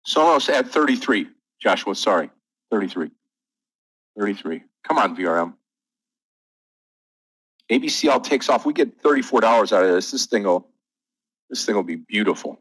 Sonos at 33. Joshua, sorry. 33. 33. Come on, VRM. ABCL takes off. We get $34 out of this. This thing will be beautiful.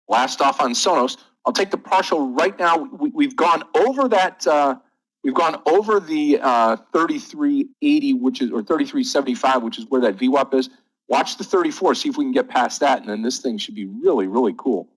Last off on Sonos. I'll take the partial right now. We've gone over that. We've gone over the 3380, which is, or 3375, which is where that VWAP is. Watch the 34, see if we can get past that, and then this thing should be really, really cool.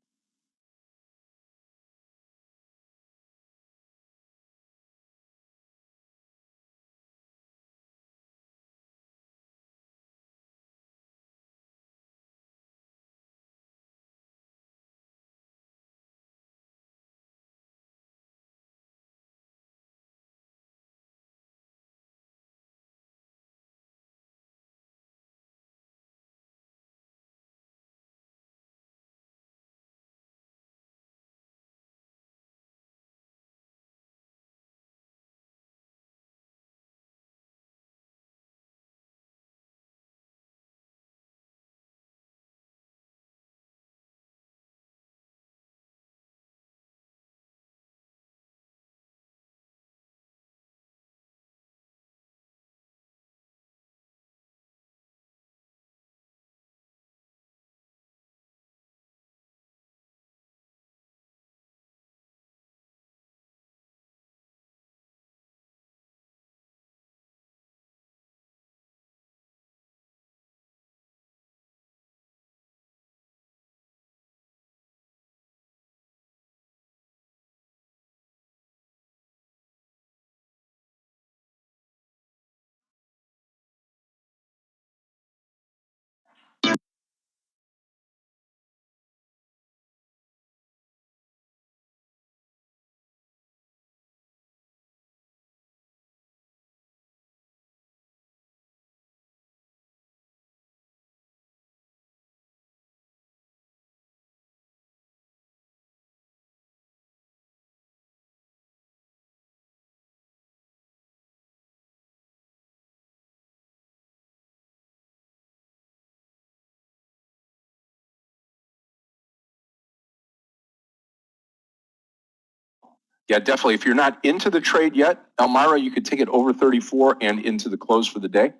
Yeah, definitely. If you're not into the trade yet, Elmira, you could take it over 34 and into the close for the day. I'm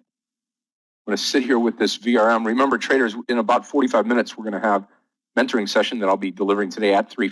going to sit here with this VRM. Remember, traders, in about 45 minutes, we're going to have mentoring session that I'll be delivering today at 3.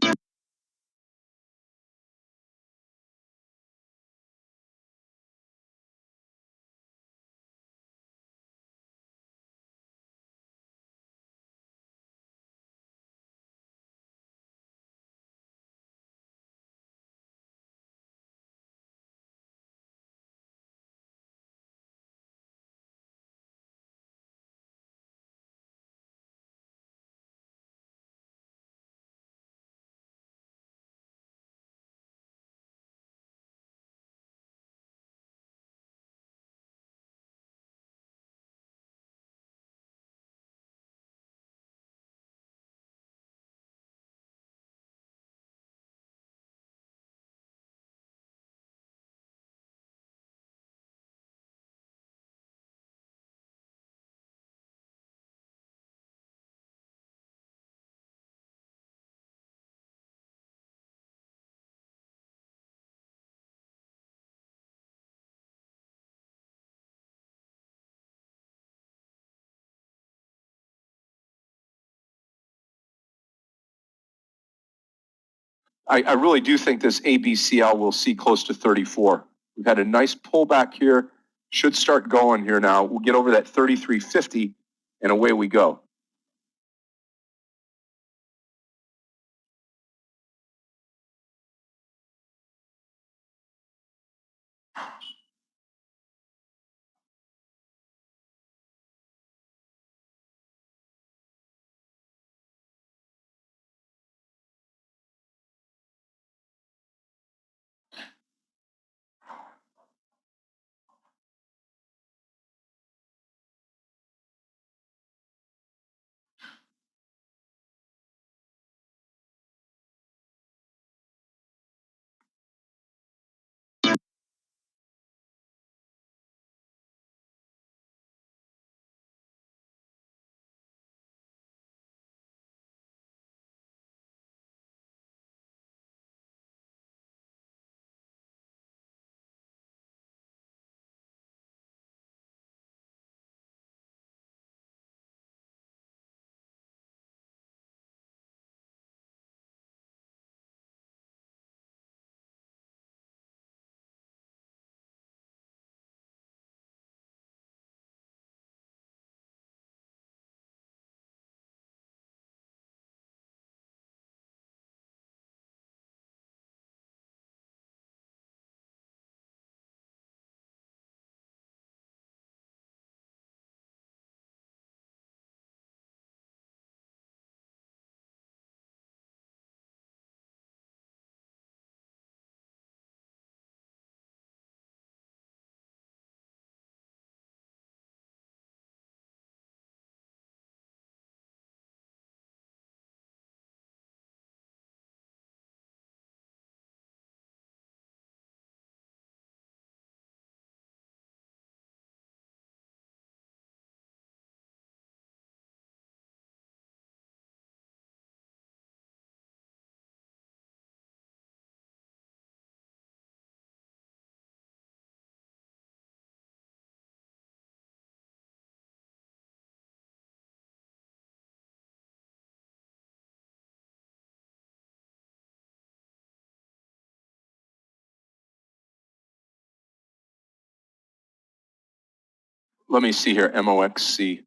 I really do think this ABCL will see close to 34. We've had a nice pullback here. Should start going here now. We'll get over that 33.50 and away we go. Let me see here, MOXC.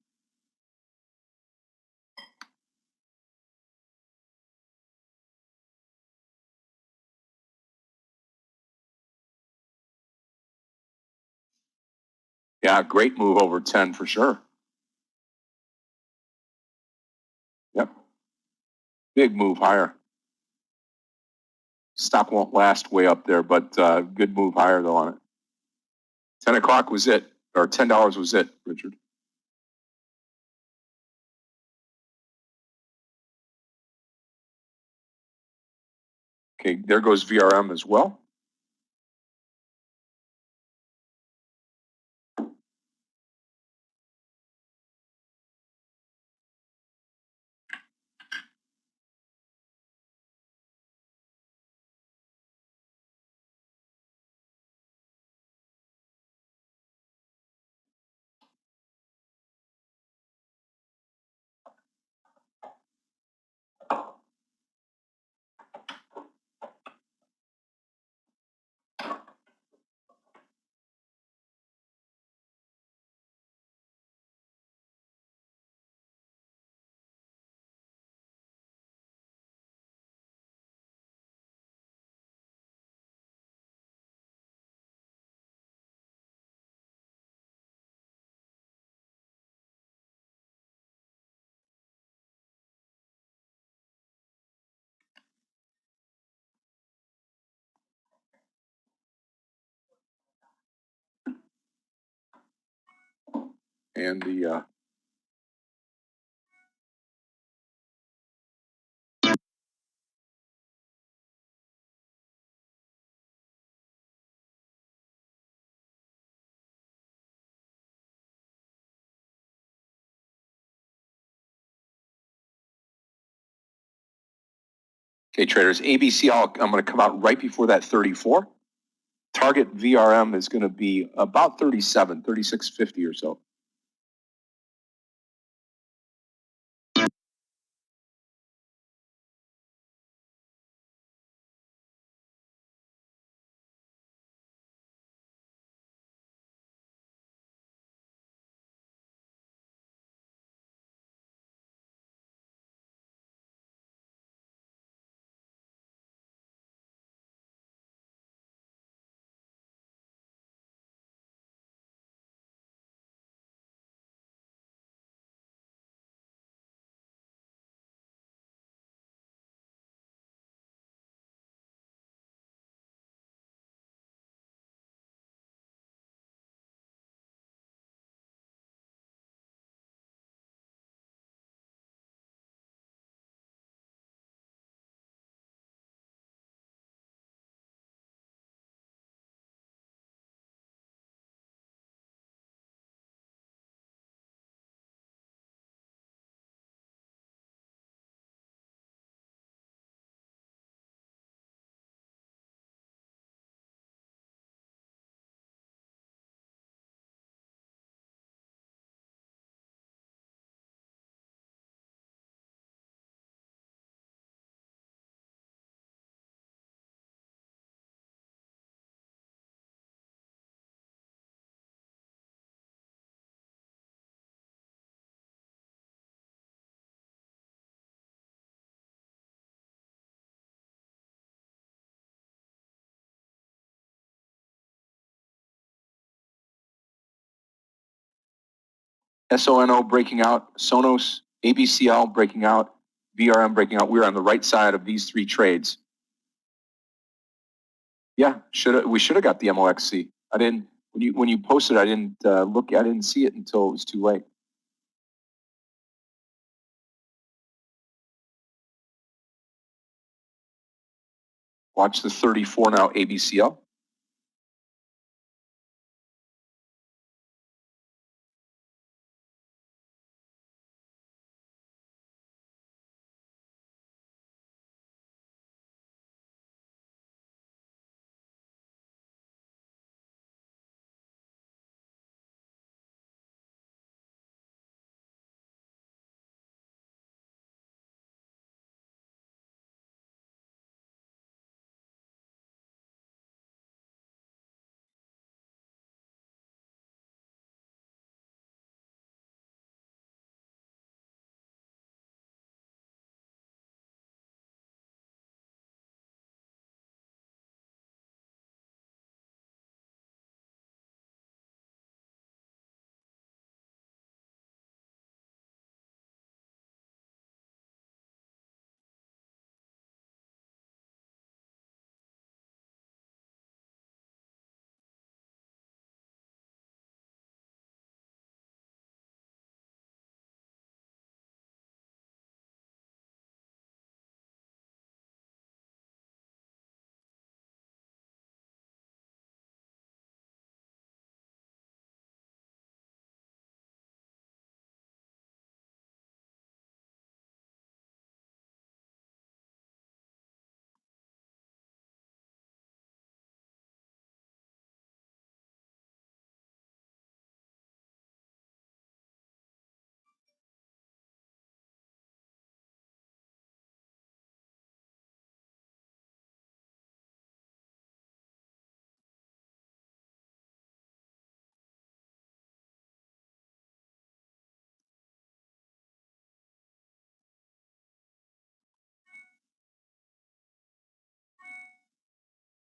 Yeah, great move over 10 for sure. Yep. Big move higher. Stock won't last way up there, but good move higher though on it. 10 o'clock was it, or $10 was it, Richard. Okay, there goes VRM as well. And the okay, traders, ABCL, I'm going to come out right before that 34. Target VRM is going to be about 37, 36.50 or so. SONO breaking out, Sonos, ABCL breaking out, VRM breaking out. We're on the right side of these three trades. Yeah, we should have got the MOXC. I didn't, when you posted, I didn't look, I didn't see it until it was too late. Watch the 34 now, ABCL.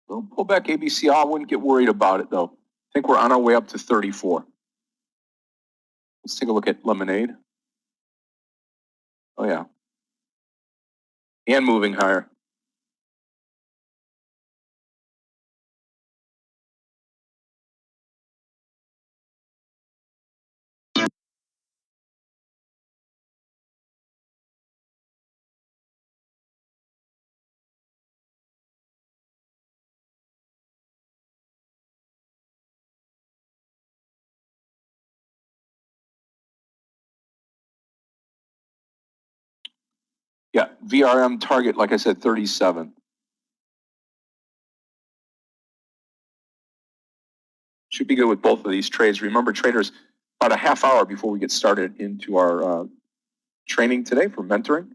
We'll pull back ABCL. I wouldn't get worried about it though. I think we're on our way up to 34. Let's take a look at Lemonade. Oh yeah. And moving higher. Yeah, VRM target, like I said, 37. Should be good with both of these trades. Remember, traders, about a half hour before we get started into our training today for mentoring.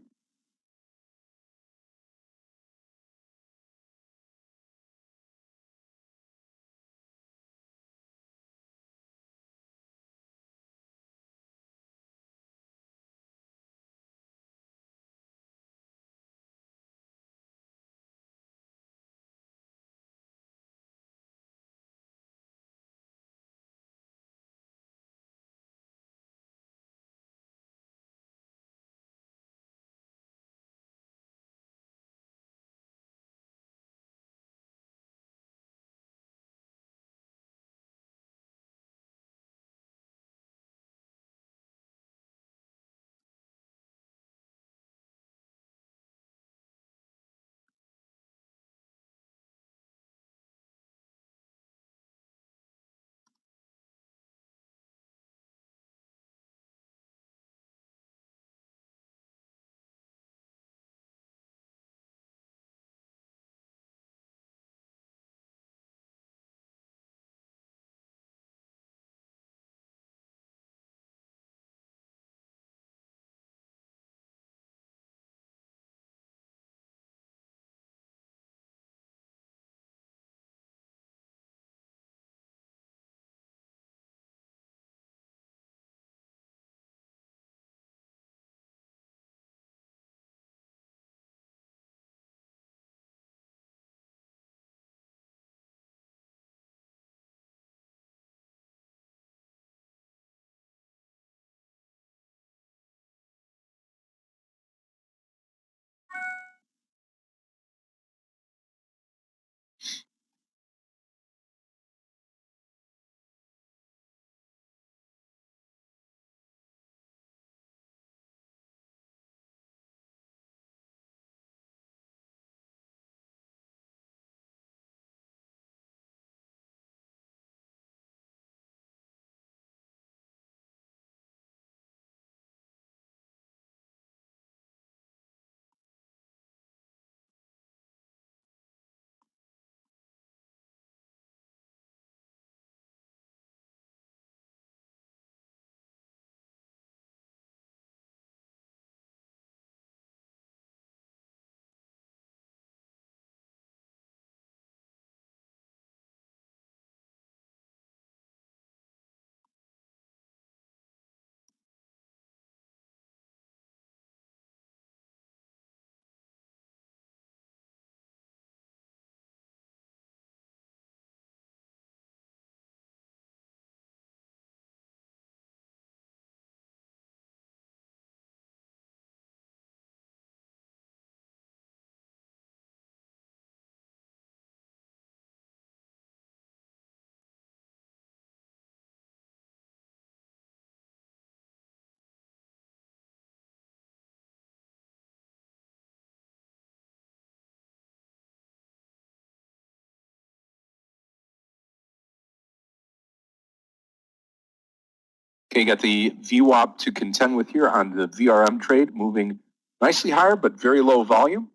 Okay, got the VWAP to contend with here on the VRM trade, moving nicely higher, but very low volume.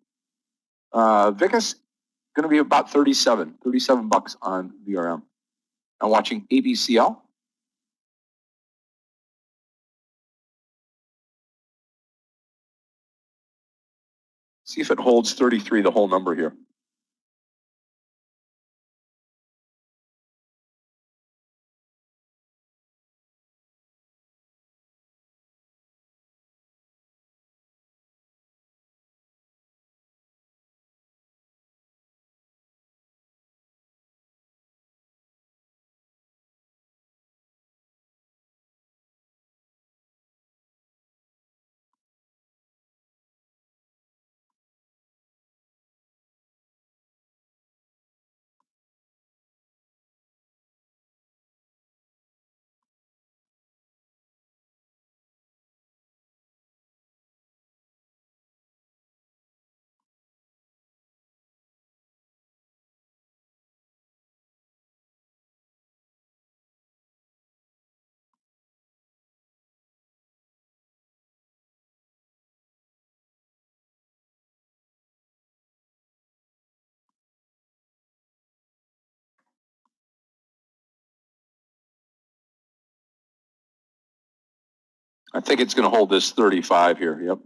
Vicus, going to be about 37 bucks on VRM. Now watching ABCL. See if it holds 33, the whole number here. I think it's going to hold this 35 here. Yep.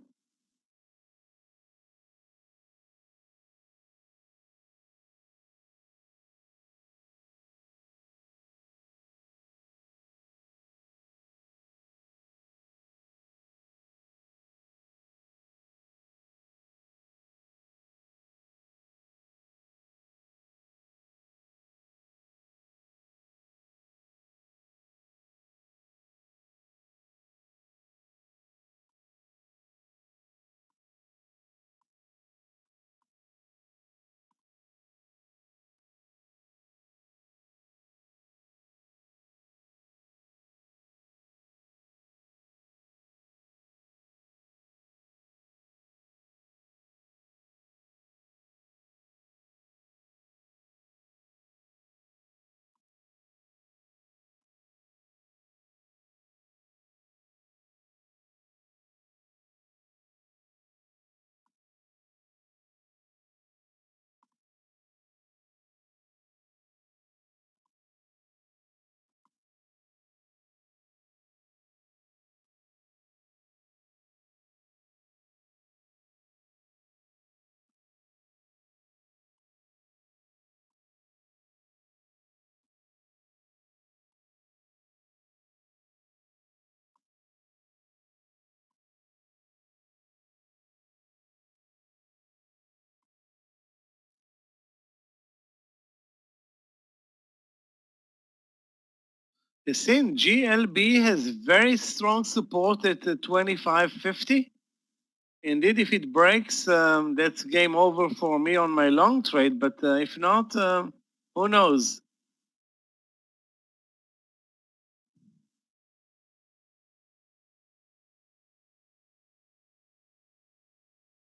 You see, GLB has very strong support at 25.50. Indeed, if it breaks, that's game over for me on my long trade. But if not, who knows?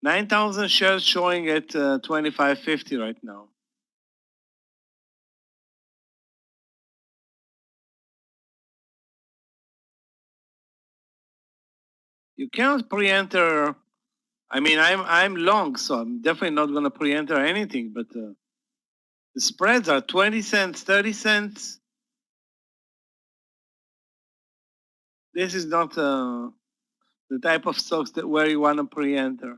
$9,000 shares showing at 25.50 right now. You cannot pre-enter. I mean, I'm long, so I'm definitely not going to pre-enter anything. But the spreads are 20 cents, 30 cents. This is not the type of stocks that where you want to pre-enter.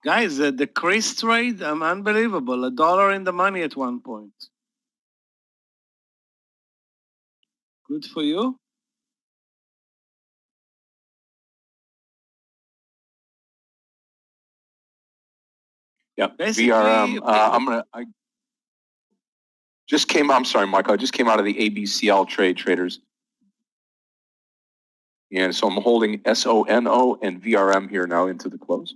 Guys, the Chris trade, unbelievable. $1 in the money at one point. Good for you. Yeah. Basically, VRM. I just came. I'm sorry, Michael. I just came out of the ABCL trade traders, and so I'm holding SONO and VRM here now into the close.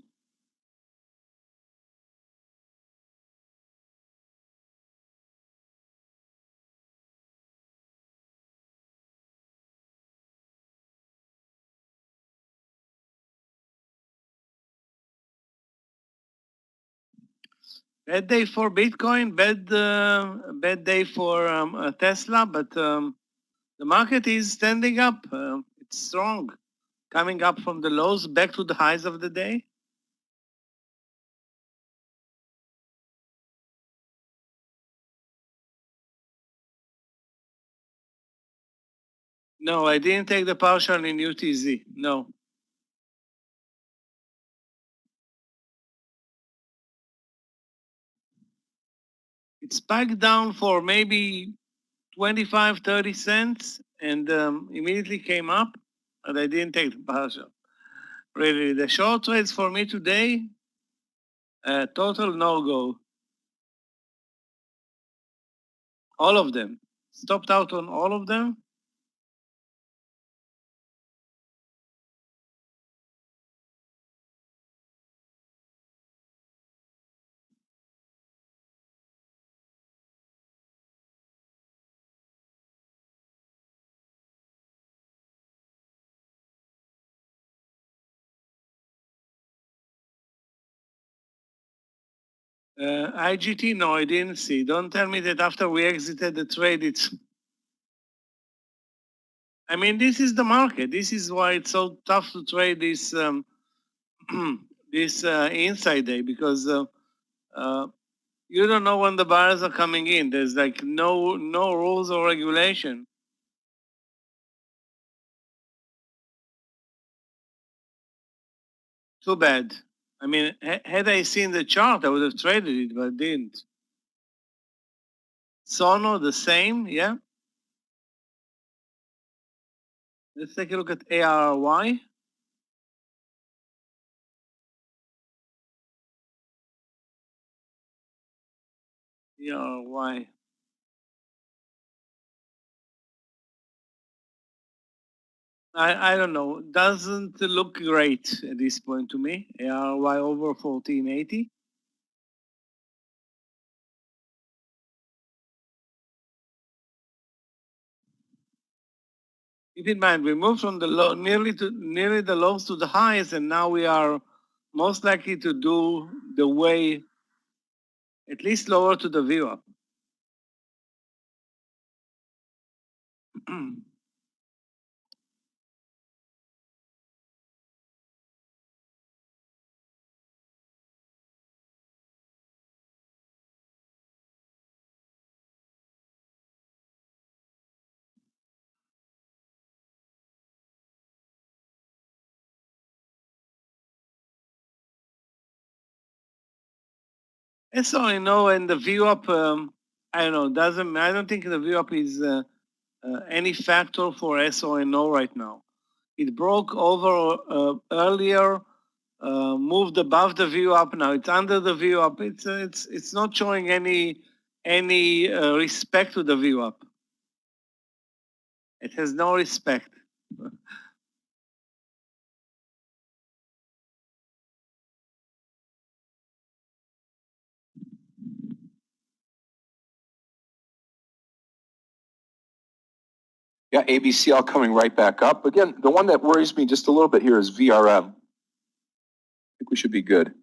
Bad day for Bitcoin, bad day for Tesla, but the market is standing up. It's strong, coming up from the lows back to the highs of the day. No, I didn't take the partial in UTZ. No. It spiked down for maybe 25, 30 cents and immediately came up, but I didn't take the partial. Really, the short trades for me today, total no-go. All of them. Stopped out on all of them. IGT, no, I didn't see. Don't tell me that after we exited the trade, it's... I mean, this is the market. This is why it's so tough to trade this this inside day, because you don't know when the buyers are coming in. There's like no rules or regulation. Too bad. I mean, had I seen the chart, I would have traded it, but I didn't. Sono, the same, yeah. Let's take a look at ARY. ARY. I don't know. Doesn't look great at this point to me. ARY over 1480. Keep in mind, we moved from the low, nearly the lows to the highs, and now we are most likely to do the way at least lower to the VWAP. And so I know, and the VWAP, I don't know, I don't think the VWAP is any factor for SONO right now. It broke over earlier, moved above the VWAP. Now it's under the VWAP. It's not showing any respect to the VWAP. It has no respect. Yeah, ABCL coming right back up. Again, the one that worries me just a little bit here is VRM. I think we should be good.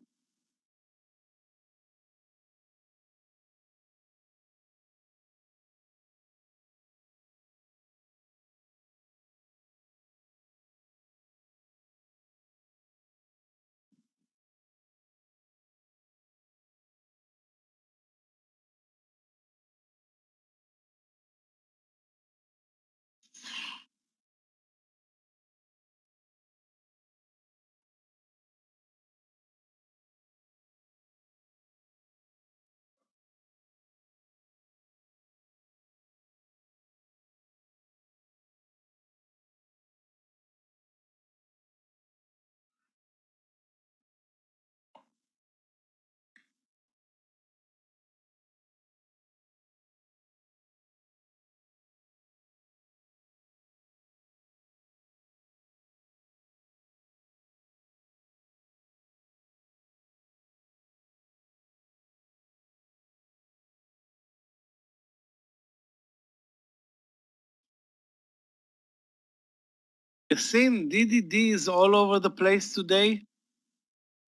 You've seen DDD is all over the place today.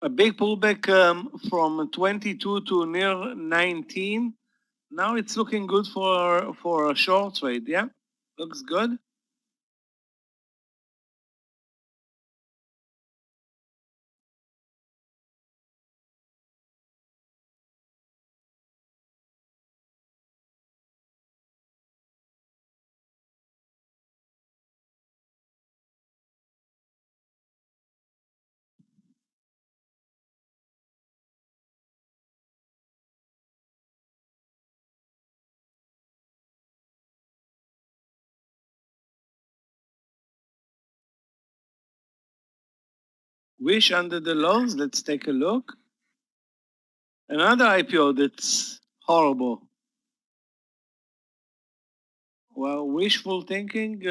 a big pullback from 22 to near 19. Now it's looking good for a short trade. Yeah, looks good. Wish under the lows. Let's take a look. Another IPO that's horrible. Well, wishful thinking.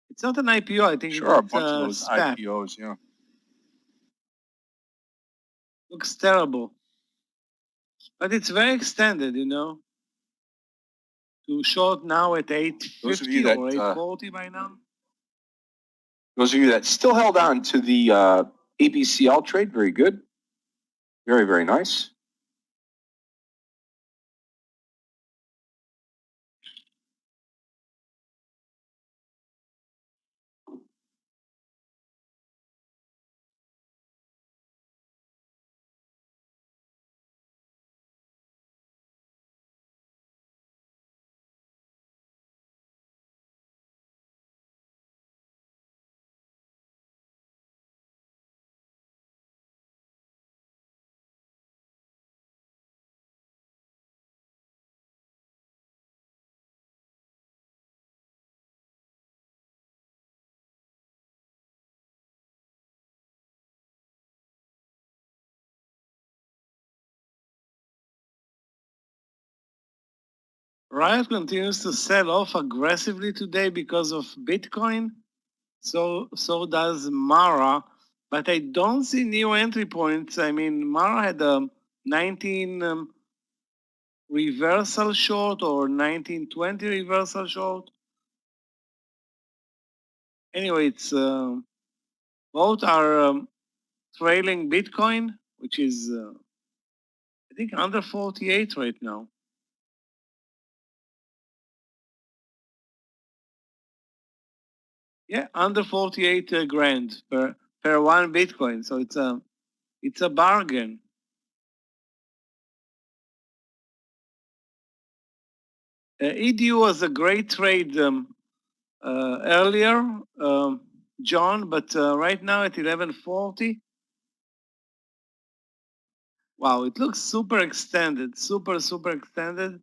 It's not an IPO. I think Sure, a it's bunch of those SPAC. IPOs, yeah. Looks terrible. But it's very extended, you know. To short now at Those of 850 you that, or 840 by now. Those of you that still held on to the ABCL trade, very good. Very, very nice. Riot continues to sell off aggressively today because of Bitcoin. So does Mara, but I don't see new entry points. I mean, Mara had a 19 reversal short or 1920 reversal short. Anyway, it's both are trailing Bitcoin, which is I think under 48 right now. Yeah, under 48 grand per one Bitcoin. So it's a bargain. EDU was a great trade earlier, John, but right now at 1140. Wow, it looks super extended, super extended.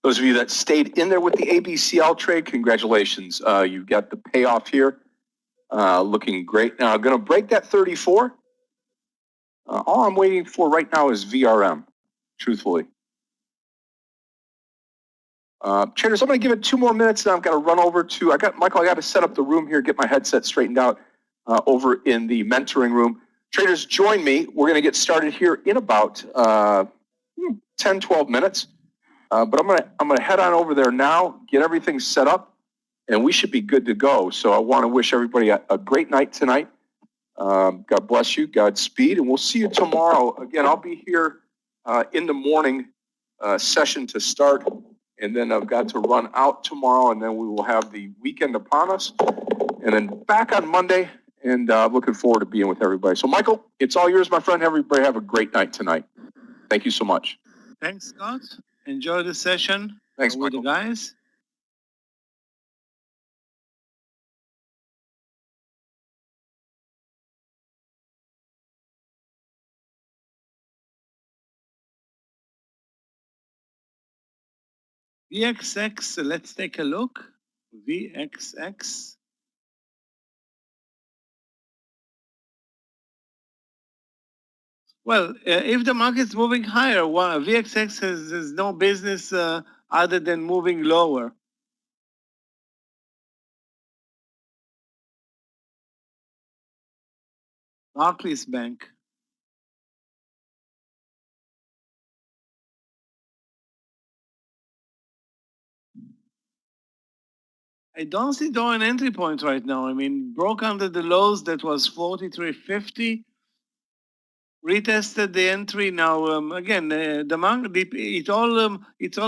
Those of you that stayed in there with the ABCL trade, congratulations. You've got the payoff here. Looking great. Now I'm going to break that 34. All I'm waiting for right now is VRM, truthfully. Traders, I'm going to give it 2 more minutes, and I've got to run over to, I got to set up the room here, get my headset straightened out over in the mentoring room. Traders, join me. We're going to get started here in about 10, 12 minutes. But I'm going to head on over there now, get everything set up, and we should be good to go. So I want to wish everybody a great night tonight. God bless you, Godspeed, and we'll see you tomorrow. Again, I'll be here in the morning session to start, and then I've got to run out tomorrow, and then we will have the weekend upon us, and then back on Monday, and looking forward to being with everybody. So, Michael, it's all yours, my friend. Everybody have a great night tonight. Thank you so much. Thanks, Scott. Enjoy the session. Thanks, with Michael. the guys. VXX, let's take a look. VXX. Well, if the market's moving higher, VXX has no business other than moving lower. Barclays Bank. I don't see though an entry point right now. I mean, broke under the lows that was 43.50. Retested the entry. Now again, the market. It's all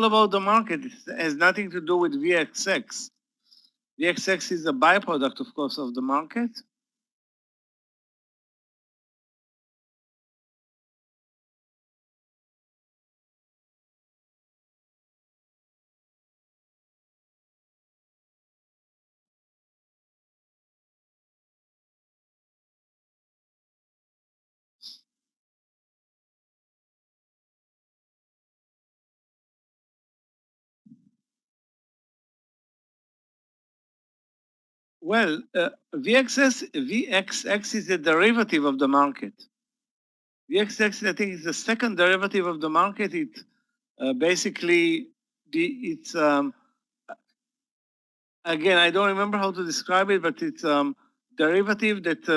about the market. It has nothing to do with VXX. VXX is a byproduct, of course, of the market. Well, VXX is a derivative of the market. VXX, I think, is the second derivative of the market. It basically, it's again, I don't remember how to describe it, but it's derivative that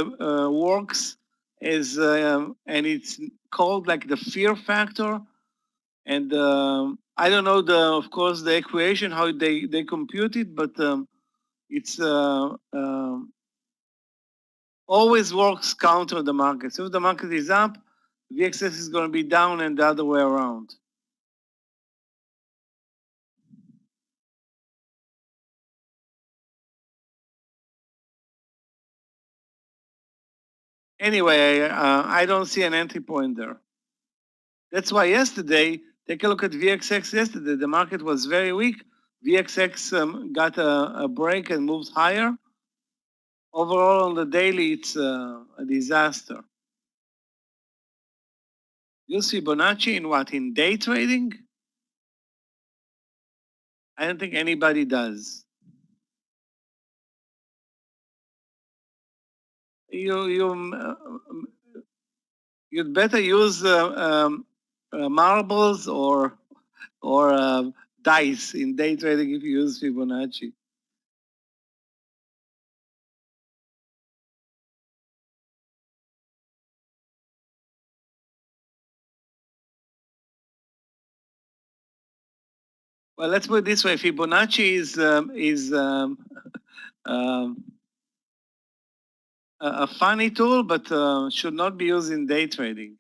works as, and it's called like the fear factor. And I don't know of course, the equation, how they compute it, but it's always works counter the market. So if the market is up, VXX is going to be down and the other way around. Anyway, I don't see an entry point there. That's why yesterday, take a look at VXX yesterday. The market was very weak. VXX got a break and moved higher. Overall, on the daily, it's a disaster. Use Fibonacci in what? In day trading? I don't think anybody does. You'd better use marbles or dice in day trading if you use Fibonacci. Well, let's put it this way: Fibonacci is a funny tool, but should not be used in day trading.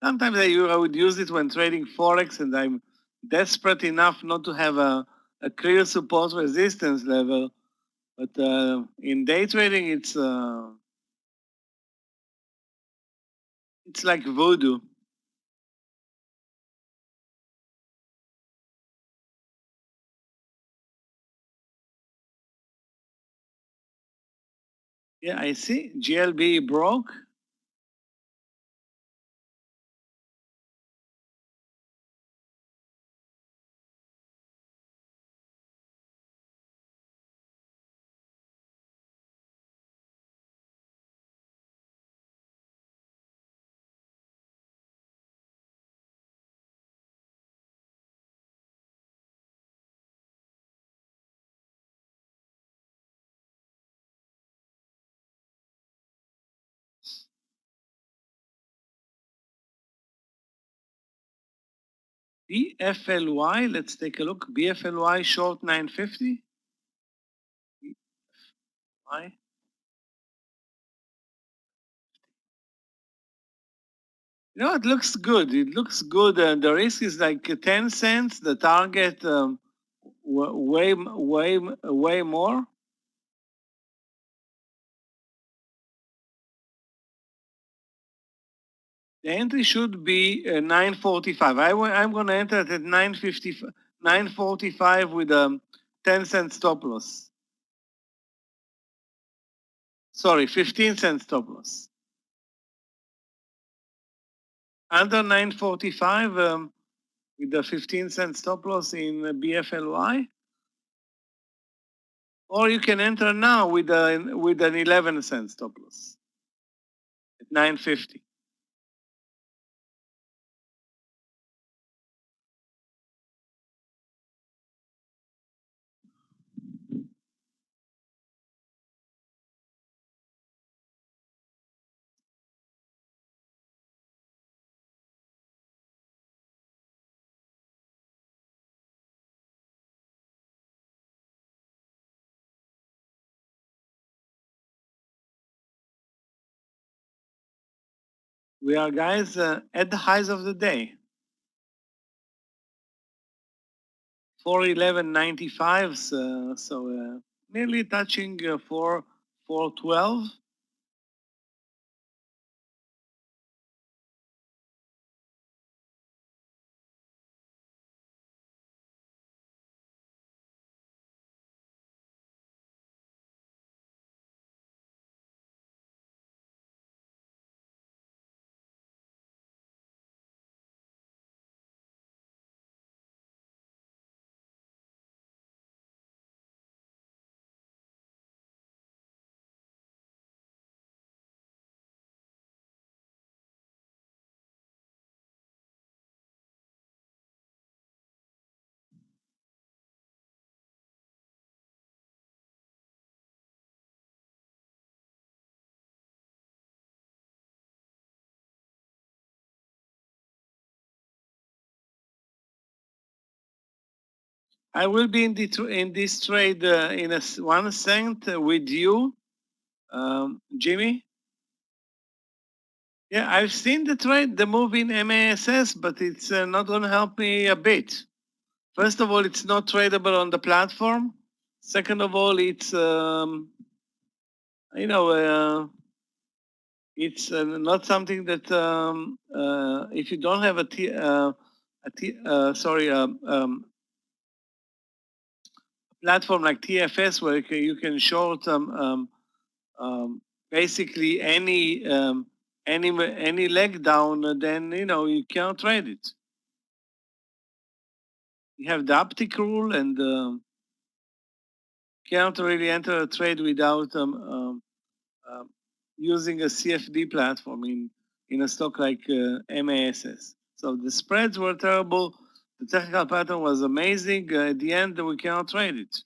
Sometimes I would use it when trading Forex and I'm desperate enough not to have a clear support resistance level. But in day trading, it's like voodoo. Yeah, I see. GLB broke. BFLY, let's take a look. BFLY short 950. Why? You know, it looks good. It looks good. The risk is like 10 cents. The target way more. The entry should be 945. I'm going to enter it at 950, 945 with a 10-cent stop loss. Sorry, 15-cent stop loss. Under 945 with the 15-cent stop loss in BFLY. Or you can enter now with an 11-cent stop loss at 950. We are, guys, at the highs of the day. 411.95, so nearly touching 412. I will be in this trade in 1 cent with you, Jimmy. Yeah, I've seen the trade, the move in MASS, but it's not going to help me a bit. First of all, it's not tradable on the platform. Second of all, it's it's not something that if you don't have a platform like TFS where you can short basically any leg down, then you can't trade it. You have the uptick rule, and can't really enter a trade without using a CFD platform in a stock like MASS. So the spreads were terrible. The technical pattern was amazing. At the end, we cannot trade it.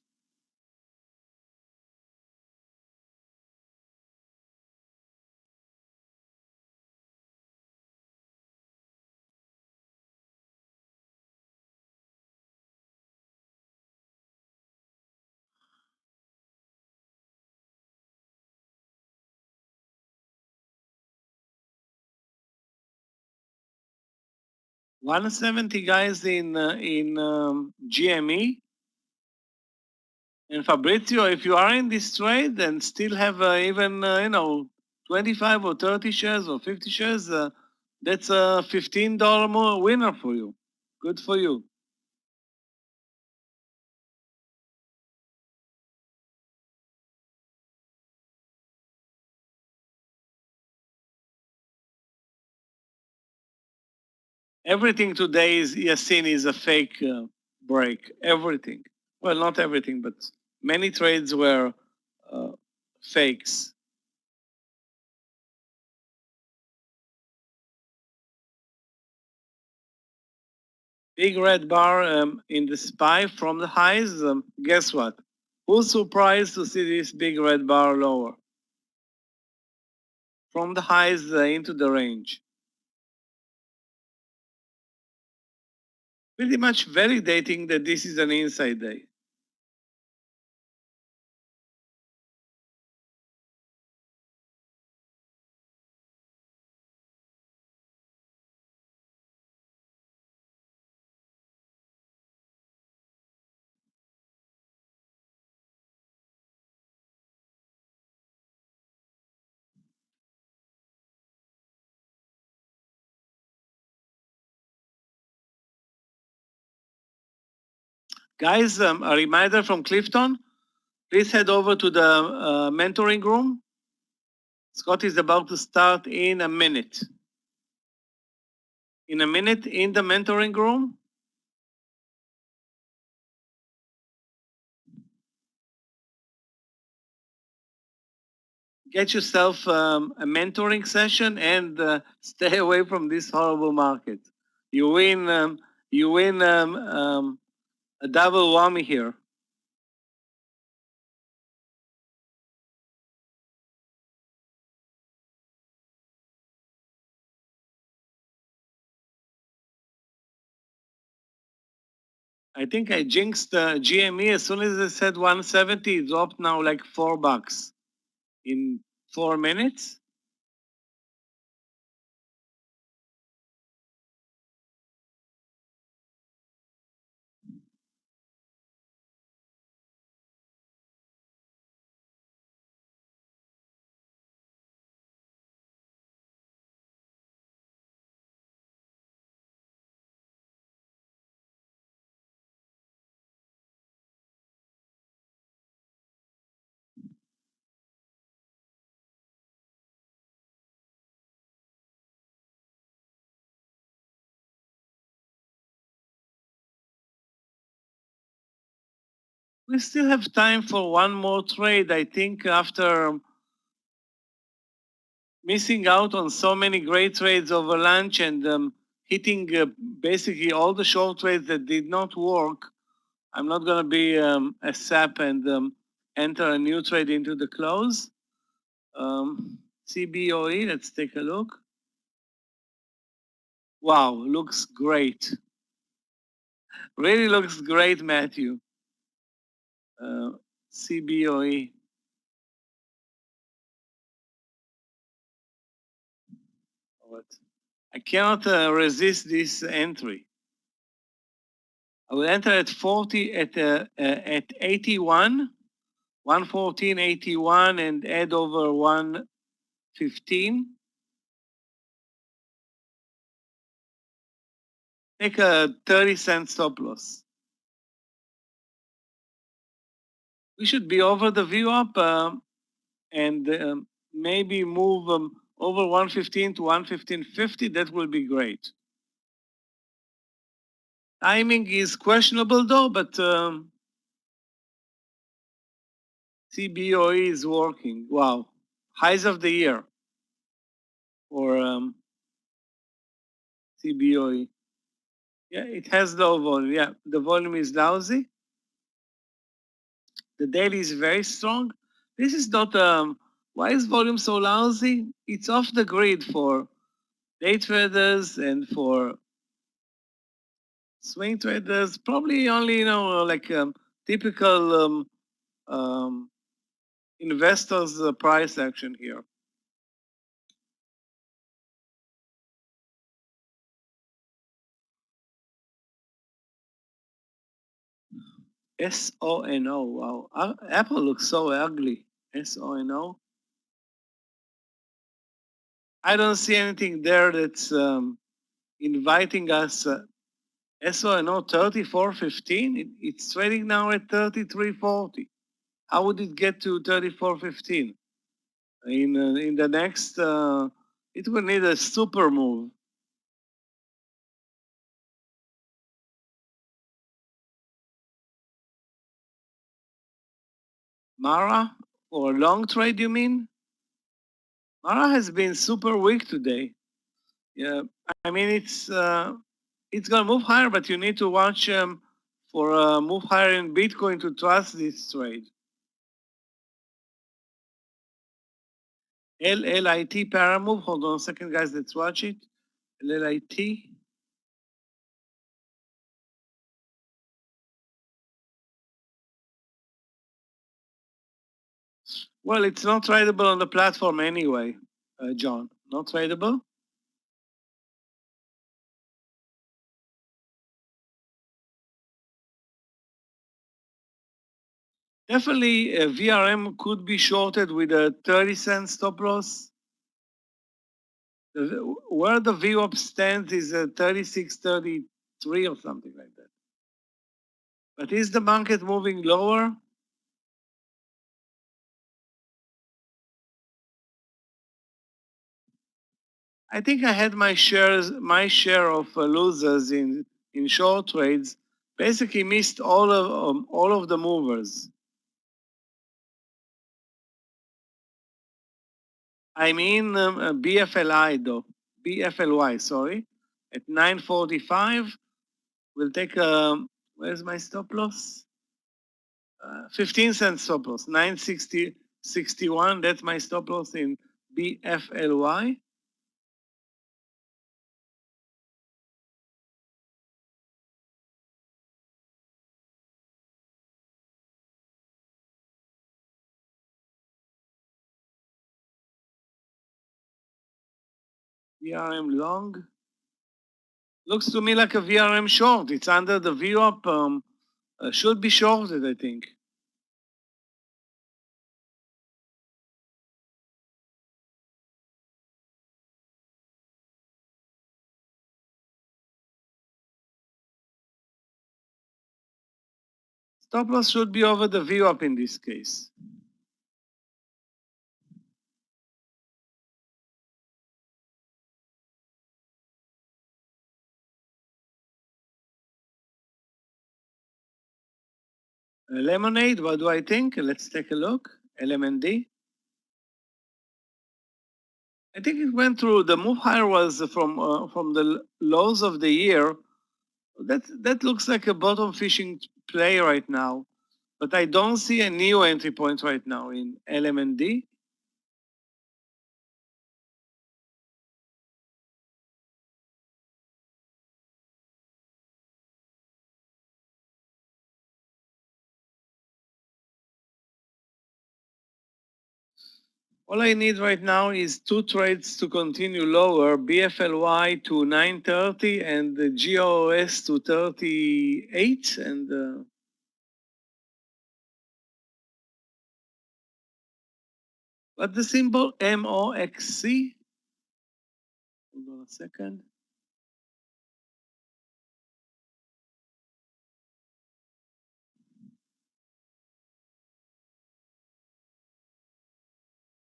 $170, guys, in GME. And Fabrizio, if you are in this trade and still have even 25 or 30 shares or 50 shares, that's a $15 more winner for you. Good for you. Everything today is Yassin is a fake break. Everything. Well, not everything, but many trades were fakes. Big red bar in the SPY from the highs. Guess what? Who's surprised to see this big red bar lower? From the highs into the range. pretty much validating that this is an inside day. Guys, a reminder from Clifton, please head over to the mentoring room. Scott is about to start in a minute. In a minute in the mentoring room. Get yourself a mentoring session and stay away from this horrible market. You win a double whammy here. I think I jinxed GME as soon as I said 170. It dropped now like $4 in 4 minutes. We still have time for one more trade. I think after missing out on so many great trades over lunch and hitting basically all the short trades that did not work, I'm not going to be a sap and enter a new trade into the close. CBOE, let's take a look. Wow, looks great. Really looks great, Matthew. CBOE. What? I cannot resist this entry. I will enter at 40 at 81, 114.81 and add over 115. Take a 30-cent stop loss. We should be over the view up and maybe move over 115 to 115.50. That will be great. Timing is questionable though, but CBOE is working. Wow. Highs of the year for CBOE. Yeah, it has low volume. Yeah, the volume is lousy. The daily is very strong. This is not, why is volume so lousy? It's off the grid for day traders and for swing traders. Probably only, like typical investors price action here. SONO, wow. Apple looks so ugly. SONO. I don't see anything there that's inviting us. SONO 34.15. It's trading now at 33.40. How would it get to 34.15? In the next, it will need a super move. Mara, or long trade, you mean? Mara has been super weak today. Yeah, I mean it's gonna move higher, but you need to watch for a move higher in Bitcoin to trust this trade. LLIT para move. Hold on a second, guys. Let's watch it. LLIT. Well, it's not tradable on the platform anyway, John. Not tradable. Definitely, VRM could be shorted with a 30-cent stop loss. Where the VWAP stands is a 36.33 or something like that. But is the market moving lower? I think I had my share of losers in short trades. Basically, missed all of the movers. I mean BFLI though, BFLY. Sorry, at 9:45, we'll take where's my stop loss? 15-cent stop loss, 960.61. That's my stop loss in BFLY. VRM long. Looks to me like a VRM short. It's under the VWAP. Should be shorted, I think. Stop loss should be over the VWAP in this case. Lemonade, what do I think? Let's take a look. LMND. I think it went through. The move higher was from the lows of the year. That looks like a bottom fishing play right now, but I don't see a new entry point right now in LMND. All I need right now is two trades to continue lower, BFLY to 930 and the GOS to 38. And what the symbol? MOXC? Hold on a second.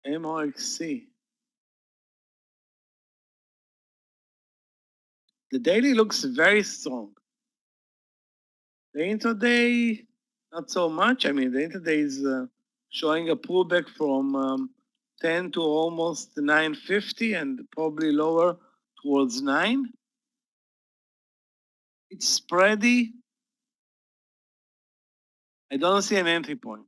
MOXC. The daily looks very strong. The intraday, not so much. I mean, the intraday is showing a pullback from 10 to almost 950 and probably lower towards 9. It's spready. I don't see an entry point.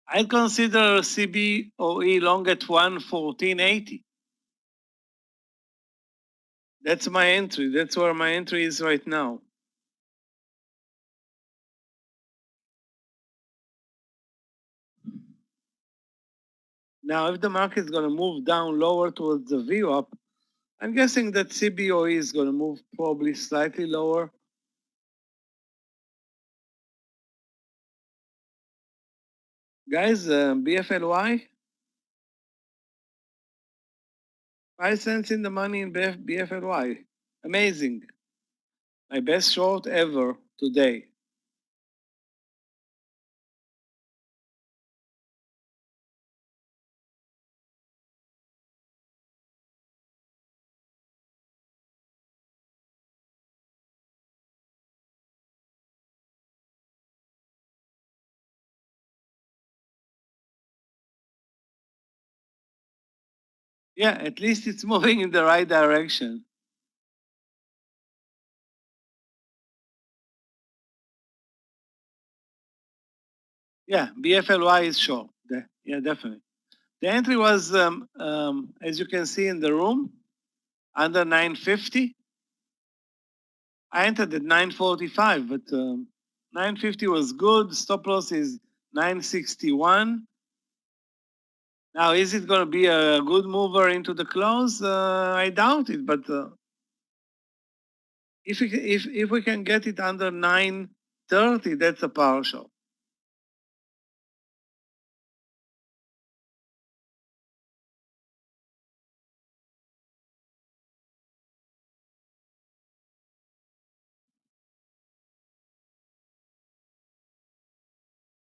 I'd consider CBOE long at 114.80. That's my entry. That's where my entry is right now. Now, if the market is going to move down lower towards the VWAP, I'm guessing that CBOE is going to move probably slightly lower. Guys, BFLY, 5 cents in the money in BFLY. Amazing. My best short ever today. Yeah, at least it's moving in the right direction. Yeah, BFLY is short. Yeah, definitely. The entry was, as you can see in the room, under 950. I entered at 945, but 950 was good. Stop loss is 961. Now, is it going to be a good mover into the close? I doubt it, but if we can get it under 930, that's a partial.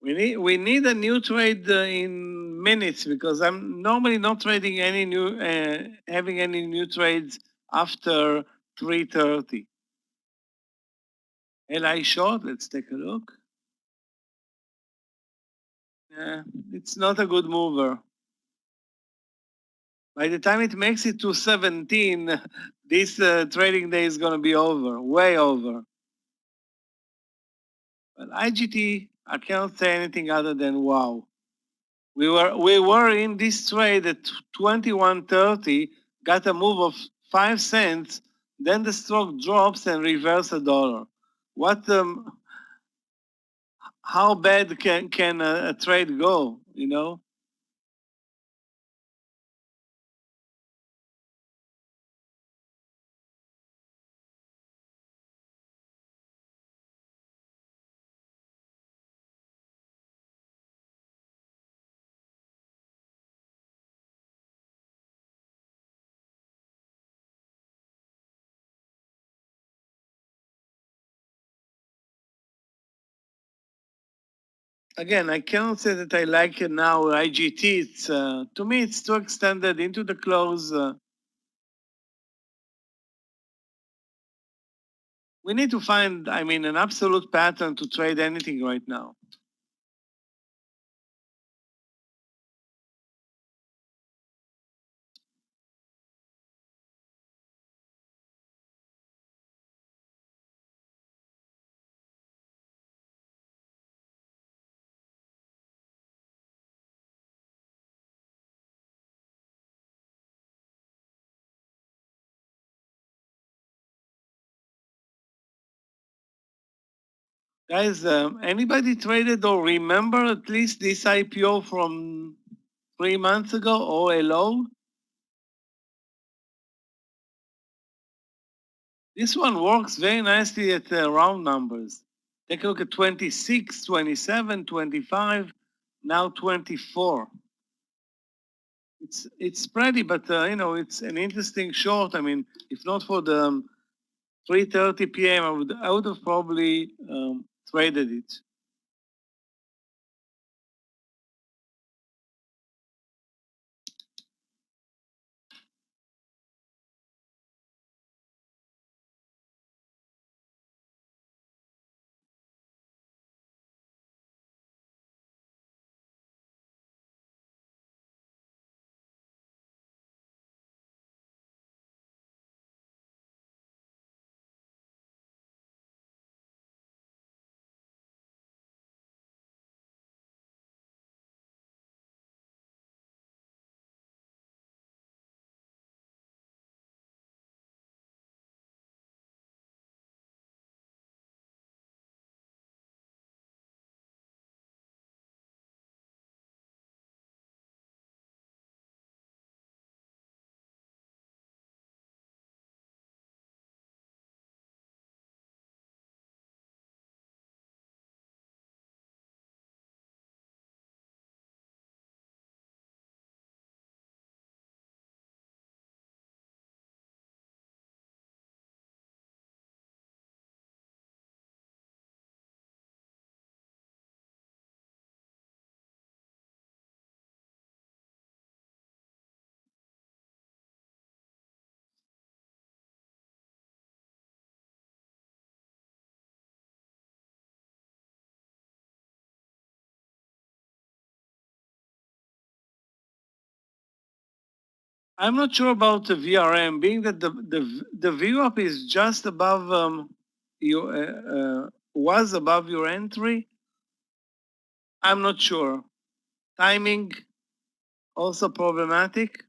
We need a new trade in minutes because I'm normally not trading any new having any new trades after 3:30. LI short, let's take a look. It's not a good mover. By the time it makes it to 17, this trading day is going to be over, way over. But IGT, I cannot say anything other than wow. We were in this trade at 21.30, got a move of 5 cents, then the stock drops and reverse $1. What how bad can a trade go, you know? Again, I cannot say that I like it now IGT. It's to me it's too extended into the close. We need to find, I mean, an absolute pattern to trade anything right now. Guys, anybody traded or remember at least this IPO from 3 months ago or a low? This one works very nicely at round numbers. Take a look at 26, 27, 25, now 24. It's spready, but you know, it's an interesting short. I mean, if not for the 3:30 p.m., I would have probably traded it. I'm not sure about the VRM, being that the VWAP is just above your was above your entry. I'm not sure. Timing also problematic.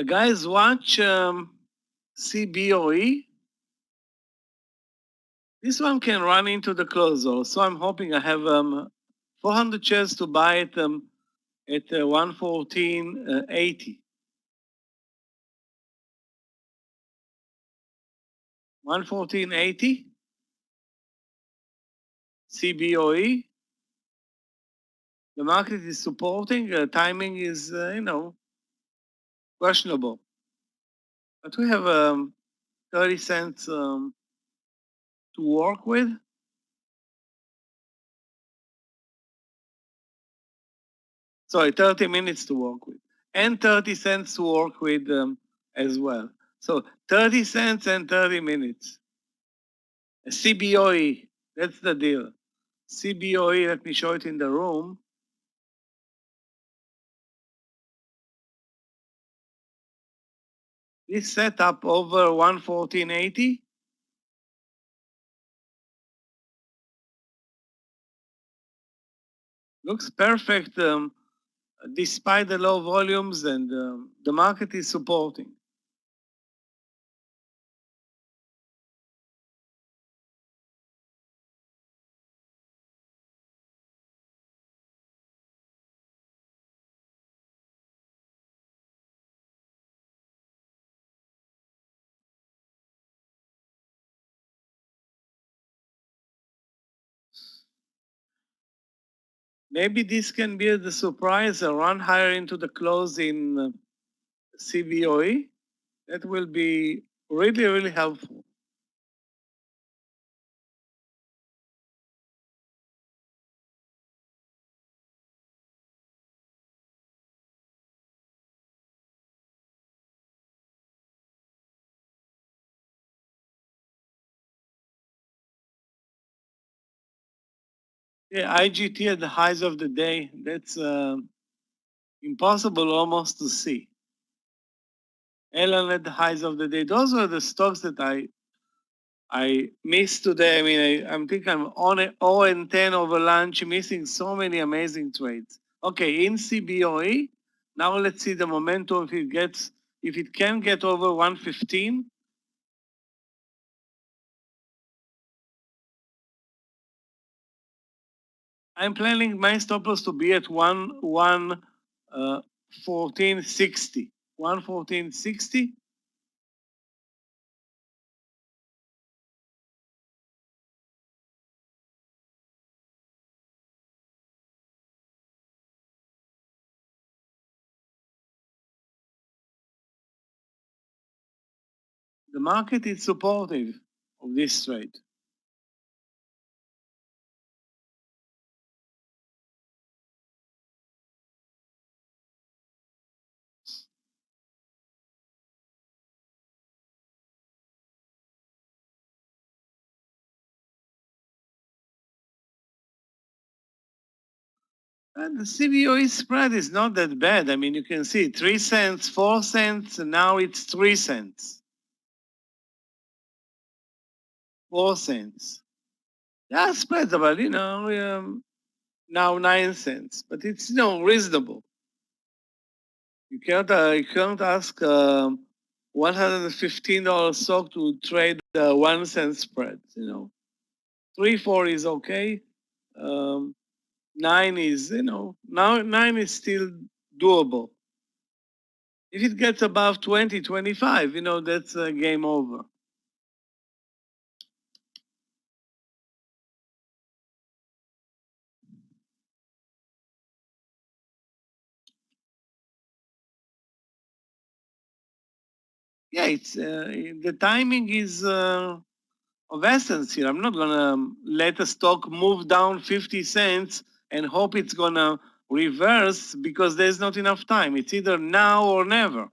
Guys, watch CBOE. This one can run into the closer, so I'm hoping I have 400 shares to buy it at 114.80. 114.80 CBOE. The market is supporting. Timing is, questionable. But we have 30 cents to work with. Sorry, 30 minutes to work with. And 30 cents to work with as well. So 30 cents and 30 minutes. CBOE, that's the deal. CBOE, let me show it in the room. This setup over 114.80. Looks perfect despite the low volumes, and the market is supporting. Maybe this can be the surprise, a run higher into the close in CBOE. That will be really, really helpful. Yeah, IGT at the highs of the day, that's impossible almost to see. Elon at the highs of the day. Those were the stocks that I missed today. I mean, I think I'm on it 0 and 10 over lunch, missing so many amazing trades. Okay, in CBOE, now let's see the momentum if it can get over 115. I'm planning my stop loss to be at 114.60. 114.60. The market is supportive of this trade. And the CBOE spread is not that bad. I mean, you can see 3 cents, 4 cents, and now it's 3 cents. 4 cents. Yeah, spreads about, now 9 cents, but it's, reasonable. You can't ask $115 stock to trade 1 cent spreads, 3, 4 is okay. 9 is, now 9 is still doable. If it gets above 20, 25, that's game over. yeah, it's the timing is of essence here. I'm not gonna let a stock move down 50 cents and hope it's gonna reverse because there's not enough time. It's either now or never.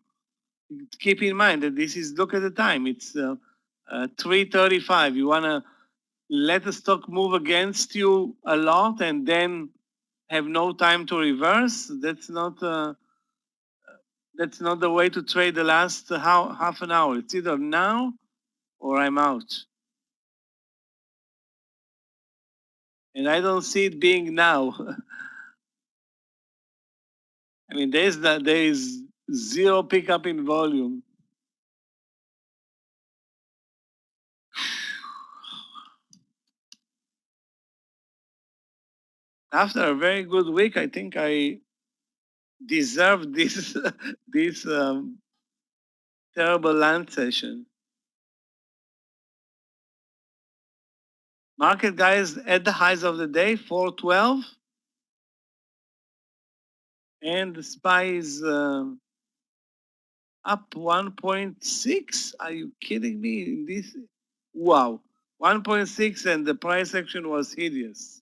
Keep in mind that this is, look at the time, it's 3:35. You wanna let the stock move against you a lot and then have no time to reverse? That's not the way to trade the last half an hour. It's either now or I'm out. And I don't see it being now. I mean, there is zero pickup in volume. After a very good week, I think I deserve this this terrible land session. Market guys at the highs of the day, 412, and the SPY is up 1.6. Are you kidding me? This, wow, 1.6, and the price action was hideous.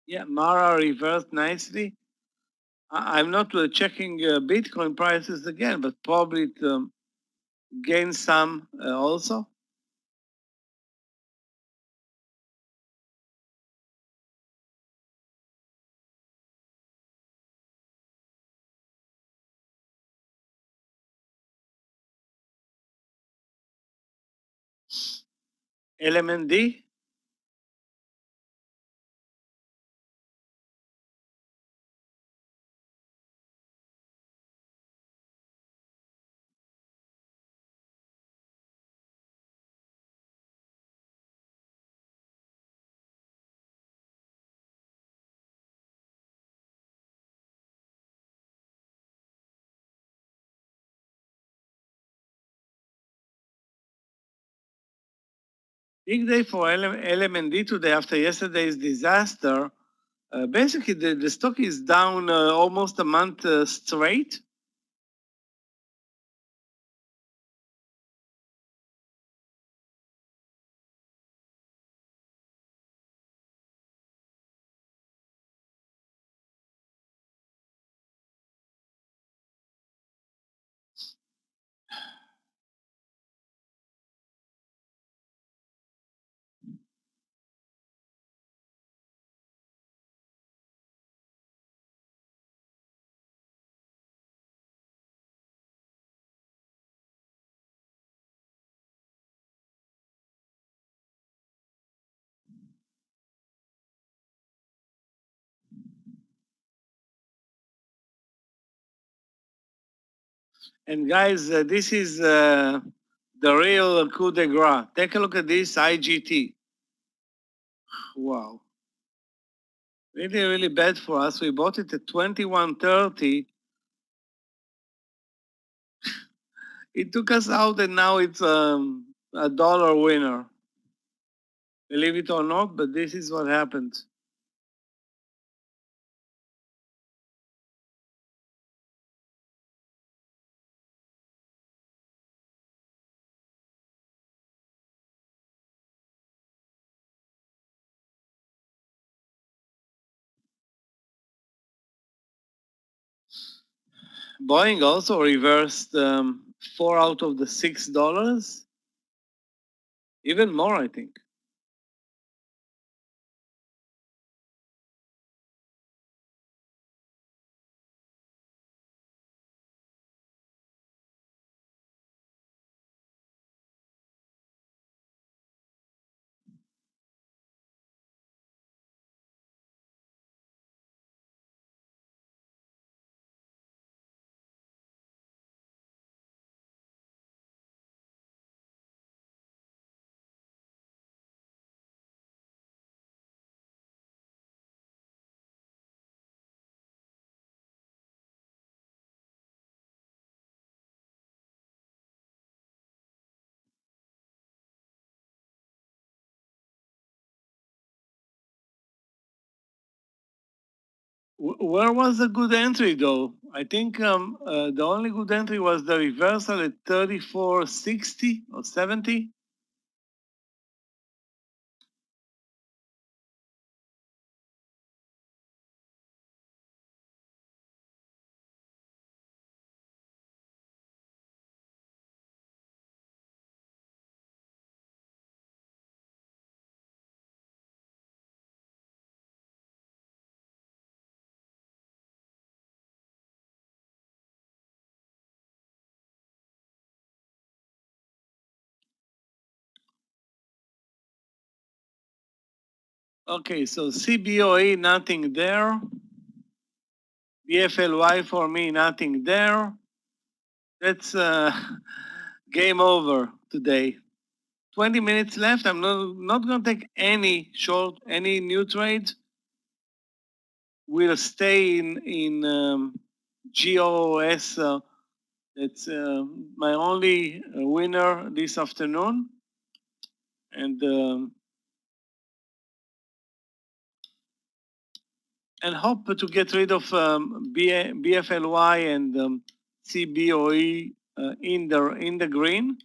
Yeah, Mara reversed nicely. I'm not checking Bitcoin prices again, but probably it gained some also. LMND, big day for LMND today after yesterday's disaster. Basically, the stock is down almost a month straight. And guys, this is the real coup de grace. Take a look at this IGT. Wow. Really, really bad for us. We bought it at 21.30. It took us out and now it's a dollar winner. Believe it or not, but this is what happened. Boeing also reversed 4 out of the $6. Even more, I think. Where was the good entry though? I think the only good entry was the reversal at 34.60 or 70. Okay, so CBOE, nothing there. BFLY for me, nothing there. That's game over today. 20 minutes left. I'm not going to take any new trades. We'll stay in GOS. It's my only winner this afternoon. And hope to get rid of BFLY and CBOE in the green.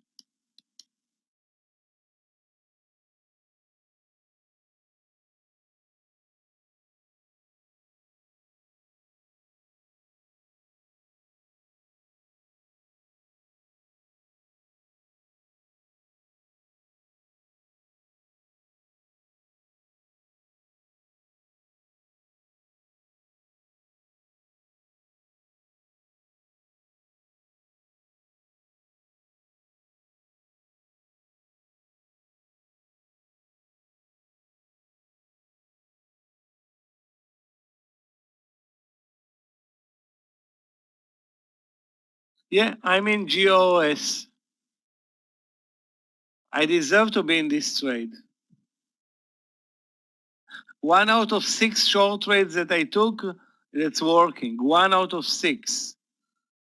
Yeah, I'm in GOS. I deserve to be in this trade. 1 out of 6 short trades that I took, that's working. 1 out of 6.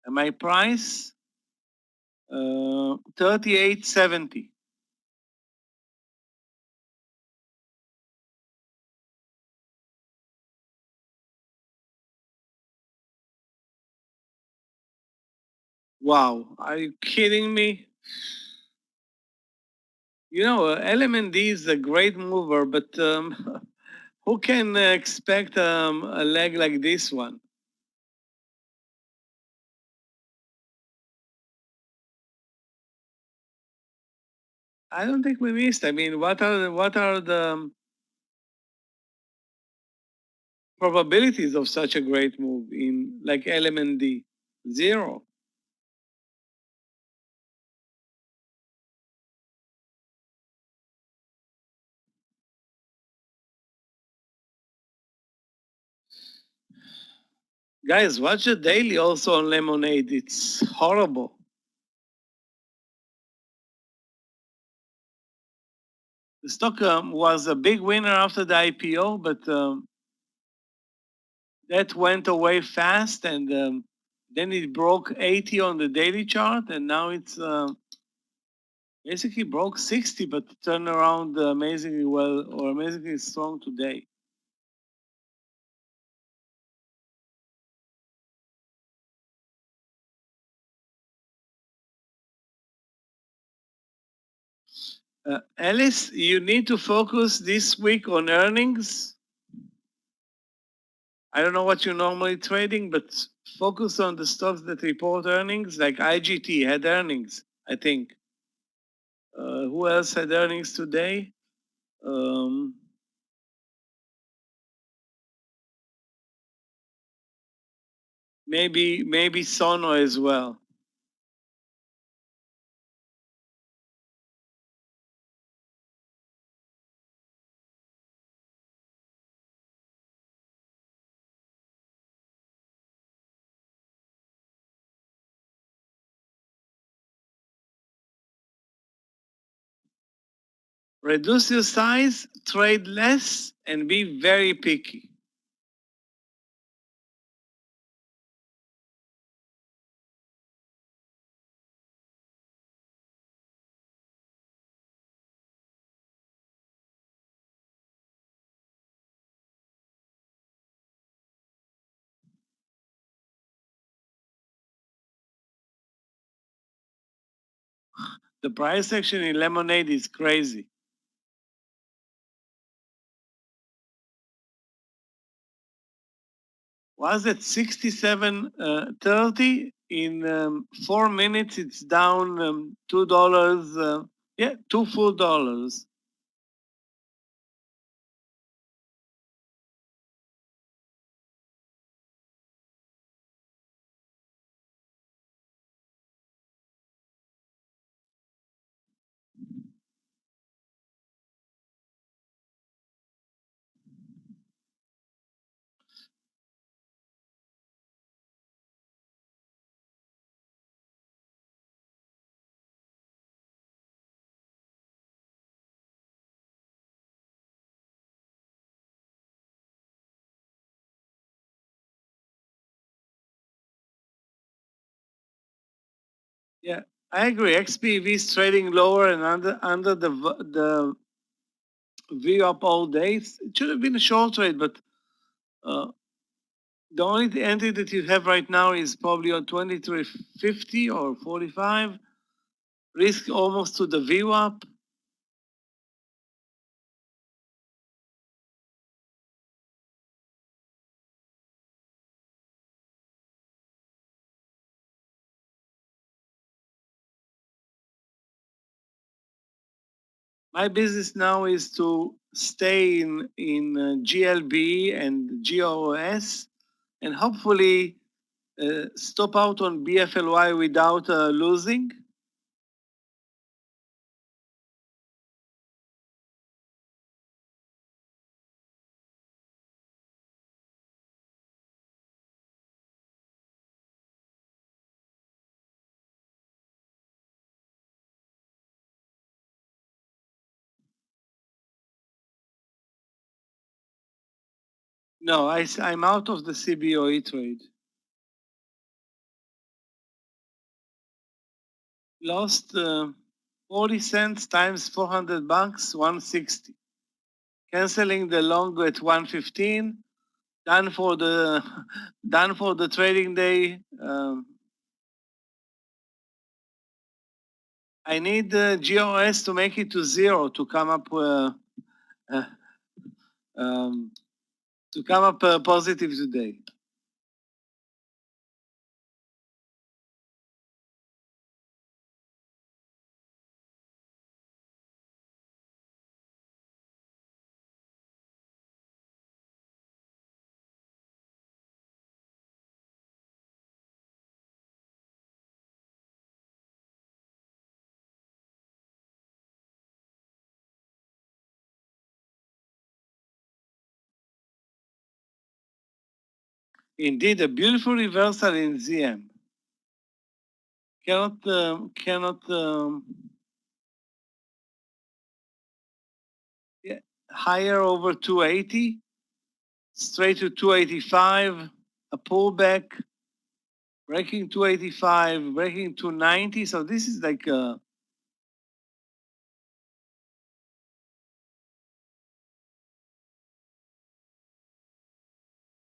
And my price, 38.70. Wow, are you kidding me? You know, LMND is a great mover, but who can expect a leg like this one? I don't think we missed. I mean, what are the probabilities of such a great move in like LMND? 0. Guys, watch the daily also on Lemonade. It's horrible. The stock was a big winner after the IPO, but that went away fast, and then it broke 80 on the daily chart, and now it's basically broke 60, but turned around amazingly well or amazingly strong today. Alice, you need to focus this week on earnings. I don't know what you're normally trading, but focus on the stocks that report earnings, like IGT had earnings, I think. Who else had earnings today? Maybe Sono as well. Reduce your size, trade less, and be very picky. The price action in lemonade is crazy. Was at 67.30 in 4 minutes. It's down $2. Yeah, $2 full dollars. Yeah, I agree. XPV is trading lower and under the V up all day. It should have been a short trade, but the only entry that you have right now is probably on 23.50 or 45. Risk almost to the VWAP. My business now is to stay in GLB and GOS and hopefully stop out on BFLY without losing. No, I'm out of the CBOE trade. Lost 40 cents times 400 bucks, 160. Canceling the long at 115. Done for the done for the trading day. I need the GOS to make it to 0 to come up positive today. Indeed, a beautiful reversal in ZM. Cannot yeah, higher over 280, straight to 285, a pullback, breaking 285, breaking 290. So this is like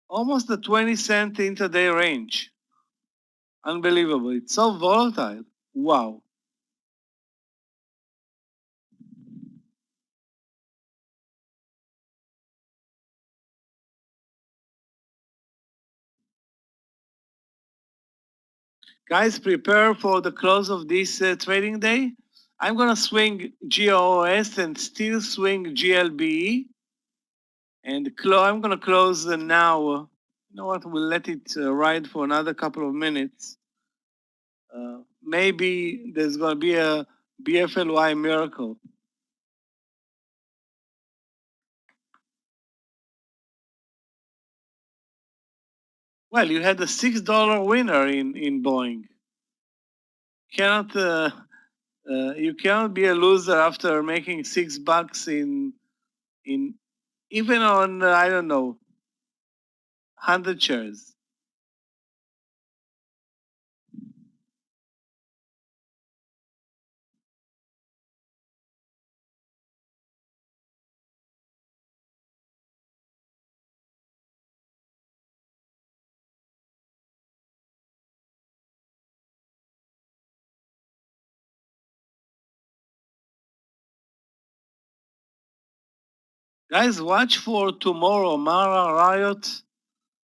almost a 20-cent intraday range. Unbelievable. It's so volatile. Wow. Guys, prepare for the close of this trading day. I'm going to swing GOS and still swing GLBE. And I'm going to close now. You know what? We'll let it ride for another couple of minutes. Maybe there's going to be a BFLY miracle. Well, you had a $6 winner in Boeing. You cannot be a loser after making $6 in even on I don't know 100 shares. Guys, watch for tomorrow, Mara, Riot.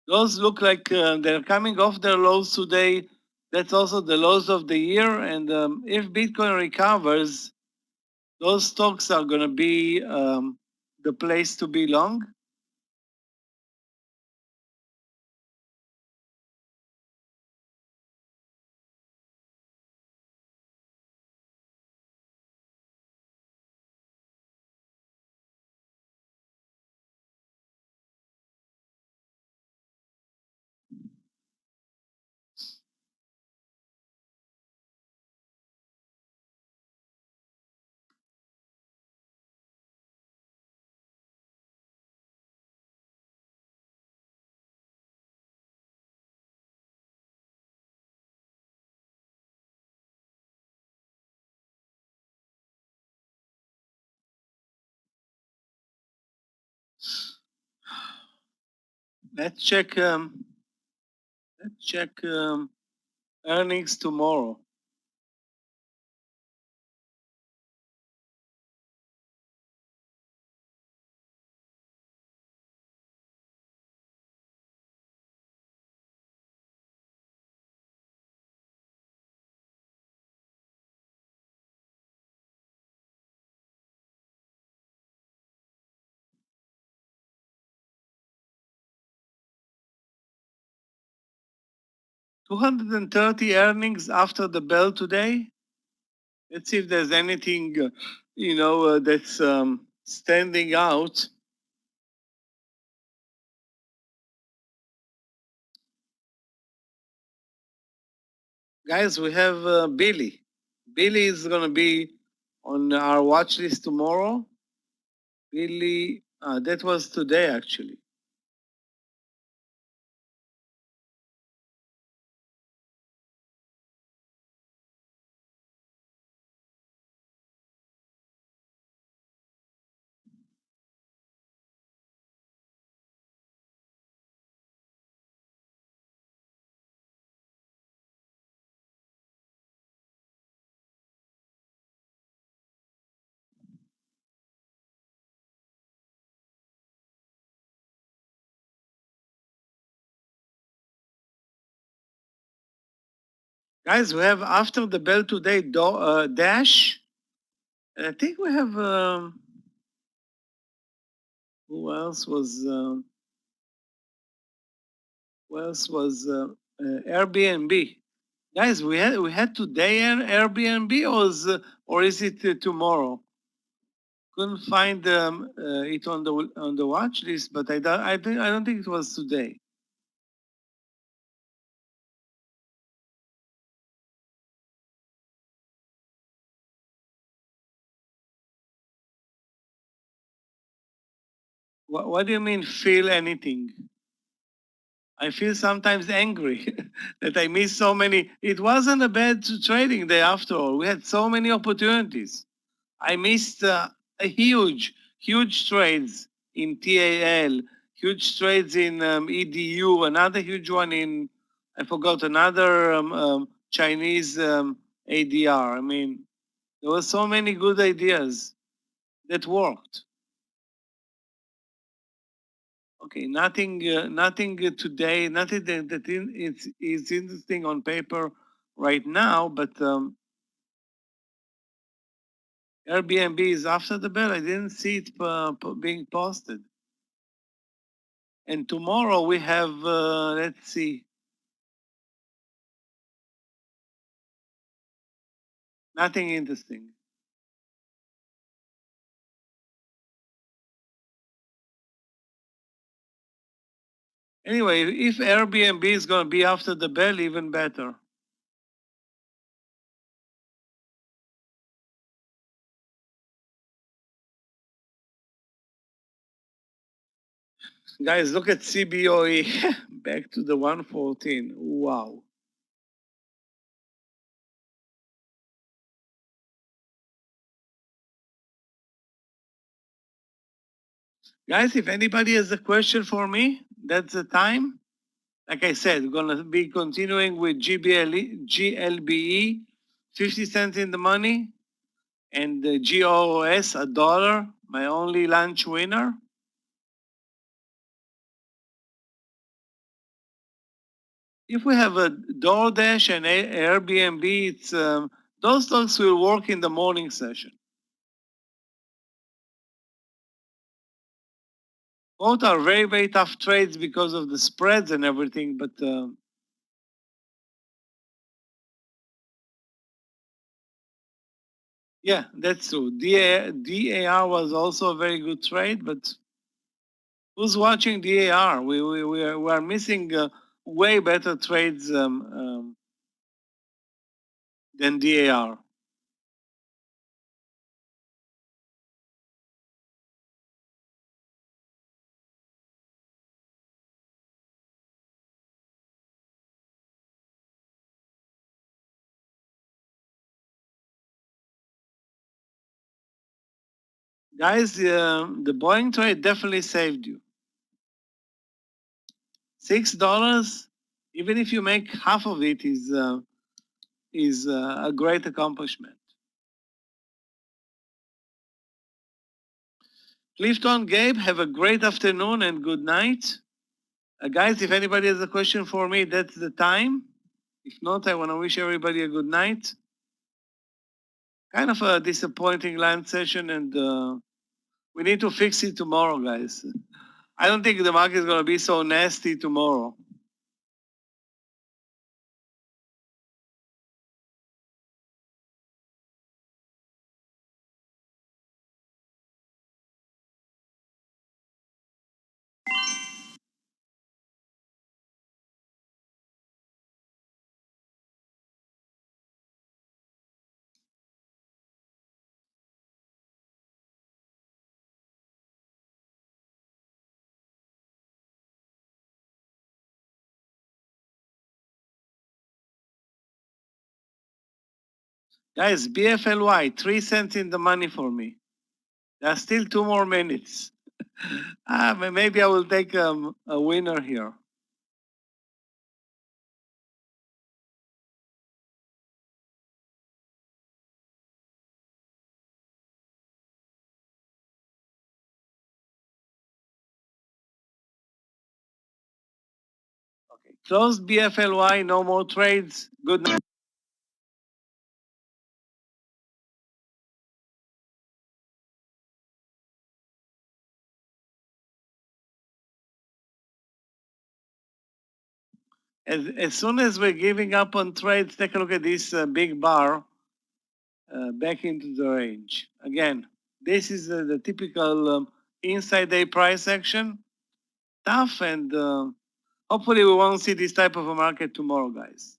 Those look like they're coming off their lows today. That's also the lows of the year. And if Bitcoin recovers, those stocks are going to be the place to be long. Let's check. Let's check earnings tomorrow. $230 earnings after the bell today. Let's see if there's anything, that's standing out. Guys, we have Billy. Billy is going to be on our watch list tomorrow. Billy, that was today actually. Guys, we have after the bell today Dash. And I think we have who else was Airbnb. Guys, we had today an Airbnb or is it tomorrow? Couldn't find it on the watch list, but I don't think it was today. What do you mean feel anything? I feel sometimes angry that I missed so many. It wasn't a bad trading day after all. We had so many opportunities. I missed a huge trades in TAL, huge trades in EDU, another huge one in, I forgot, another Chinese ADR. I mean, there were so many good ideas that worked. Okay, nothing today, nothing that is interesting on paper right now, but Airbnb is after the bell. I didn't see it being posted. And tomorrow we have, let's see, nothing interesting. Anyway, if Airbnb is going to be after the bell, even better. Guys, look at CBOE, back to the 114. Wow. Guys, if anybody has a question for me, that's the time. Like I said, we're going to be continuing with GLBE, 50 cents in the money, and the GOS, $1. my only lunch winner. If we have a DoorDash and Airbnb, it's those stocks will work in the morning session. Both are very, very tough trades because of the spreads and everything, but yeah, that's true. DAR was also a very good trade, but who's watching DAR? We are missing way better trades than DAR. Guys, the Boeing trade definitely saved you. $6, even if you make half of it, is a great accomplishment. Clifton, Gabe, have a great afternoon and good night. Guys, if anybody has a question for me, that's the time. If not, I want to wish everybody a good night. Kind of a disappointing land session, and we need to fix it tomorrow, guys. I don't think the market is going to be so nasty tomorrow. Guys, BFLY, 3 cents in the money for me. There are still 2 more minutes. Maybe I will take a winner here. Okay, closed BFLY, no more trades. Good night. As soon as we're giving up on trades, take a look at this big bar back into the range. Again, this is the typical inside day price action. Tough, and hopefully we won't see this type of a market tomorrow, guys.